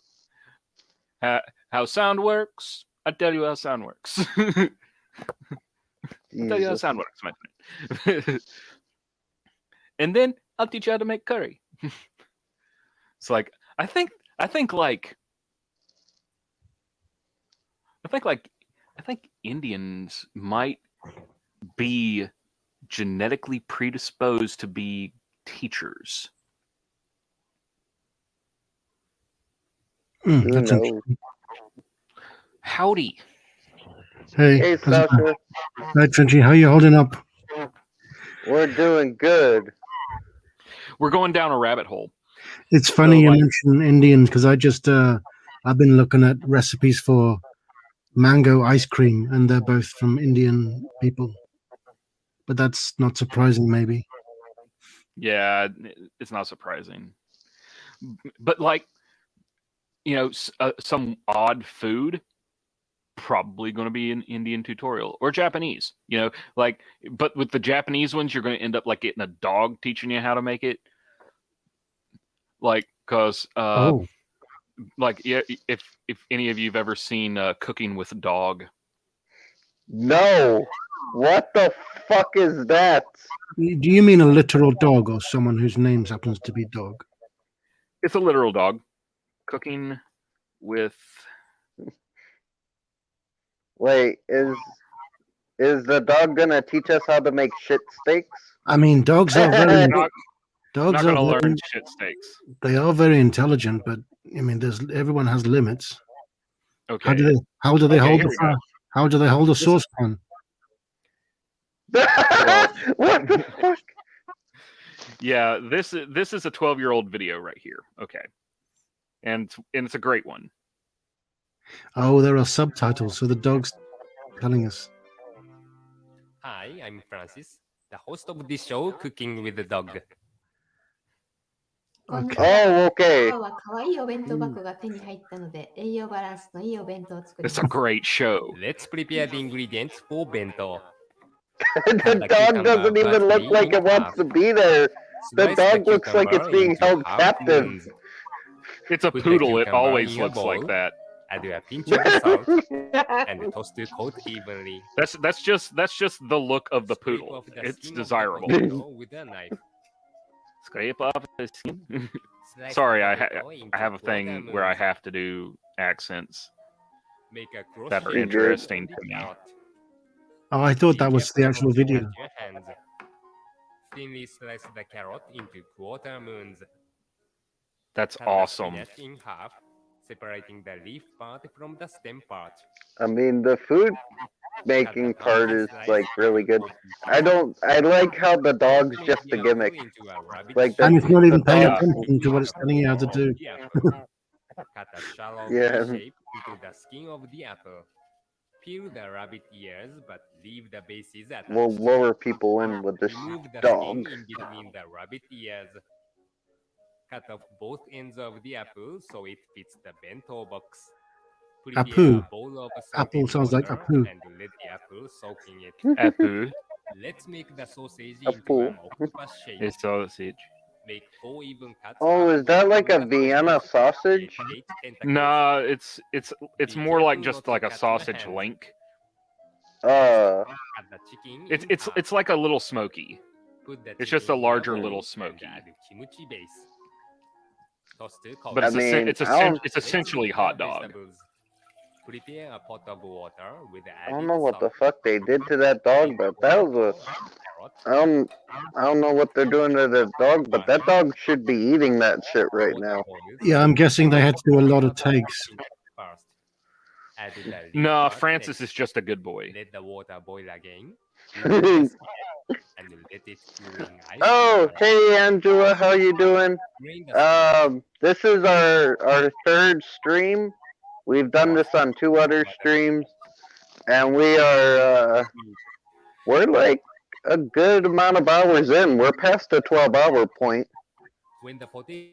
How sound works, I'll tell you how sound works. I'll tell you how sound works, my friend. And then I'll teach you how to make curry. It's like, I think Indians might be genetically predisposed to be teachers. Who knows? Howdy. Hey, Sasha. Hi, Trenchy. How you holding up? We're doing good. We're going down a rabbit hole. It's funny you mention Indians because I've been looking at recipes for mango ice cream, and they're both from Indian people. But that's not surprising, maybe. Yeah, it's not surprising. But like, some odd food, probably going to be an Indian tutorial or Japanese. But with the Japanese ones, you're going to end up like getting a dog teaching you how to make it. Like, cause like, yeah, if any of you've ever seen Cooking with a Dog. No. What the fuck is that? Do you mean a literal dog or someone whose name happens to be Dog? It's a literal dog. Cooking with. Wait, is the dog gonna teach us how to make shit steaks? I mean, dogs are very I'm Dogs not are gonna learn very, shit steaks. they are very intelligent, but I mean, everyone has limits. Okay. How do they hold Okay, the here we go. how do they hold a saucepan? What the fuck? Yeah, this is a 12-year-old video right here. Okay, and it's a great one. Oh, there are subtitles, so the dog's telling us. Hi, I'm Francis, the host of this show, Cooking with the Dog. こんにちは。 Oh, okay. 今日は可愛いお弁当箱が手に入ったので、栄養バランスのいいお弁当を作りま It's す。 a great show. Let's prepare the ingredients for bento. The dog doesn't even look like it wants to be there. The Slice the dog looks like it's cucumber being into held half captive. moons. It's a Put the poodle. It cucumber always in your looks like bowl. that. Add a pinch of salt and toast the coat evenly. That's just the look of the Scrape poodle. off the It's skin of the desirable. potato with a knife. Scrape off the skin. Slice Sorry, the I potato into have a thing quarter where I moons. have to do accents Make a cross that are shape interesting on to the me. carrot. Oh, I thought that Be was the careful actual not to video. cut your hands. Thinly slice the carrot into quarter moons. That's Cut the awesome. spinach in half, separating the leaf part from the stem part. I mean, the food making part is like really good. I like how the dog's just a gimmick. Like And it's not the even paying dog. attention to what it's telling you how to do. Cut a shallow Yeah. V shape into the skin of the apple. Peel the rabbit ears, but leave the bases attached. We'll lure people in with this Remove the dog. skin in between the rabbit ears. Cut off both ends of the apple so it fits the bento box. Prepare Apu. a bowl of Apple salted sounds like water Apu. and let the apple soak in it. Apu. Let's make the sausage Apu. into an octopus shape. It's sausage. Make 4 even cuts. Oh, is that like a Vienna sausage? Nah, it's more like just like a sausage link. It's like a little smoky. It's just a larger little smoky. But it's essentially hot dog. Prepare a pot of water with I don't know what the fuck they did to that dog, but that was a I don't know what they're doing to the dog, but that dog should be eating that shit right now. Yeah, I'm guessing they had to do a lot of takes. No, Francis is just a good boy. Let the water boil again. And let it cool in ice. Oh, hey Angela, how you doing? This is our third stream. We've done this on 2 other streams, and we're like a good amount of hours in. We're past the 12-hour point. When the potato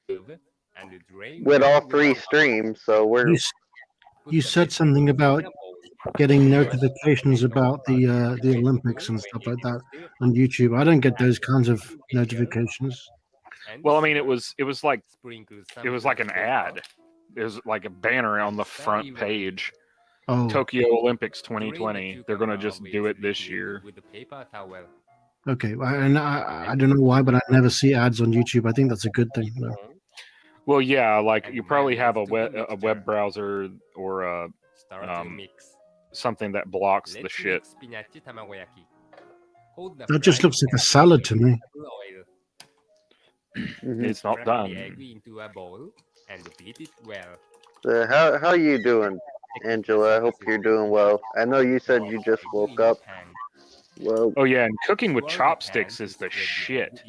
and drain With all 3 streams, so we're You said something about getting notifications about the Olympics and stuff like that on YouTube. I don't get those kinds of notifications. Well, I mean, it was like an ad. It was like a banner on the front page. Oh. Tokyo Olympics 2020. They're gonna just do it this year. with a paper towel. Okay, and I don't know why, but I never see ads on YouTube. I think that's a good thing. Though. Well, yeah, like you probably have a web browser or something that blocks the shit. That just looks like a salad to me. It's not done. Into a bowl and beat it well. how you doing, Angela? I hope you're doing well. I know you said you just woke up. Well, oh yeah, and cooking with chopsticks is the shit.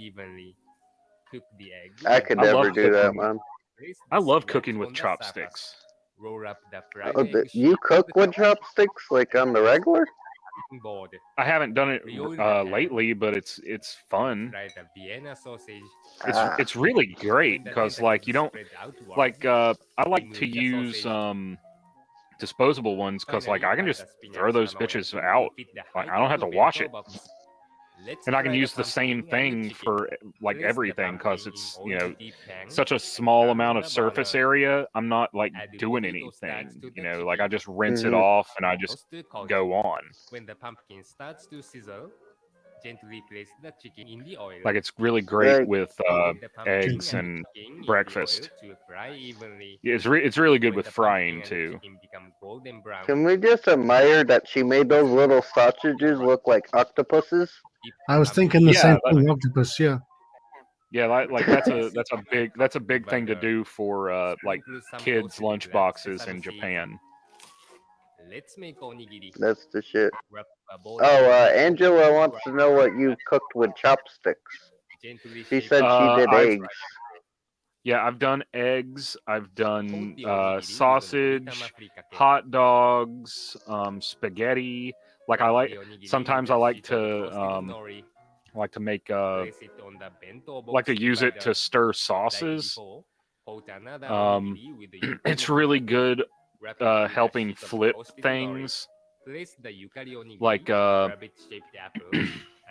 I could never do that, man. I love cooking with chopsticks. Roll up the Oh, you cook with chopsticks, like on the regular? I haven't done it lately, but it's fun. It's really great because like you don't like I like to use disposable ones because like I can just throw those bitches out. Like I don't have to wash it. And I can use the same thing for like everything because it's, you know, such a small amount of surface area. I'm not like doing anything, you know, like I just rinse it off and I just go on. When the pumpkin starts to sizzle, gently place the chicken in the oil. Like it's really great with eggs and breakfast. It's really good with frying too. Can we just admire that she made those little sausages look like octopuses? I was thinking the same Yeah, thing. Octopus. Yeah. Yeah, like that's a big thing to do for like kids' lunch boxes in Japan. Let's make onigiri. That's the shit. Wrap a bowl Oh, in Angela wants to know what you cooked with chopsticks. gently She shape said she did I've eggs. I've done eggs. I've done the onigiri with sausage, hot dogs, spaghetti. Like sometimes I like to make place it on the bento box like to use it divider. to stir Like sauces. before, put another Um, onigiri with the yukari it's really good wrap it with a helping sheet of flip toasted nori. things. Place the yukari onigiri, Like rabbit-shaped apple,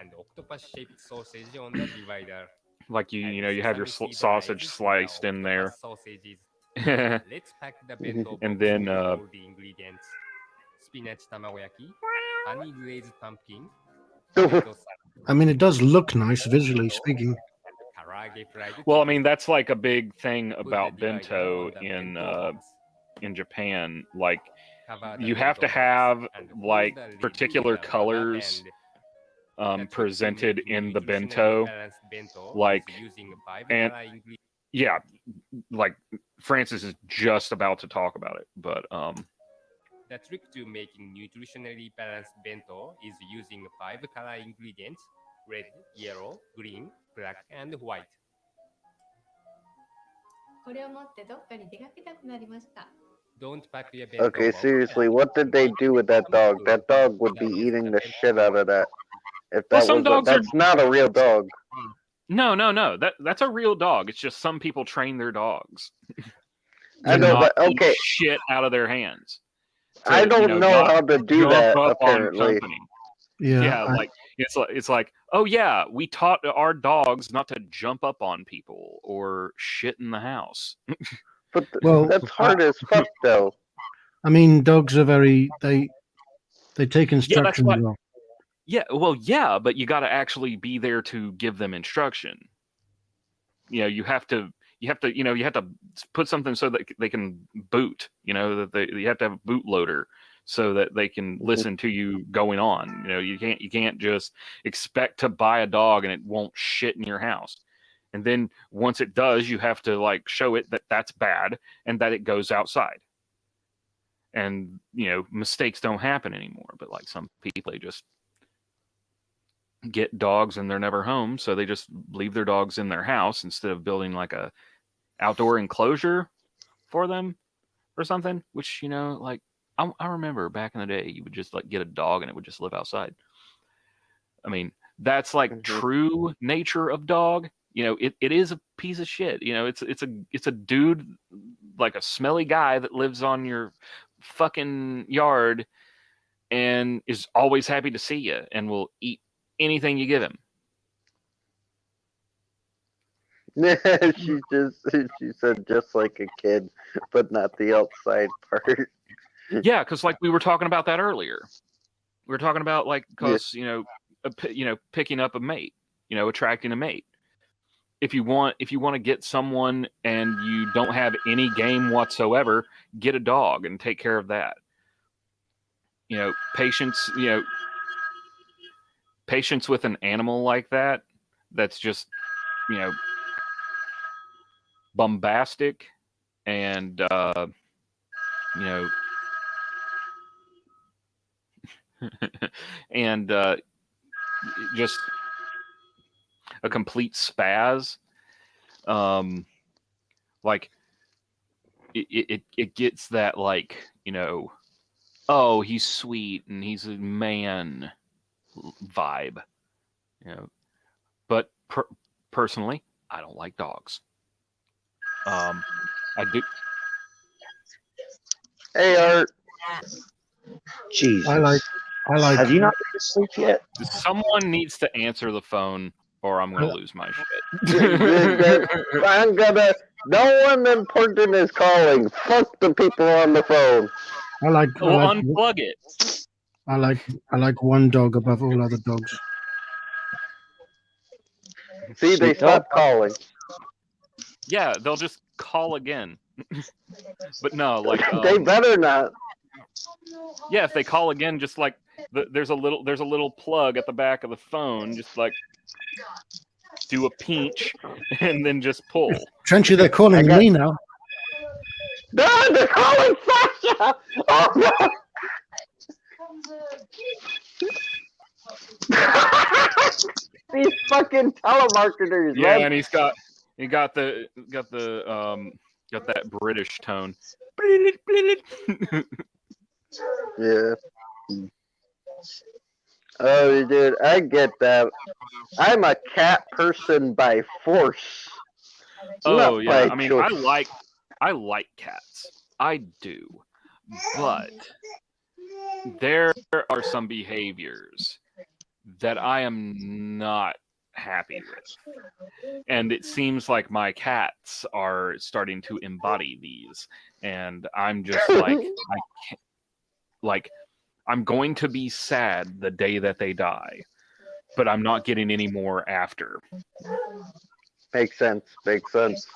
and octopus-shaped sausage on the divider. like Add you have your sesame seed sausage rice to the sliced in there. octopus sausages. And Let's pack the bento box then with all the ingredients: spinach tamagoyaki, honey glazed pumpkin, tomato salad, I mean, it does look nice visually speaking. karage fried well, I chicken. mean that's like a big thing Put the about divider bento on the bento box. in Japan. Like Cover the you have to bento box have and hold like the lid particular with a rubber colors band. The trick to presented making in the nutritionally bento. balanced bento Like is using 5 and color ingredients. yeah, like Francis is just about to talk about it, but The trick to making nutritionally balanced bento is using 5 color ingredients: red, yellow, green, black, and white. これを持ってどっかに出かけたくなりました。 Don't pack your bento Okay, box seriously, and what did they do with that dog? That dog would be That is eating the the bento shit out box. of that. If well, that some was dogs are that's not a real dog. no. That's a real dog. It's just some people train their dogs I to know, not but eat okay, shit out of their hands. I To don't know not how to do jump that. up on Apparently, company. Yeah. Yeah, like it's like, oh yeah, we taught our dogs not to jump up on people or shit in the house. but Well, that's hard as fuck, though. I mean, dogs are very they take Yeah, that's instructions why. well. Yeah, well, yeah, but you got to actually be there to give them instruction. You have to put something so that they can boot. You have to have a bootloader so that they can listen to you going on. You can't just expect to buy a dog and it won't shit in your house. And then once it does, you have to like show it that that's bad and that it goes outside. And mistakes don't happen anymore. But like some people, they just get dogs and they're never home, so they just leave their dogs in their house instead of building like a outdoor enclosure for them or something. Which like I remember back in the day, you would just like get a dog and it would just live outside. I mean, that's like true nature of dog. It is a piece of shit. It's a dude, like a smelly guy that lives on your fucking yard and is always happy to see you and will eat anything you give him. she said just like a kid, but not the outside part. Yeah, because like we were talking about that earlier. We were talking about like because picking up a mate, attracting a mate. If you want to get someone and you don't have any game whatsoever, get a dog and take care of that. Patience. Patience with an animal like that. That's just bombastic and and just a complete spaz. Like it gets that like oh, he's sweet and he's a man vibe. But personally, I don't like dogs. I do. Hey, Art. Jesus. I like. Have you not been asleep yet? Someone needs to answer the phone, or I'm gonna lose my shit. I'm gonna. No one important is calling. Fuck the people on the phone. Well, unplug it. I like one dog above all other dogs. See, they stopped calling. Yeah, they'll just call again. But no, like they better not. Yeah, if they call again, just like there's a little plug at the back of the phone, just like do a pinch and then just pull. Trenchy, they're calling me now. No, they're calling Sasha! Oh no! These fucking telemarketers, Yeah, man. and he got that British tone. Yeah. Oh, dude, I get that. I'm a cat person by force. Oh not yeah, by I mean, choice. I like cats. I do, but there are some behaviors that I am not happy with. And it seems like my cats are starting to embody these. And I'm just like, I can't, like, I'm going to be sad the day that they die, but I'm not getting any more after. Makes sense. Makes sense.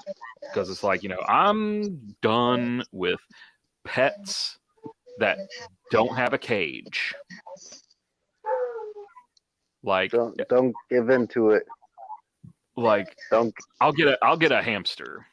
Because it's like, I'm done with pets that don't have a cage. Like, don't give in to it. Like, don't. I'll get a hamster.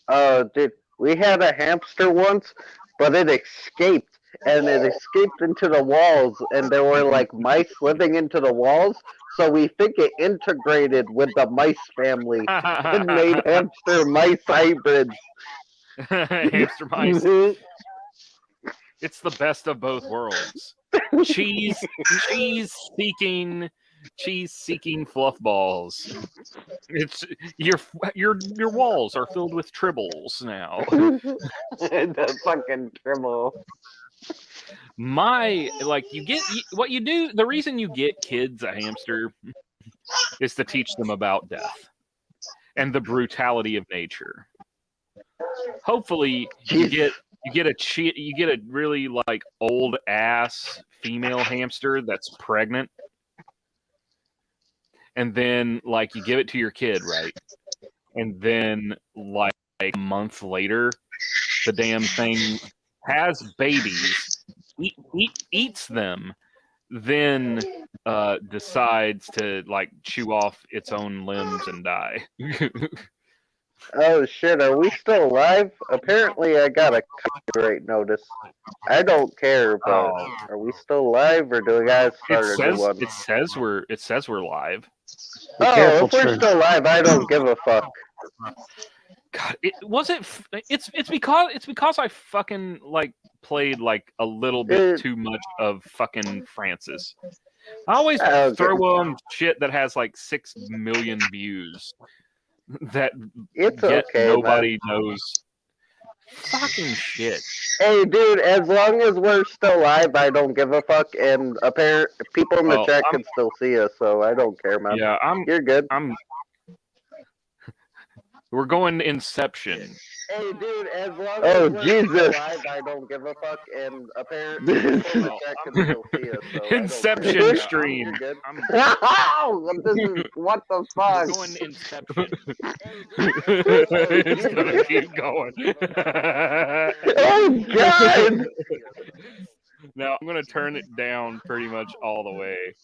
Dude, we had a hamster once, but it escaped, and it escaped into the walls, and there were like mice living into the walls. So we think it integrated with the mice family and made hamster mice hybrids. Hamster mice. It's the best of both worlds. Cheese seeking fluff balls. It's your walls are filled with tribbles now. The fucking tribble. What you do. The reason you get kids a hamster is to teach them about death and the brutality of nature. Hopefully, you get a really like old ass female hamster that's pregnant, and then like you give it to your kid, right? And then like a month later, the damn thing has babies, eats them, then decides to like chew off its own limbs and die. Oh shit, are we still live? Apparently I got a copyright notice. I don't care, but are we still live or do we guys start a new one? It says we're live. Oh, if we're still live, I don't give a fuck. God, it's because I fucking like played like a little bit too much of fucking Francis. I always throw on shit that has like 6 million views. That it's yet okay, nobody man. knows. Fucking shit. Hey, dude, as long as we're still live, I don't give a fuck, and people in the chat can still see us, so I don't care, man. Yeah, you're good. We're going to Inception. Hey, dude, as long as we're still live, I don't give a fuck, and apparently people in the chat can still see us, so Inception stream. This is what the fuck? We're going to Inception. It's gonna keep going. Oh God! Now I'm gonna turn it down pretty much all the way,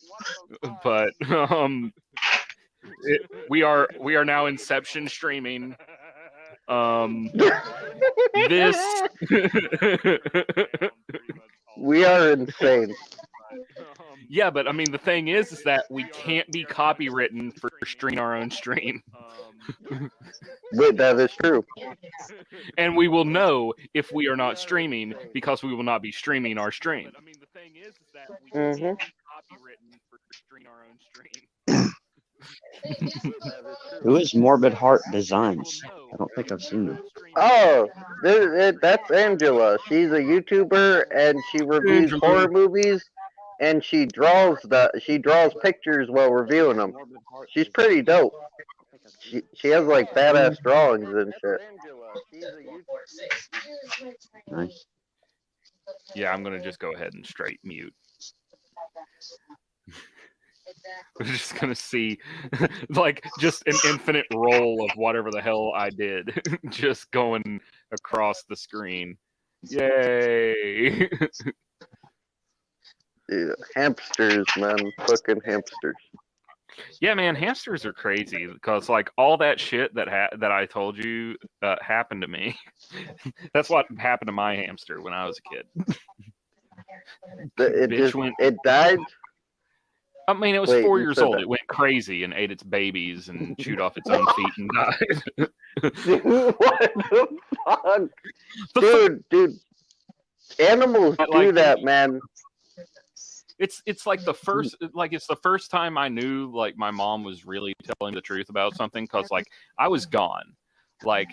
but we are now Inception streaming. This we are insane. Yeah, but I mean the thing is that we can't be copywritten for streaming our own stream. Wait, that is true. And we will know if we are not streaming because we will not be streaming our stream. I mean the thing is that we can't be copywritten for streaming our own stream. Who is Morbid Heart Designs? I don't think I've seen them. Oh, that's Angela. She's a YouTuber and she reviews horror movies, and she draws pictures while reviewing them. She's pretty dope. She has like badass drawings and shit. Nice. Yeah, I'm gonna just go ahead and straight mute. We're just gonna see like just an infinite roll of whatever the hell I did just going across the screen. Yay. Yeah, hamsters, man, fucking hamsters. Yeah, man, hamsters are crazy because like all that shit that I told you happened to me. That's what happened to my hamster when I was a kid. It died. I mean, it was Wait, 4 you years said old. that. It went crazy and ate its babies and chewed off its own feet and died. Dude, what the fuck? Dude, animals But, do like, that, man. It's like the first time I knew like my mom was really telling the truth about something because like I was gone. Like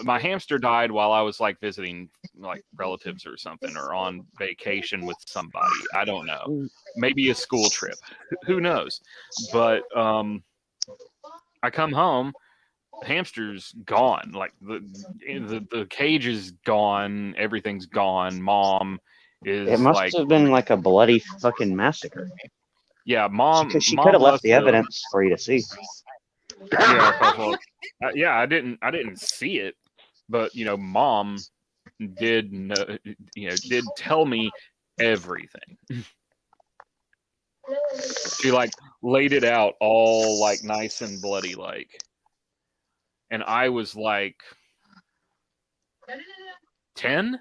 my hamster died while I was like visiting like relatives or something or on vacation with somebody. I don't know. Maybe a school trip. Who knows? But I come home, hamster's gone. Like the cage is gone, everything's gone. Mom is It must like have been like a bloody fucking massacre. yeah, mom She mom could have left must the have evidence for you to see. yeah, 'cause, well, yeah, I didn't see it, but you know, mom did know, did tell me everything. She like laid it out all like nice and bloody like, and I was like 10.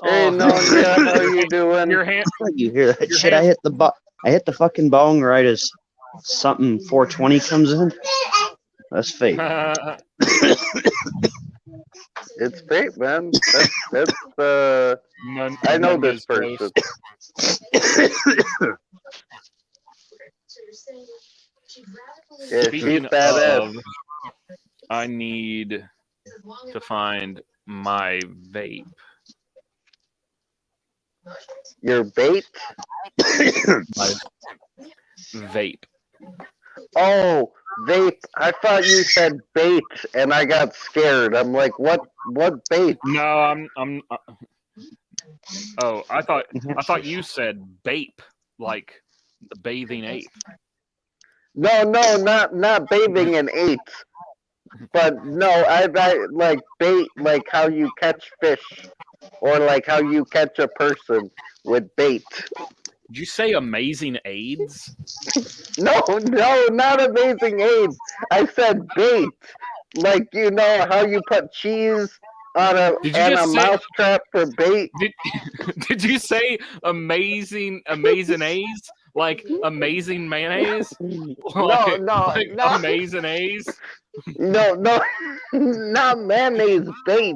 Hey, Nonya, how you doing? Your hand. You hear that shit? I hit the fucking bong right as something 420 comes in. That's fate. It's fate, man. That's I know this person. Yeah, Speaking she's badass. of, I need to find my vape. Your bait? My vape. Oh, vape. I thought you said bait, and I got scared. I'm like, what bait? No, I'm. Oh, I thought you said bape, like the bathing ape. No, not bathing in ape. But no, I like bait, like how you catch fish, or like how you catch a person with bait. Did you say amazing AIDS? No, not amazing AIDS. I said bait. Like you know how you put cheese on a mouse trap for bait. Did you say amazing A's? Like amazing mayonnaise? Like, like no. amazing A's? No, not mayonnaise bait.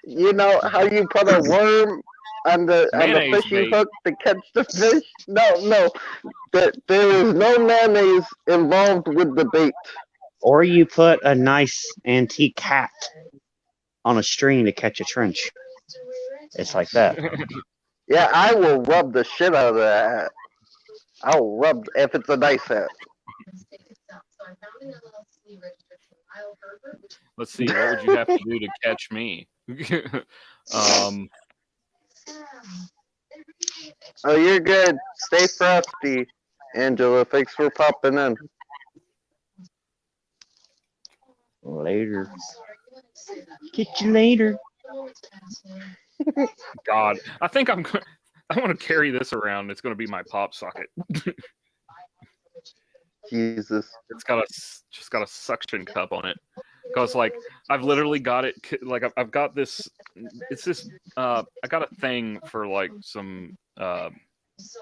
You know how you put a worm on the Mayonnaise fishing bait. hook to catch the fish? No. There is no mayonnaise involved with the bait. Or you put a nice antique hat on a string to catch a trench. It's like that. Yeah, I will rub the shit out of that hat. I'll rub if it's a nice hat. Let's see, what would you have to do to catch me? Oh, you're good. Stay frosty, Angela. Thanks for popping in. Later. Get you later. God, I think I want to carry this around. It's going to be my pop socket. Jesus. It's just got a suction cup on it. Because like I've literally got it like I've got this. It's this. I got a thing for like some. It's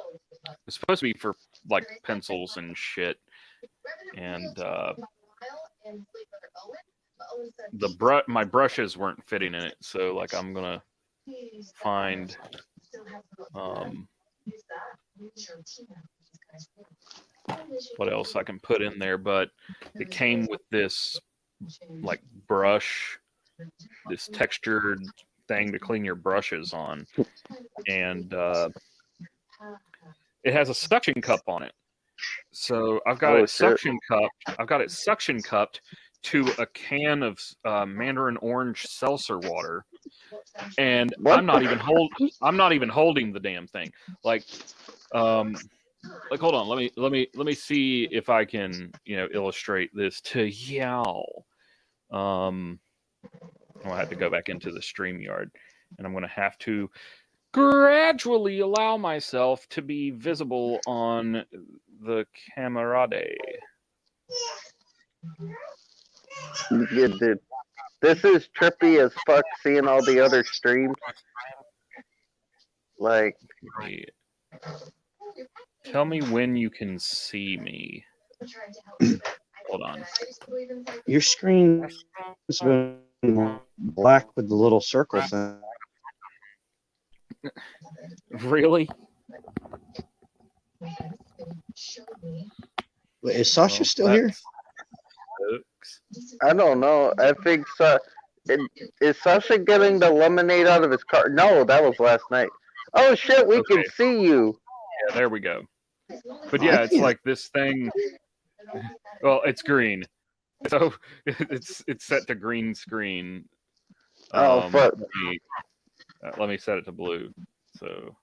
supposed to be for like pencils and shit, and my brushes weren't fitting in it, so like I'm gonna find what else I can put in there, but it came with this like brush, this textured thing to clean your brushes on, and it has a suction cup on it. So I've got it suction cupped. I've got it suction cupped to a can of mandarin orange seltzer water, and I'm not even holding the damn thing. Like hold on, let me see if I can illustrate this to y'all. I'll have to go back into the StreamYard. and I'm going to have to gradually allow myself to be visible on the camera day. Yeah, dude. This is trippy as fuck seeing all the other streams. Like, tell me when you can see me. Hold on. Your screen's been black with the little circles in it. Really? Wait, is Sasha still here? I don't know. I think is Sasha getting the lemonade out of his car? No, that was last night. Oh shit, we can see you. Yeah, there we go. But yeah, it's like this thing. Well, it's green, so it's set to green screen. Oh fuck. Let me set it to blue. So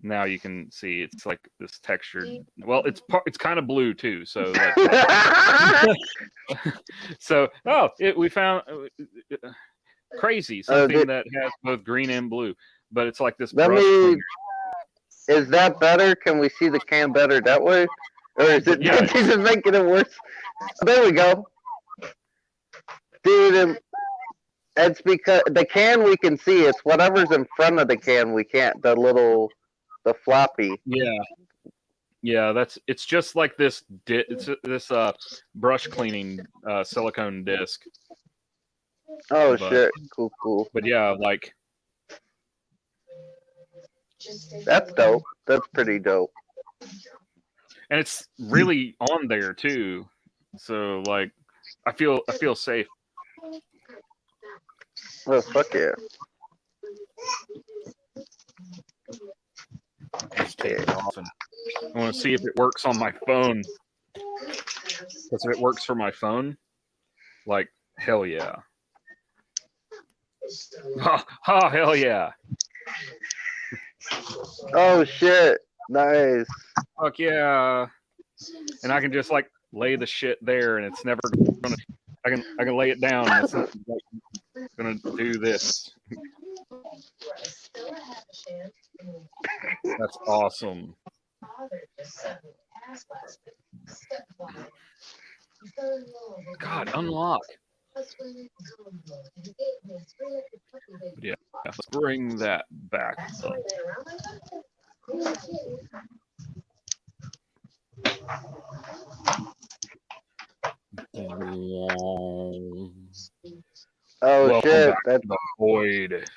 now you can see it's like this textured. Well, it's kind of blue too. So like, we found crazy something that has both green and blue, but it's like this brush cleaner. Is that better? Can we see the can better that way? Or is it just making it worse? There we go. Dude, it's because the can we can see. It's whatever's in front of the can we can't. The floppy. Yeah, it's just like this this brush cleaning silicone disc. Oh shit. Cool. But yeah, like that's dope. That's pretty dope. And it's really on there too. So like I feel safe. Oh fuck yeah. Just take it off and I want to see if it works on my phone. Because if it works for my phone, like hell yeah. Oh hell yeah. Oh shit. Nice. Fuck yeah. And I can just like lay the shit there and it's never gonna I can lay it down and it's not gonna do this. That's awesome. God, unlock. Yeah, let's bring that back up. Oh shit, that's the void.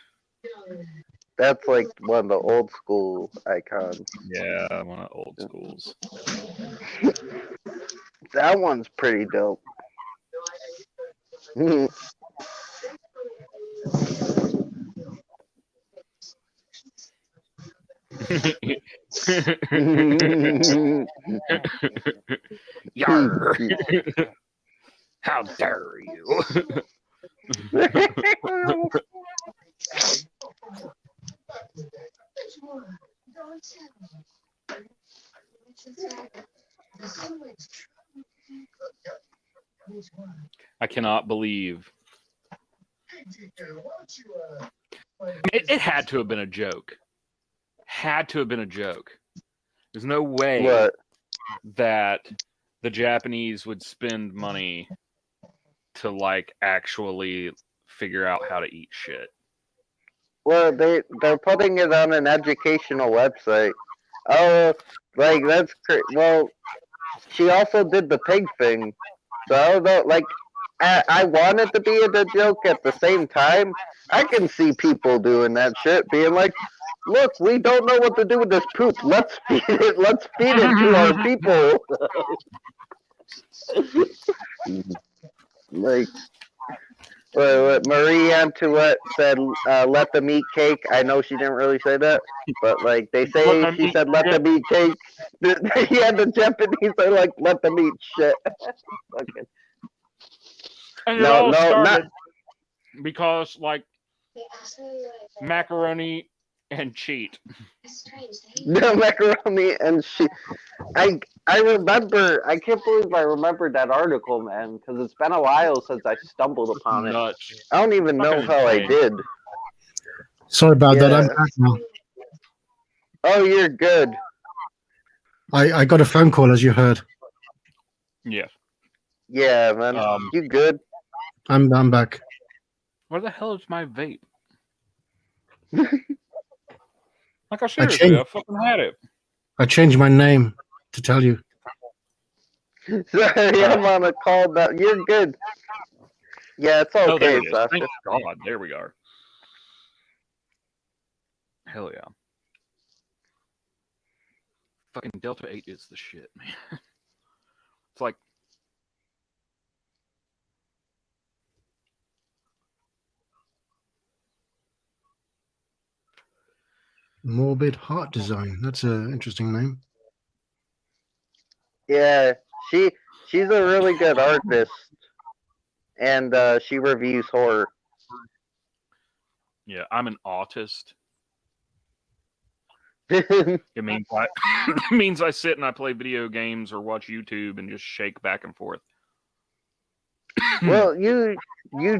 That's like one of the old school icons. Yeah, one of the old schools. That one's pretty dope. Yarr. How dare you? I cannot believe it had to have been a joke. Had to have been a joke. There's no way that the Japanese would spend money to like actually figure out how to eat shit. Well, they're putting it on an educational website. Oh, like that's well. She also did the pig thing, so I don't know. Like, I want it to be a joke at the same time. I can see people doing that shit, being like, "Look, we don't know what to do with this poop. Let's feed it. Let's feed it to our people." Like. What Marie Antoinette said, let them eat cake. I know she didn't really say that, but like they say she said, let them eat cake. Yeah, the Japanese are like, let them eat shit. Okay. And it all started because like macaroni and cheat. No macaroni and shit. I remember. I can't believe I remembered that article, man, because it's been a while since I stumbled upon it. I don't even know how I did. Sorry about that. I'm Yeah. back now. Oh, you're good. I got a phone call, as you heard. Yeah. Yeah, man. You good? I'm back. Where the hell is my vape? Like, I I seriously, changed. I fucking had it. I changed my name to tell you. Sorry, I'm on a call now. You're good. Yeah, it's Oh, there okay, it is. Thank Sasha. God. There we are. Hell yeah. Fucking Delta 8 is the shit, man. It's like, Morbid Heart Design. That's an interesting name. Yeah, she's a really good artist, and she reviews horror. yeah, I'm an autist. Well, It means I, it means I sit and I play video games or watch YouTube and just shake back and forth. you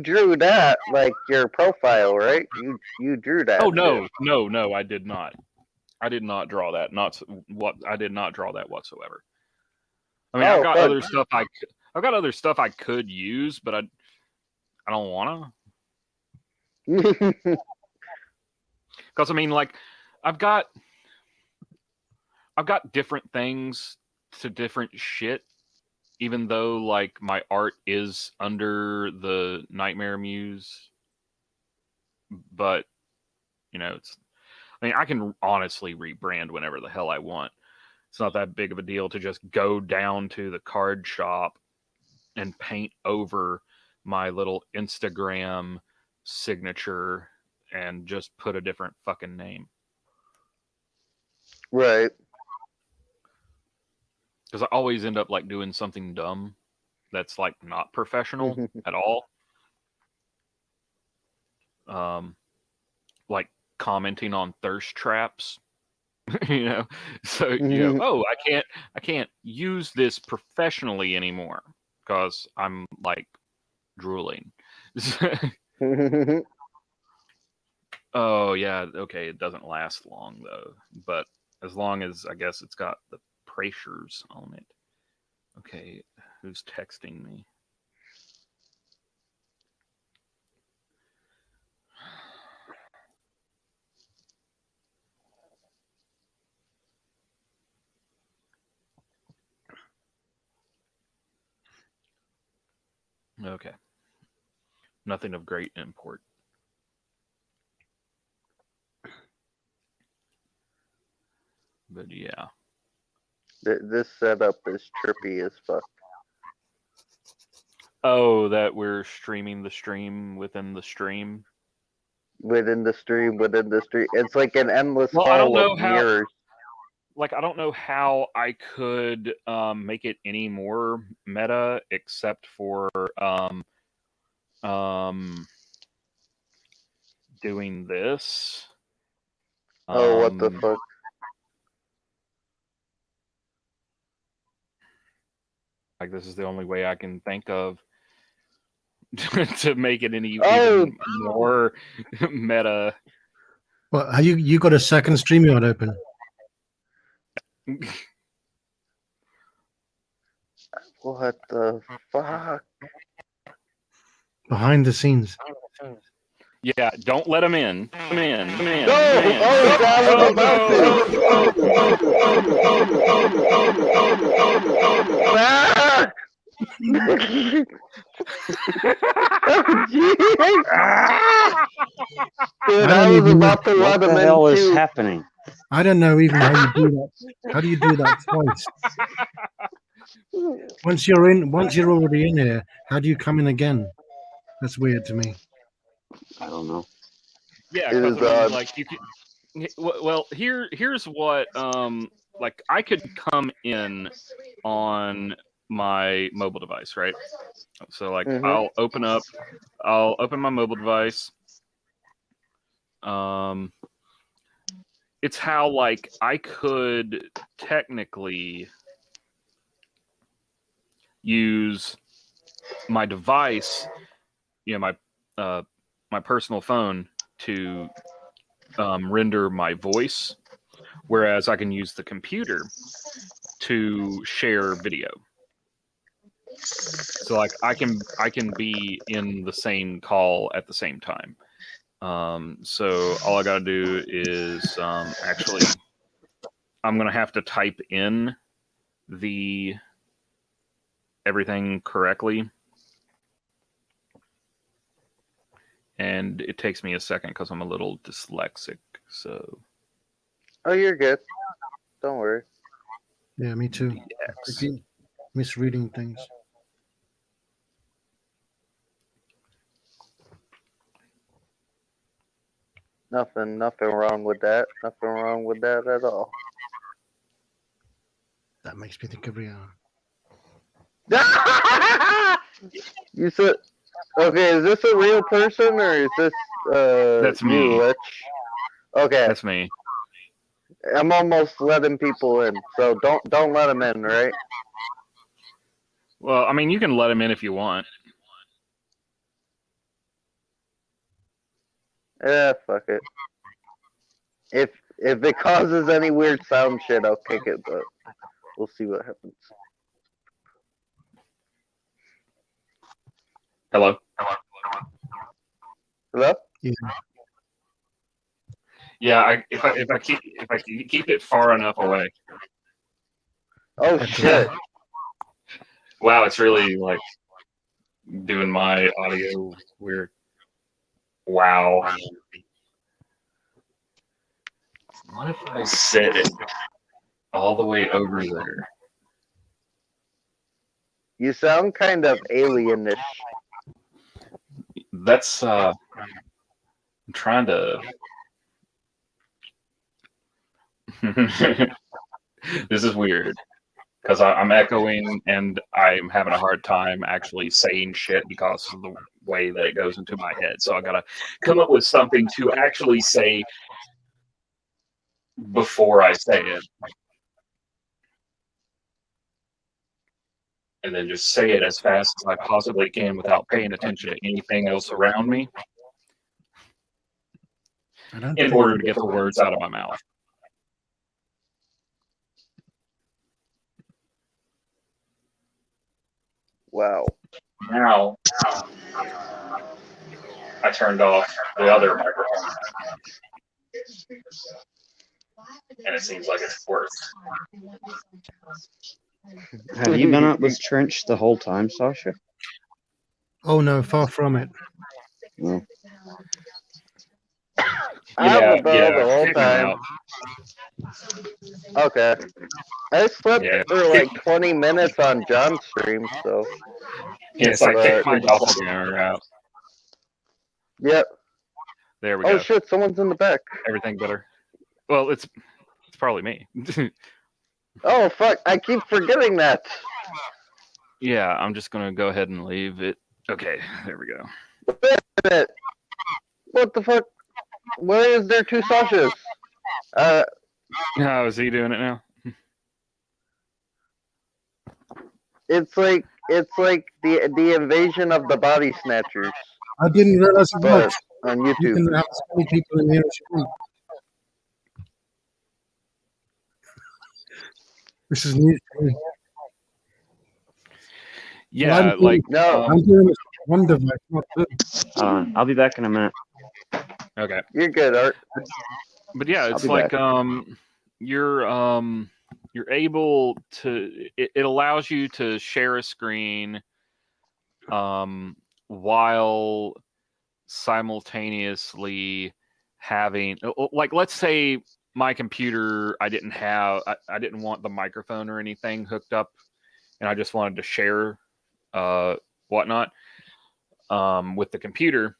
drew that like your profile, right? You drew that. Oh shit. no, I did not. I did not draw that. I did not draw that whatsoever. I mean, Oh, I've got fuck. other stuff I've got other stuff I could use, but I don't want to. Because I mean, like, I've got different things to different shit, even though like my art is under the Nightmare Muse. But you know, I mean, I can honestly rebrand whenever the hell I want. It's not that big of a deal to just go down to the card shop and paint over my little Instagram signature and just put a different fucking name. Right. Because I always end up like doing something dumb that's like not professional at all. Like commenting on thirst traps. You know, so you know, oh, I can't use this professionally anymore because I'm like drooling. Oh yeah, okay, it doesn't last long though, but as long as I guess it's got the pressures on it. Okay, who's texting me? Okay. Nothing of great import. But yeah. This setup is trippy as fuck. Oh, that we're streaming the stream within the stream. Within the stream. It's like an endless Well, I don't hall know of how. mirrors. Like, I don't know how I could make it any more meta, except for doing this. Oh, what the fuck? Like, this is the only way I can think of to make it any even more meta. Well, you got a second StreamYard open? What the fuck? Behind the scenes. Yeah, don't let him in. Come in. Come in. No! Come in. Oh, I was about to! Ah! Oh, jeez! Dude, I was about to let him in too. What the hell is happening? I don't know even how you do that. How do you do that twice? Once you're already in here, how do you come in again? That's weird to me. I don't know. Yeah, because I mean, like you can. Well, here's what like I could come in on my mobile device, right? So like I'll open my mobile device. It's how like I could technically use my device, you know, my personal phone to render my voice, whereas I can use the computer to share video. So like I can be in the same call at the same time. So all I got to do is actually I'm gonna have to type in the everything correctly, and it takes me a second because I'm a little dyslexic. So Oh, you're good. Don't worry. Yeah, me too. DX. I keep misreading things. Nothing wrong with that. Nothing wrong with that at all. That makes me think of Rihanna. You said, okay, is this a real person or is this That's you, me. Lich? Okay, That's me. I'm almost letting people in, so don't let them in, right? Well, I mean, you can let him in if you want. Yeah, fuck it. If it causes any weird sound shit, I'll kick it, but we'll see what happens. Hello. Hello? Yeah. Yeah, if I keep it far enough away. Oh shit! Wow, it's really like doing my audio weird. Wow. What if I set it all the way over there? You sound kind of alienish. That's I'm trying to. This is weird because I'm echoing and I'm having a hard time actually saying shit because of the way that it goes into my head. So I gotta come up with something to actually say before I say it. And then just say it as fast as I possibly can without paying attention to anything else around me in order to get the words out of my mouth. Wow. Now, I turned off the other microphone. And it seems like it's worse. Have you been up this trench the whole time, Sasha? Oh no, far from it. No. I haven't been the whole time. Okay. I slept for like 20 minutes on John's stream, so. Yes, I kicked my doppelganger out. Yep. There we go. Oh shit, someone's in the back. Everything better. Well, it's probably me. Oh fuck, I keep forgetting that. Yeah, I'm just gonna go ahead and leave it. Okay, there we go. Wait a minute. What the fuck? Where is there two Sashas? How is he doing it now? It's like the invasion of the body snatchers. I didn't realize it But was. on You YouTube. can have as many people in here as you want. This is news to me. Yeah, I'm doing, I'm doing this with one device, not two. I'll be back in a minute. Okay. You're good, Art. But yeah, it's be like back. you're able to it allows you to share a screen while simultaneously having, like, let's say my computer, I didn't want the microphone or anything hooked up, and I just wanted to share whatnot with the computer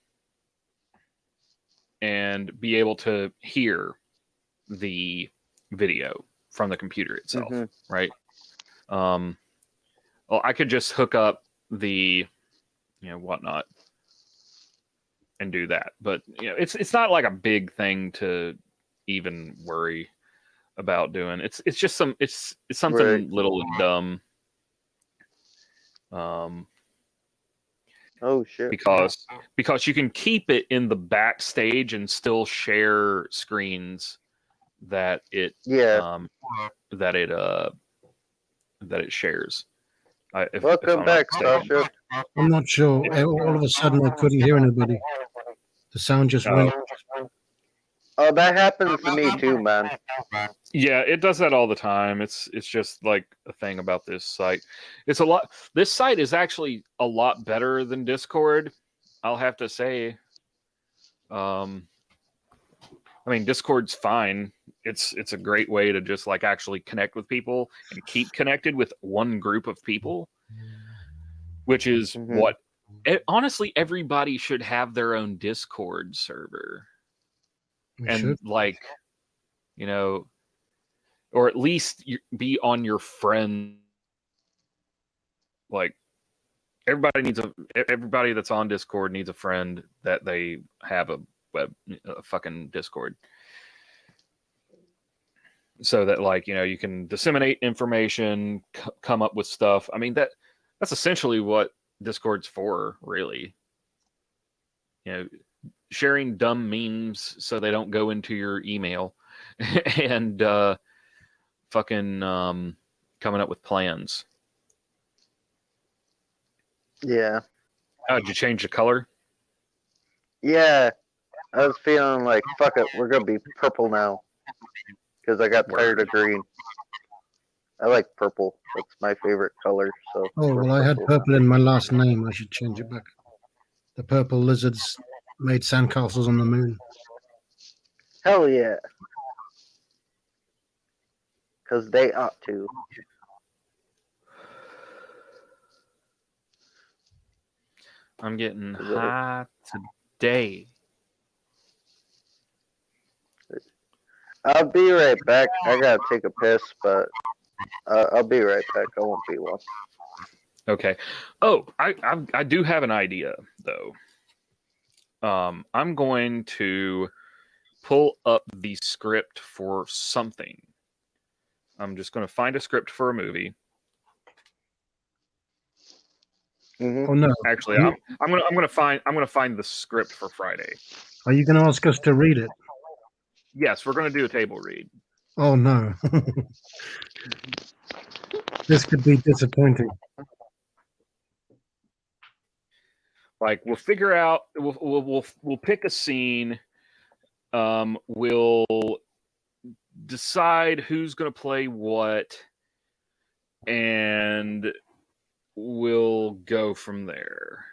and be able to hear the video from the computer itself, right? Well, I could just hook up the whatnot and do that, but it's not like a big thing to even worry about doing. It's just it's something Right. little and dumb. Oh shit. Because you can keep it in the backstage and still share screens that it that it shares. If Welcome I'm not back, mistaken. Sasha. I'm not sure. All of a sudden, I couldn't hear anybody. The sound just went. Oh, that happens to me too, man. Yeah, it does that all the time. It's just like a thing about this site. It's a lot. This site is actually a lot better than Discord. I'll have to say. I mean, Discord's fine. It's a great way to just like actually connect with people and keep connected with one group of people, which is what. Honestly, everybody should have their own Discord server, and like, you know, or at least be on your friend. Like, everybody that's on Discord needs a friend that they have a fucking Discord, so that like, you know, you can disseminate information, come up with stuff. I mean, that's essentially what Discord's for, really. You know, sharing dumb memes so they don't go into your email, and fucking coming up with plans. Yeah. Oh, did you change the color? Yeah. I was feeling like, fuck it, we're gonna be purple now. Because I got tired of green. I like purple. That's my favorite color. So. Oh well, I had purple in my last name. I should change it back. The purple lizards made sandcastles on the moon. Hell yeah. Because they ought to. I'm getting high today. I'll be right back. I gotta take a piss, but I'll be right back. I won't be long. Okay. Oh, I do have an idea though. I'm going to pull up the script for something. I'm just going to find a script for a movie. Mm-hmm. Oh no! Actually, I'm gonna find the script for Friday. Are you going to ask us to read it? Yes, we're going to do a table read. Oh no! This could be disappointing. Like, we'll figure out. We'll pick a scene. We'll decide who's going to play what, and we'll go from there.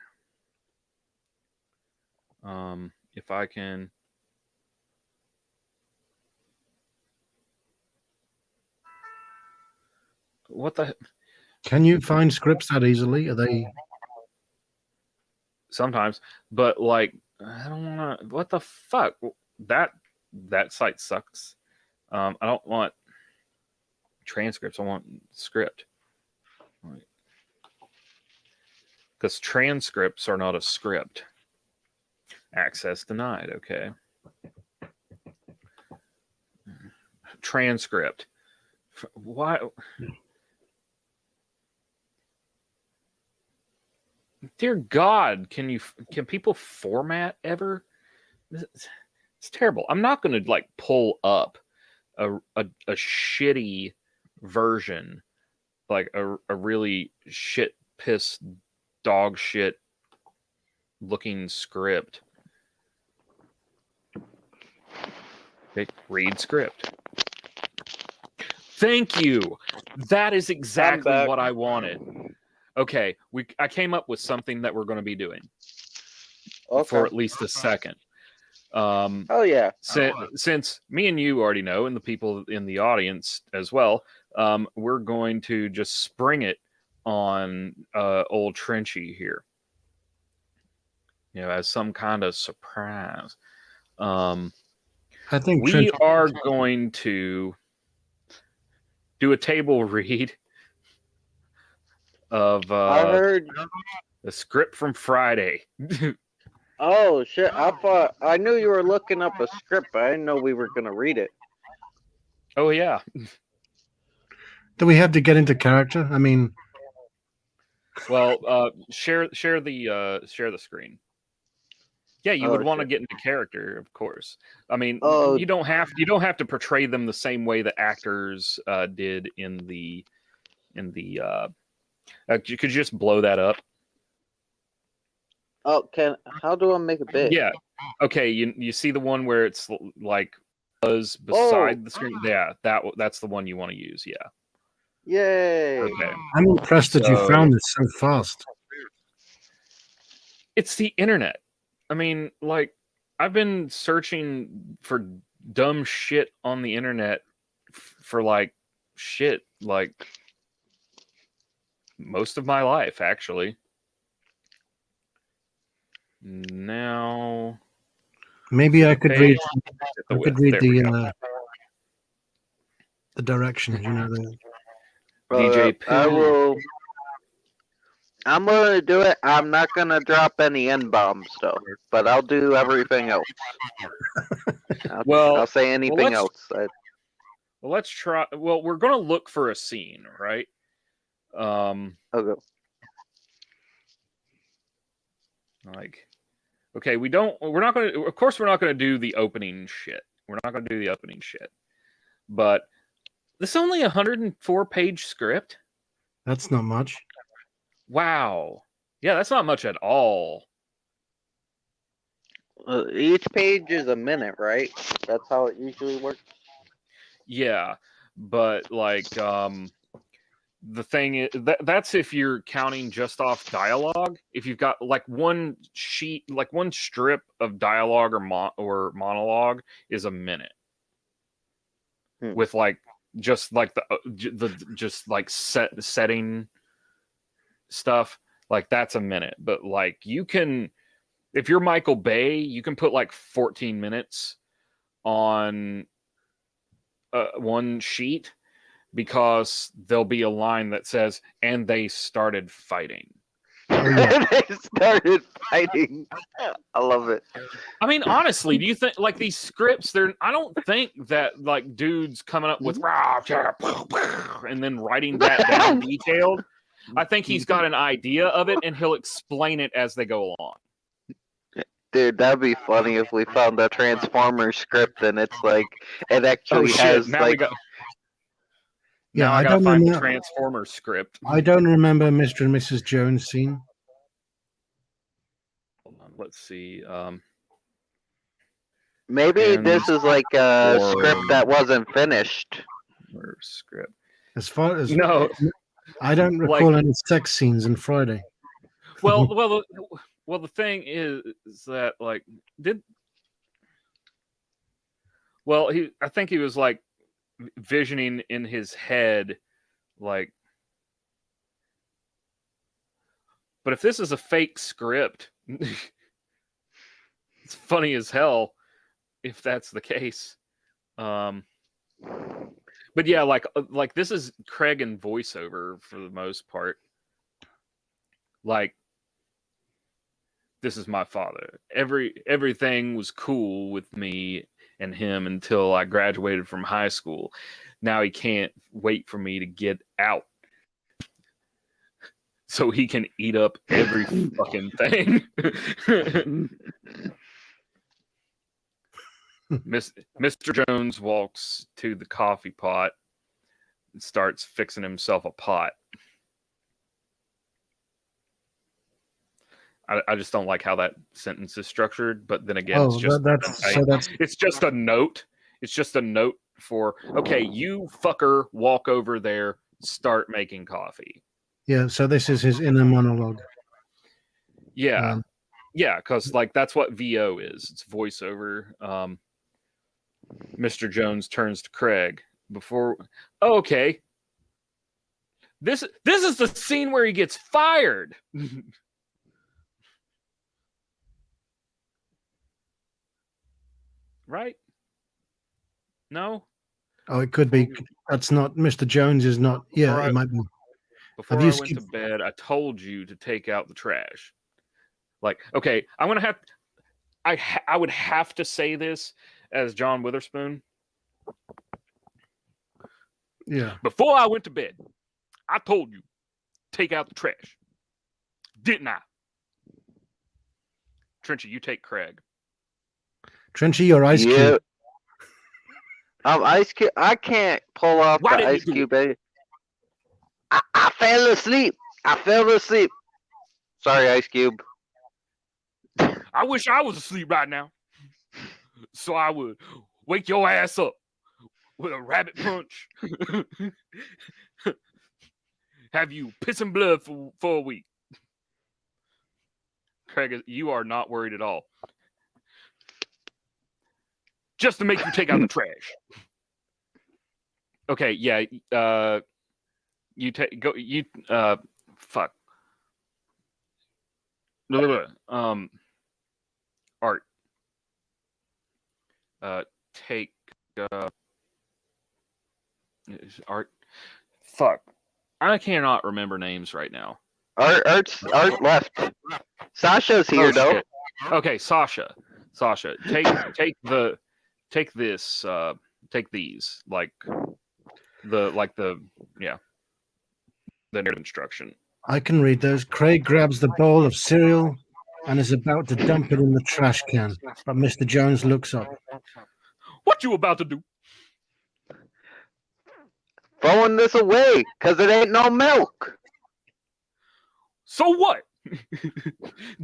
If I can. What the? Can you find scripts that easily? Are they? Sometimes, but like, I don't want to. What the fuck? That site sucks. I don't want transcripts. I want script. Because transcripts are not a script. Access denied. Okay. Transcript. Why? Dear God, can people format ever? It's terrible. I'm not going to like pull up a shitty version, like a really shit piss dog shit looking script. Okay, read script. Thank you. That is exactly what I wanted. Okay, I came up with something that we're going to be doing for at least a second. Oh yeah. Since me and you already know, and the people in the audience as well, we're going to just spring it on old Trenchy here. You know, as some kind of surprise. I think we are going to do a table read of I heard the script from Friday. Oh shit! I knew you were looking up a script, but I didn't know we were gonna read it. Oh yeah. Do we have to get into character? I mean, Well, share the screen. Yeah, you would want to shit. get into character, of course. I mean, Oh. you don't have to portray them the same way that actors did in the could you just blow that up? Oh, how do I make it big? Yeah. Okay, you see the one where it's like beside the screen? Yeah, that's the one you want to use. Yeah. Yay! Okay. I'm impressed that you found this so fast. It's the internet. I mean, like, I've been searching for dumb shit on the internet for like most of my life, actually. Now, maybe I could read. I could read the directions. You know, the DJ I Poo. will. I'm gonna do it. I'm not gonna drop any N-bombs though, but I'll do everything else. I'll say anything else. Well, let's try. Well, we're gonna look for a scene, right? Okay. Like, okay, we're not gonna. Of course, we're not gonna do the opening shit. We're not gonna do the opening shit. But this is only a 104-page script. That's not much. Wow. Yeah, that's not much at all. Each page is a minute, right? That's how it usually works. Yeah, but like the thing is that's if you're counting just off dialogue. If you've got like one sheet, like one strip of dialogue or monologue is a minute. With like just like the just like setting stuff, like that's a minute. But like you can, if you're Michael Bay, you can put like 14 minutes on one sheet, because there'll be a line that says, and they started fighting. They started fighting. I love it. I mean, honestly, do you think like these scripts? I don't think that like dudes coming up with and then writing that down detailed. I think he's got an idea of it and he'll explain it as they go along. Dude, that'd be funny if we found a Transformers script and it's like it actually has now like. Now I gotta find the Transformers script. I don't remember Mr. and Mrs. Jones scene. Hold on, let's see. Maybe this is like a script that wasn't finished. Or script. As far as no, I don't recall any sex scenes in Friday. Well, the thing is that like I think he was like visioning in his head, like, but if this is a fake script, it's funny as hell if that's the case. But yeah, like this is Craig in voiceover for the most part. Like, this is my father. Everything was cool with me and him until I graduated from high school. Now he can't wait for me to get out so he can eat up every fucking thing. Mr. Jones walks to the coffee pot and starts fixing himself a pot. I just don't like how that sentence is structured, but then again, it's just it's just a note. It's just a note for, okay, you fucker, walk over there, start making coffee. Yeah, so this is his inner monologue. Yeah, yeah, because like that's what VO is. It's voiceover. Mr. Jones turns to Craig before. Oh, okay, this is the scene where he gets fired. Right? No? Oh, it could be. That's not Mr. Jones. Is not. Yeah, it might be. Before I went to bed, I told you to take out the trash. Like, okay, I'm gonna have. I would have to say this as John Witherspoon. Yeah. Before I went to bed, I told you take out the trash. didn't I? Trenchy, you take Craig. Trenchy, your Ice Cube. Ice Cube. I can't pull off Why the didn't Ice you do Cube. Baby. I fell asleep. Sorry, Ice Cube. I wish I was asleep right now, so I would wake your ass up with a rabbit punch. Have you pissing blood for a week. Craig, you are not worried at all. Just to make you take out the trash. Okay, yeah. You take go. You fuck. Art. Take Art. Fuck. I cannot remember names right now. Art left. Sasha's here though. Shit. Okay, Sasha. Take this. Take these. Like the narrative instruction. I can read those. Craig grabs the bowl of cereal and is about to dump it in the trash can, but Mr. Jones looks up. What you about to do? Throwing this away, cause it ain't no milk. So what?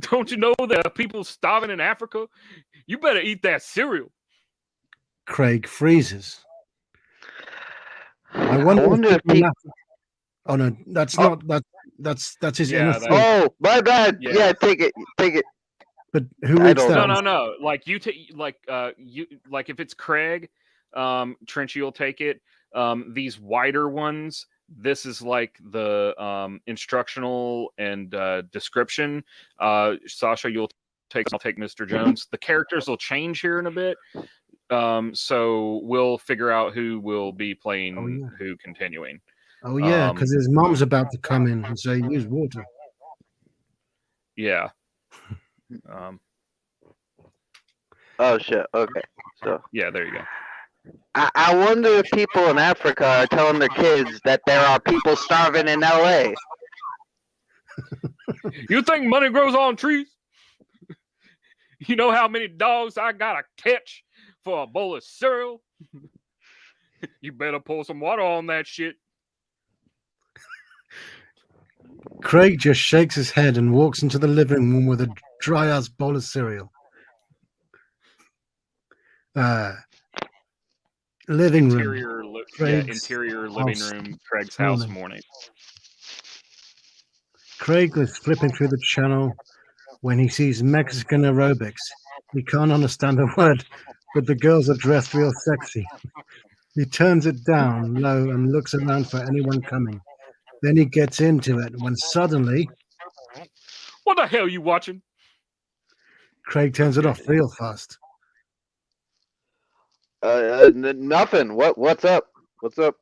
Don't you know there are people starving in Africa? You better eat that cereal. Craig freezes. I wonder if he... Oh no, that's not that. That's his inner thought. Oh, my bad. Yeah, take it. But who reads that? No. Like you take like if it's Craig, Trenchy will take it. These wider ones, this is like the instructional and description. Sasha, I'll take Mr. Jones. The characters will change here in a bit. So we'll figure out who will be playing who continuing. Oh yeah, because his mom's about to come in and say use water. Yeah. Oh shit. Okay. So yeah, there you go. I wonder if people in Africa are telling their kids that there are people starving in LA. You think money grows on trees? You know how many dogs I gotta catch for a bowl of cereal? You better pour some water on that shit. Craig just shakes his head and walks into the living room with a dry-ass bowl of cereal. Living room. Interior living room, Craig's house morning. Craig was flipping through the channel when he sees Mexican aerobics. He can't understand a word, but the girls are dressed real sexy. He turns it down low and looks around for anyone coming. Then he gets into it when suddenly... What the hell are you watching? Craig turns it off real fast. Nothing. What's up? What's up?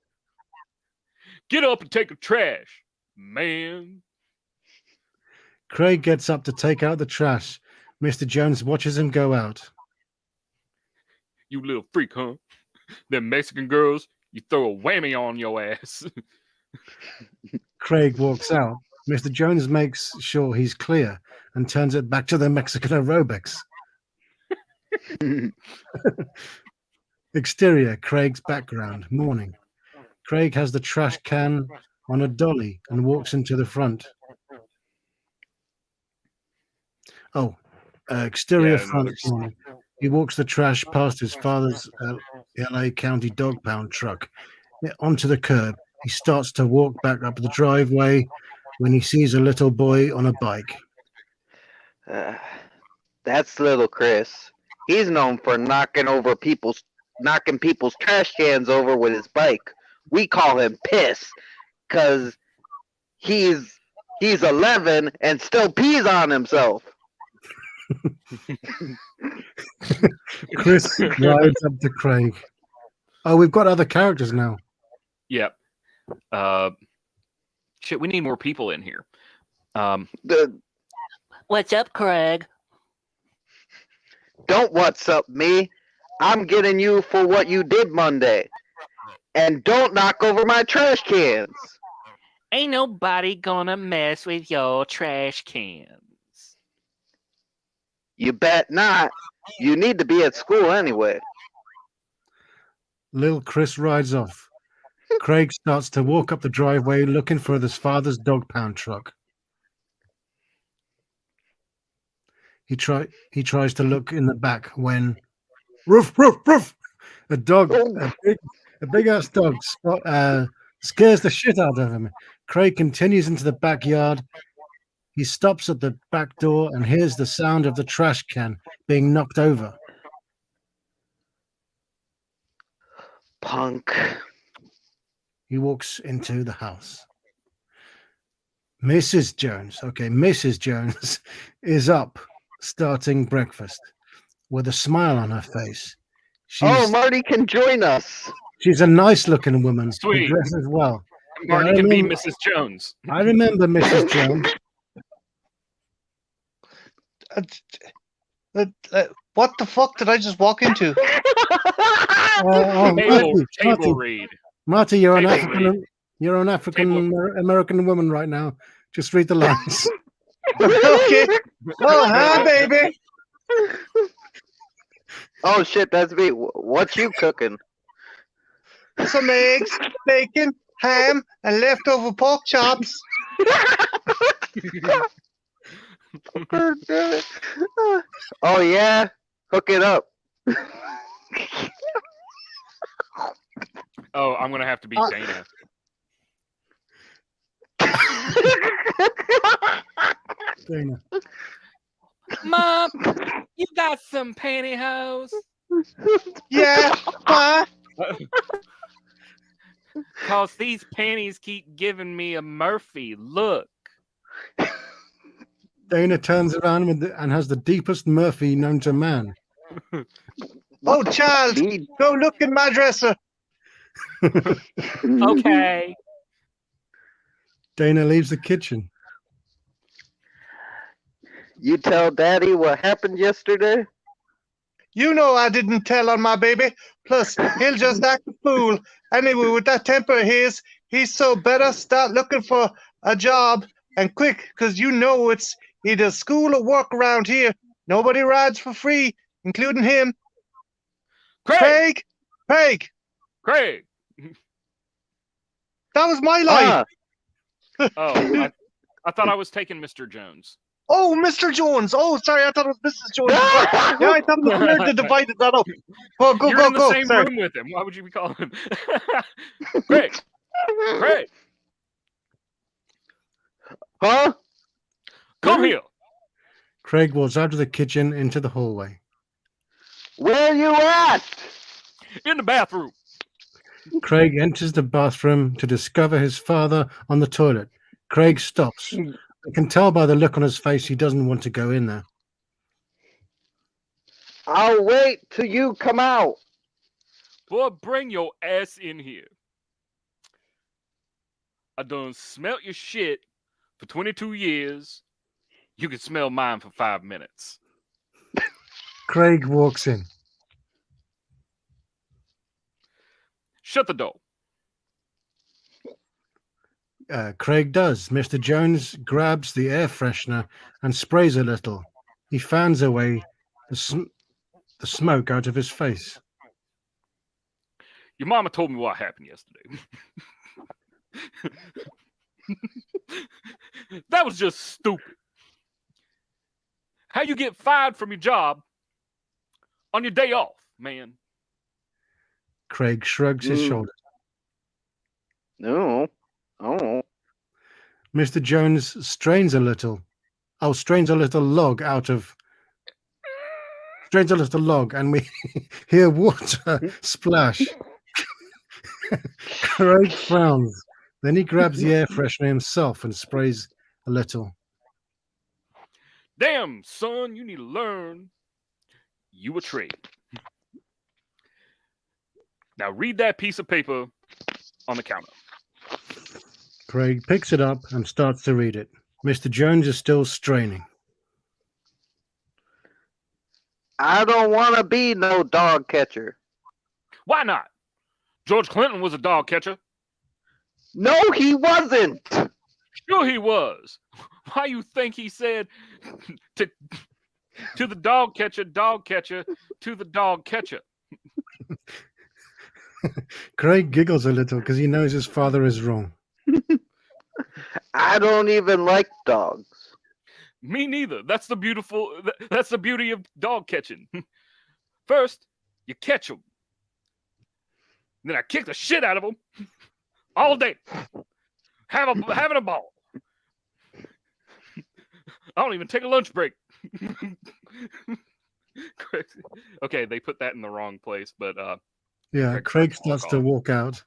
Get up and take a trash, man. Craig gets up to take out the trash. Mr. Jones watches him go out. You little freak, huh? Them Mexican girls, you throw a whammy on your ass. Craig walks out. Mr. Jones makes sure he's clear and turns it back to the Mexican aerobics. Exterior, Craig's background, morning. Craig has the trash can on a dolly and walks into the front. Exterior front morning. He walks the trash past his father's LA County dog pound truck onto the curb. He starts to walk back up the driveway when he sees a little boy on a bike. That's little Chris. He's known for knocking people's trash cans over with his bike. We call him Piss, cause he's 11 and still pees on himself. Chris rides up to Craig. Oh, we've got other characters now. Yep. Shit, we need more people in here. What's up, Craig? Don't what's up me. I'm getting you for what you did Monday. And don't knock over my trash cans. Ain't nobody gonna mess with your trash cans. You bet not. You need to be at school anyway. Lil Chris rides off. Craig starts to walk up the driveway looking for his father's dog pound truck. He tries to look in the back when roof roof roof a dog a big ass dog scares the shit out of him. Craig continues into the backyard. He stops at the back door and hears the sound of the trash can being knocked over. Punk. He walks into the house. Mrs. Jones is up starting breakfast with a smile on her face. Marty can join us. She's a nice looking woman who Sweet. dresses well. Marty can be Mrs. Jones. I remember Mrs. Jones. What the fuck did I just walk into? Table read. Marty, you're an Table African American woman right now. Just read the lines. Okay. Oh, hi, baby. Oh shit, that's me. What you cooking? Some eggs, bacon, ham, and leftover pork chops. Oh yeah, hook it up. Oh, I'm gonna have to beat Dana. Dana. Mom, you got some pantyhose? Yeah, why? Cause these panties keep giving me a Murphy look. Dana turns around and has the deepest Murphy known to man. Oh, child, go look in my dresser. Okay. Dana leaves the kitchen. You tell Daddy what happened yesterday? You know I didn't tell on my baby. Plus, he'll just act a fool. Anyway, with that temper of his, he's so better start looking for a job and quick, because you know it's either school or work around here. Nobody rides for free, including him. Craig! Craig! Craig! That was my line. Oh, I thought I was taking Mr. Jones. Oh, Mr. Jones. Oh, sorry, I thought it was Mrs. Jones. Yeah, I thought it was weird to divide that up. Oh, You're in the same room with him. Why would you be calling him? Craig! Craig! Huh? Come here. Craig walks out of the kitchen into the hallway. Where you at? In the bathroom. Craig enters the bathroom to discover his father on the toilet. Craig stops. I can tell by the look on his face he doesn't want to go in there. I'll wait till you come out. Boy, bring your ass in here. I done smelt your shit for 22 years. You can smell mine for 5 minutes. Craig walks in. Shut the door. Craig does. Mr. Jones grabs the air freshener and sprays a little. He fans away the smoke out of his face. Your mama told me what happened yesterday. That was just stupid. How you get fired from your job on your day off, man? Craig shrugs his shoulders. No. Oh. Mr. Jones strains a little log, and we hear water splash. Craig frowns. Then he grabs the air freshener himself and sprays a little. Damn, son, you need to learn. You a trade. Now read that piece of paper on the counter. Craig picks it up and starts to read it. Mr. Jones is still straining. I don't want to be no dog catcher. Why not? George Clinton was a dog catcher. No, he wasn't. Sure he was. Why you think he said to the dog catcher, to the dog catcher? Craig giggles a little because he knows his father is wrong. I don't even like dogs. Me neither. That's the beauty of dog catching. First, you catch them. Then I kick the shit out of them all day. Having a ball. I don't even take a lunch break. Okay, they put that in the wrong place, but Yeah, Craig starts to walk out.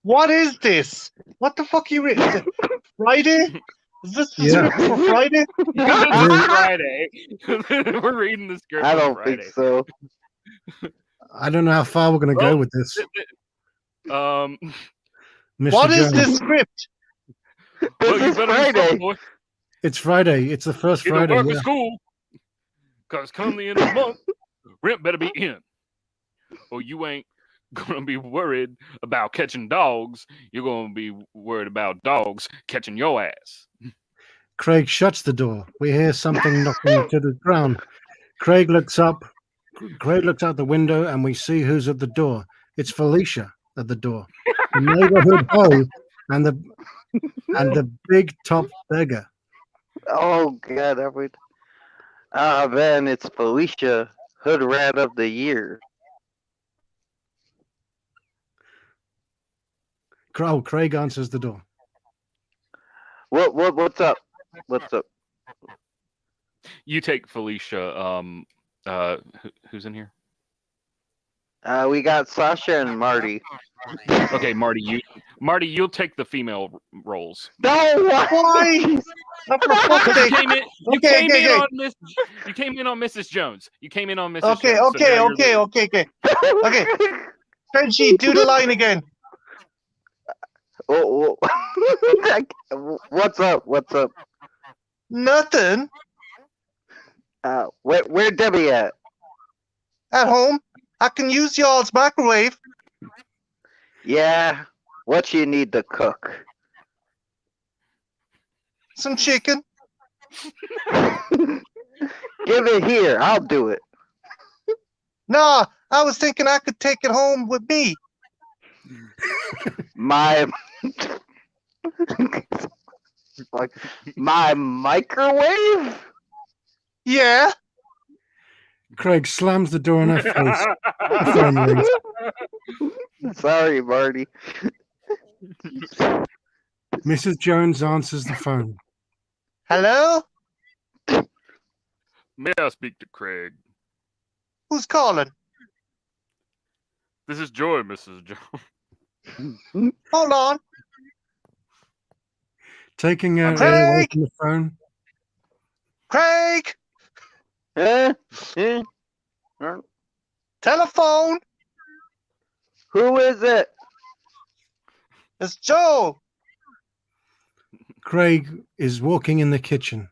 What is this? What the fuck are you reading? Friday? Is this the script for Friday? This is Friday. We're reading the script. I don't for Friday. think so. I don't know how far we're going to go with this. Mr. What is Jones. this script? Well, you better be something, boy. It's Friday. It's the first Get Friday. to work Yeah. at school, because come the end of the month, rent better be in. Or you ain't going to be worried about catching dogs. You're going to be worried about dogs catching your ass. Craig shuts the door. We hear something knocking to the ground. Craig looks up. Craig looks out the window, and we see who's at the door. It's Felicia at the door. The neighborhood hoe and the big top beggar. Oh God, man, it's Felicia, Hood Rat of the Year. Oh, Craig answers the door. What's up? What's up? You take Felicia. Who's in here? We got Sasha and Marty. Okay, Marty, you'll take the female roles. No, why? Because you came in. You Okay, came okay, in okay. on Miss. You came in on Mrs. Jones. You came in on Mrs. Okay, Jones. so okay, now you're okay, the- okay, okay. Okay. Frenchie, do the line again. Oh, what's up? What's up? Nothing. Where Debbie at? At home. I can use y'all's microwave. Yeah. What you need to cook? Some chicken. Give it here. I'll do it. Nah, I was thinking I could take it home with me. My like my microwave? Yeah. Craig slams the door in her face. The phone rings. Sorry, Marty. Mrs. Jones answers the phone. Hello? May I speak to Craig? Who's calling? This is Joy, Mrs. Jones. Hold on. Taking her Craig! ear away from the phone. Craig! Eh? Telephone! Who is it? It's Joe. Craig is walking in the kitchen.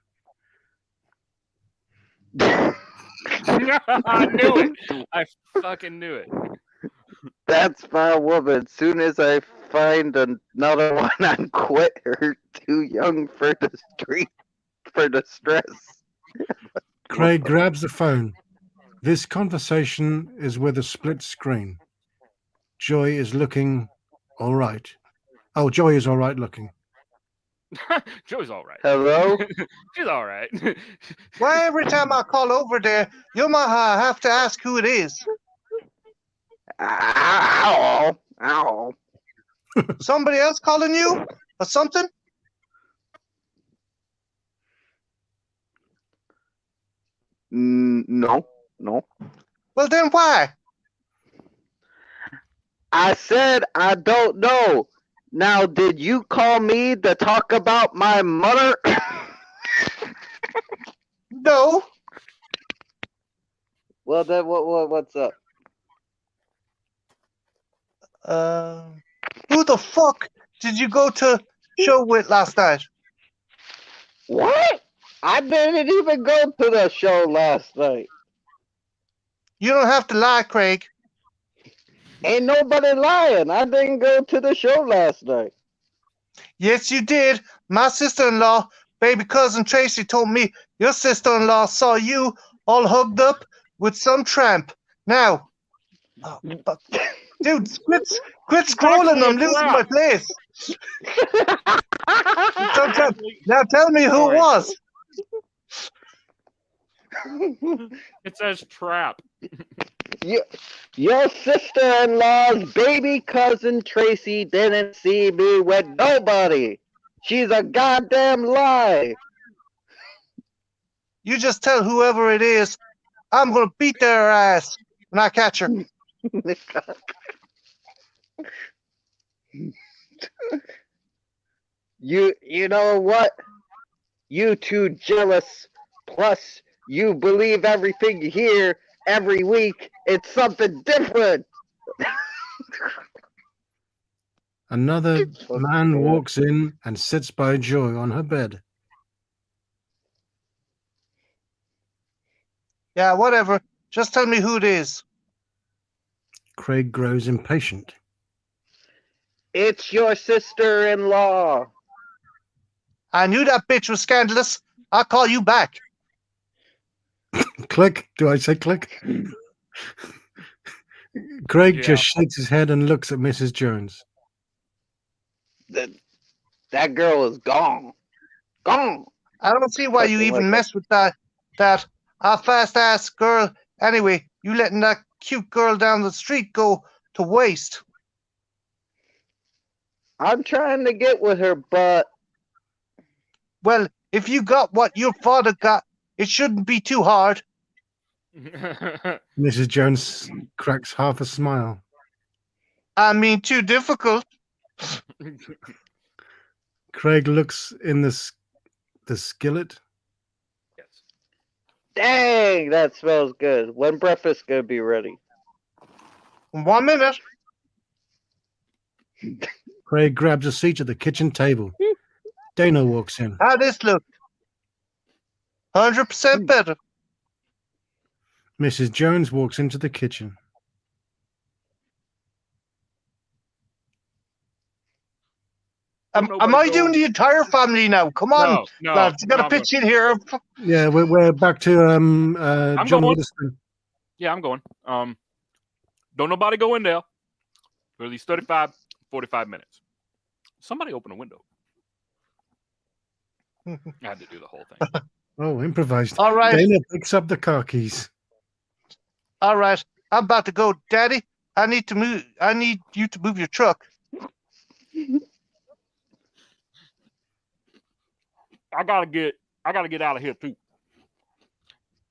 I knew it. I fucking knew it. That's my woman. Soon as I find another one, I'm quit her. Too young for the street, for the stress. Craig grabs the phone. This conversation is with a split screen. Joy is looking all right. Oh, Joy is all right looking. Joy's all right. Hello? She's all right. Why every time I call over there, you might have to ask who it is. Ow! Ow! Somebody else calling you? Or something? No. Well, then why? I said I don't know. Now, did you call me to talk about my mother? No. Well, then what's up? Who the fuck did you go to show with last night? What? I didn't even go to the show last night. You don't have to lie, Craig. Ain't nobody lying. I didn't go to the show last night. Yes, you did. My sister-in-law, baby cousin Tracy, told me your sister-in-law saw you all hugged up with some tramp. Now, oh, fuck. Dude, quit scrolling. actually a I'm losing my trap. place. It's actually, Now tell me who it sorry. was. It says trap. Your sister-in-law's baby cousin Tracy didn't see me with nobody. She's a goddamn lie. You just tell whoever it is, I'm gonna beat their ass when I catch her. You know what? You too jealous. Plus, you believe everything you hear every week. It's something different. Another man walks in and sits by Joy on her bed. Yeah, whatever. Just tell me who it is. Craig grows impatient. It's your sister-in-law. I knew that bitch was scandalous. I'll call you back. Click. Do I say click? Craig just shakes his head and looks at Mrs. Jones. That girl is gone. Gone. I don't see why you Fucking even like mess with that fast-ass girl. Anyway, you letting that cute girl down the street go to waste. I'm trying to get with her, but... Well, if you got what your father got, it shouldn't be too hard. Mrs. Jones cracks half a smile. I mean, too difficult. Craig looks in the skillet. Dang, that smells good. When breakfast gonna be ready? 1 minute. Craig grabs a seat at the kitchen table. Dana walks in. How this look? 100% better. Mrs. Jones walks into the kitchen. Am I doing the entire family now? Come on, No, lads. You gotta I'm pitch in here. Yeah, we're back to John going. Witherspoon. Yeah, I'm going. Don't nobody go in there for at least 35, 45 minutes. Somebody open a window. I had to do the whole thing. Oh, improvised. All right. Dana picks up the car keys. All right, I'm about to go, Daddy. I need you to move your truck. I gotta get out of here too.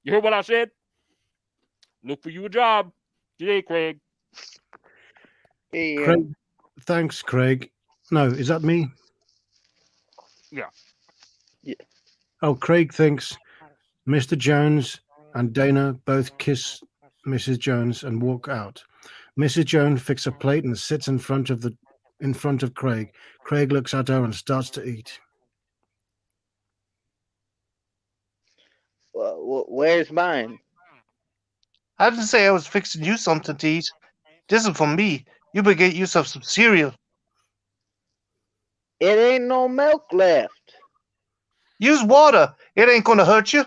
You heard what I said? Look for you a job. Yeah, Craig. Craig, thanks, Craig. No, is that me? Yeah. Oh, Craig thinks Mr. Jones and Dana both kiss Mrs. Jones and walk out. Mrs. Jones fixes a plate and sits in front of Craig. Craig looks at her and starts to eat. Where's mine? I didn't say I was fixing you something to eat. This is for me. You better get yourself some cereal. It ain't no milk left. Use water. It ain't gonna hurt you.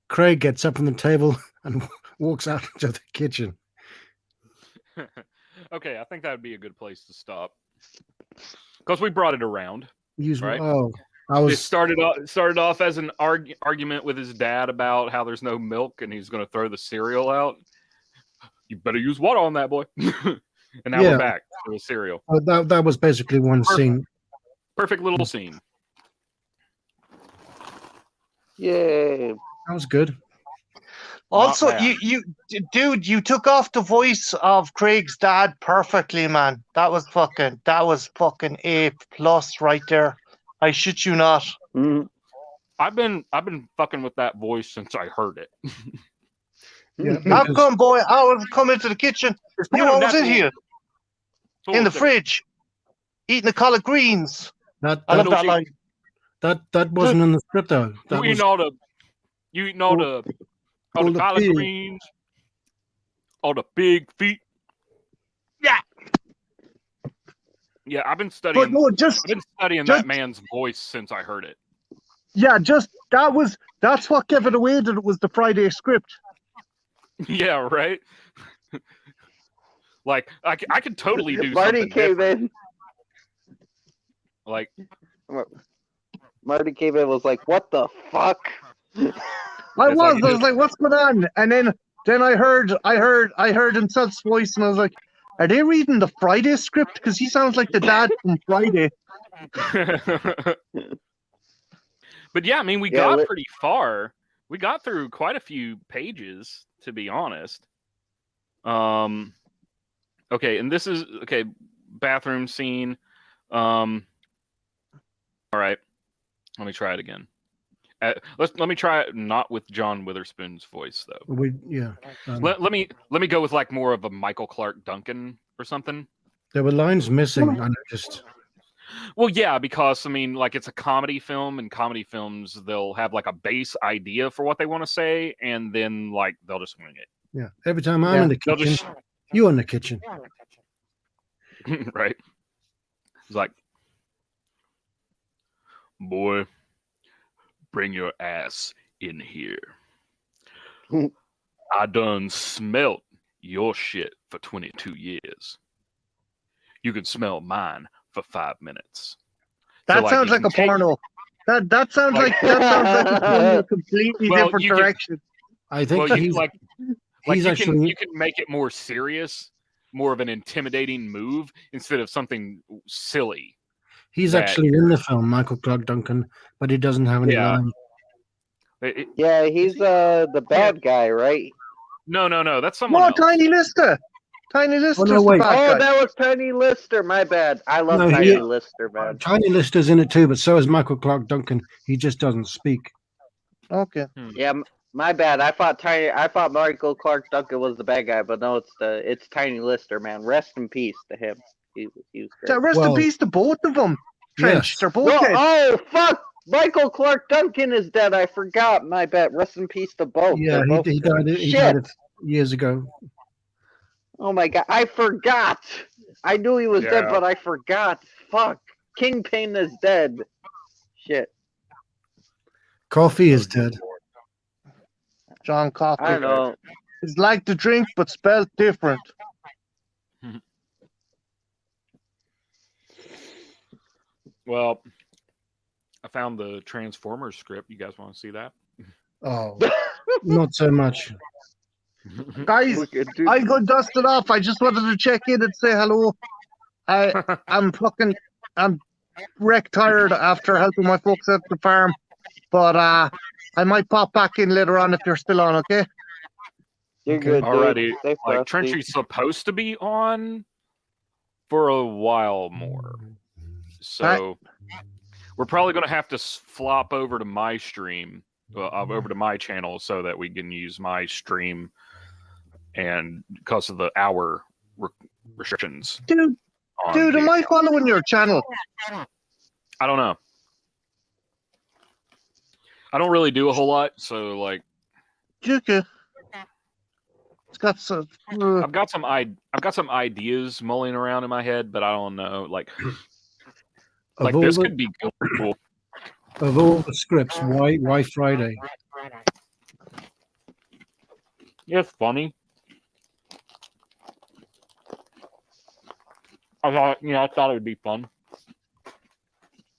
Craig gets up from the table and walks out into the kitchen. Okay, I think that would be a good place to stop because we brought it around. Right? Oh, It started off as an argument with his dad about how there's no milk and he's going to throw the cereal out. You better use water on that, boy. And now we're back to the cereal. That was basically one scene. Perfect little scene. Yeah. That was good. Also, dude, you took off the voice of Craig's dad perfectly, man. That was fucking A+ right there. I shit you not. I've been fucking with that voice since I heard it. How come, boy? I was come into the kitchen. You know what was in here? In the fridge, eating the collard greens. I love that line. That wasn't in the script though. You eating all the collard greens, all the big feet. Yeah. Yeah, I've been But studying. no, I've been studying just that man's voice since I heard it. yeah, that's what gave it away that it was the Friday script. Yeah, right. Like I could totally do Marty something came different. in. Like Marty came in, was like, "What the fuck?" I was like, "What's going on?" And then I heard himself's voice, and I was like, "Are they reading the Friday script? Because he sounds like the dad from Friday." But yeah, I mean, we got pretty far. We got through quite a few pages, to be honest. Okay, and this is bathroom scene. All right, let me try it again. Let me try it not with John Witherspoon's voice though. Let me go with like more of a Michael Clark Duncan or something. There were lines missing. I noticed. Well, yeah, because I mean, like it's a comedy film, and comedy films they'll have like a base idea for what they want to say, and then like they'll just wing it. Yeah. Every time I'm in the kitchen, you're in the kitchen. Right. It's like, boy, bring your ass in here. I done smelt your shit for 22 years. You can smell mine for 5 minutes. That sounds like a porno. That sounds like it's going in a completely different direction. I think he's you actually. can make it more serious, more of an intimidating move instead of something silly. He's actually in the film, Michael Clark Duncan, but he doesn't have any lines. Yeah, he's the bad guy, right? No, that's someone else. Tiny Lister. Tiny Lister's no, wait. the bad guy. That was Tiny Lister. My bad. I love Tiny Lister, man. Tiny Lister's in it too, but so is Michael Clark Duncan. He just doesn't speak. Okay. Yeah, my bad. I thought Michael Clark Duncan was the bad guy, but no, it's Tiny Lister, man. Rest in peace to him. He was great. Yeah, rest in peace to both of them. Trench, yes. they're both dead. Oh fuck! Michael Clark Duncan is dead. I forgot. My bad. Rest in peace to both. Yeah, he died. He died years ago. Oh my god! I forgot. I knew he was dead, but I forgot. Fuck. Kingpin is dead. Shit. Coffee is dead. John Coffey. I know. It's like the drink, but spelled different. Well, I found the Transformers script. You guys want to see that? Oh, not so much. Guys, I go dust it off. I just wanted to check in and say hello. I'm wreck tired after helping my folks at the farm, but I might pop back in later on if you're still on. Okay. You're good. Alrighty. Like Trenchy's supposed to be on for a while more, so we're probably going to have to flop over to my stream, over to my channel, so that we can use my stream. And because of the hour restrictions. Dude, am I following your channel? I don't know. I don't really do a whole lot, so like. Okay. It's got some. I've got some ideas mulling around in my head, but I don't know. Like this could be cool. Of all the scripts, why Friday? Yeah, it's funny. I thought it would be fun.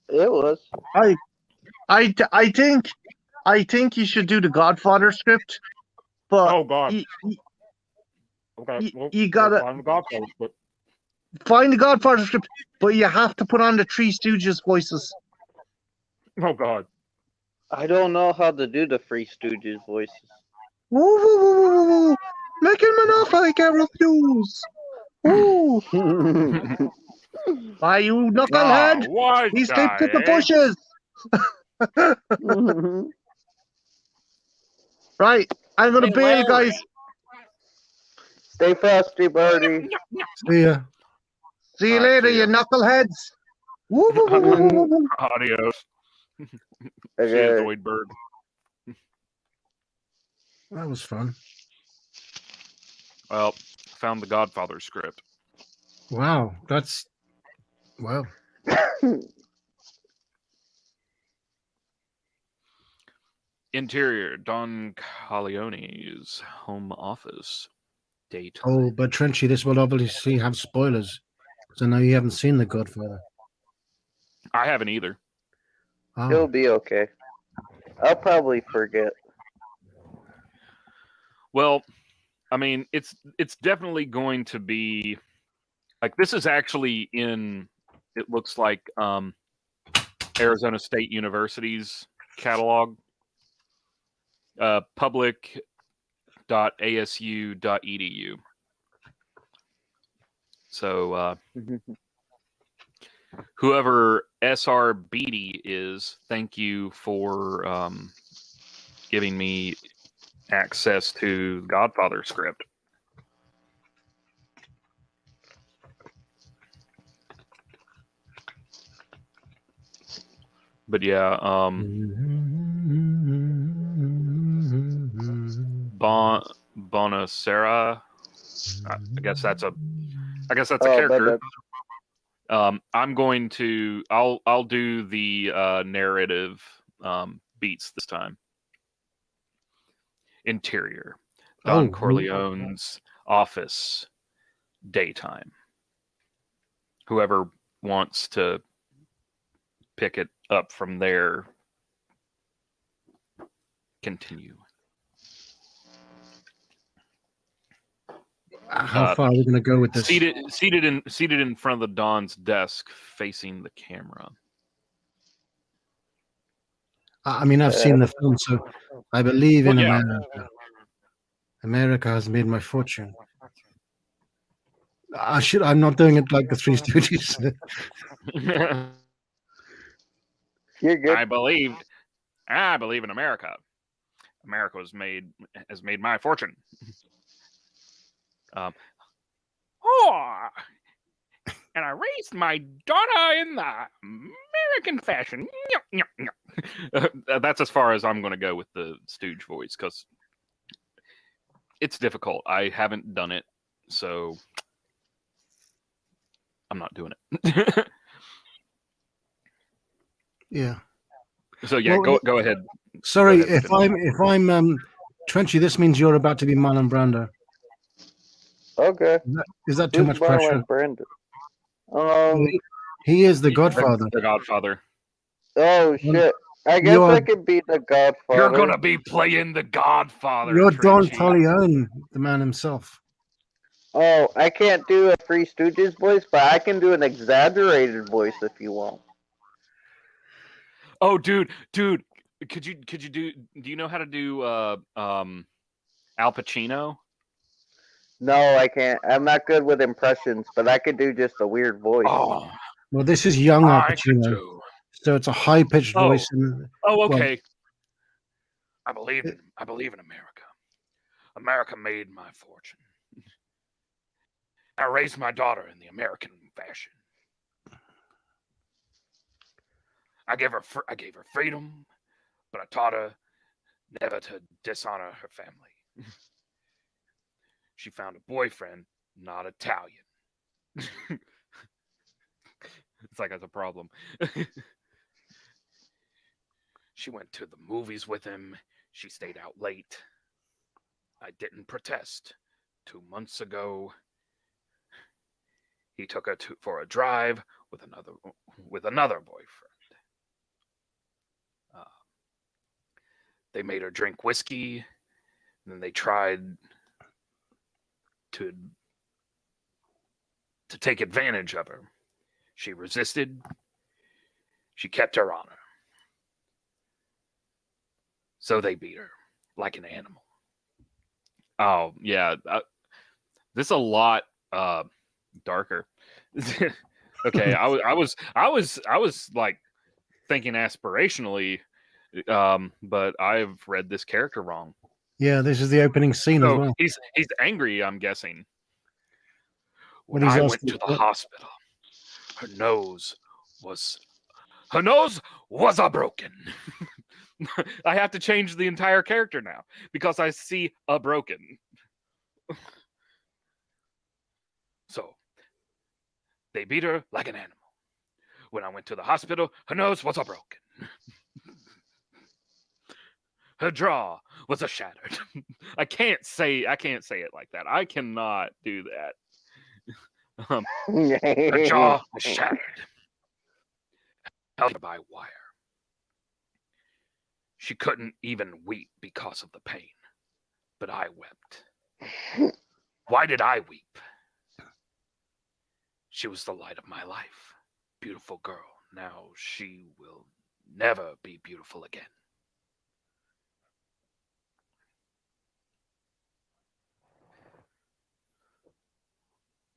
It was. I think you should do the Godfather script, but oh god, you gotta find the Godfather script, but you have to put on the Three Stooges voices. Oh god, I don't know how to do the Three Stooges voices. Woo, woo, woo, woo, woo. Make him an offer I can't refuse. Ooh. Why, you knucklehead? He sleeps with the bushes. Right, I'm gonna bail, guys. Stay frosty, birdie. See ya. See you later, you knuckleheads. Woo, woo, woo, woo, woo, woo. Adios. Okay. See ya, Zoidberg. That was fun. Well, found the Godfather script. Wow, that's Wow. Interior, Don Corleone's home office. Daytime. Oh, but Trenchy, this will obviously have spoilers. Because I know you haven't seen The Godfather. I haven't either. Oh. It'll be okay. I'll probably forget. Well, I mean, it's definitely going to be like this is actually in. It looks like Arizona State University's catalog. Public.asu.edu. So whoever SR Beatty is, thank you for giving me access to Godfather script. But yeah, Bonacera. I guess that's a character. I'm going to. I'll do the narrative beats this time. Interior, Don Corleone's office, daytime. Whoever wants to pick it up from there, continue. How far are we going to go with this? Seated in front of the Don's desk, facing the camera. I mean, I've seen the film, so I believe in America. America has made my fortune. I'm not doing it like the Three Stooges. You're good. I believe in America. America has made my fortune. And I raised my daughter in the American fashion. That's as far as I'm going to go with the Stooge voice because it's difficult. I haven't done it, so I'm not doing it. Yeah. So yeah, well, go ahead. Sorry, go ahead, if I'm Trenchy, this means you're about to be Marlon Brando. Okay. Is that too much pressure? Brando? He is the Godfather. The Godfather. Oh shit! I guess I could be the Godfather. You're gonna be playing the Godfather. You're Don Corleone, the man himself. Oh, I can't do a Three Stooges voice, but I can do an exaggerated voice if you want. Oh, dude, could you do you know how to do Al Pacino? No, I can't. I'm not good with impressions, but I could do just a weird voice. Oh. Well, this is young Al Pacino, so it's a high-pitched voice. Okay. I believe in America. America made my fortune. I raised my daughter in the American fashion. I gave her freedom, but I taught her never to dishonor her family. She found a boyfriend, not Italian. It's like that's a problem. She went to the movies with him. She stayed out late. I didn't protest. 2 months ago, he took her for a drive with another boyfriend. They made her drink whiskey, and then they tried to take advantage of her. She resisted. She kept her honor. So they beat her like an animal. Oh yeah, this is a lot darker. Okay, I was like thinking aspirationally, but I've read this character wrong. Yeah, this is the opening scene as well. He's angry, I'm guessing. When I went to the hospital, her nose was a broken. I have to change the entire character now because I see a broken. So they beat her like an animal. When I went to the hospital, her nose was all broken. Her jaw was a shattered. I can't say it like that. I cannot do that. Her jaw was shattered. Held by wire. She couldn't even weep because of the pain. But I wept. Why did I weep? She was the light of my life. Beautiful girl. Now she will never be beautiful again.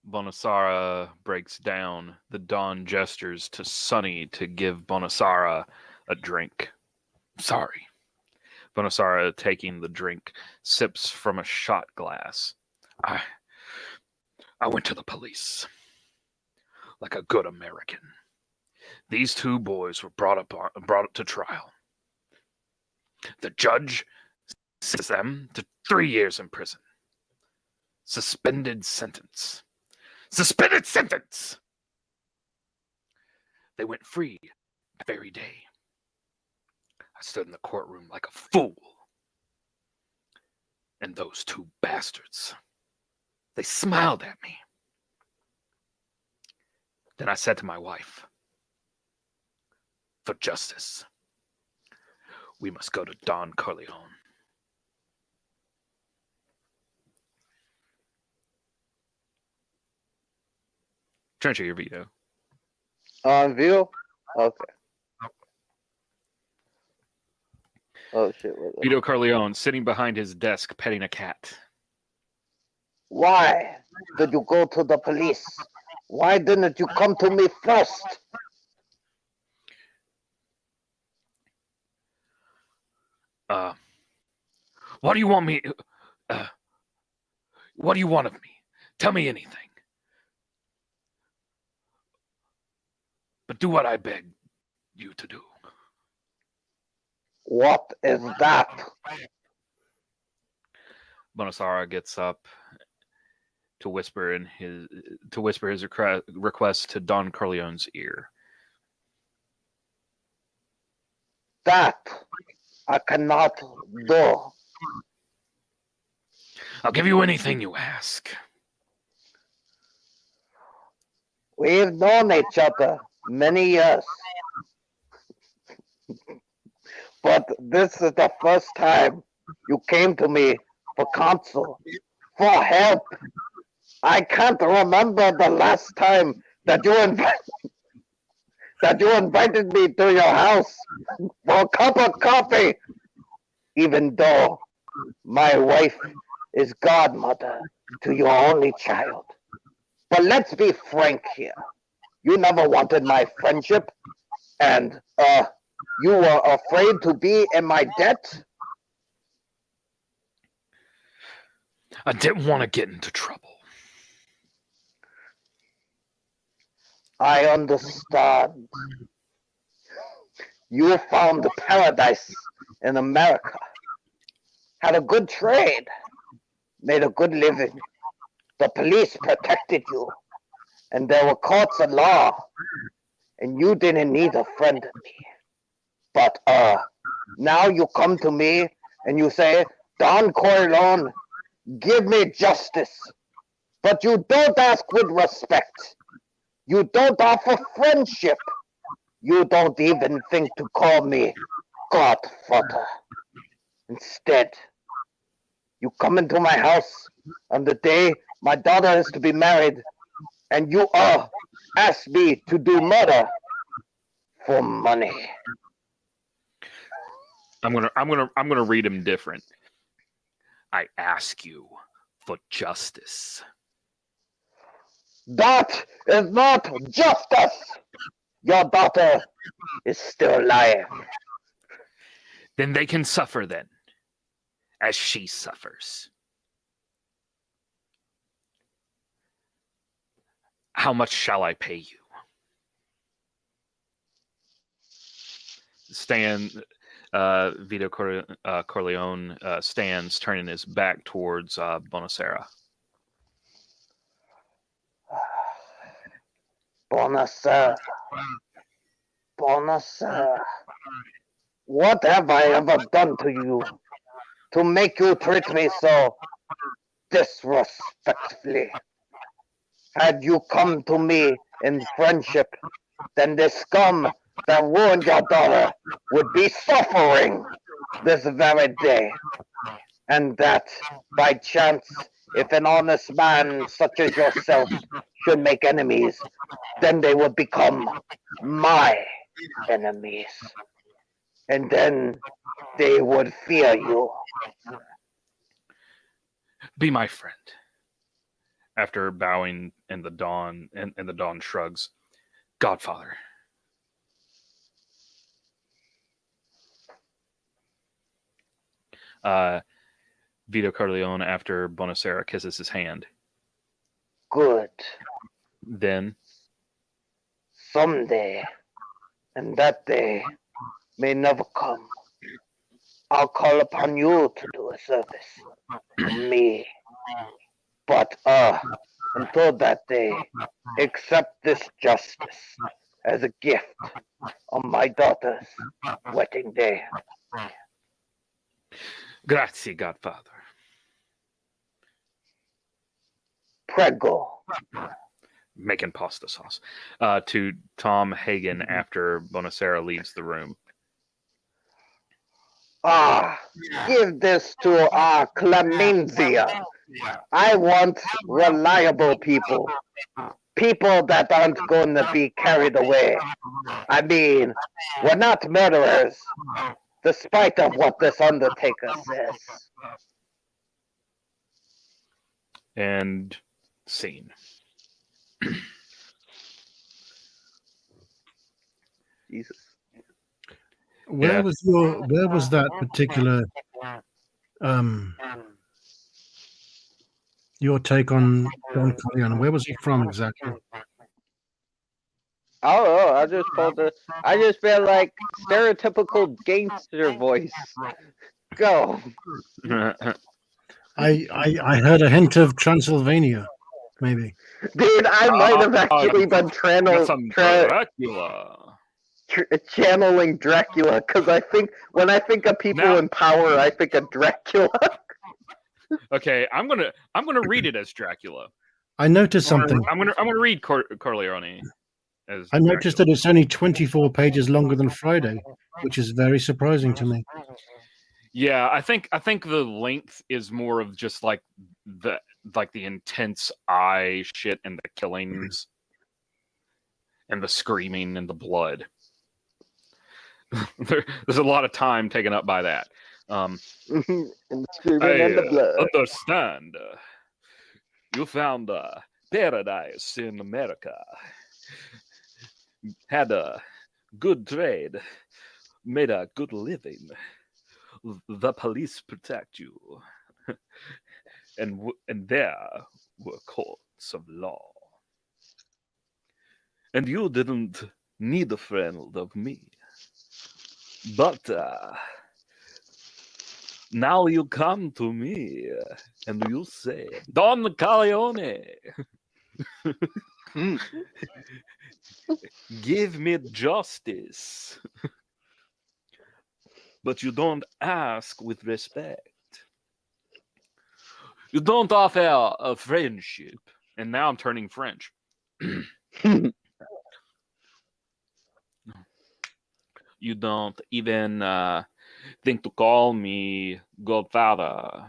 Bonasara breaks down. The Don gestures to Sunny to give Bonasara a drink. Sorry. Bonasara, taking the drink, sips from a shot glass. I went to the police. Like a good American. These two boys were brought to trial. The judge sentenced them to 3 years in prison. Suspended sentence. Suspended sentence! They went free that very day. I stood in the courtroom like a fool. And those two bastards, they smiled at me. Then I said to my wife, for justice, we must go to Don Corleone. Trencher, your veto. On view? Okay. Oh shit. Vito Corleone sitting behind his desk petting a cat. Why did you go to the police? Why didn't you come to me first? What do you want me? What do you want of me? Tell me anything. But do what I beg you to do. What is that? Bonasara gets up to whisper his request to Don Corleone's ear. That I cannot do. I'll give you anything you ask. We've known each other many years. But this is the first time you came to me for counsel, for help. I can't remember the last time that you invited me to your house for a cup of coffee, even though my wife is godmother to your only child. But let's be frank here. You never wanted my friendship, and you were afraid to be in my debt? I didn't want to get into trouble. I understand. You found paradise in America, had a good trade, made a good living. The police protected you, and there were courts of law, and you didn't need a friend of me. But now you come to me and you say, Don Corleone, give me justice. But you don't ask with respect. You don't offer friendship. You don't even think to call me godfather. Instead, you come into my house on the day my daughter is to be married, and you ask me to do murder for money. I'm gonna read him different. I ask you for justice. That is not justice. Your daughter is still alive. Then they can suffer then, as she suffers. How much shall I pay you? Vito Corleone stands, turning his back towards Bonasera. Bonasera, Bonasera, what have I ever done to you to make you treat me so disrespectfully? Had you come to me in friendship, then the scum that ruined your daughter would be suffering this very day. And that, by chance, if an honest man such as yourself should make enemies, then they would become my enemies. And then they would fear you. Be my friend. After bowing, and the Dawn shrugs. Godfather. Vito Corleone, after Bonacera kisses his hand. Good. Then, someday, and that day may never come, I'll call upon you to do a service for me. But until that day, accept this justice as a gift on my daughter's wedding day. Grazie, Godfather. Prego. Making pasta sauce. To Tom Hagen after Bonacera leaves the room. Give this to Clemencia. I want reliable people. People that aren't going to be carried away. I mean, we're not murderers, despite of what this undertaker says. And scene. Jesus. Where was that particular your take on Don Corleone? Where was he from exactly? I don't know. I just feel like stereotypical gangster voice. Go. I heard a hint of Transylvania, maybe. Dude, I might have actually been channeling Dracula, because when I think of people in power, I think of Dracula. Okay, I'm gonna read it as Dracula. I noticed something. I'm gonna read Corleone as I noticed that it's only 24 pages longer than Friday, which is very surprising to me. Yeah, I think the length is more of just like the intense eye shit and the killings and the screaming and the blood. There's a lot of time taken up by that. And screaming and the blood. Understand. You found paradise in America. Had a good trade. Made a good living. The police protect you. And there were courts of law. And you didn't need a friend of me. But now you come to me and you say, Don Corleone, give me justice. But you don't ask with respect. You don't offer a friendship. And now I'm turning French. You don't even think to call me Godfather.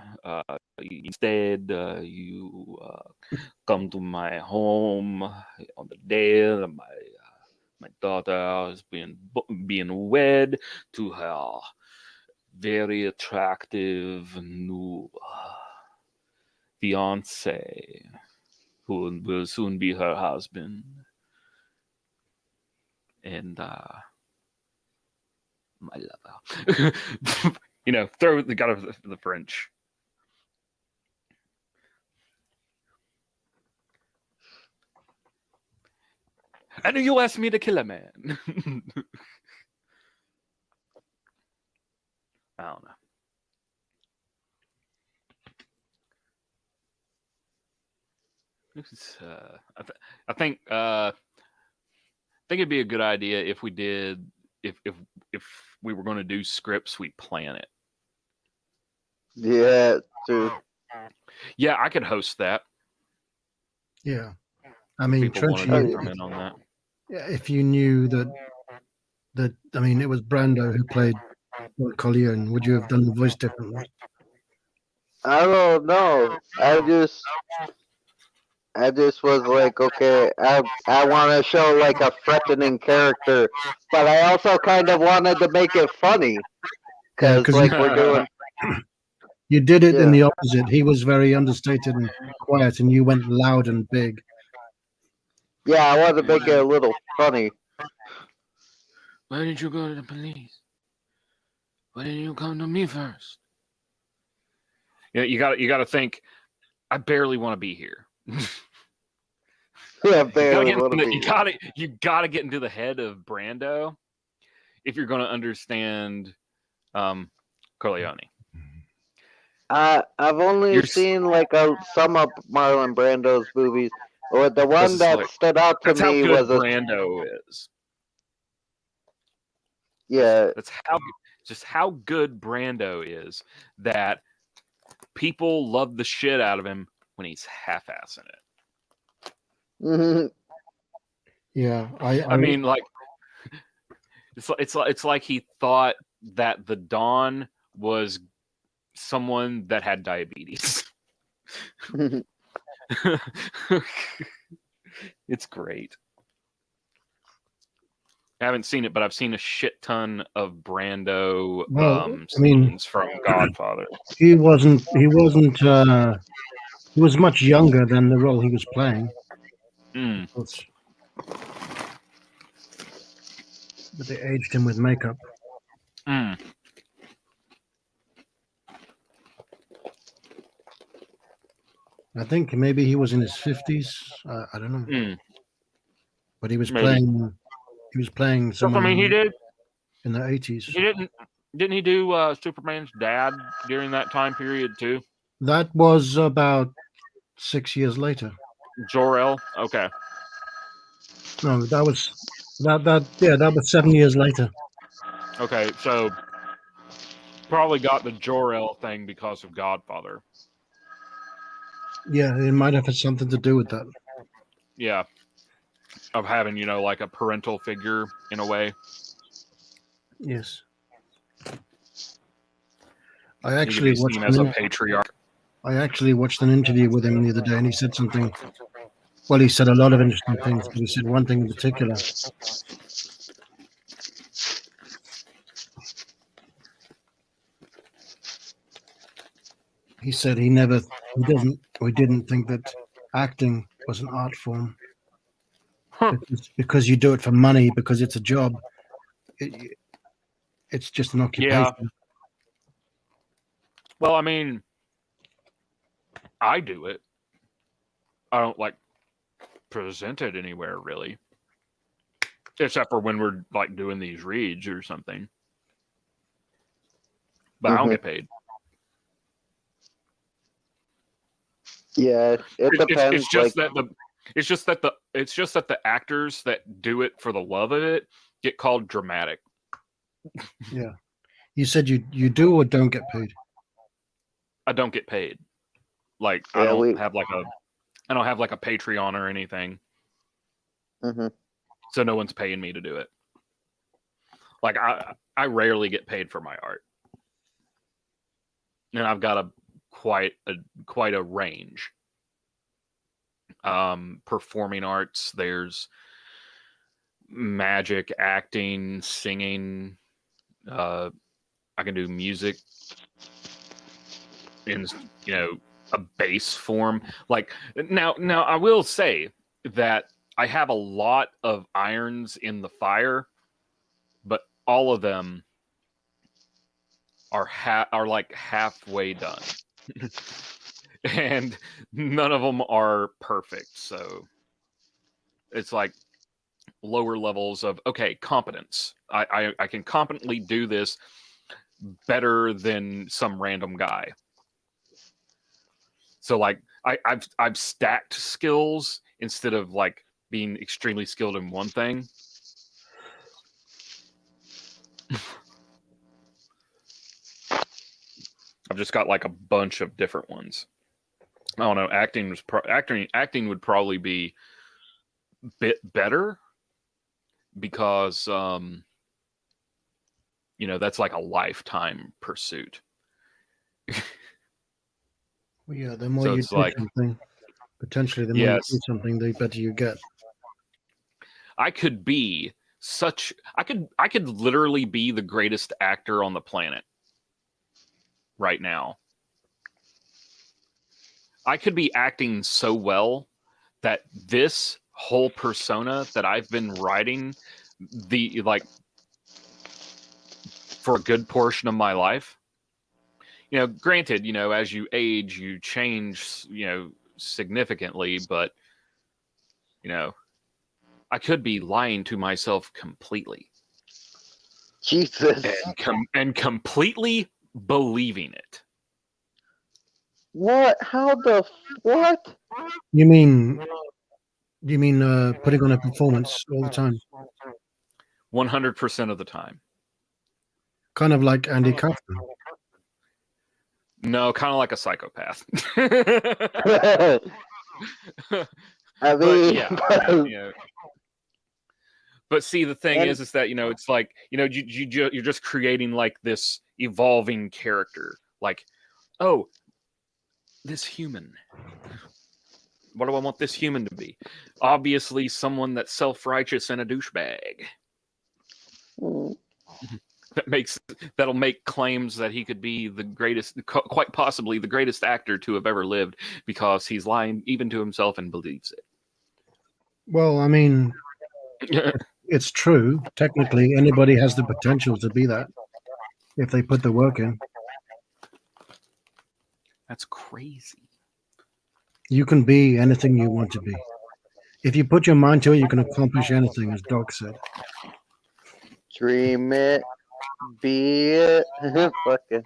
Instead, you come to my home on the day that my daughter is being wed to her very attractive new fiance, who will soon be her husband. And my lover. Throw the god of the French. And you asked me to kill a man. I don't know. I think think it'd be a good idea if we did if we were going to do scripts, we plan it. Yeah, true. Yeah, I could host that. Yeah, I mean, People wanted Trenchy, to come in on that. if you knew that I mean, it was Brando who played Corleone, would you have done the voice differently? I don't know. I just was like, okay, I want to show like a threatening character, but I also kind of wanted to make it funny, Yeah, cause because like we're doing. you did it in Yeah. the opposite. He was very understated and quiet, and you went loud and big. Yeah, I wanted to make it a little funny. Why didn't you go to the police? Why didn't you come to me first? Yeah, you got to think. I barely want to be here. Yeah, barely want to be. You gotta get into the head of Brando if you're going to understand Corleone. I've only seen like some of Marlon Brando's movies. Or the one that stood out to that's me how was good Brando is. Yeah, that's how good Brando is. That people love the shit out of him when he's half-assing it. Mm-hmm. Yeah, I mean, like it's like he thought that the Don was someone that had diabetes. It's great. I haven't seen it, but I've seen a shit ton of Brando scenes from Godfather. He wasn't. He was much younger than the role he was playing. Mm. But they aged him with makeup. Mm. I think maybe he was in his 50s. I don't know. Mm. But he was Maybe. playing. He was playing someone. I mean, he did in the 80s. He didn't he do Superman's dad during that time period too? That was about 6 years later. Jor-El. Okay. No, that was that was 7 years later. Okay, so probably got the Jor-El thing because of Godfather. Yeah, it might have had something to do with that. Yeah, of having like a parental figure in a way. Yes. I actually watched him as a patriarch. I actually watched an interview with him the other day, and he said something. Well, he said a lot of interesting things, but he said one thing in particular. He said he didn't think that acting was an art form. Because you do it for money, because it's a job. It's just an occupation. Yeah. Well, I mean, I do it. I don't present it anywhere really, except for when we're doing these reads or something. But I don't get paid. Yeah, it depends. It's just that the actors that do it for the love of it get called dramatic. Yeah, you said you do or don't get paid. I don't get paid. I don't have a Patreon or anything. Mm-hmm. So no one's paying me to do it. I rarely get paid for my art, and I've got quite a range. Performing arts, there's magic, acting, singing. I can do music in a bass form. Now I will say that I have a lot of irons in the fire, but all of them are halfway done. And none of them are perfect. So it's lower levels of competence. I can competently do this better than some random guy. So I've stacked skills instead of being extremely skilled in one thing. I've just got like a bunch of different ones. I don't know. Acting would probably be a bit better because that's like a lifetime pursuit. Well, yeah, the more So you it's do like, something, potentially, the more yes, you do something, the better you get. I could be I could literally be the greatest actor on the planet right now. I could be acting so well that this whole persona that I've been writing for a good portion of my life. Granted, as you age, you change, significantly, but I could be lying to myself completely. Jesus. And completely believing it. What? How the what? You mean putting on a performance all the time? 100% of the time. Kind of like Andy Kaufman. No, kind of like a psychopath. I But mean, yeah. But see, the thing is that it's like you're just creating like this evolving character. Like, oh, this human. What do I want this human to be? Obviously, someone that's self-righteous and a douchebag. That'll make claims that he could be the greatest, quite possibly the greatest actor to have ever lived, because he's lying even to himself and believes it. Well, I mean, it's true. Technically, anybody has the potential to be that if they put the work in. That's crazy. You can be anything you want to be. If you put your mind to it, you can accomplish anything, as Doc said. Dream it, be it. Fucking.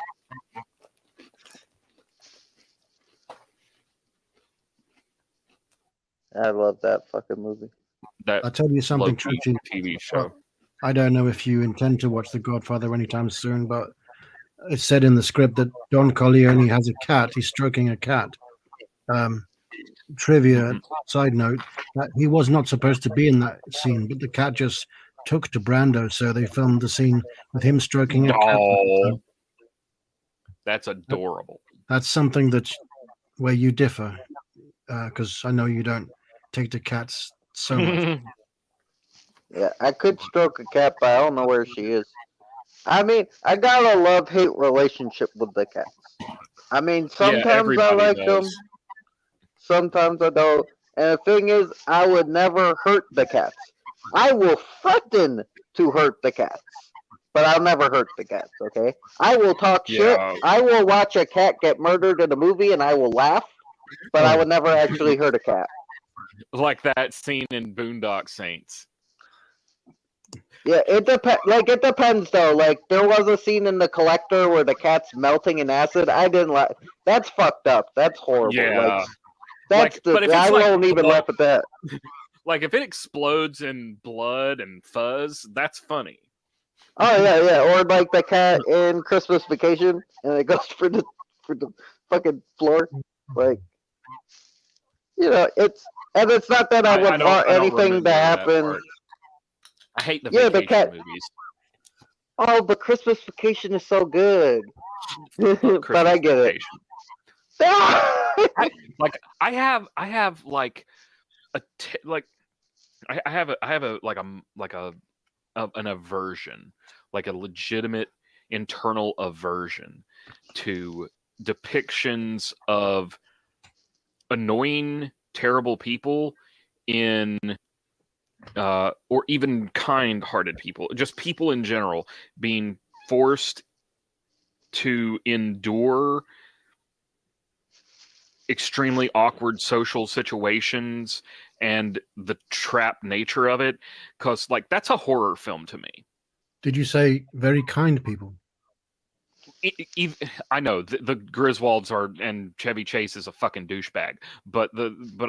I love that fucking movie. I'll tell you something, Trixie. TV show. I don't know if you intend to watch The Godfather anytime soon, but it said in the script that Don Corleone has a cat. He's stroking a cat. Trivia side note, that he was not supposed to be in that scene, but the cat just took to Brando, so they filmed the scene with him stroking a cat. Oh, that's adorable. That's something where you differ, because I know you don't take to cats so much. Yeah, I could stroke a cat, but I don't know where she is. I mean, I got a love-hate relationship with the cats. I mean, sometimes I like them, sometimes I don't. And the thing is, I would never hurt the cats. I will threaten to hurt the cats, but I'll never hurt the cats, okay? I will talk shit. I will watch a cat get murdered in a movie and I will laugh, but I would never actually hurt a cat. Like that scene in Boondock Saints. Yeah, it depends. Like, it depends though. Like, there was a scene in The Collector where the cat's melting in acid. I didn't like. That's fucked up. That's horrible. Yeah. Like, I won't even laugh at that. Like, if it explodes in blood and fuzz, that's funny. Oh yeah. Or like the cat in Christmas Vacation, and it goes for the fucking floor. Like, it's not that I would want anything to happen. I hate the vacation movies. Oh, but Christmas Vacation is so good. But I get it. I have an aversion, like a legitimate internal aversion to depictions of annoying, terrible people in or even kind-hearted people, just people in general being forced to endure extremely awkward social situations and the trap nature of it, because that's a horror film to me. Did you say very kind people? I know the Griswolds and Chevy Chase is a fucking douchebag, but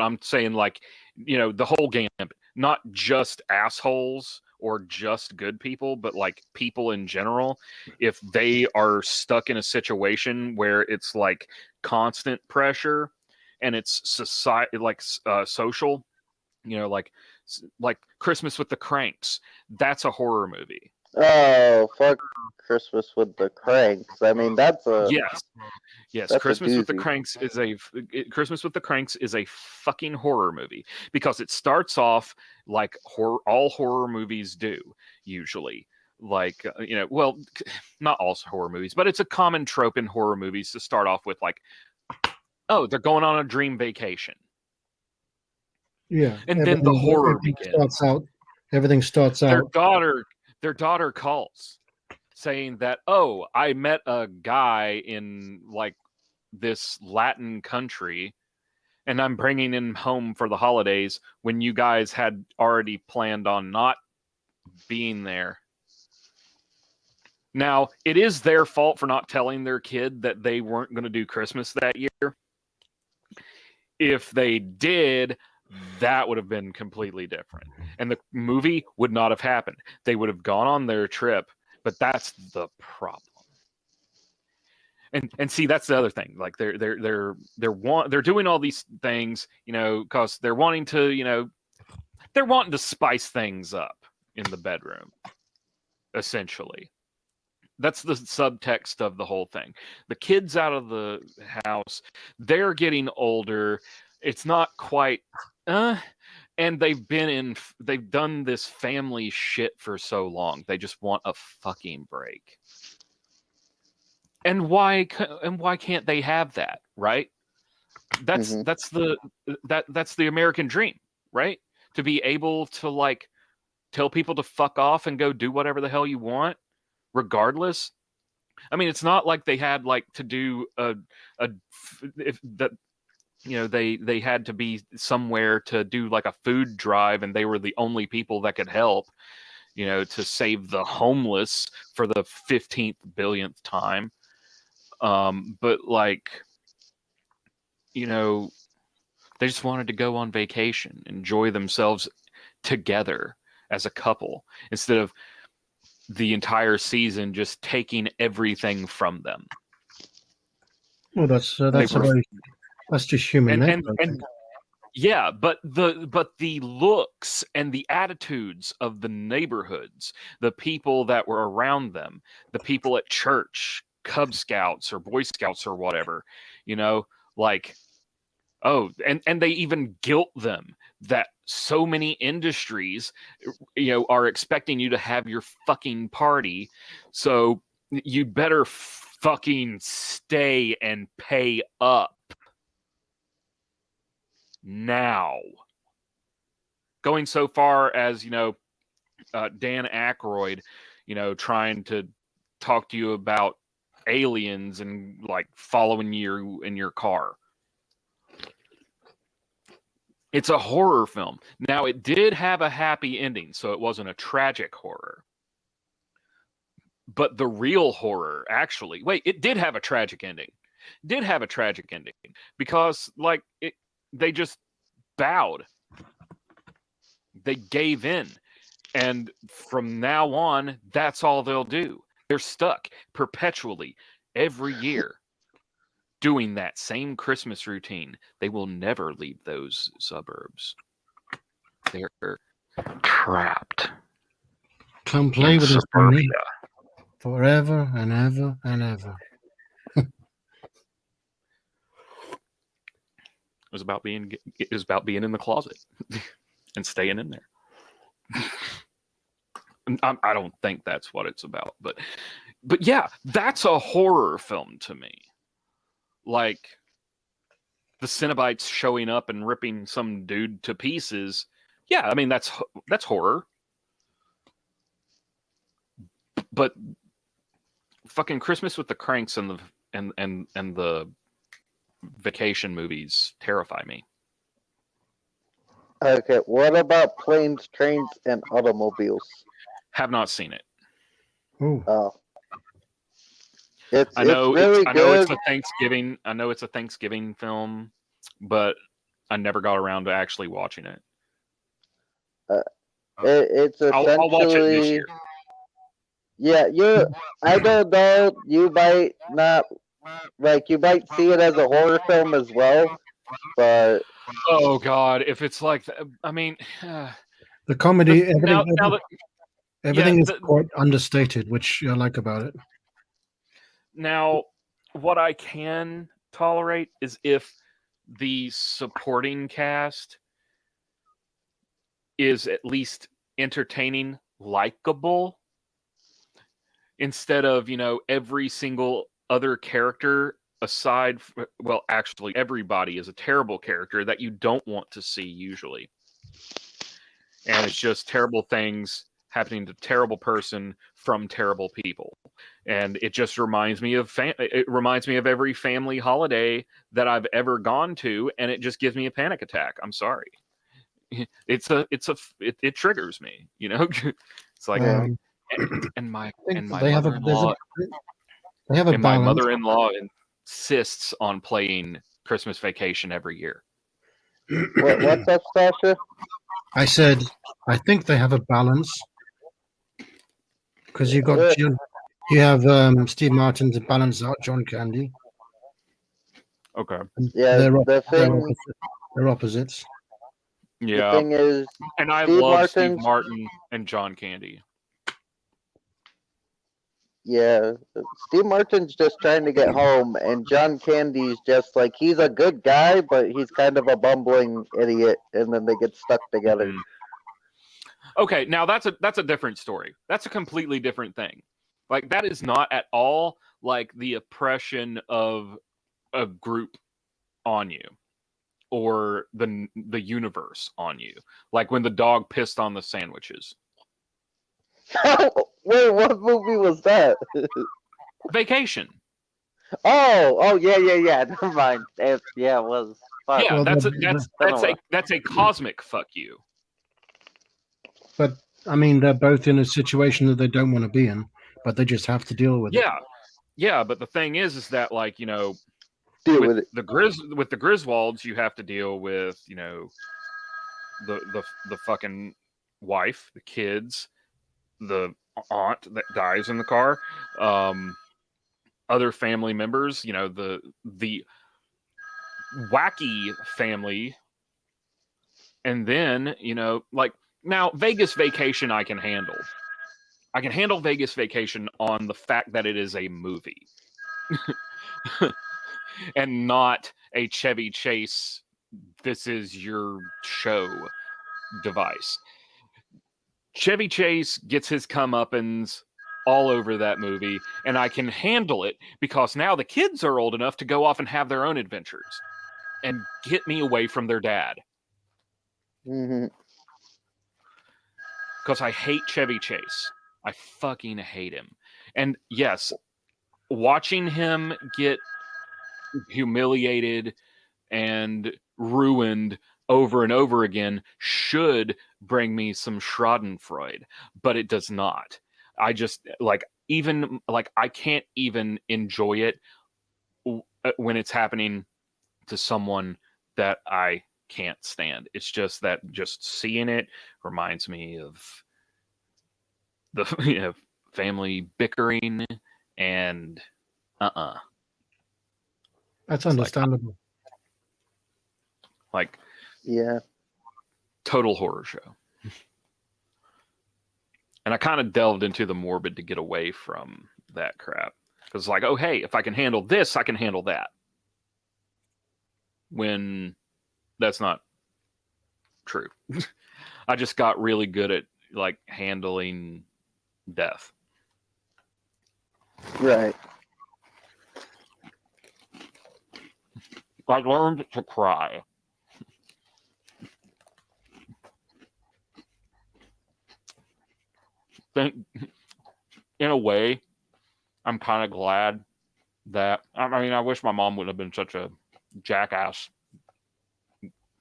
I'm saying the whole gambit, not just assholes or just good people, but like people in general, if they are stuck in a situation where it's like constant pressure and it's society, like social, like Christmas with the Cranks, that's a horror movie. Oh, fuck Christmas with the Cranks. I mean, that's a Yes, that's Christmas a with the doozy. Cranks is Christmas with the Cranks is a fucking horror movie because it starts off like all horror movies do usually. Like well, not all horror movies, but it's a common trope in horror movies to start off with like, oh, they're going on a dream vacation. Yeah, And then the horror everything begins. starts out. Everything starts Their out. daughter calls saying that, oh, I met a guy in like this Latin country and I'm bringing him home for the holidays when you guys had already planned on not being there. Now, it is their fault for not telling their kid that they weren't going to do Christmas that year. If they did, that would have been completely different. And the movie would not have happened. They would have gone on their trip, but that's the problem. And see, that's the other thing. Like they're doing all these things, because they're wanting to, they're wanting to spice things up in the bedroom, essentially. That's the subtext of the whole thing. The kids out of the house, they're getting older. It's not quite, and they've done this family shit for so long. They just want a fucking break. And why can't they have that, right? That's the American dream, right? To be able to like tell people to fuck off and go do whatever the hell you want, regardless. I mean, it's not like they had like to do they had to be somewhere to do like a food drive and they were the only people that could help, to save the homeless for the 15th billionth time. But like, they just wanted to go on vacation, enjoy themselves together as a couple, instead of the entire season just taking everything from them. Well, that's just human nature. And yeah, but the looks and the attitudes of the neighborhoods, the people that were around them, the people at church, Cub Scouts or Boy Scouts or whatever, like, oh, and they even guilt them that so many industries, are expecting you to have your fucking party, so you better fucking stay and pay up now. Going so far as, Dan Aykroyd, trying to talk to you about aliens and like following you in your car. It's a horror film. Now, it did have a happy ending, so it wasn't a tragic horror. But the real horror, actually, it did have a tragic ending. Because like they just bowed. They gave in. And from now on, that's all they'll do. They're stuck perpetually every year doing that same Christmas routine. They will never leave those suburbs. They're trapped. Come play with us, Tony. Forever and ever and ever. It was about being in the closet and staying in there. I don't think that's what it's about, but yeah, that's a horror film to me. Like the Cenobites showing up and ripping some dude to pieces. Yeah, I mean that's horror. But fucking Christmas with the Cranks and the vacation movies terrify me. Okay, what about Planes, Trains, and Automobiles? Have not seen it. Ooh. Oh. I know really it's a Thanksgiving. I know it's a Thanksgiving film, but I never got around to actually watching it. It's I'll watch it this essentially year. yeah. I don't know. You might not like. You might see it as a horror film as well, but Oh God, if it's like, I mean, The comedy, now everything, that everything is the, quite understated, which I like about it. now what I can tolerate is if the supporting cast is at least entertaining, likable, instead of every single other character aside. Well, actually, everybody is a terrible character that you don't want to see usually, and it's just terrible things happening to terrible person from terrible people. And it just reminds me of every family holiday that I've ever gone to, and it just gives me a panic attack. I'm sorry. It triggers me. It's like, Um, and my I think and my they have a mother-in-law they have a and my balance. mother-in-law insists on playing Christmas Vacation every year. what's up, Sasha? I said I think they have a balance because you have Steve Martin to balance out John Candy. Okay. Yeah, They're opposites. the Yeah. thing is, And I Steve love Steve Martin's Martin and John Candy. yeah, Steve Martin's just trying to get home, and John Candy's just like he's a good guy, but he's kind of a bumbling idiot, and then they get stuck together. Okay, now that's a different story. That's a completely different thing. Like, that is not at all like the oppression of a group on you or the universe on you. Like when the dog pissed on the sandwiches. Wait, what movie was that? Vacation. Oh, yeah. Never mind. It was. Fuck. Yeah, Well, that's a cosmic fuck you. But I mean, they're both in a situation that they don't want to be in, but they just have to deal with it. Yeah, but the thing is that, like, Deal with with it. the Griswolds, you have to deal with the fucking wife, the kids, the aunt that dies in the car, other family members, the wacky family, and then like, now Vegas Vacation I can handle. I can handle Vegas Vacation on the fact that it is a movie and not a Chevy Chase, this is your show device. Chevy Chase gets his comeuppance all over that movie, and I can handle it because now the kids are old enough to go off and have their own adventures and get me away from their dad. Mm-hmm. Because I hate Chevy Chase. I fucking hate him. And yes, watching him get humiliated and ruined over and over again should bring me some Schadenfreude, but it does not. I just I can't even enjoy it when it's happening to someone that I can't stand. It's just that just seeing it reminds me of the family bickering and That's understandable. Like yeah, total horror show. And I kind of delved into the morbid to get away from that crap. Because like, oh hey, if I can handle this, I can handle that. When that's not true. I just got really good at like handling death. Right. I learned to cry. In a way, I'm kind of glad that, I mean, I wish my mom wouldn't have been such a jackass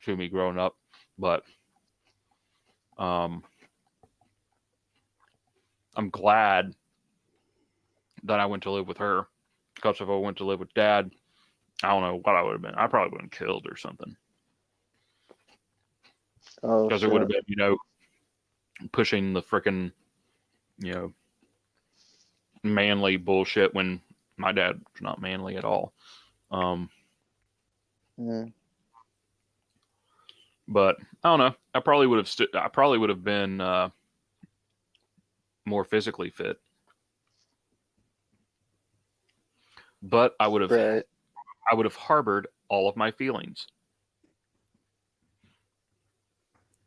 to me growing up, but I'm glad that I went to live with her, because if I went to live with dad, I don't know what I would have been. I probably would have been killed or something. Oh, because it would have been, pushing the frickin', manly bullshit when my dad's not manly at all. But I don't know. I probably would have been more physically fit. But I would have harbored all of my feelings.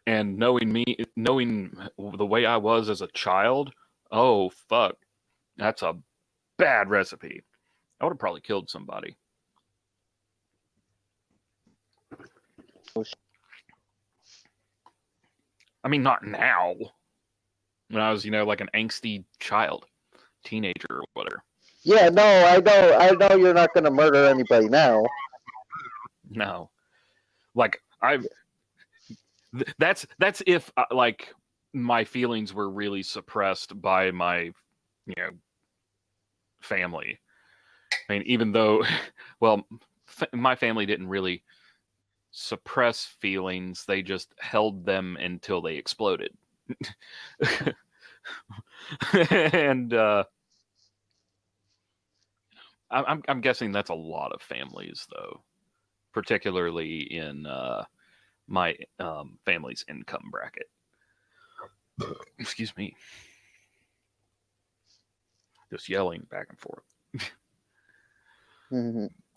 And knowing the way I was as a child, oh fuck, that's a bad recipe. I would have probably killed somebody. I mean, not now. When I was, like an angsty child, teenager or whatever. Yeah, no, I know you're not gonna murder anybody now. No, like that's if like my feelings were really suppressed by my, family. I mean, even though, well, my family didn't really suppress feelings; they just held them until they exploded. And I'm guessing that's a lot of families, though, particularly in my family's income bracket. Excuse me. Just yelling back and forth.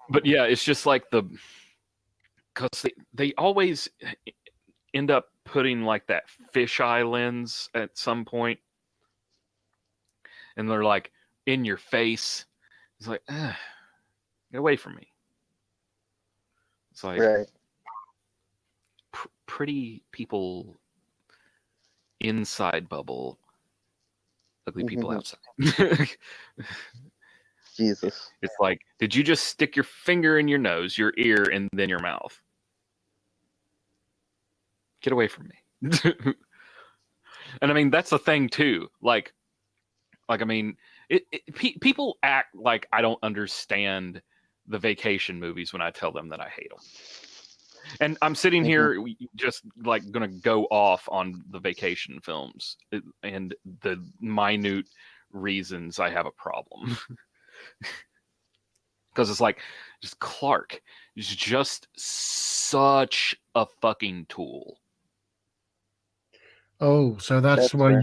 But yeah, it's just like because they always end up putting like that fisheye lens at some point, and they're like in your face. It's like, get away from me. It's like pretty people inside bubble, ugly people outside. Jesus. It's like, did you just stick your finger in your nose, your ear, and then your mouth? Get away from me. And I mean, that's the thing too. Like I mean, people act like I don't understand the vacation movies when I tell them that I hate them. And I'm sitting here just like gonna go off on the vacation films and the minute reasons I have a problem. Because it's like, just Clark is just such a fucking tool. Oh, so that's why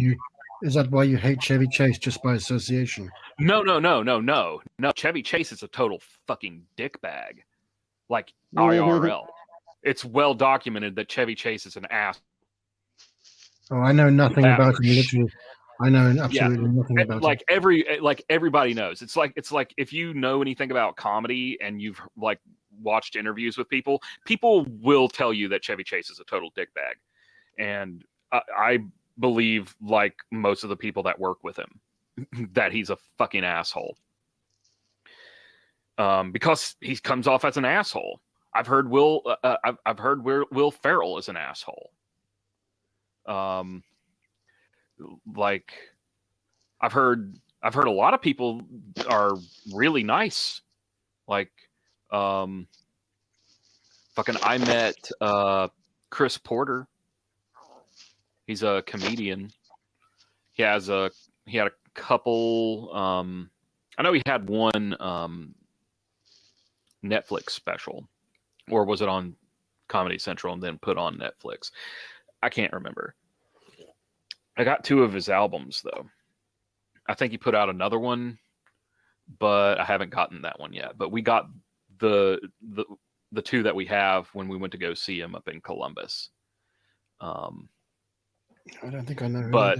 is that why you hate Chevy Chase, just by association? No. Chevy Chase is a total fucking dickbag. Like IRL. It's well documented that Chevy Chase is an ass. Oh, I know nothing about him. Literally, I know absolutely nothing about like him. Everybody knows. It's like if you know anything about comedy and you've like watched interviews with people will tell you that Chevy Chase is a total dickbag. And I believe, like most of the people that work with him, that he's a fucking asshole. Because he comes off as an asshole. I've heard Will Ferrell is an asshole. Like I've heard a lot of people are really nice. Like fucking I met Chris Porter. He's a comedian. He had a couple I know he had one Netflix special, or was it on Comedy Central and then put on Netflix? I can't remember. I got 2 of his albums though. I think he put out another one, but I haven't gotten that one yet. But we got the 2 that we have when we went to go see him up in Columbus. I don't think I know. But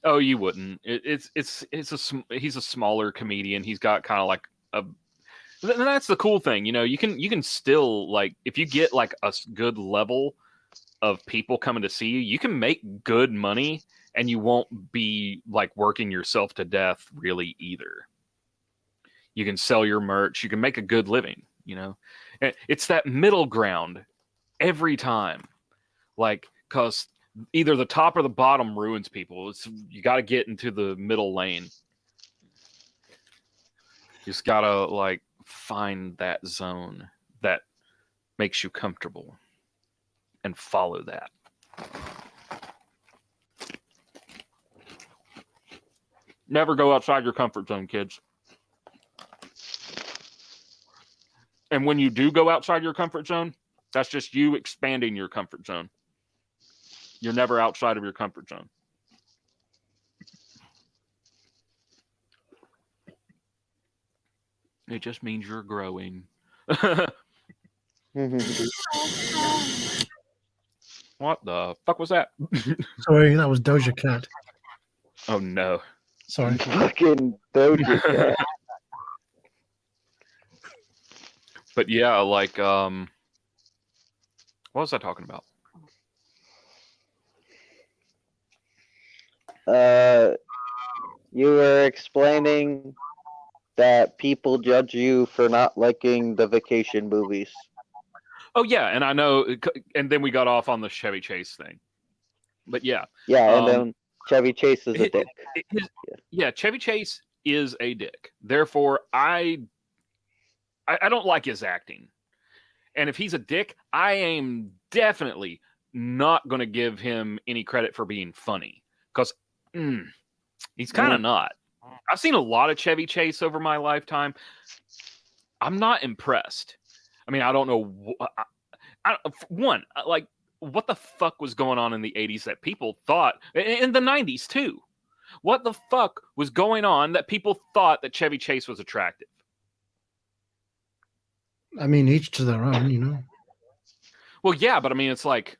oh, you wouldn't. He's a smaller comedian. He's got kind of like a. And that's the cool thing, you can still, like, if you get like a good level of people coming to see you, you can make good money and you won't be like working yourself to death really either. You can sell your merch, you can make a good living, It's that middle ground every time. Like, cause either the top or the bottom ruins people. You got to get into the middle lane. You just got to like find that zone that makes you comfortable and follow that. Never go outside your comfort zone, kids. And when you do go outside your comfort zone, that's just you expanding your comfort zone. You're never outside of your comfort zone. It just means you're growing. What the fuck was that? Sorry, that was Doja Cat. Oh no. Sorry. Fucking Doja Cat. But yeah, like what was I talking about? You were explaining that people judge you for not liking the vacation movies. Oh yeah, and I know, and then we got off on the Chevy Chase thing. But yeah. Yeah, and then Chevy Chase is a dick. Yeah, Chevy Chase is a dick. Therefore, I don't like his acting. And if he's a dick, I am definitely not going to give him any credit for being funny. Because he's kind of not. I've seen a lot of Chevy Chase over my lifetime. I'm not impressed. I mean, I don't know. Like, what the fuck was going on in the 80s that people thought, in the 90s too? What the fuck was going on that people thought that Chevy Chase was attractive? I mean, each to their own, you know. Well, yeah, but I mean, it's like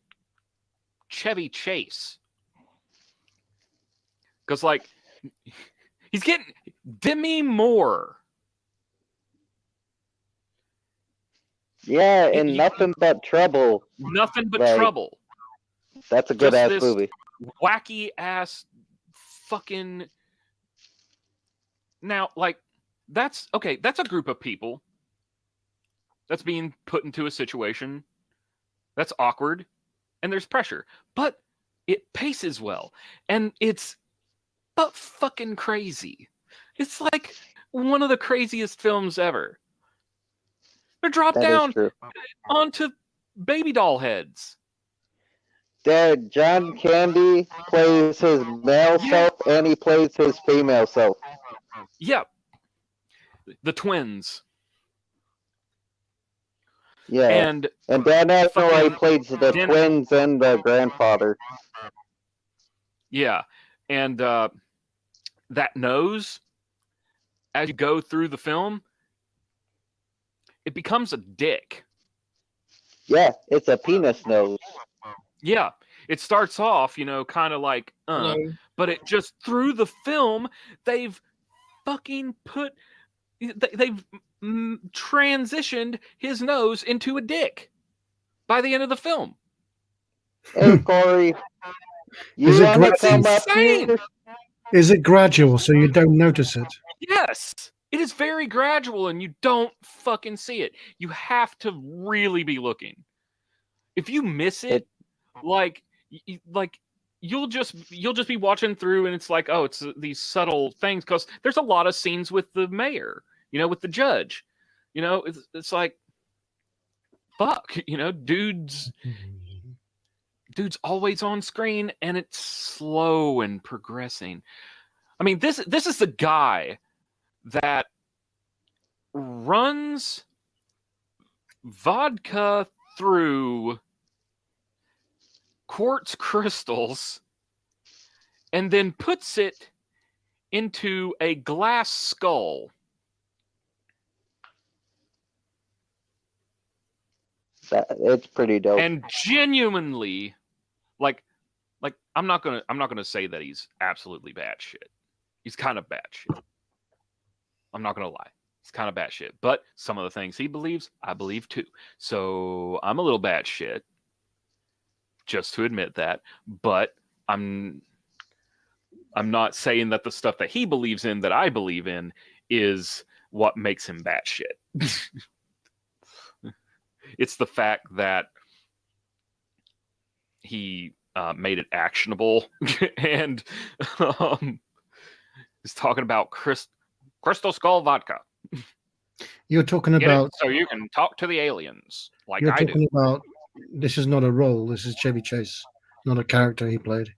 Chevy Chase. Because, like, he's getting Demi Moore. Yeah, and Nothing But Trouble. Nothing But Like, Trouble. That's a good ass movie. Wacky ass fucking. Now, like, that's okay. That's a group of people that's being put into a situation that's awkward and there's pressure, but it paces well and it's but fucking crazy. It's like one of the craziest films ever. They're dropped down onto baby doll heads. Dad, John Candy plays his male self and he plays his female self. Yep. The twins. Yeah. And Dan Aykroyd plays the twins and the grandfather. Yeah. And that nose, as you go through the film, it becomes a dick. Yeah, it's a penis nose. Yeah. It starts off, you know, kind of like, but it just through the film, they've fucking they've transitioned his nose into a dick by the end of the film. Hey, Corey. Is it gradual? Here? Is it gradual so you don't notice it? Yes. It is very gradual and you don't fucking see it. You have to really be looking. If you miss it, like you'll just be watching through and it's like, oh, it's these subtle things, because there's a lot of scenes with the mayor, you know, with the judge, you know, it's like, fuck, you know, dude's always on screen and it's slow and progressing. I mean, this is the guy that runs vodka through quartz crystals and then puts it into a glass skull. It's pretty dope. And genuinely, like I'm not gonna say that he's absolutely bad shit. He's kind of bad shit. I'm not gonna lie. He's kind of bad shit. But some of the things he believes, I believe too. So I'm a little bad shit, just to admit that. But I'm not saying that the stuff that he believes in that I believe in is what makes him bad shit. It's the fact that he made it actionable and is talking about Crystal Skull vodka. You're talking Get about. it so you can talk to the aliens like You're I talking do. about. This is not a role. This is Chevy Chase, not a character he played.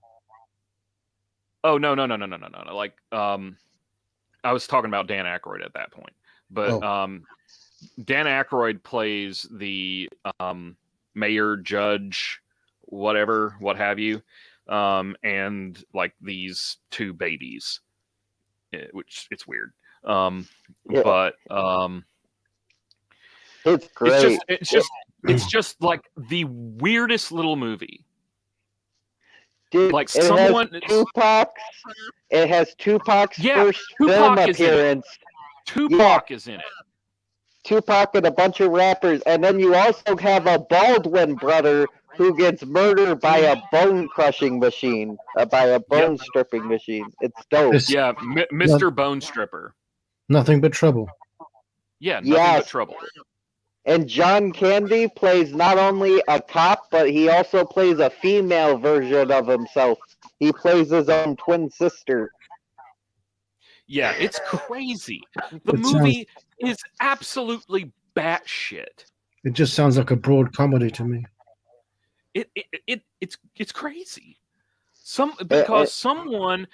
Oh no. Like I was talking about Dan Aykroyd at that point, but Dan Aykroyd plays the mayor, judge, whatever, what have you, and like these two babies, which it's weird. Yeah. But It's great. it's just like the weirdest little movie. Dude, Like it someone, has Tupac's. It has Tupac's yeah, first film Tupac is in it. appearance. Tupac is in it. Tupac and a bunch of rappers, and then you also have a Baldwin brother who gets murdered by a bone crushing machine, by a bone stripping machine. It's dope. This- Yeah, Mr. Bone Stripper. Nothing but trouble. Yeah, nothing but trouble. And John Candy plays not only a cop, but he also plays a female version of himself. He plays his own twin sister. Yeah, it's crazy. The It movie is absolutely batshit. It just sounds like a broad comedy to me. It's crazy. Because someone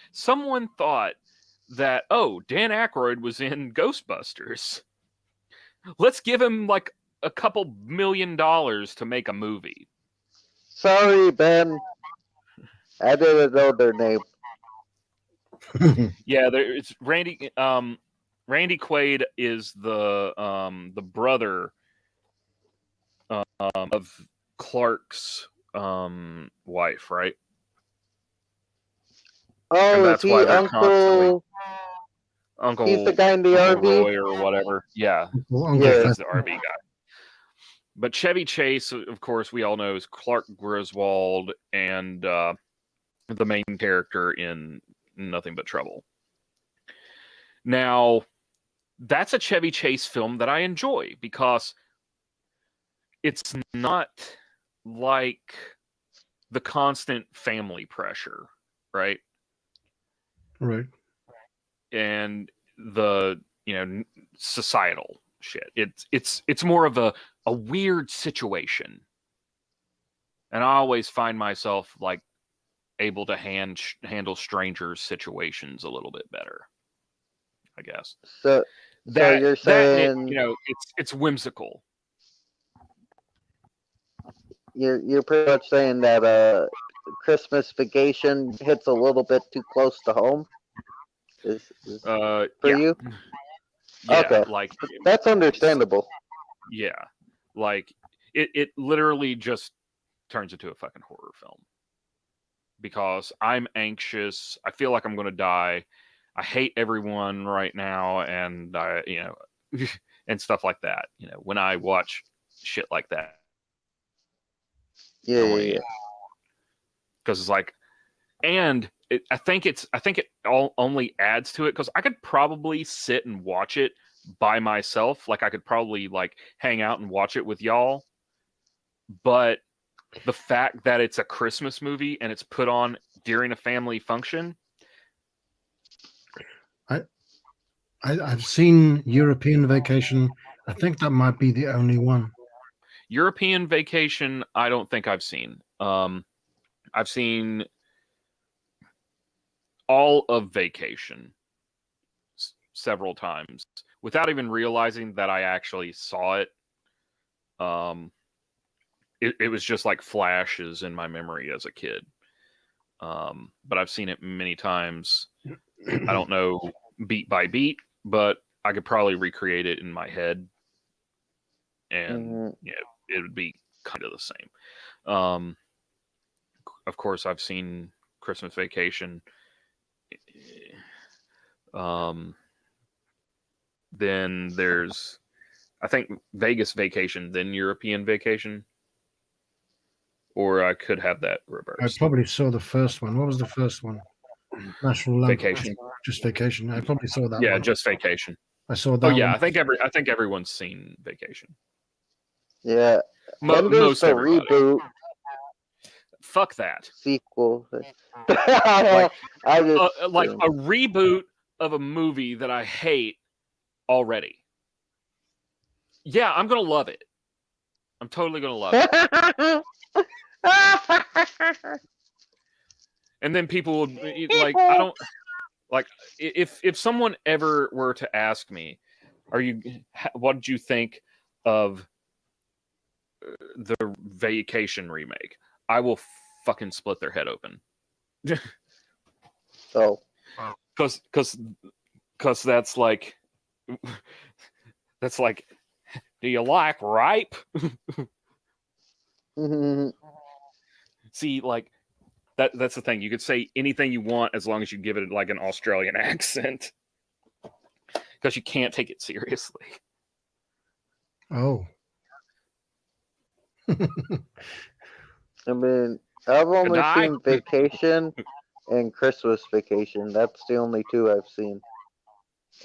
thought that, oh, Dan Aykroyd was in Ghostbusters. Let's give him like a couple $1 million to make a movie. Sorry, Ben. I didn't know their name. Yeah, it's Randy. Randy Quaid is the brother of Clark's wife, right? Oh, and that's is he why they're constantly Uncle? He's the guy in the Uncle RV? Roy or whatever. Yeah, Uncle he's the RV guy. But Chevy Chase, of course, we all know is Clark Griswold and the main character in Nothing But Trouble. Now, that's a Chevy Chase film that I enjoy because it's not like the constant family pressure, right? Right. And the societal shit. It's more of a weird situation, and I always find myself like able to handle strangers' situations a little bit better, I guess. So you're saying it's whimsical. You're pretty much saying that Christmas Vacation hits a little bit too close to home. For you? Yeah, okay, like that's understandable. Yeah, like it literally just turns into a fucking horror film because I'm anxious. I feel like I'm going to die. I hate everyone right now, and and stuff like that. When I watch shit like that. Yeah. Because it's like, and I think it all only adds to it because I could probably sit and watch it by myself. Like I could probably like hang out and watch it with y'all. But the fact that it's a Christmas movie and it's put on during a family function. I've seen European Vacation. I think that might be the only one. European Vacation, I don't think I've seen. I've seen all of Vacation several times without even realizing that I actually saw it. It was just like flashes in my memory as a kid. But I've seen it many times. I don't know beat by beat, but I could probably recreate it in my head. And it would be kind of the same. Of course, I've seen Christmas Vacation. Then there's, I think, Vegas Vacation, then European Vacation. Or I could have that reversed. I probably saw the first one. What was the first one? National Lampoon. Vacation. Just Vacation. I probably saw that. Yeah, one. just Vacation. I saw that. Oh yeah, one. I think everyone's seen Vacation. Yeah. Most the everybody. reboot. Fuck that. Sequel. like I just, a reboot of a movie that I hate already. Yeah, I'm gonna love it. I'm totally gonna love it. And then people would like, I don't like if someone ever were to ask me, what did you think of the Vacation remake? I will fucking split their head open. Oh, because that's like do you like ripe? See, like that's the thing. You could say anything you want as long as you give it like an Australian accent, because you can't take it seriously. Oh. I mean, I've only night. seen Vacation and Christmas Vacation. That's the only two I've seen.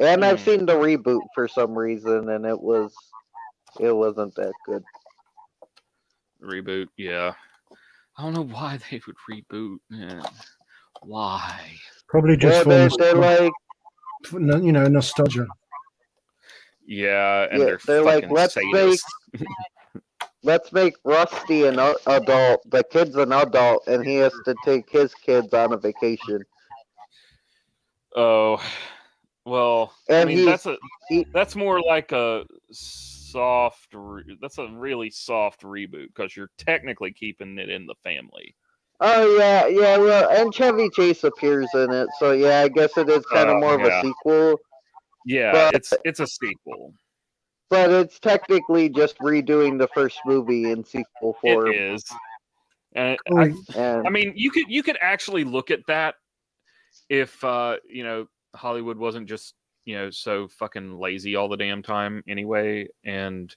And I've seen the reboot for some reason, and it wasn't that good. Reboot, yeah. I don't know why they would reboot, man. Why? Probably just Well, for they're like, nostalgia. Yeah, and yeah, they're like, let's make Rusty an adult, the kid's an adult, and he has to take his kids on a vacation. Oh, well, And I mean that's more like a soft. That's a really soft reboot because you're technically keeping it in the family. Oh yeah, well, and Chevy Chase appears in it, so yeah, I guess it is kind of more of a sequel. Yeah, but, it's a sequel. But it's technically just redoing the first movie in sequel form. It is. I mean, you could actually look at that if Hollywood wasn't just so fucking lazy all the damn time anyway, and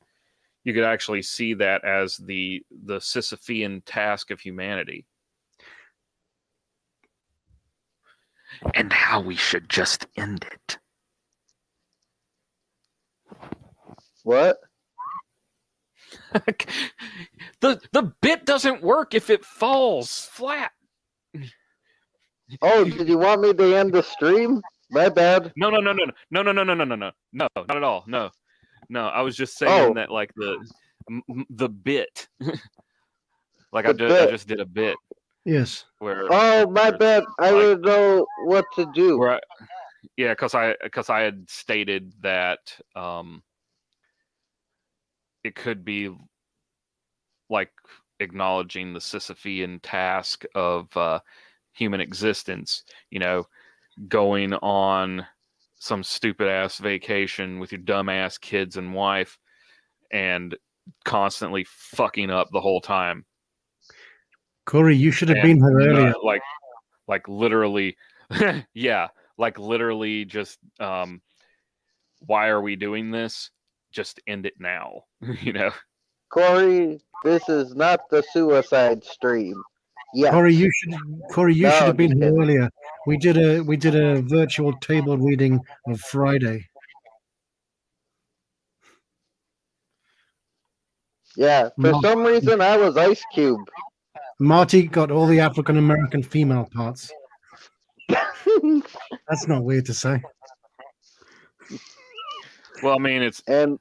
you could actually see that as the Sisyphean task of humanity, and how we should just end it. What? the bit doesn't work if it falls flat. Oh, did you want me to end the stream? My bad. No, not at all. No. I was just saying that like the bit, like I just did a bit. Yes. Oh, my bad. I didn't know what to do. Yeah, because I had stated that it could be like acknowledging the Sisyphean task of human existence, going on some stupid ass vacation with your dumb ass kids and wife and constantly fucking up the whole time. Corey, you should have been here earlier. Like literally, yeah, like literally just, why are we doing this? Just end it now, Corey, this is not the suicide stream. Yeah. Corey, you should have been here earlier. We did a virtual table reading of Friday. Yeah, for some reason I was Ice Cube. Marty got all the African American female parts. That's not weird to say. Well, I mean, it's a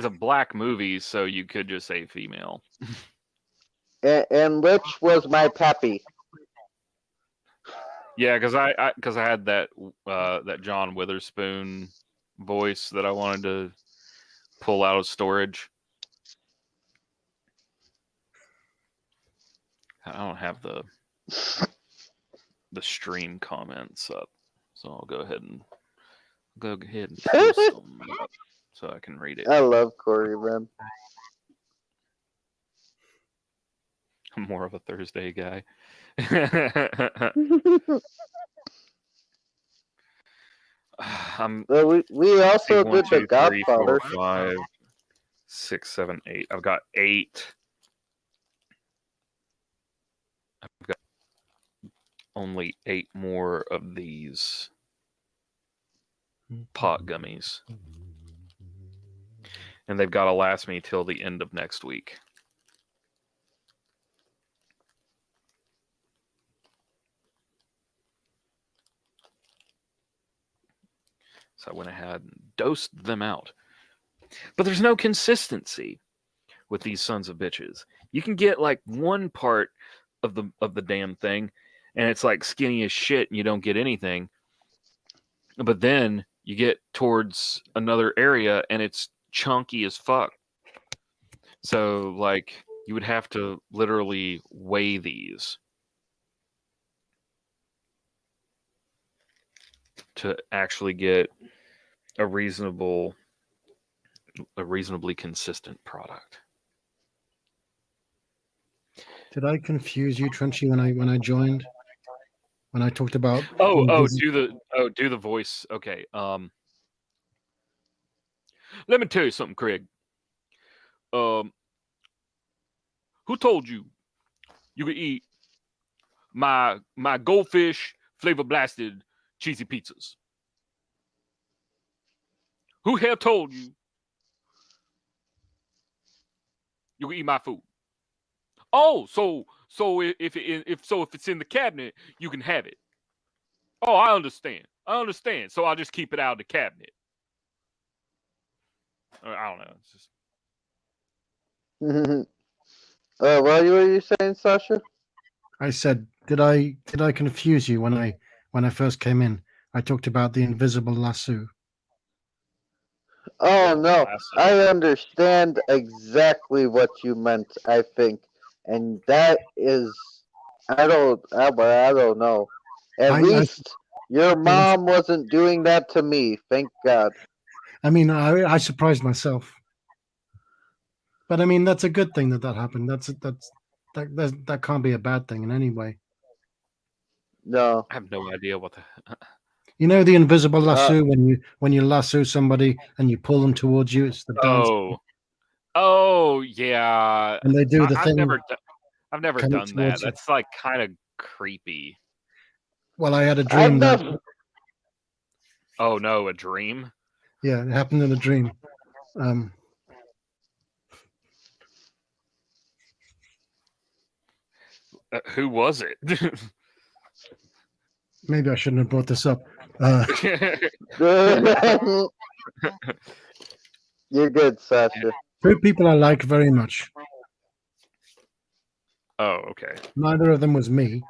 black movie, so you could just say female. And Rich was my pappy. Yeah, because I had that John Witherspoon voice that I wanted to pull out of storage. I don't have the stream comments up, so I'll go ahead and post them up so I can read it. I love Corey, man. I'm more of a Thursday guy. We also did the Godfather. 3, 4, 5, 6, 7, 8. I've got 8. I've got only 8 more of these pot gummies, and they've got to last me till the end of next week. So I went ahead and dosed them out. But there's no consistency with these sons of bitches. You can get like one part of the damn thing, and it's like skinny as shit, and you don't get anything. But then you get towards another area, and it's chunky as fuck. So like you would have to literally weigh these to actually get a reasonably consistent product. Did I confuse you, Trenchy, when I joined? When I talked about Do the voice. Okay. Let me tell you something, Craig. Who told you you could eat my goldfish flavor blasted cheesy pizzas? Who hell told you you can eat my food? Oh, so if it's in the cabinet, you can have it. Oh, I understand. So I'll just keep it out of the cabinet. I don't know. It's just what were you saying, Sasha? I said, did I confuse you when I first came in? I talked about the invisible lasso. Oh no, I understand exactly what you meant. I think, and that is, I don't know. At least your mom wasn't doing that to me. Thank God. I mean, I surprised myself, but I mean that's a good thing that happened. That can't be a bad thing in any way. No, I have no idea what the. You know the invisible lasso when you lasso somebody and you pull them towards you. It's the dance. Oh yeah. And they do the I've thing. I've never coming done that. towards you. That's like kind of creepy. Well, I had a dream that. Oh no, a dream? Yeah, it happened in a dream. Who was it? Maybe I shouldn't have brought this up. You're good, Sasha. Two people I like very much. Oh, okay. Neither of them was me.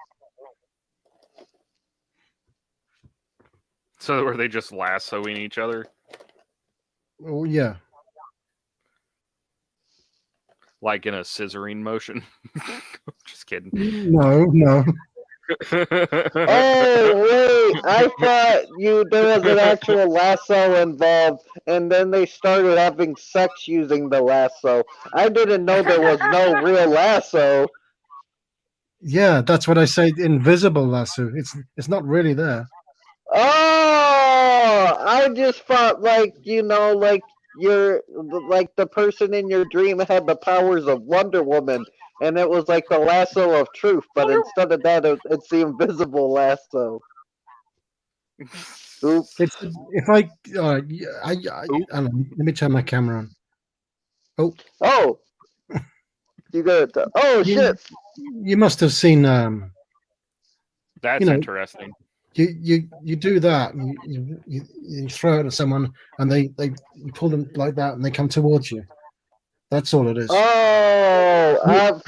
So were they just lassoing each other? Oh yeah. Like in a scissoring motion? Just kidding. No. Oh wait, I thought there was an actual lasso involved, and then they started having sex using the lasso. I didn't know there was no real lasso. Yeah, that's what I say. Invisible lasso. It's not really there. Oh, I just thought like the person in your dream had the powers of Wonder Woman, and it was like the lasso of truth. But instead of that, it's the invisible lasso. Oops. It's if I don't know, let me turn my camera on. Oh, you got it. Oh shit! You must have seen. That's interesting. You do that. And you throw it at someone, and they you pull them like that, and they come towards you. That's all it is. Oh, I've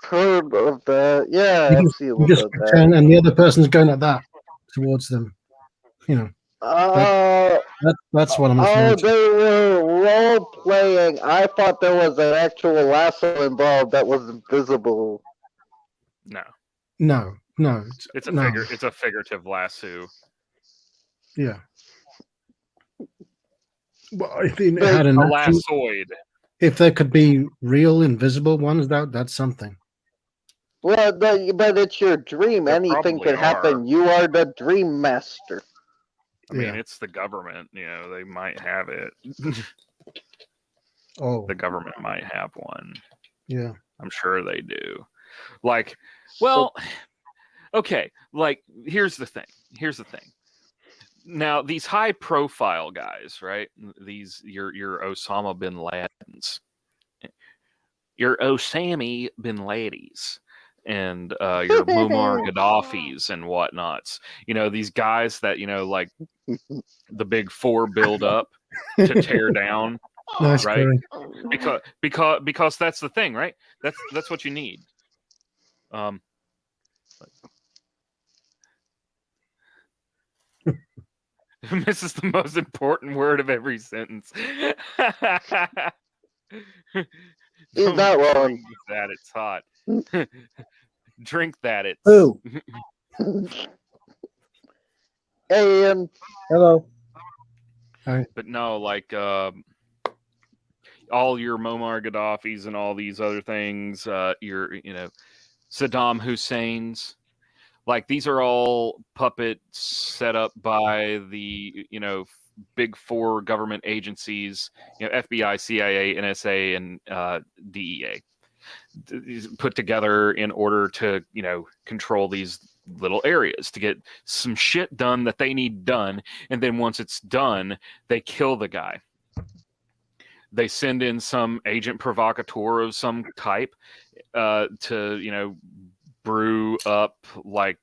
heard of that. Yeah, I've seen a You little just bit of pretend, that. and the other person's going like that towards them. You know. That's what I'm referring to. They were role playing. I thought there was an actual lasso involved that was invisible. No. No. It's a no. It's a figurative lasso. Yeah. Well, if it had an a actual, lassoid. If there could be real invisible ones, that's something. Well, but it's your dream. Anything can happen. You are the dream master. I mean, it's the government. You know, they might have it. The government might have one. Yeah. I'm sure they do. Like, well, okay. Like, here's the thing. Now, these high-profile guys, right? These your Osama bin Ladens, your Osami bin Ladens, and your Muammar Gaddafis and whatnots. You know, these guys that like the big four build up to tear down, nice, right? Corey. Because that's the thing, right? That's what you need. Um, misses the most important word of every sentence. He's Don't not wrong. drink that; it's hot. Drink that; it's. Who? Hey, Ian. Hello. But no, like all your Muammar Gaddafis and all these other things, your Saddam Hussein's, like these are all puppets set up by the big four government agencies, FBI, CIA, NSA, and DEA, put together in order to control these little areas to get some shit done that they need done, and then once it's done, they kill the guy. They send in some agent provocateur of some type to brew up like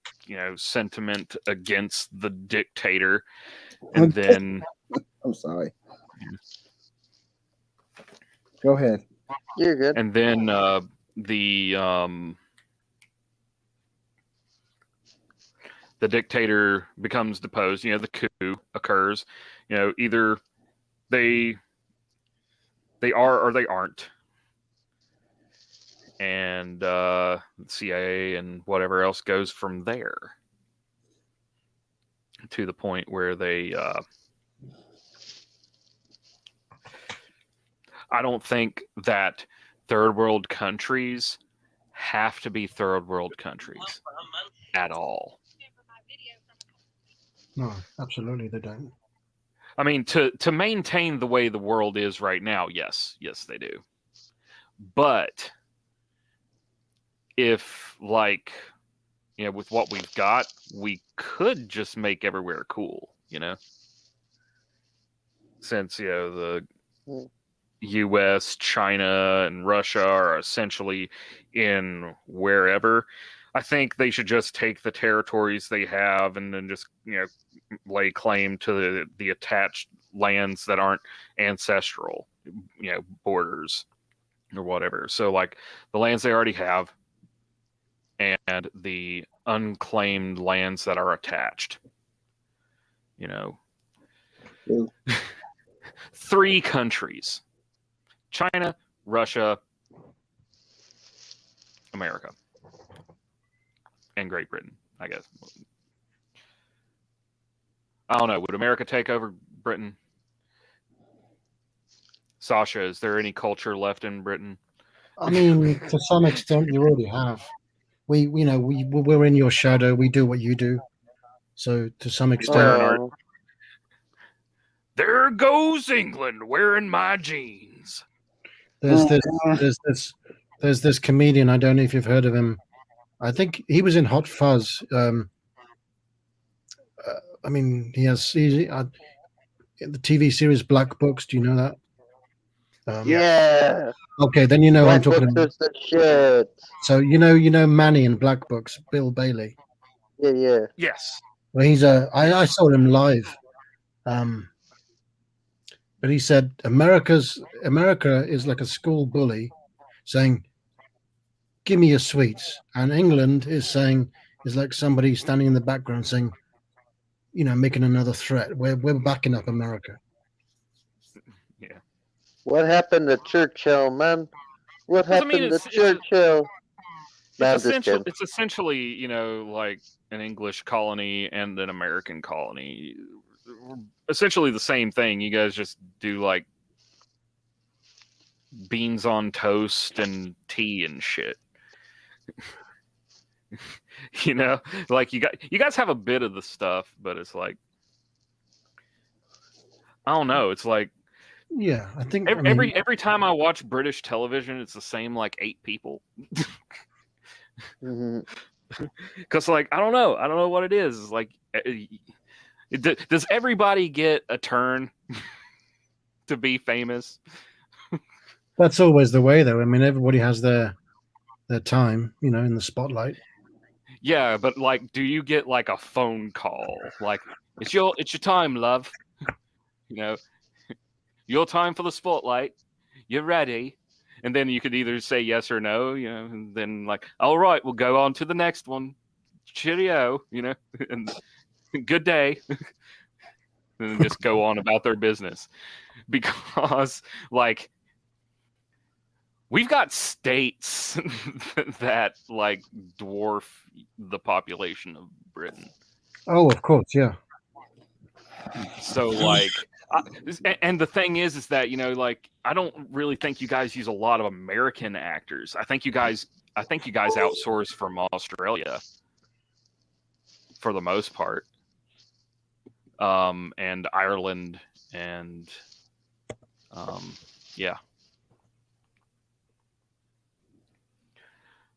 sentiment against the dictator, and then I'm sorry. Go ahead. You're good. and then the dictator becomes deposed. The coup occurs. Either they are or they aren't, and the CIA and whatever else goes from there to the point where they. I don't think that third world countries have to be third world countries at all. No, absolutely they don't. I mean, to maintain the way the world is right now, yes, they do. But if, with what we've got, we could just make everywhere cool, since the U.S., China, and Russia are essentially in wherever. I think they should just take the territories they have and then just lay claim to the attached lands that aren't ancestral, borders or whatever. So like the lands they already have and the unclaimed lands that are attached. 3 countries: China, Russia, America, and Great Britain, I guess. I don't know. Would America take over Britain? Sasha, is there any culture left in Britain? I mean, to some extent, you already have. We're in your shadow. We do what you do. So to some extent, there goes England wearing my jeans. there's this comedian. I don't know if you've heard of him. I think he was in Hot Fuzz. I mean, the TV series Black Books. Do you know that? Yeah. Okay, then you know Black I'm talking Books about. is the shit. So you know Manny in Black Books, Bill Bailey. Yeah. Yes. Well, I saw him live. But he said America is like a school bully saying, "Give me your sweets," and England is like somebody standing in the background saying, making another threat. We're backing up America. Yeah. What happened to Churchill, man? What happened to Churchill? No, I'm just kidding. It's essentially, like an English colony and an American colony. Essentially the same thing. You guys just do like beans on toast and tea and shit. Like you guys have a bit of the stuff, but it's like I don't know. It's like Yeah, I think every time I watch British television, it's the same like 8 people. Because like I don't know what it is. It's like, does everybody get a turn to be famous? That's always the way, though. I mean, everybody has their time, in the spotlight. Yeah, but like, do you get like a phone call? Like, it's your time, love. Your time for the spotlight. You're ready. and then you could either say yes or no, and then like, all right, we'll go on to the next one. Cheerio, and good day, and then just go on about their business, because like we've got states that like dwarf the population of Britain. Oh, of course, yeah. So like, and the thing is that like I don't really think you guys use a lot of American actors. I think you guys outsource from Australia for the most part, and Ireland, and yeah.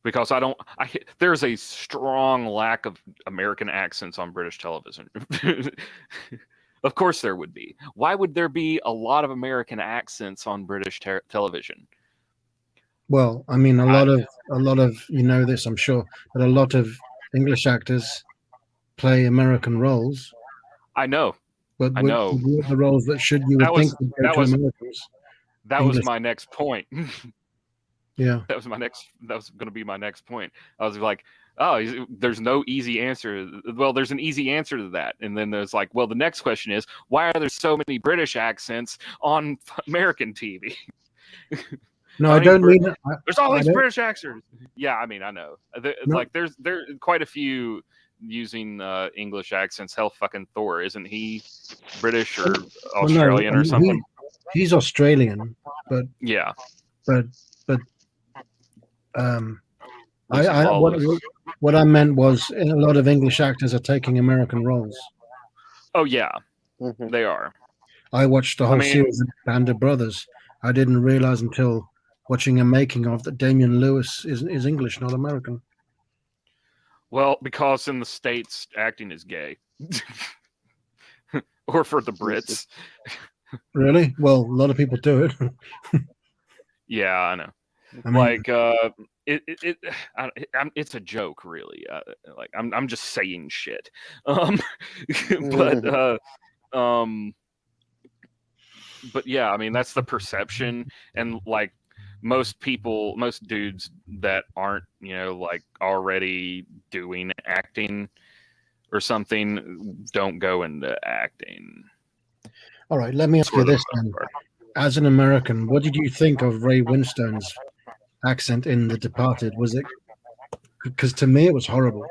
Because there's a strong lack of American accents on British television. Of course there would be. Why would there be a lot of American accents on British television? Well, I mean, a lot of this, I'm sure, but a lot of English actors play American roles. I know. But I know. The roles that you would think would go to Americans. That was my next point. Yeah. That was going to be my next point. I was like, oh, there's no easy answer. Well, there's an easy answer to that. And then there's like, well, the next question is, why are there so many British accents on American TV? No, I don't mean there's all these British actors. Yeah, I mean, I know. Like, there's quite a few using English accents. Hell, fucking Thor, isn't he British or Australian or something? He's Australian, but yeah, but what I meant was a lot of English actors are taking American roles. Oh yeah, they are. I watched the whole series of Band of Brothers. I didn't realize until watching a making of that Damian Lewis is English, not American. Well, because in the States, acting is gay. Or for the Brits. Really? Well, a lot of people do it. Yeah, I know. I mean, like it's a joke, really. Like I'm just saying shit. But yeah, I mean that's the perception, and like most dudes that aren't like already doing acting or something don't go into acting. All right, let me ask you this then. As an American, what did you think of Ray Winstone's accent in The Departed? Was it, because to me it was horrible.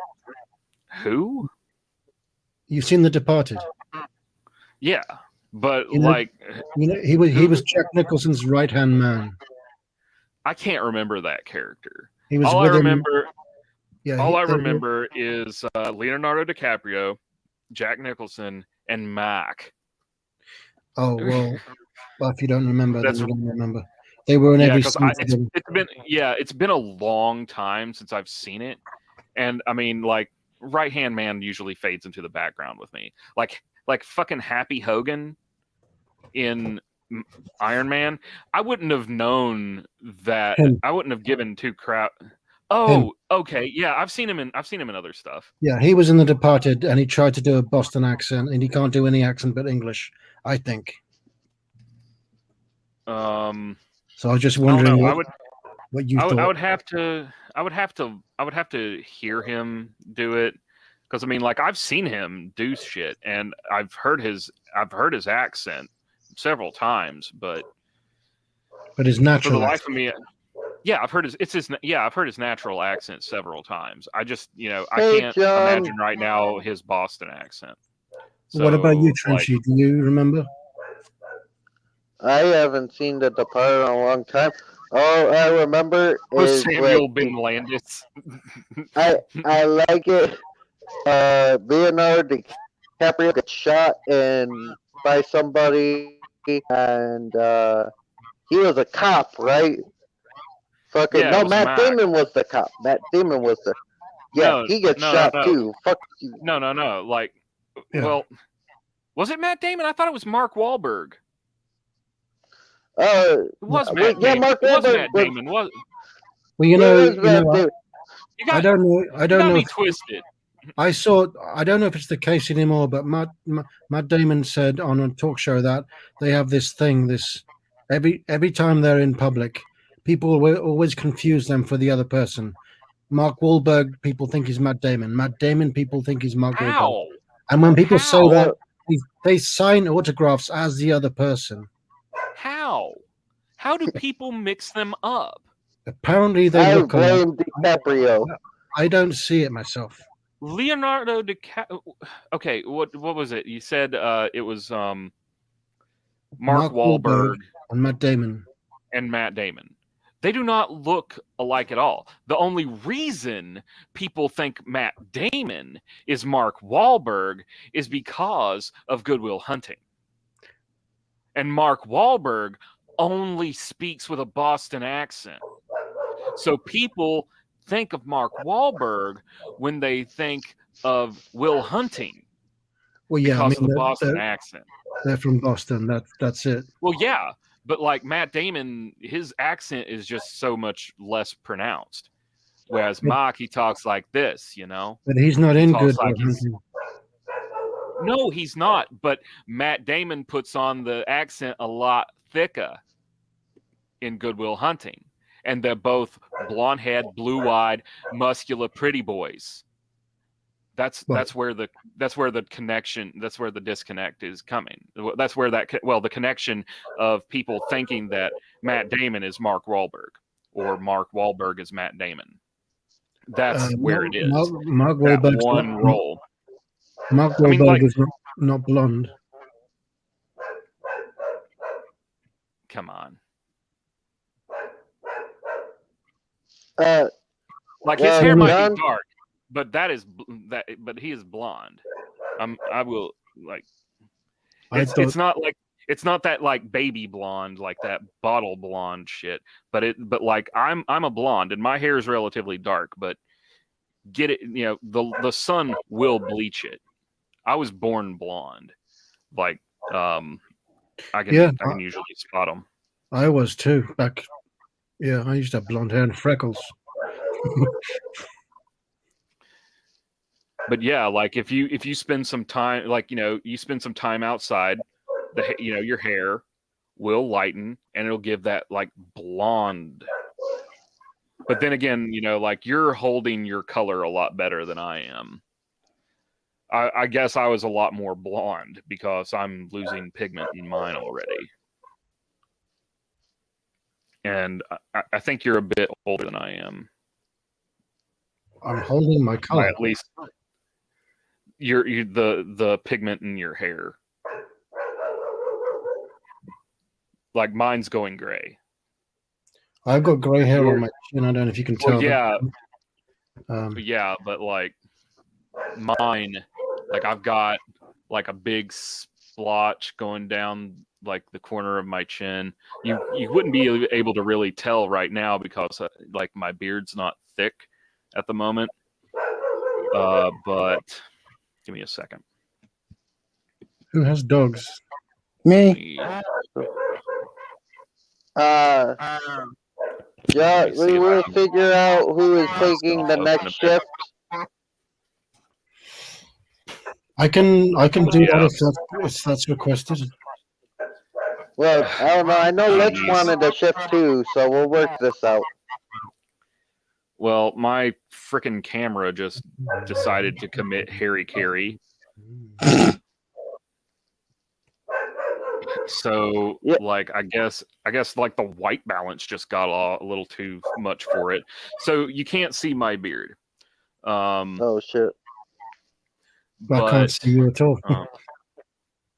Who? You've seen The Departed? Yeah, but he was Jack Nicholson's right-hand man. I can't remember that character. He was all I remember. Yeah, I remember is Leonardo DiCaprio, Jack Nicholson, and Mac. Oh well, if you don't remember, then you don't remember. They were in every scene. It's been a long time since I've seen it, and I mean, like, right-hand man usually fades into the background with me. Like fucking Happy Hogan in Iron Man. I wouldn't have known that. I wouldn't have given two crap. Oh, okay, yeah, I've seen him in other stuff. Yeah, he was in The Departed, and he tried to do a Boston accent, and he can't do any accent but English, I think. So I was just wondering what you thought. I would have to hear him do it, because I mean, like, I've seen him do shit, and I've heard his accent several times, but his natural. For the life of me, yeah, I've heard his natural accent several times. I just I can't imagine right now his Boston accent. So, what about you, Trenchy? Do you remember? I haven't seen The Departed in a long time. All I remember is Samuel Ben Landis. I like it. Leonardo DiCaprio gets shot by somebody, and he was a cop, right? Fucking Matt Damon was the cop. Matt Damon was the he gets shot too. Fuck you. No. Like, well, was it Matt Damon? I thought it was Mark Wahlberg. It was Matt Damon. Mark Wahlberg. Was. Well, I don't know. I don't know. Me twisted. I don't know if it's the case anymore, but Matt Damon said on a talk show that they have this thing. Every time they're in public, people will always confuse them for the other person. Mark Wahlberg, people think he's Matt Damon. Matt Damon, people think he's Mark Wahlberg. How? And when people say How? that, they sign autographs as the other person. How? How do people mix them up? Apparently, they I look alike. blame DiCaprio. I don't see it myself. Leonardo DiCaprio. Okay, what was it? You said it was Mark Wahlberg and Matt Damon. And Matt Damon. They do not look alike at all. The only reason people think Matt Damon is Mark Wahlberg is because of Good Will Hunting. And Mark Wahlberg only speaks with a Boston accent. So people think of Mark Wahlberg when they think of Will Hunting. Well, yeah, because I mean, of the Boston accent. They're from Boston. That's it. Well, yeah, but like Matt Damon, his accent is just so much less pronounced. Whereas Mark, he talks like this, you know. But he's not in Good Like Will Hunting. No, he's not. But Matt Damon puts on the accent a lot thicker in Good Will Hunting, and they're both blonde-haired, blue-eyed, muscular, pretty boys. That's where the connection, that's where the disconnect is coming. That's where the connection of people thinking that Matt Damon is Mark Wahlberg or Mark Wahlberg is Matt Damon. That's where it is. Mark that Wahlberg's one role. Mark Wahlberg is not blonde. Come on. Like his hair might be dark, but but he is blonde. I will like. It's not that like baby blonde, like that bottle blonde shit. But like I'm a blonde and my hair is relatively dark. But get it, you know, the sun will bleach it. I was born blonde. Like I can usually spot them. I was too back. Yeah, I used to have blonde hair and freckles. But yeah, like if you spend some time, like, you know, you spend some time outside, your hair will lighten and it'll give that like blonde. But then again, you know, like you're holding your color a lot better than I am. I guess I was a lot more blonde because I'm losing pigment in mine already. And I think you're a bit older than I am. I'm holding my color. At least the pigment in your hair. Like mine's going gray. I've got gray hair on my chin. I don't know if you can tell. Well, yeah. But like mine, like I've got like a big splotch going down like the corner of my chin. You wouldn't be able to really tell right now because like my beard's not thick at the moment. But give me a second. Who has dogs? Me. Yeah, we will figure out who is taking the next shift. I can do that if that's requested. Well, I don't know. I know Lich wanted a shift too, so we'll work this out. Well, my freaking camera just decided to commit Harry Carey. So, like, I guess like the white balance just got a little too much for it. So you can't see my beard. Oh shit! I can't see you at all.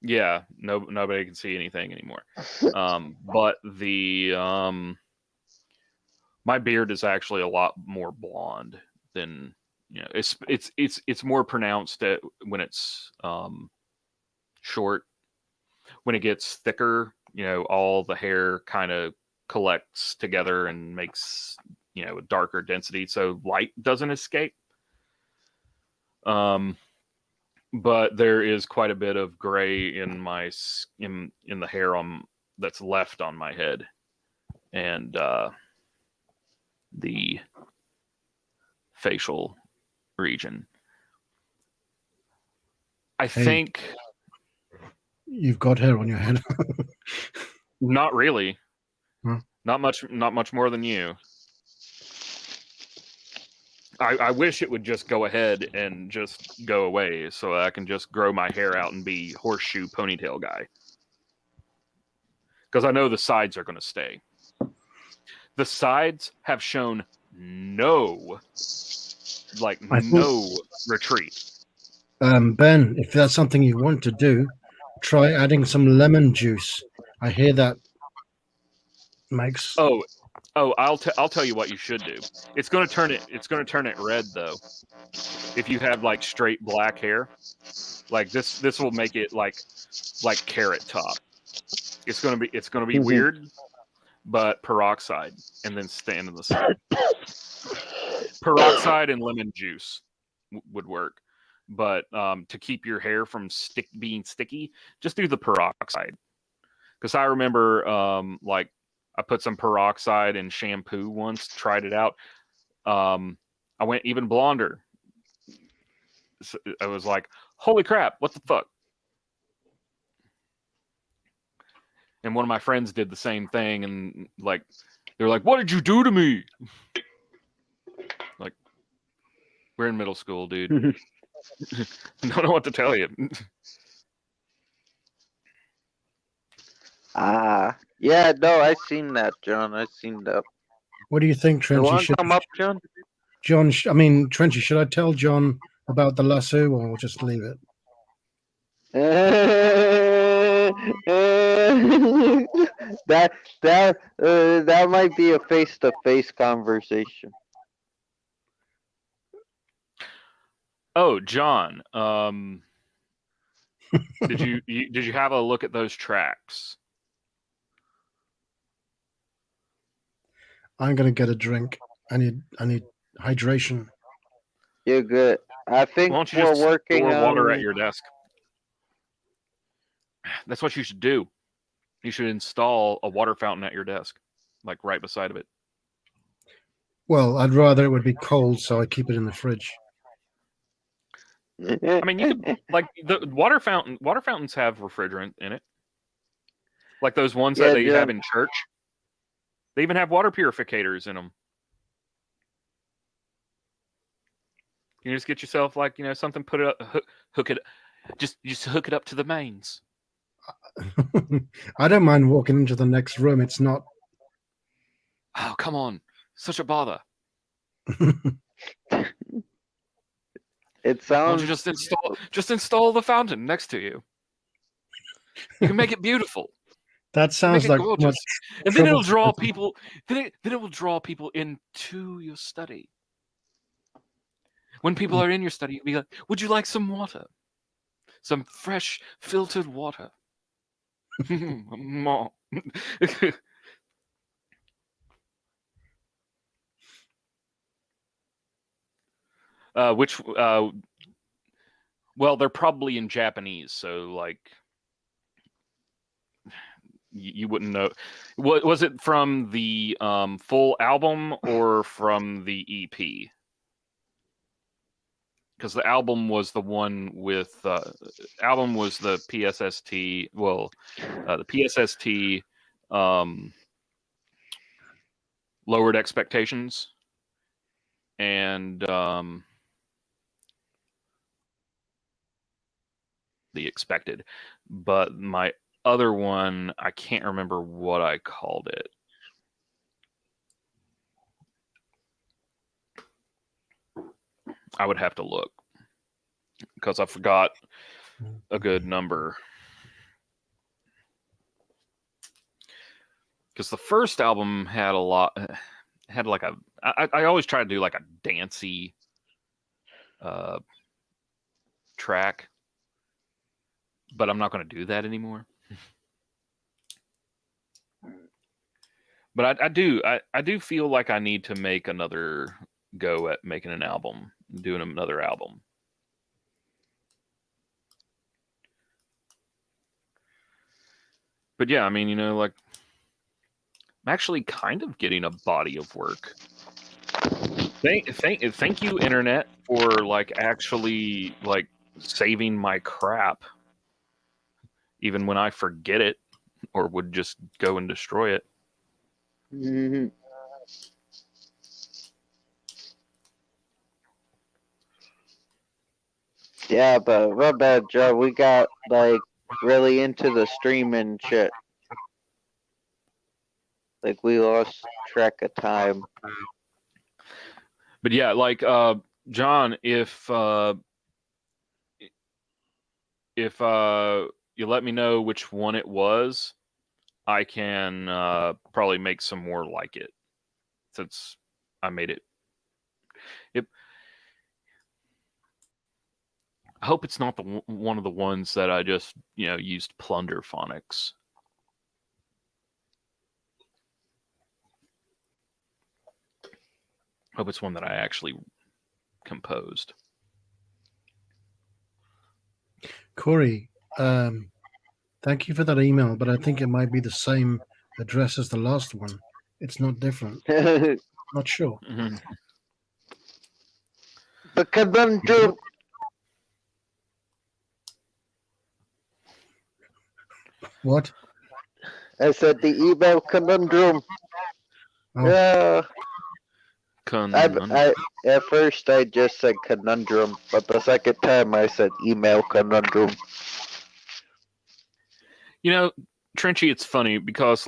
Yeah, nobody can see anything anymore. But my beard is actually a lot more blonde than, you know, it's more pronounced when it's short. When it gets thicker, you know, all the hair kind of collects together and makes, you know, a darker density, so light doesn't escape. But there is quite a bit of gray in my in the hair that's left on my head, and the facial region. I think you've got hair on your head. Not really. Huh? Not much more than you. I wish it would just go ahead and just go away so I can just grow my hair out and be horseshoe ponytail guy. Because I know the sides are going to stay. The sides have shown no retreat. Ben, if that's something you want to do, try adding some lemon juice. I hear that makes. Oh, I'll tell you what you should do. It's going to turn it red though. If you have like straight black hair, like this will make it like carrot top. It's going to be weird, but peroxide and then stand in the sun. Peroxide and lemon juice would work. But to keep your hair from being sticky, just do the peroxide. Because I remember, I put some peroxide in shampoo once, tried it out. I went even blonder. So I was like, "Holy crap! What the fuck?" And one of my friends did the same thing, and they're like, "What did you do to me?" Like, we're in middle school, dude. Don't know what to tell you. Yeah, no, I seen that, John. I seen that. What do you think, You Trenchy? want to come up, John? Trenchy, should I tell John about the lasso or just leave it? that might be a face-to-face conversation. Oh, John, did you have a look at those tracks? I'm gonna get a drink. I need hydration. You're good. I think Why don't you we're just working store water on. at your desk? That's what you should do. You should install a water fountain at your desk, like right beside of it. Well, I'd rather it would be cold, so I keep it in the fridge. I mean, you could like the water fountains have refrigerant in it, like those ones that they have in church. They even have water purificators in them. You just get yourself something, put it up, hook it, just hook it up to the mains. I don't mind walking into the next room. It's not. Oh, come on, such a bother. It sounds. Why don't you just install the fountain next to you? You can make it beautiful. That sounds like gorgeous. And then it'll draw people. Then it will draw people into your study. When people are in your study, you'll be like, "Would you like some water? Some fresh filtered water?" Well, they're probably in Japanese, so like you wouldn't know. Was it from the full album or from the EP? Because the album was the one with album was the PSST. Well, the PSST lowered expectations, and the expected. But my other one, I can't remember what I called it. I would have to look because I forgot a good number. Because the first album had like a. I always try to do like a dancey track, but I'm not going to do that anymore. But I do feel like I need to make another go at making an album, doing another album. But yeah, I mean, like I'm actually kind of getting a body of work. Thank you, internet, for like actually like saving my crap, even when I forget it or would just go and destroy it. Mm-hmm. Yeah, but my bad, Joe. We got like really into the streaming shit. Like we lost track of time. But yeah, like John, if you let me know which one it was, I can probably make some more like it since I made it. Yep. I hope it's not one of the ones that I just used plunder phonics. I hope it's one that I actually composed. Corey, thank you for that email, but I think it might be the same address as the last one. It's not different. Not sure. Mm-hmm. The conundrum. What? I said the email conundrum. Oh. Yeah. At first I just said conundrum, but the second time I said email conundrum. Trenchy, it's funny because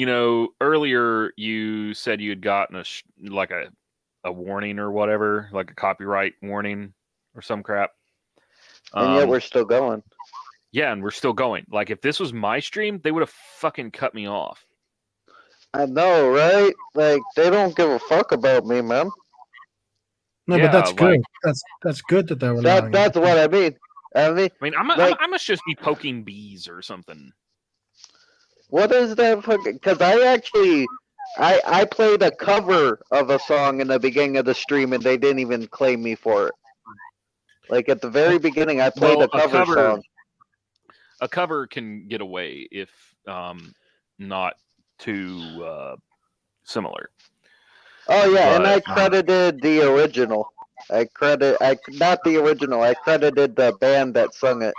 earlier you said you had gotten a warning or whatever, like a copyright warning or some crap. And yet we're still going. Yeah, and we're still going. Like if this was my stream, they would have fucking cut me off. I know, right? Like they don't give a fuck about me, man. No, but that's good. That's good that they're allowing. That's what I mean. I mean, I must just be poking bees or something. What is that fucking? Because I played a cover of a song in the beginning of the stream, and they didn't even claim me for it. Like at the very beginning, I played a cover song. A cover can get away if not too similar. Oh yeah, and I credited the original. Not the original. I credited the band that sung it.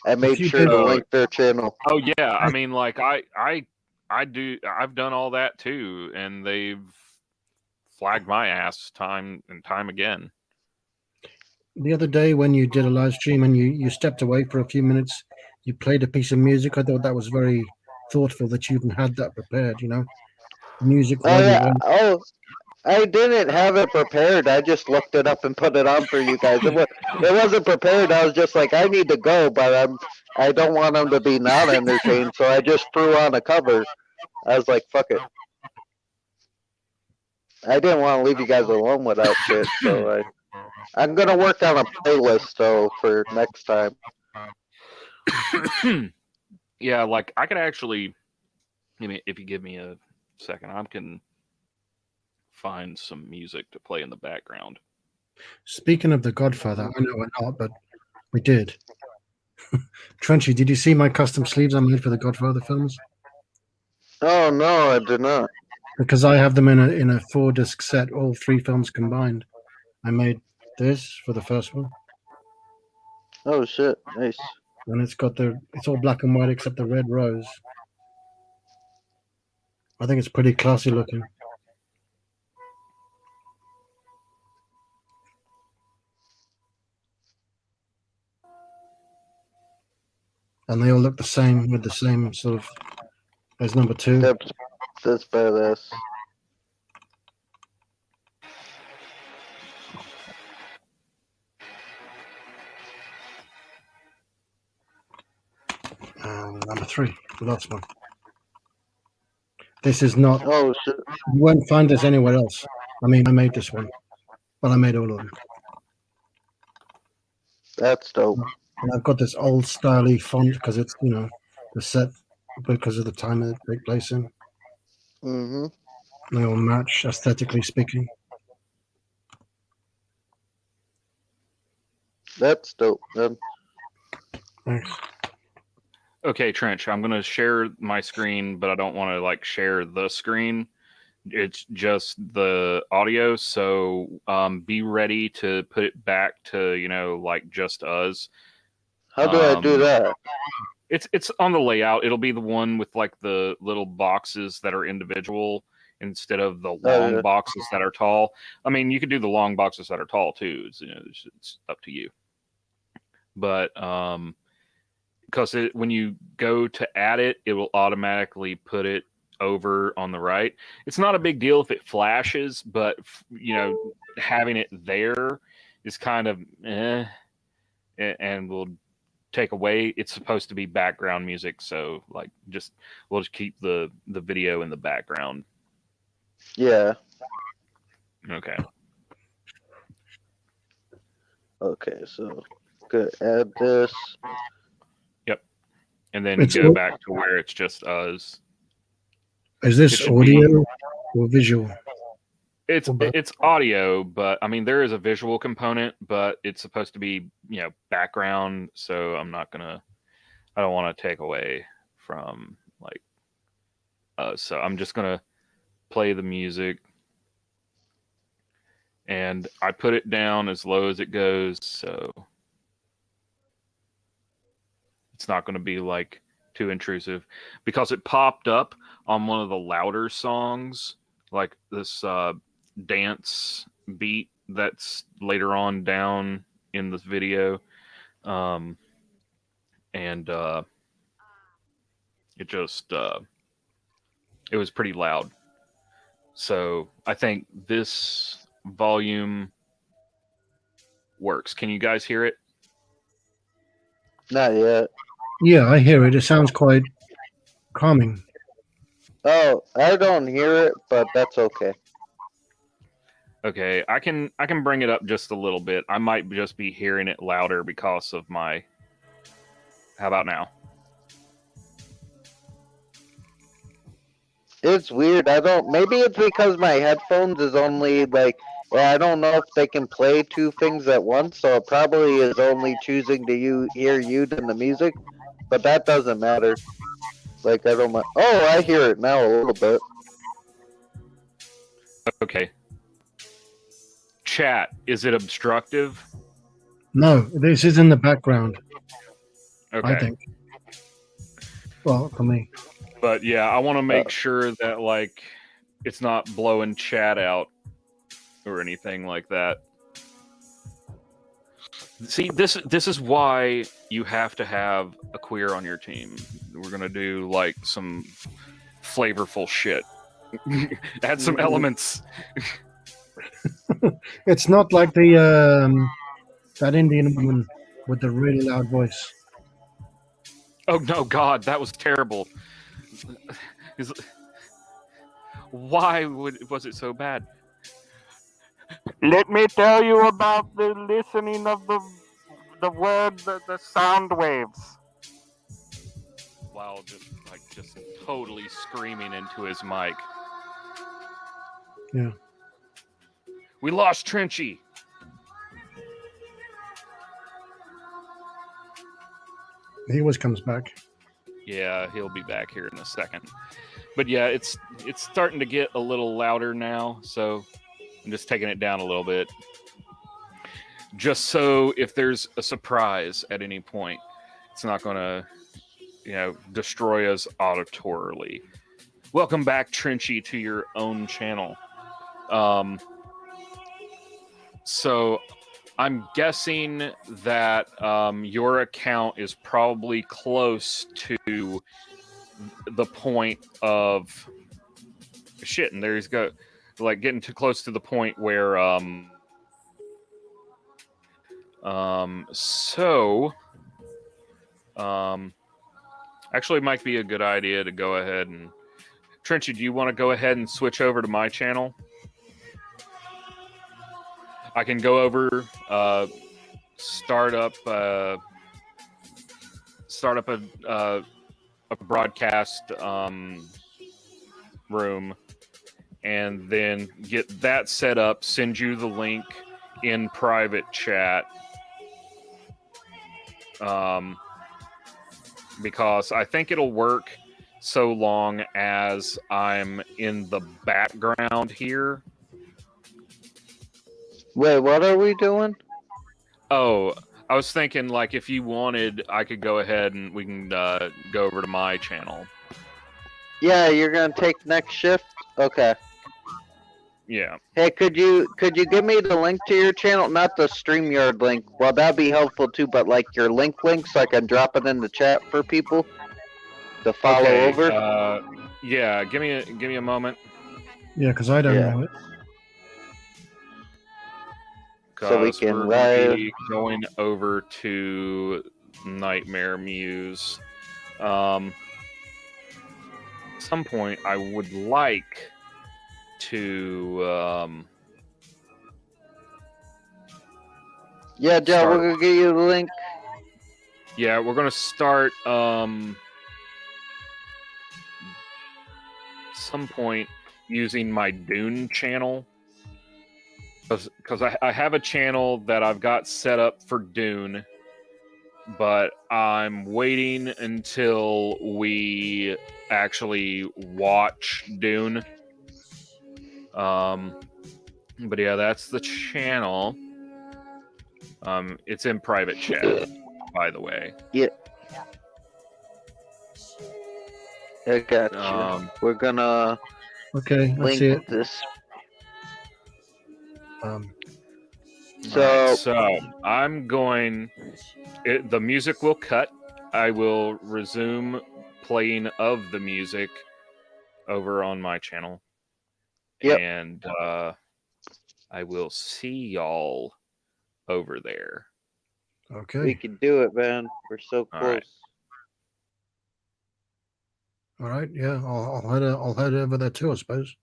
I made sure to link their channel. Oh yeah, I mean, like I've done all that too, and they've flagged my ass time and time again. The other day when you did a live stream and you stepped away for a few minutes, you played a piece of music. I thought that was very thoughtful that you even had that prepared. Music. Oh yeah. Oh, I didn't have it prepared. I just looked it up and put it on for you guys. It wasn't prepared. I was just like, I need to go, but I don't want them to be not entertained, so I just threw on a cover. I was like, fuck it. I didn't want to leave you guys alone without shit, so I'm gonna work on a playlist though for next time. Yeah, like I could actually, if you give me a second, I can find some music to play in the background. Speaking of The Godfather, I know we're not, but we did. Trenchy, did you see my custom sleeves I made for the Godfather films? Oh no, I did not. Because I have them in a 4-disc set, all 3 films combined. I made this for the first one. Oh shit, nice. And it's all black and white except the red rose. I think it's pretty classy looking. And they all look the same with the same sort of as number 2. That's badass. Number 3, the last one. This is not. Oh shit! You won't find this anywhere else. I mean, I made this one, but I made all of them. That's dope. And I've got this old styly font because it's the set because of the time it take place in. Mm-hmm. They all match aesthetically speaking. That's dope, man. Thanks. Okay, Trench, I'm gonna share my screen, but I don't want to share the screen. It's just the audio, so be ready to put it back to just us. How do I do that? It's on the layout. It'll be the one with like the little boxes that are individual instead of the long yeah. boxes that are tall. I mean, you could do the long boxes that are tall too. It's up to you. But because when you go to add it, it will automatically put it over on the right. It's not a big deal if it flashes, but having it there is kind of and will take away. It's supposed to be background music, so like we'll just keep the video in the background. Yeah. Okay. Okay, so good. Add this. Yep. And then It's go au- back to where it's just us. Is It this should be. audio or visual? It's audio, but I mean there is a visual component, but it's supposed to be background. So I don't want to take away from like so I'm just gonna play the music, and I put it down as low as it goes, so it's not gonna be like too intrusive, because it popped up on one of the louder songs, like this dance beat that's later on down in this video, and it just it was pretty loud. So I think this volume works. Can you guys hear it? Not yet. Yeah, I hear it. It sounds quite calming. Oh, I don't hear it, but that's okay. Okay, I can bring it up just a little bit. I might just be hearing it louder because of my. How about now? It's weird. Maybe it's because my headphones is only like. I don't know if they can play two things at once, so it probably is only choosing to hear you than the music. But that doesn't matter. Like I don't. Oh, I hear it now a little bit. Okay. Chat, is it obstructive? No, this is in the background. Okay. I think. Well, for me. But yeah, I want to make sure that like it's not blowing chat out or anything like that. See, this is why you have to have a queer on your team. We're gonna do like some flavorful shit. Add some elements. It's not like the that Indian woman with the really loud voice. Oh no, God, that was terrible. Why was it so bad? Let me tell you about the listening of the word, the sound waves. Wow, just totally screaming into his mic. Yeah. We lost Trenchy. He always comes back. Yeah, he'll be back here in a second. But yeah, it's starting to get a little louder now, so I'm just taking it down a little bit. Just so if there's a surprise at any point, it's not going to, destroy us auditorily. Welcome back, Trenchy, to your own channel. So I'm guessing that your account is probably close to the point of shit, and there he's go, like getting too close to the point where actually it might be a good idea to go ahead and Trenchy, do you want to go ahead and switch over to my channel? I can go over, start up a broadcast room, and then get that set up. Send you the link in private chat, because I think it'll work so long as I'm in the background here. Wait, what are we doing? Oh, I was thinking, like, if you wanted, I could go ahead and we can go over to my channel. Yeah, you're gonna take next shift? Okay. Yeah. Hey, could you give me the link to your channel? Not the StreamYard link. Well, that'd be helpful too, but like your link so I can drop it in the chat for people to follow Okay. over. Yeah. Give me a moment. Yeah, because I don't know it. So we Because can we're going to be going over to Nightmare Muse. Some point, I would like to. Yeah, Joe, we're gonna give you the link. Yeah, we're gonna start. Some point using my Dune channel. Because I have a channel that I've got set up for Dune, but I'm waiting until we actually watch Dune. But yeah, that's the channel. It's in private chat, by the way. Yeah. I got you. We're gonna Okay, I link see it. this. So I'm going. The music will cut. I will resume playing of the music over on my channel. Yep. And I will see y'all over there. Okay. We can do it, man. We're so close. All right. All right. Yeah, I'll head over there too, I suppose.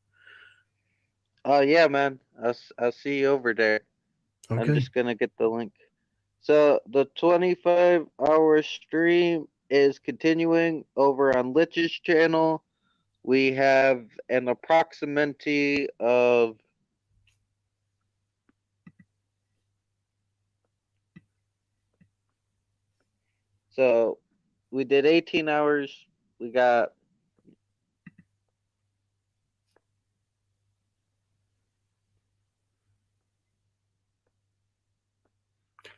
Oh yeah, man. I'll see you over there. I'm Okay. just gonna get the link. So the 25-hour stream is continuing over on Lich's channel. We have an approximity of so we did 18 hours. We got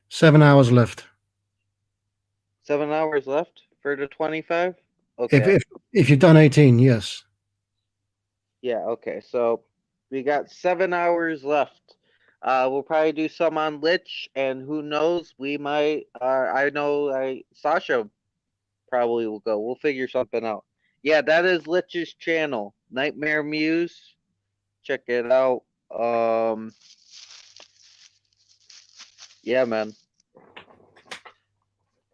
7 hours left. 7 hours left for the 25. Okay. If you've done 18, yes. Yeah, okay. So we got 7 hours left. We'll probably do some on Lich, and who knows, we might. I know, Sasha probably will go. We'll figure something out. Yeah, that is Lich's channel, Nightmare Muse. Check it out. Yeah, man.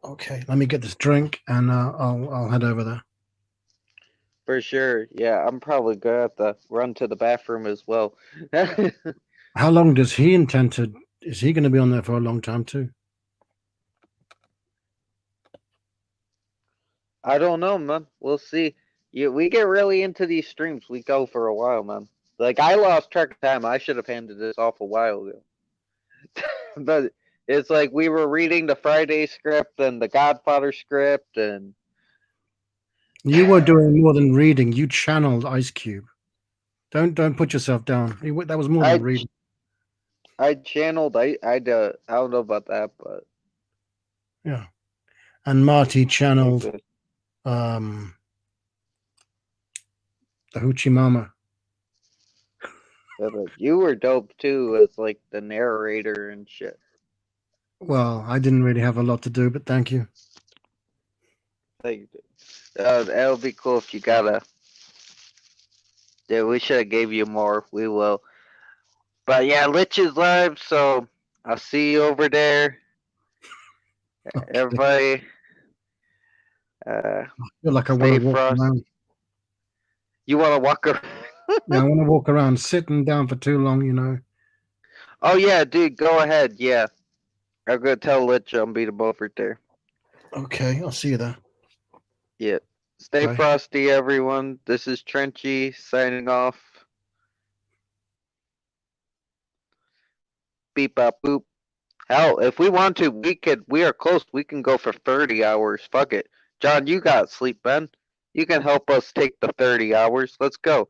Okay, let me get this drink and I'll head over there. For sure. Yeah, I'm probably gonna have to run to the bathroom as well. How long does he intend to? Is he going to be on there for a long time too? I don't know, man. We'll see. We get really into these streams. We go for a while, man. Like I lost track of time. I should have handed this off a while ago. But it's like we were reading the Friday script and the Godfather script, and You were doing more than reading. You channeled Ice Cube. Don't put yourself down. That was more than reading. I channeled. I don't know about that, but Yeah, and Marty channeled the Hoochie Mama. Yeah, but you were dope too, as like the narrator and shit. Well, I didn't really have a lot to do, but thank you. Thank you. That'll be cool if you gotta. Yeah, we should have gave you more. We will. But yeah, Lich is live, so I'll see you over there. Okay. Everybody, I feel like I want stay to walk frosty. around. You want to walk around? Yeah, I want to walk around. Sitting down for too long, you know. Oh yeah, dude, go ahead. Yeah, I'm gonna tell Lich I'm beat him over there. Okay, I'll see you there. Yeah. Stay Bye. frosty, everyone. This is Trenchy signing off. Beep bop boop. Hell, if we want to, we are close. We can go for 30 hours. Fuck it. John, you got sleep, man. You can help us take the 30 hours. Let's go.